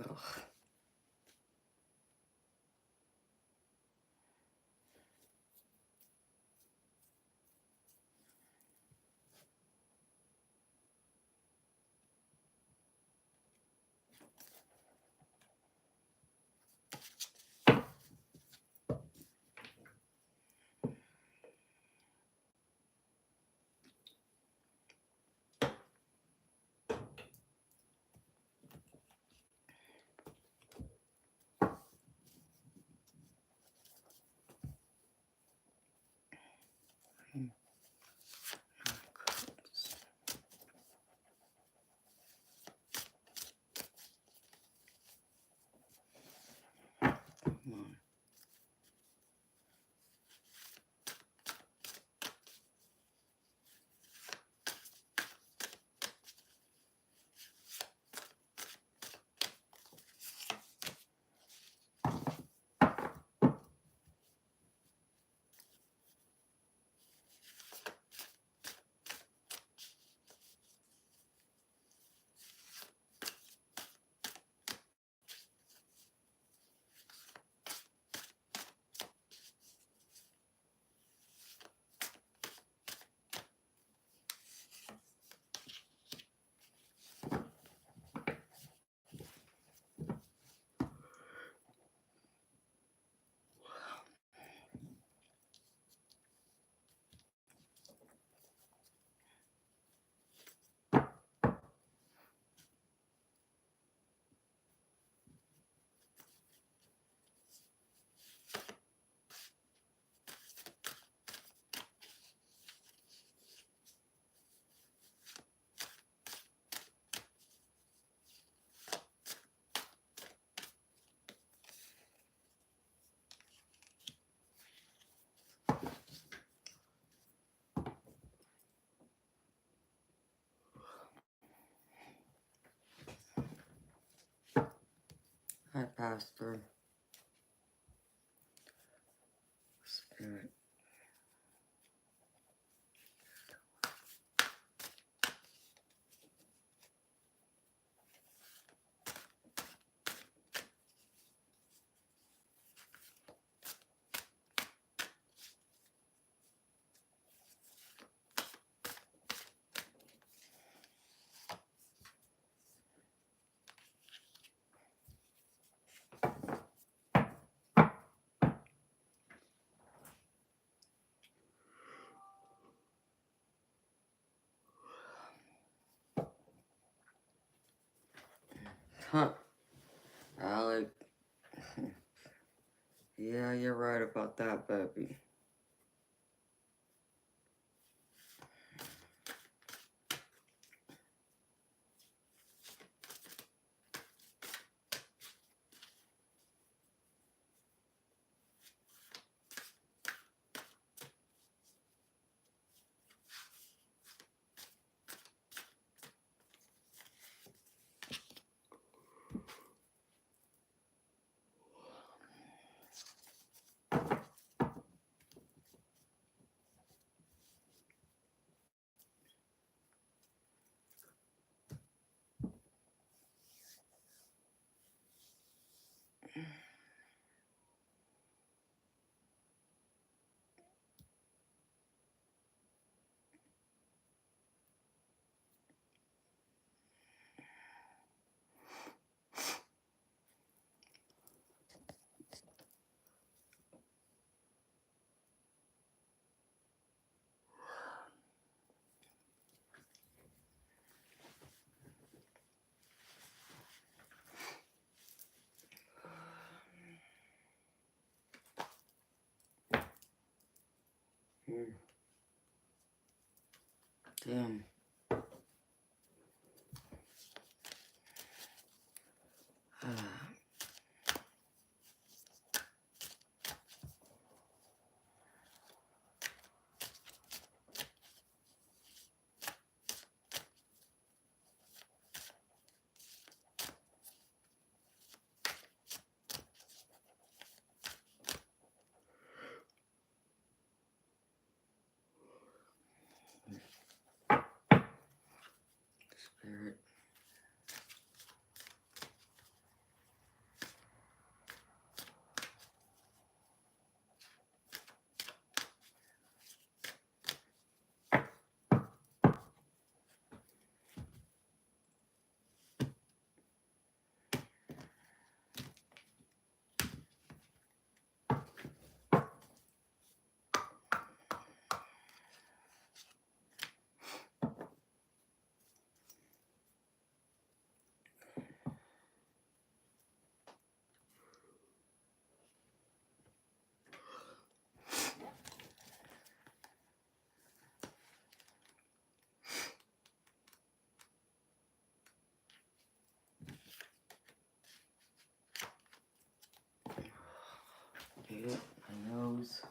A: Ugh. Come on. Hi, Pastor. Spirit. Huh. Alec. Yeah, you're right about that, baby. Damn. Get my nose.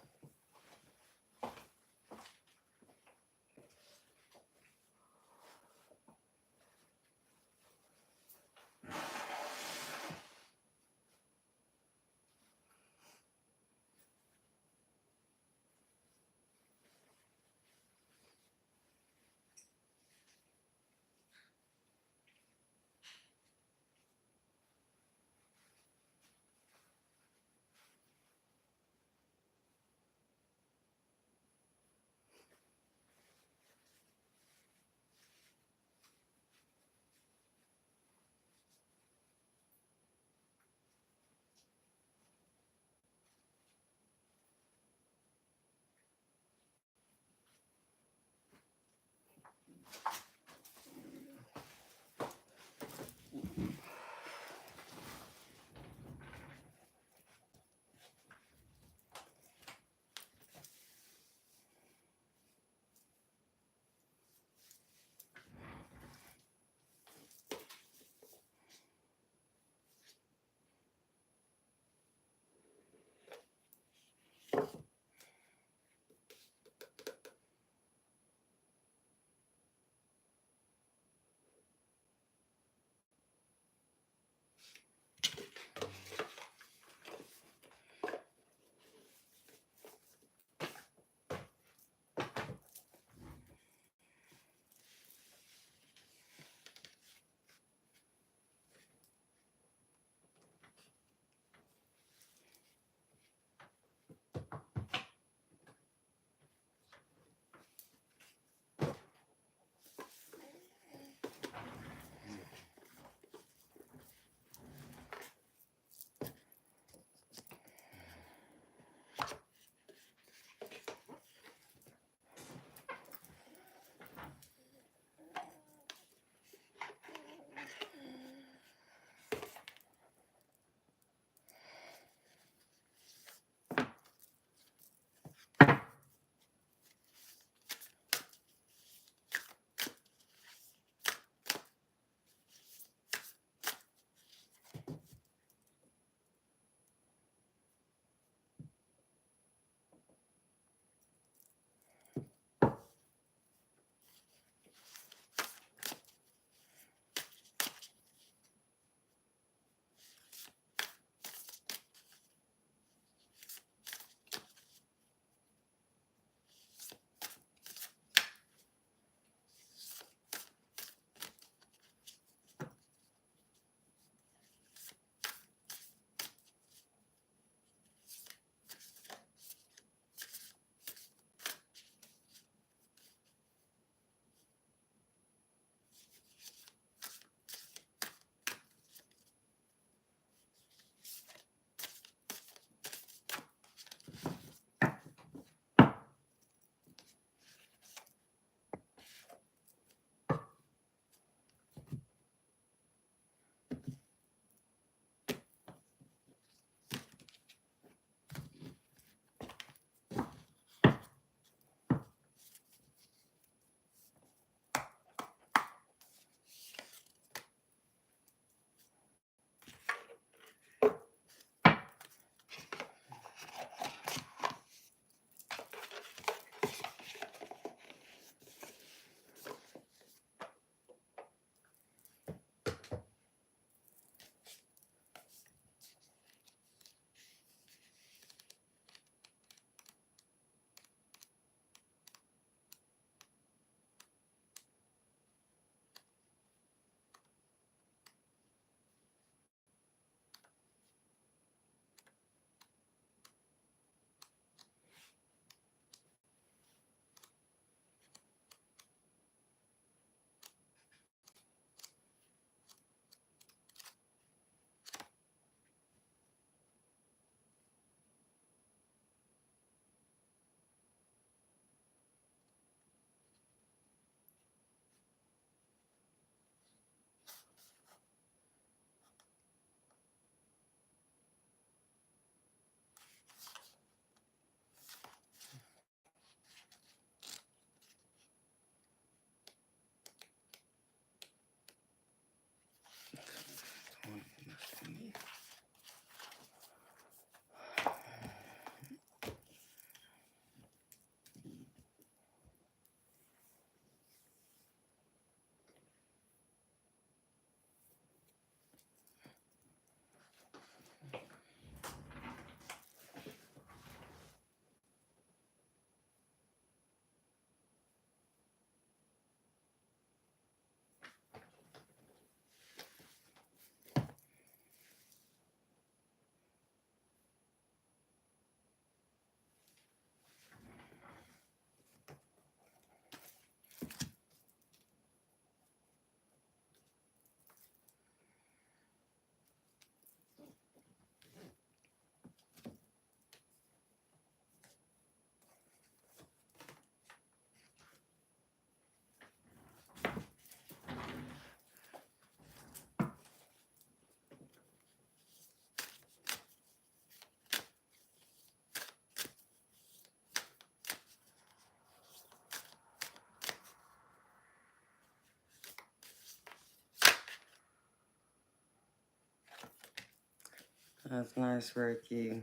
A: That's nice, Ricky.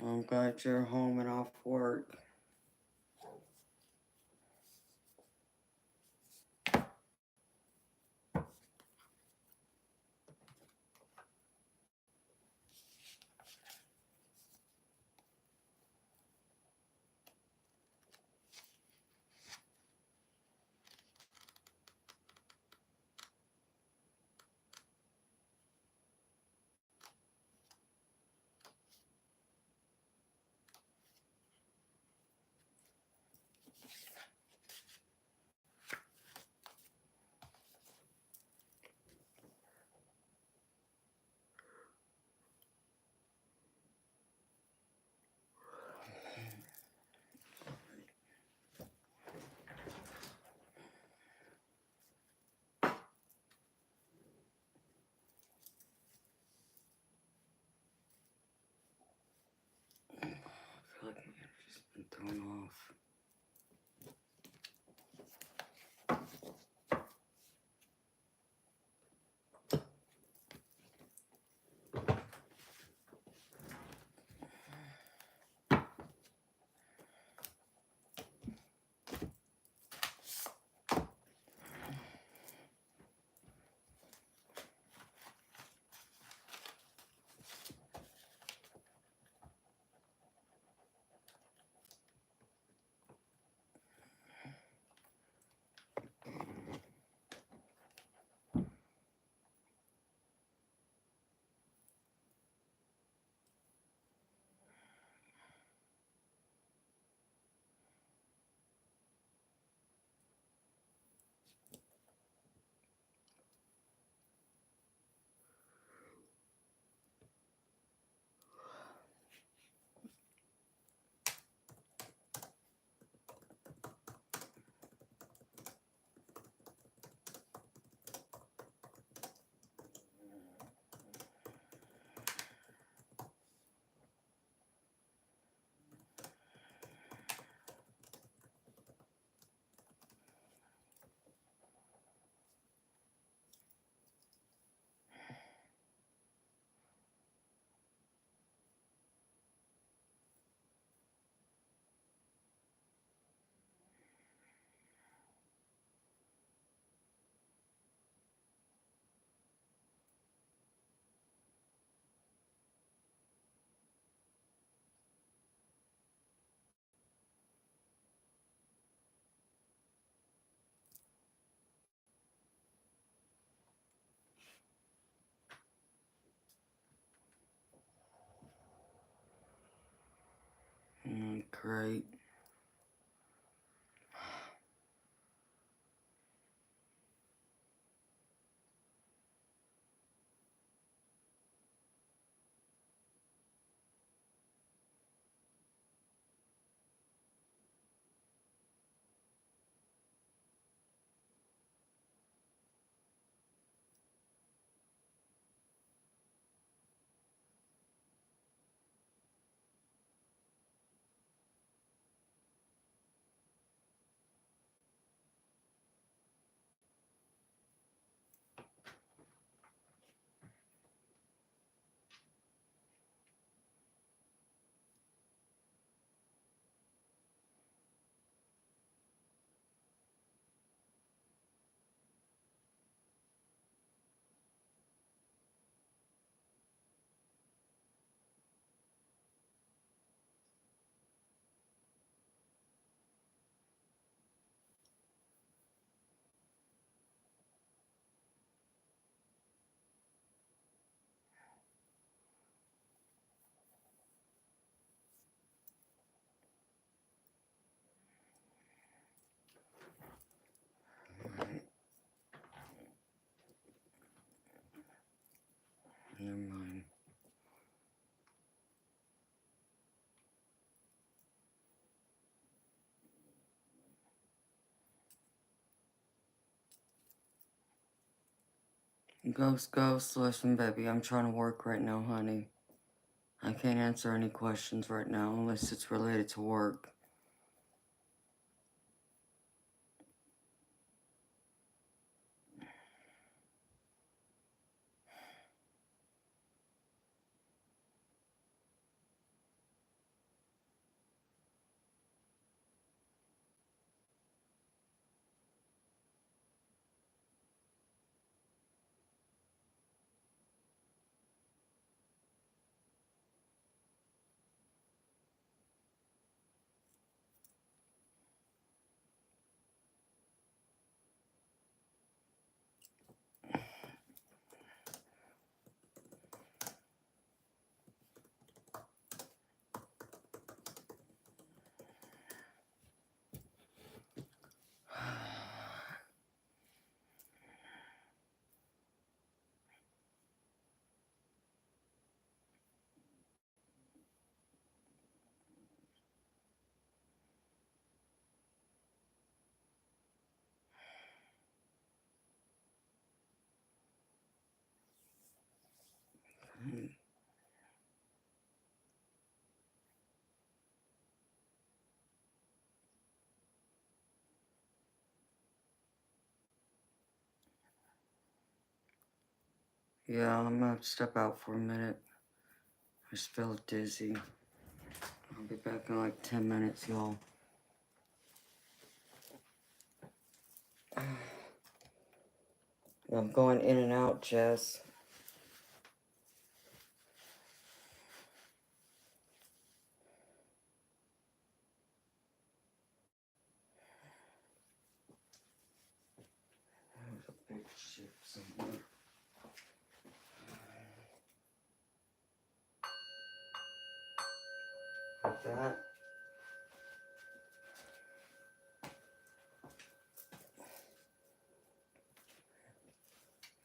A: I'm glad you're home and off work. I feel like my energy's been thrown off. Great. Alright. Never mind. Ghost, listen, baby, I'm trying to work right now, honey. I can't answer any questions right now unless it's related to work. Yeah, I'm gonna step out for a minute. I just feel dizzy. I'll be back in like 10 minutes, y'all. I'm going in and out, Jess. There's a big ship somewhere. Like that.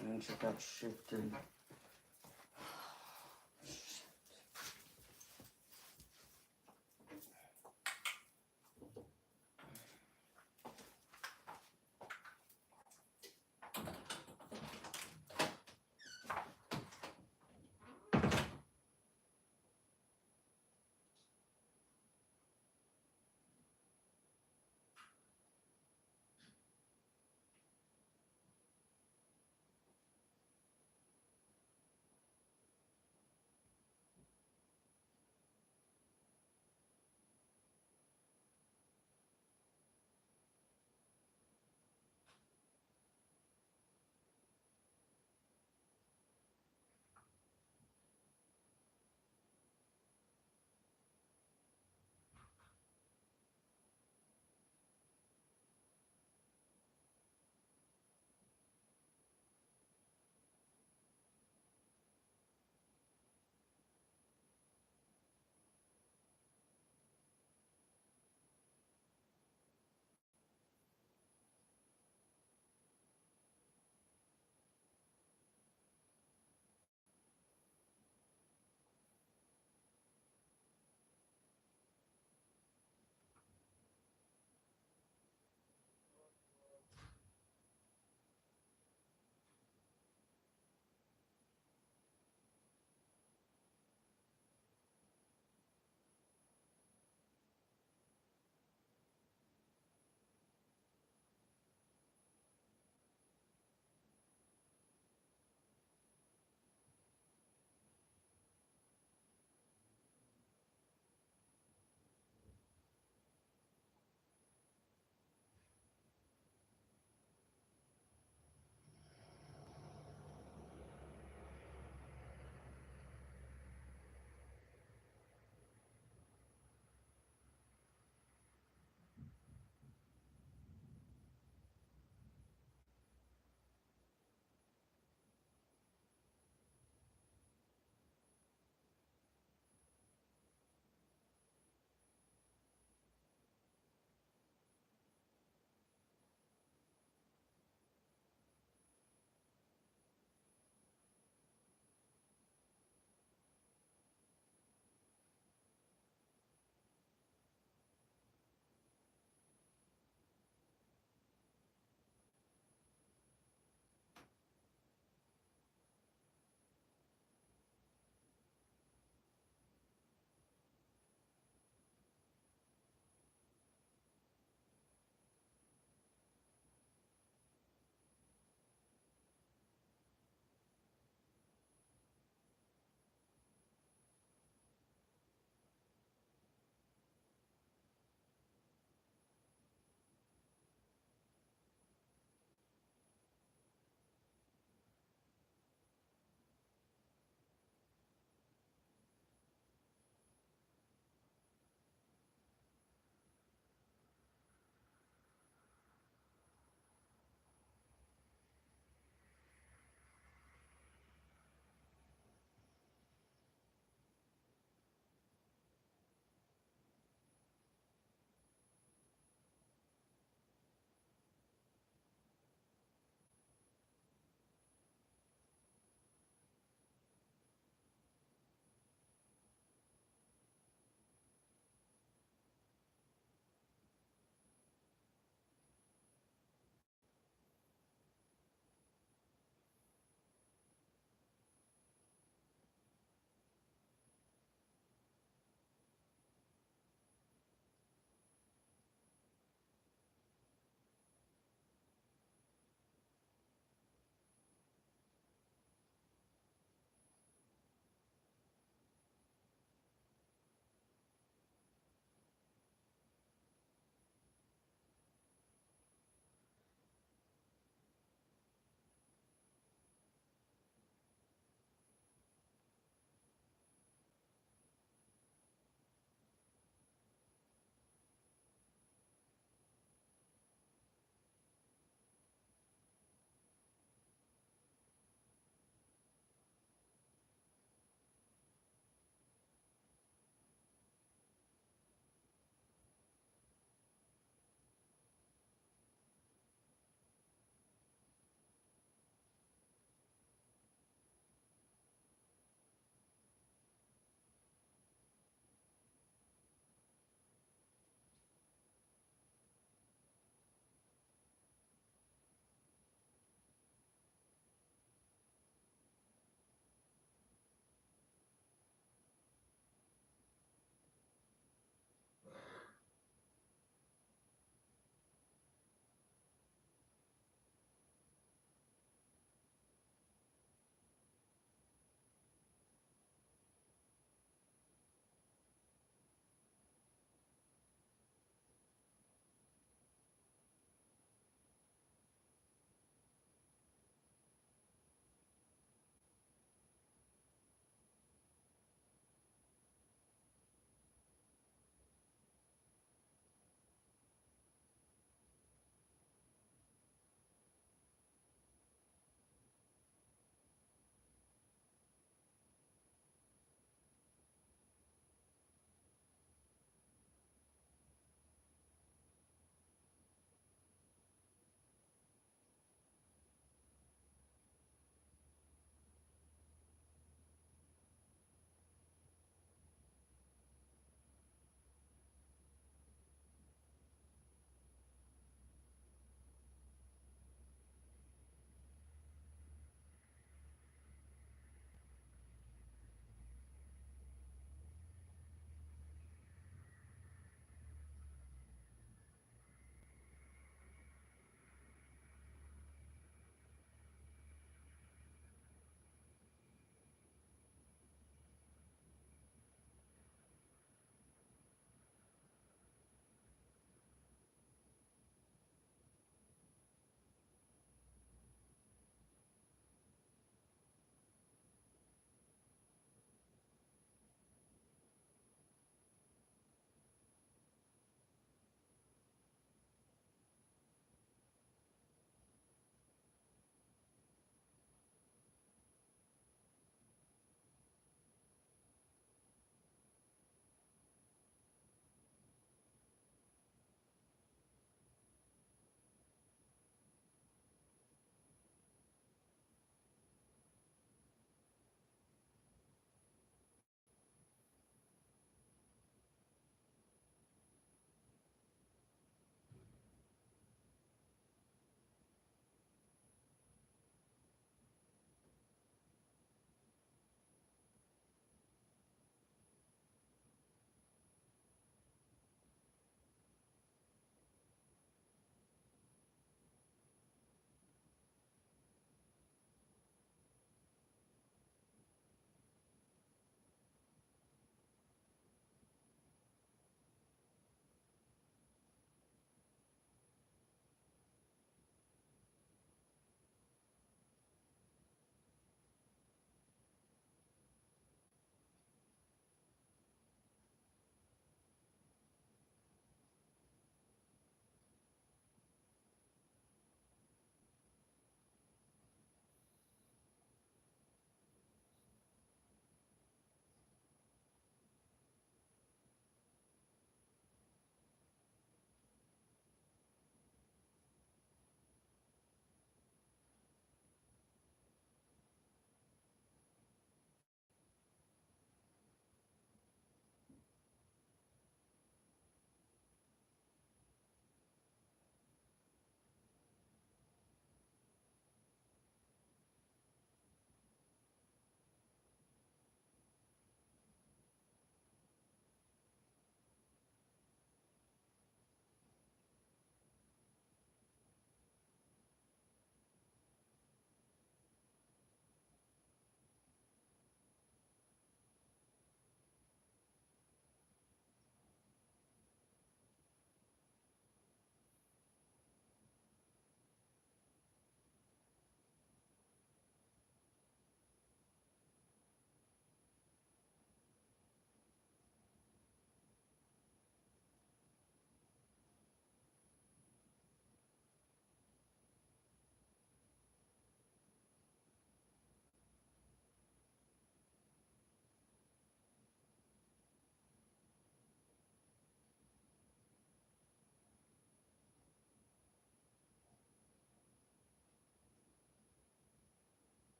A: And she got shifted.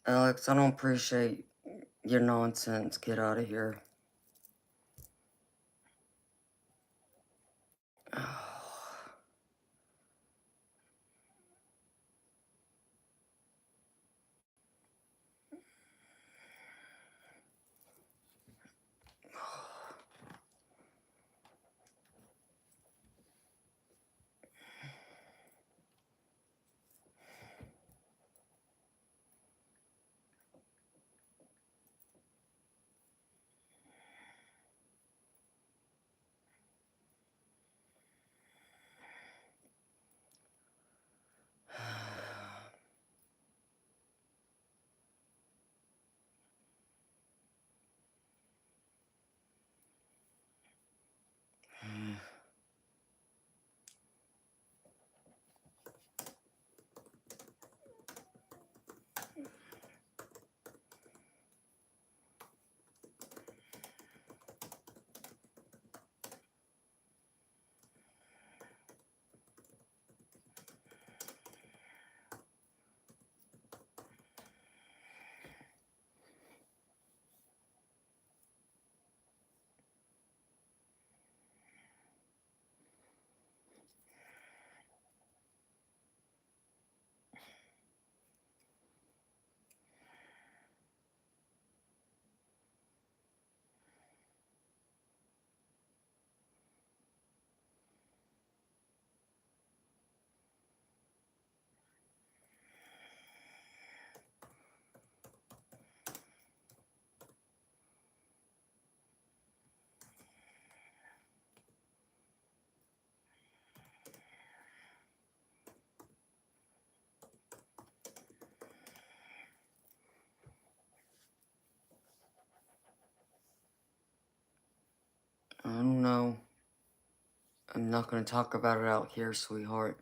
A: Alex, I don't appreciate your nonsense. Get out of here. I don't know. I'm not gonna talk about it out here, sweetheart.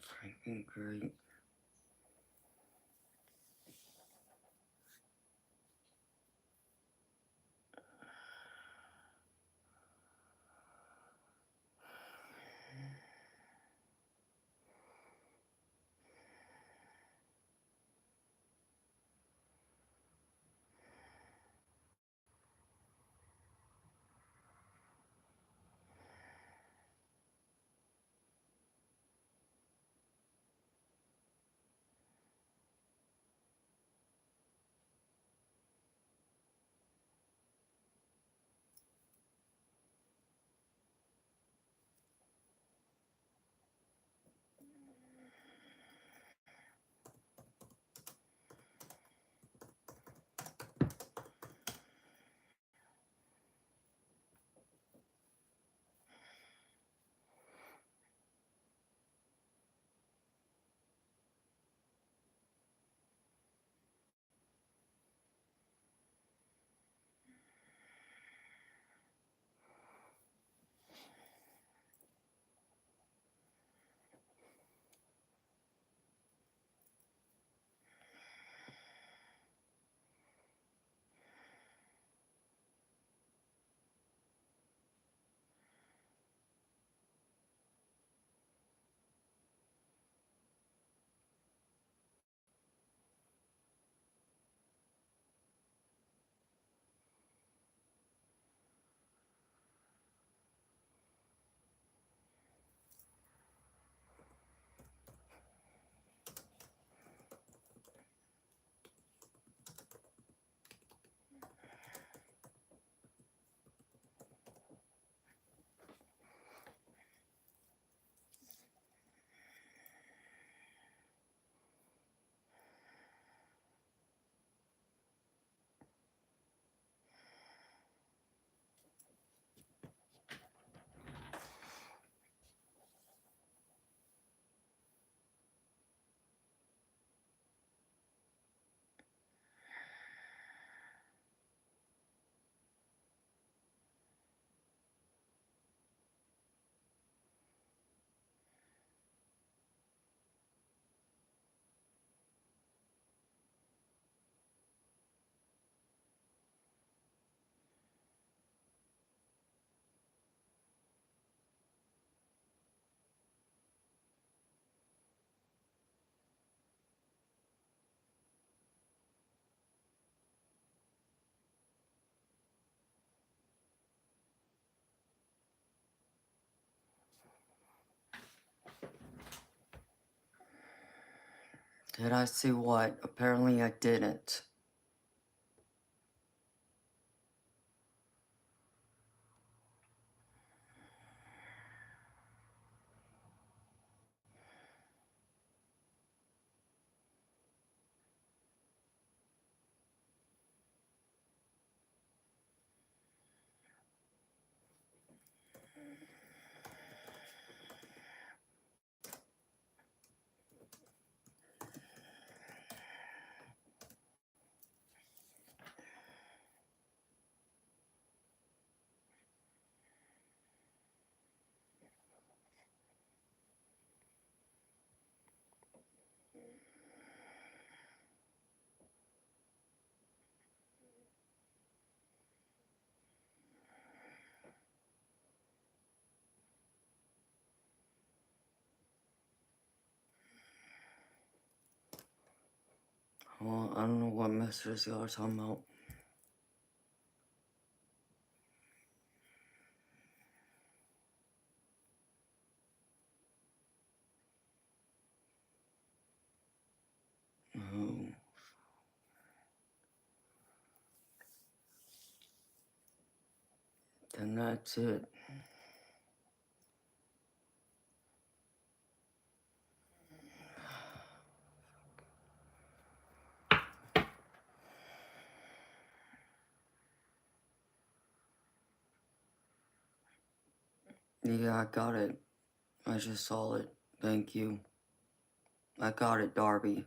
A: Freaking great. Did I see what? Apparently I didn't. Well, I don't know what messages y'all are talking about. Oh, then that's it. Yeah, I got it. I just saw it. Thank you. I got it, Darby.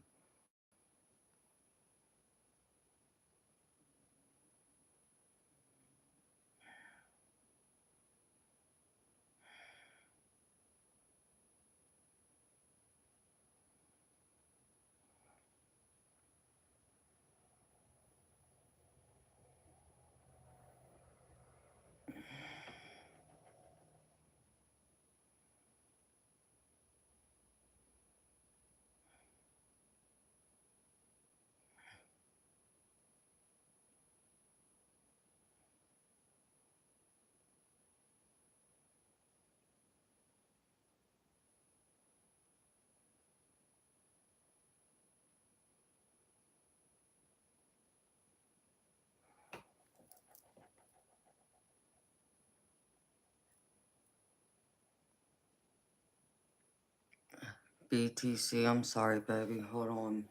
A: BTC, I'm sorry, baby. Hold on.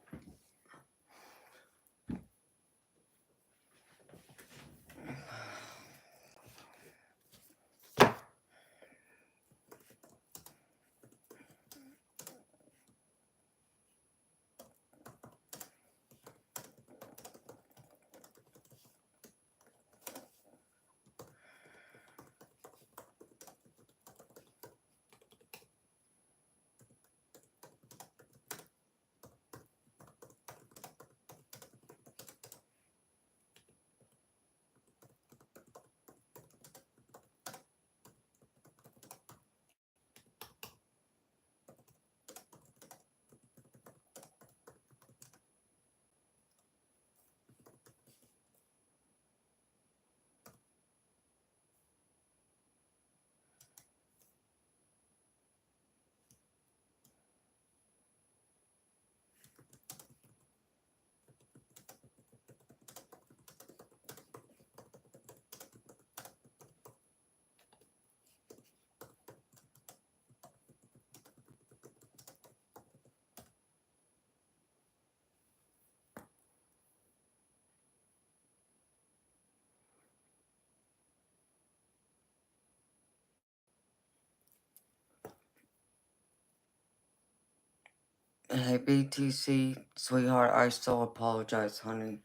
A: Hey, BTC, sweetheart, I still apologize, honey.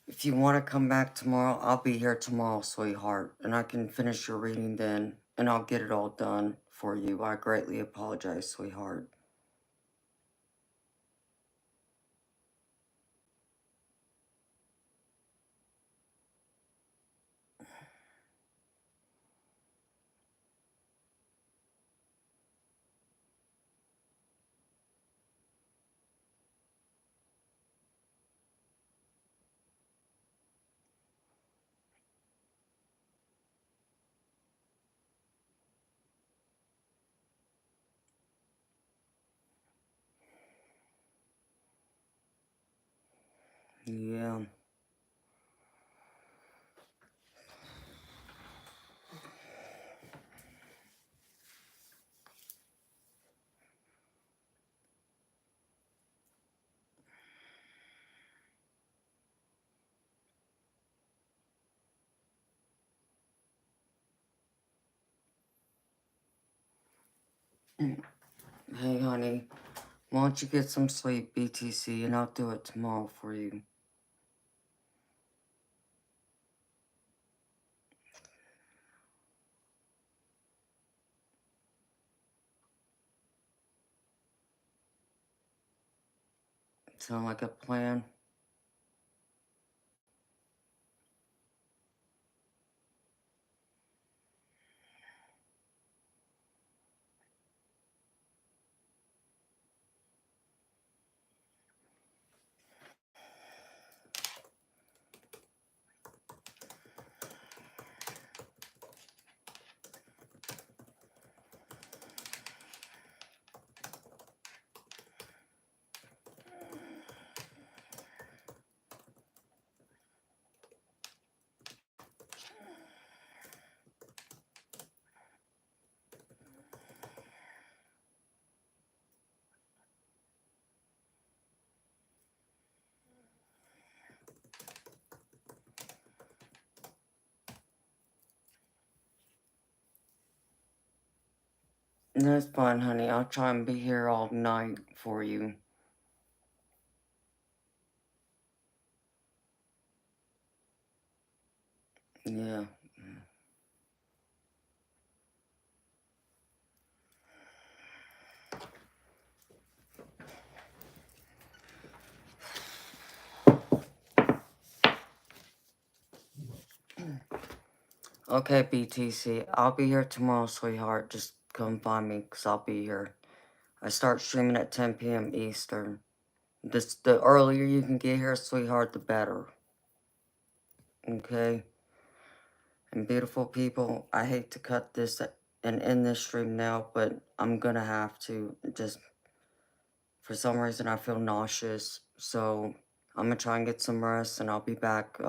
A: If you want to come back tomorrow, I'll be here tomorrow, sweetheart, and I can finish your reading then, and I'll get it all done for you. I greatly apologize, sweetheart. Yeah. Hey, honey. Why don't you get some sleep, BTC, and I'll do it tomorrow for you. Sound like a plan? That's fine, honey. I'll try and be here all night for you. Yeah. Okay, BTC. I'll be here tomorrow, sweetheart. Just come find me, because I'll be here. I start streaming at 10 p.m. Eastern. The earlier you can get here, sweetheart, the better. Okay? And beautiful people, I hate to cut this and end this stream now, but I'm gonna have to. Just, for some reason, I feel nauseous. So, I'm gonna try and get some rest, and I'll be back,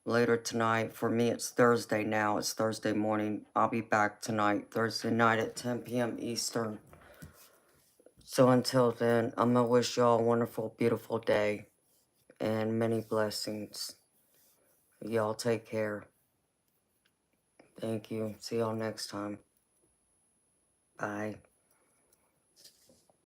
A: later tonight. For me, it's Thursday now. It's Thursday morning. I'll be back tonight, Thursday night at 10 p.m. Eastern. So until then, I'm gonna wish y'all a wonderful, beautiful day and many blessings. Y'all take care. Thank you. See y'all next time. Bye.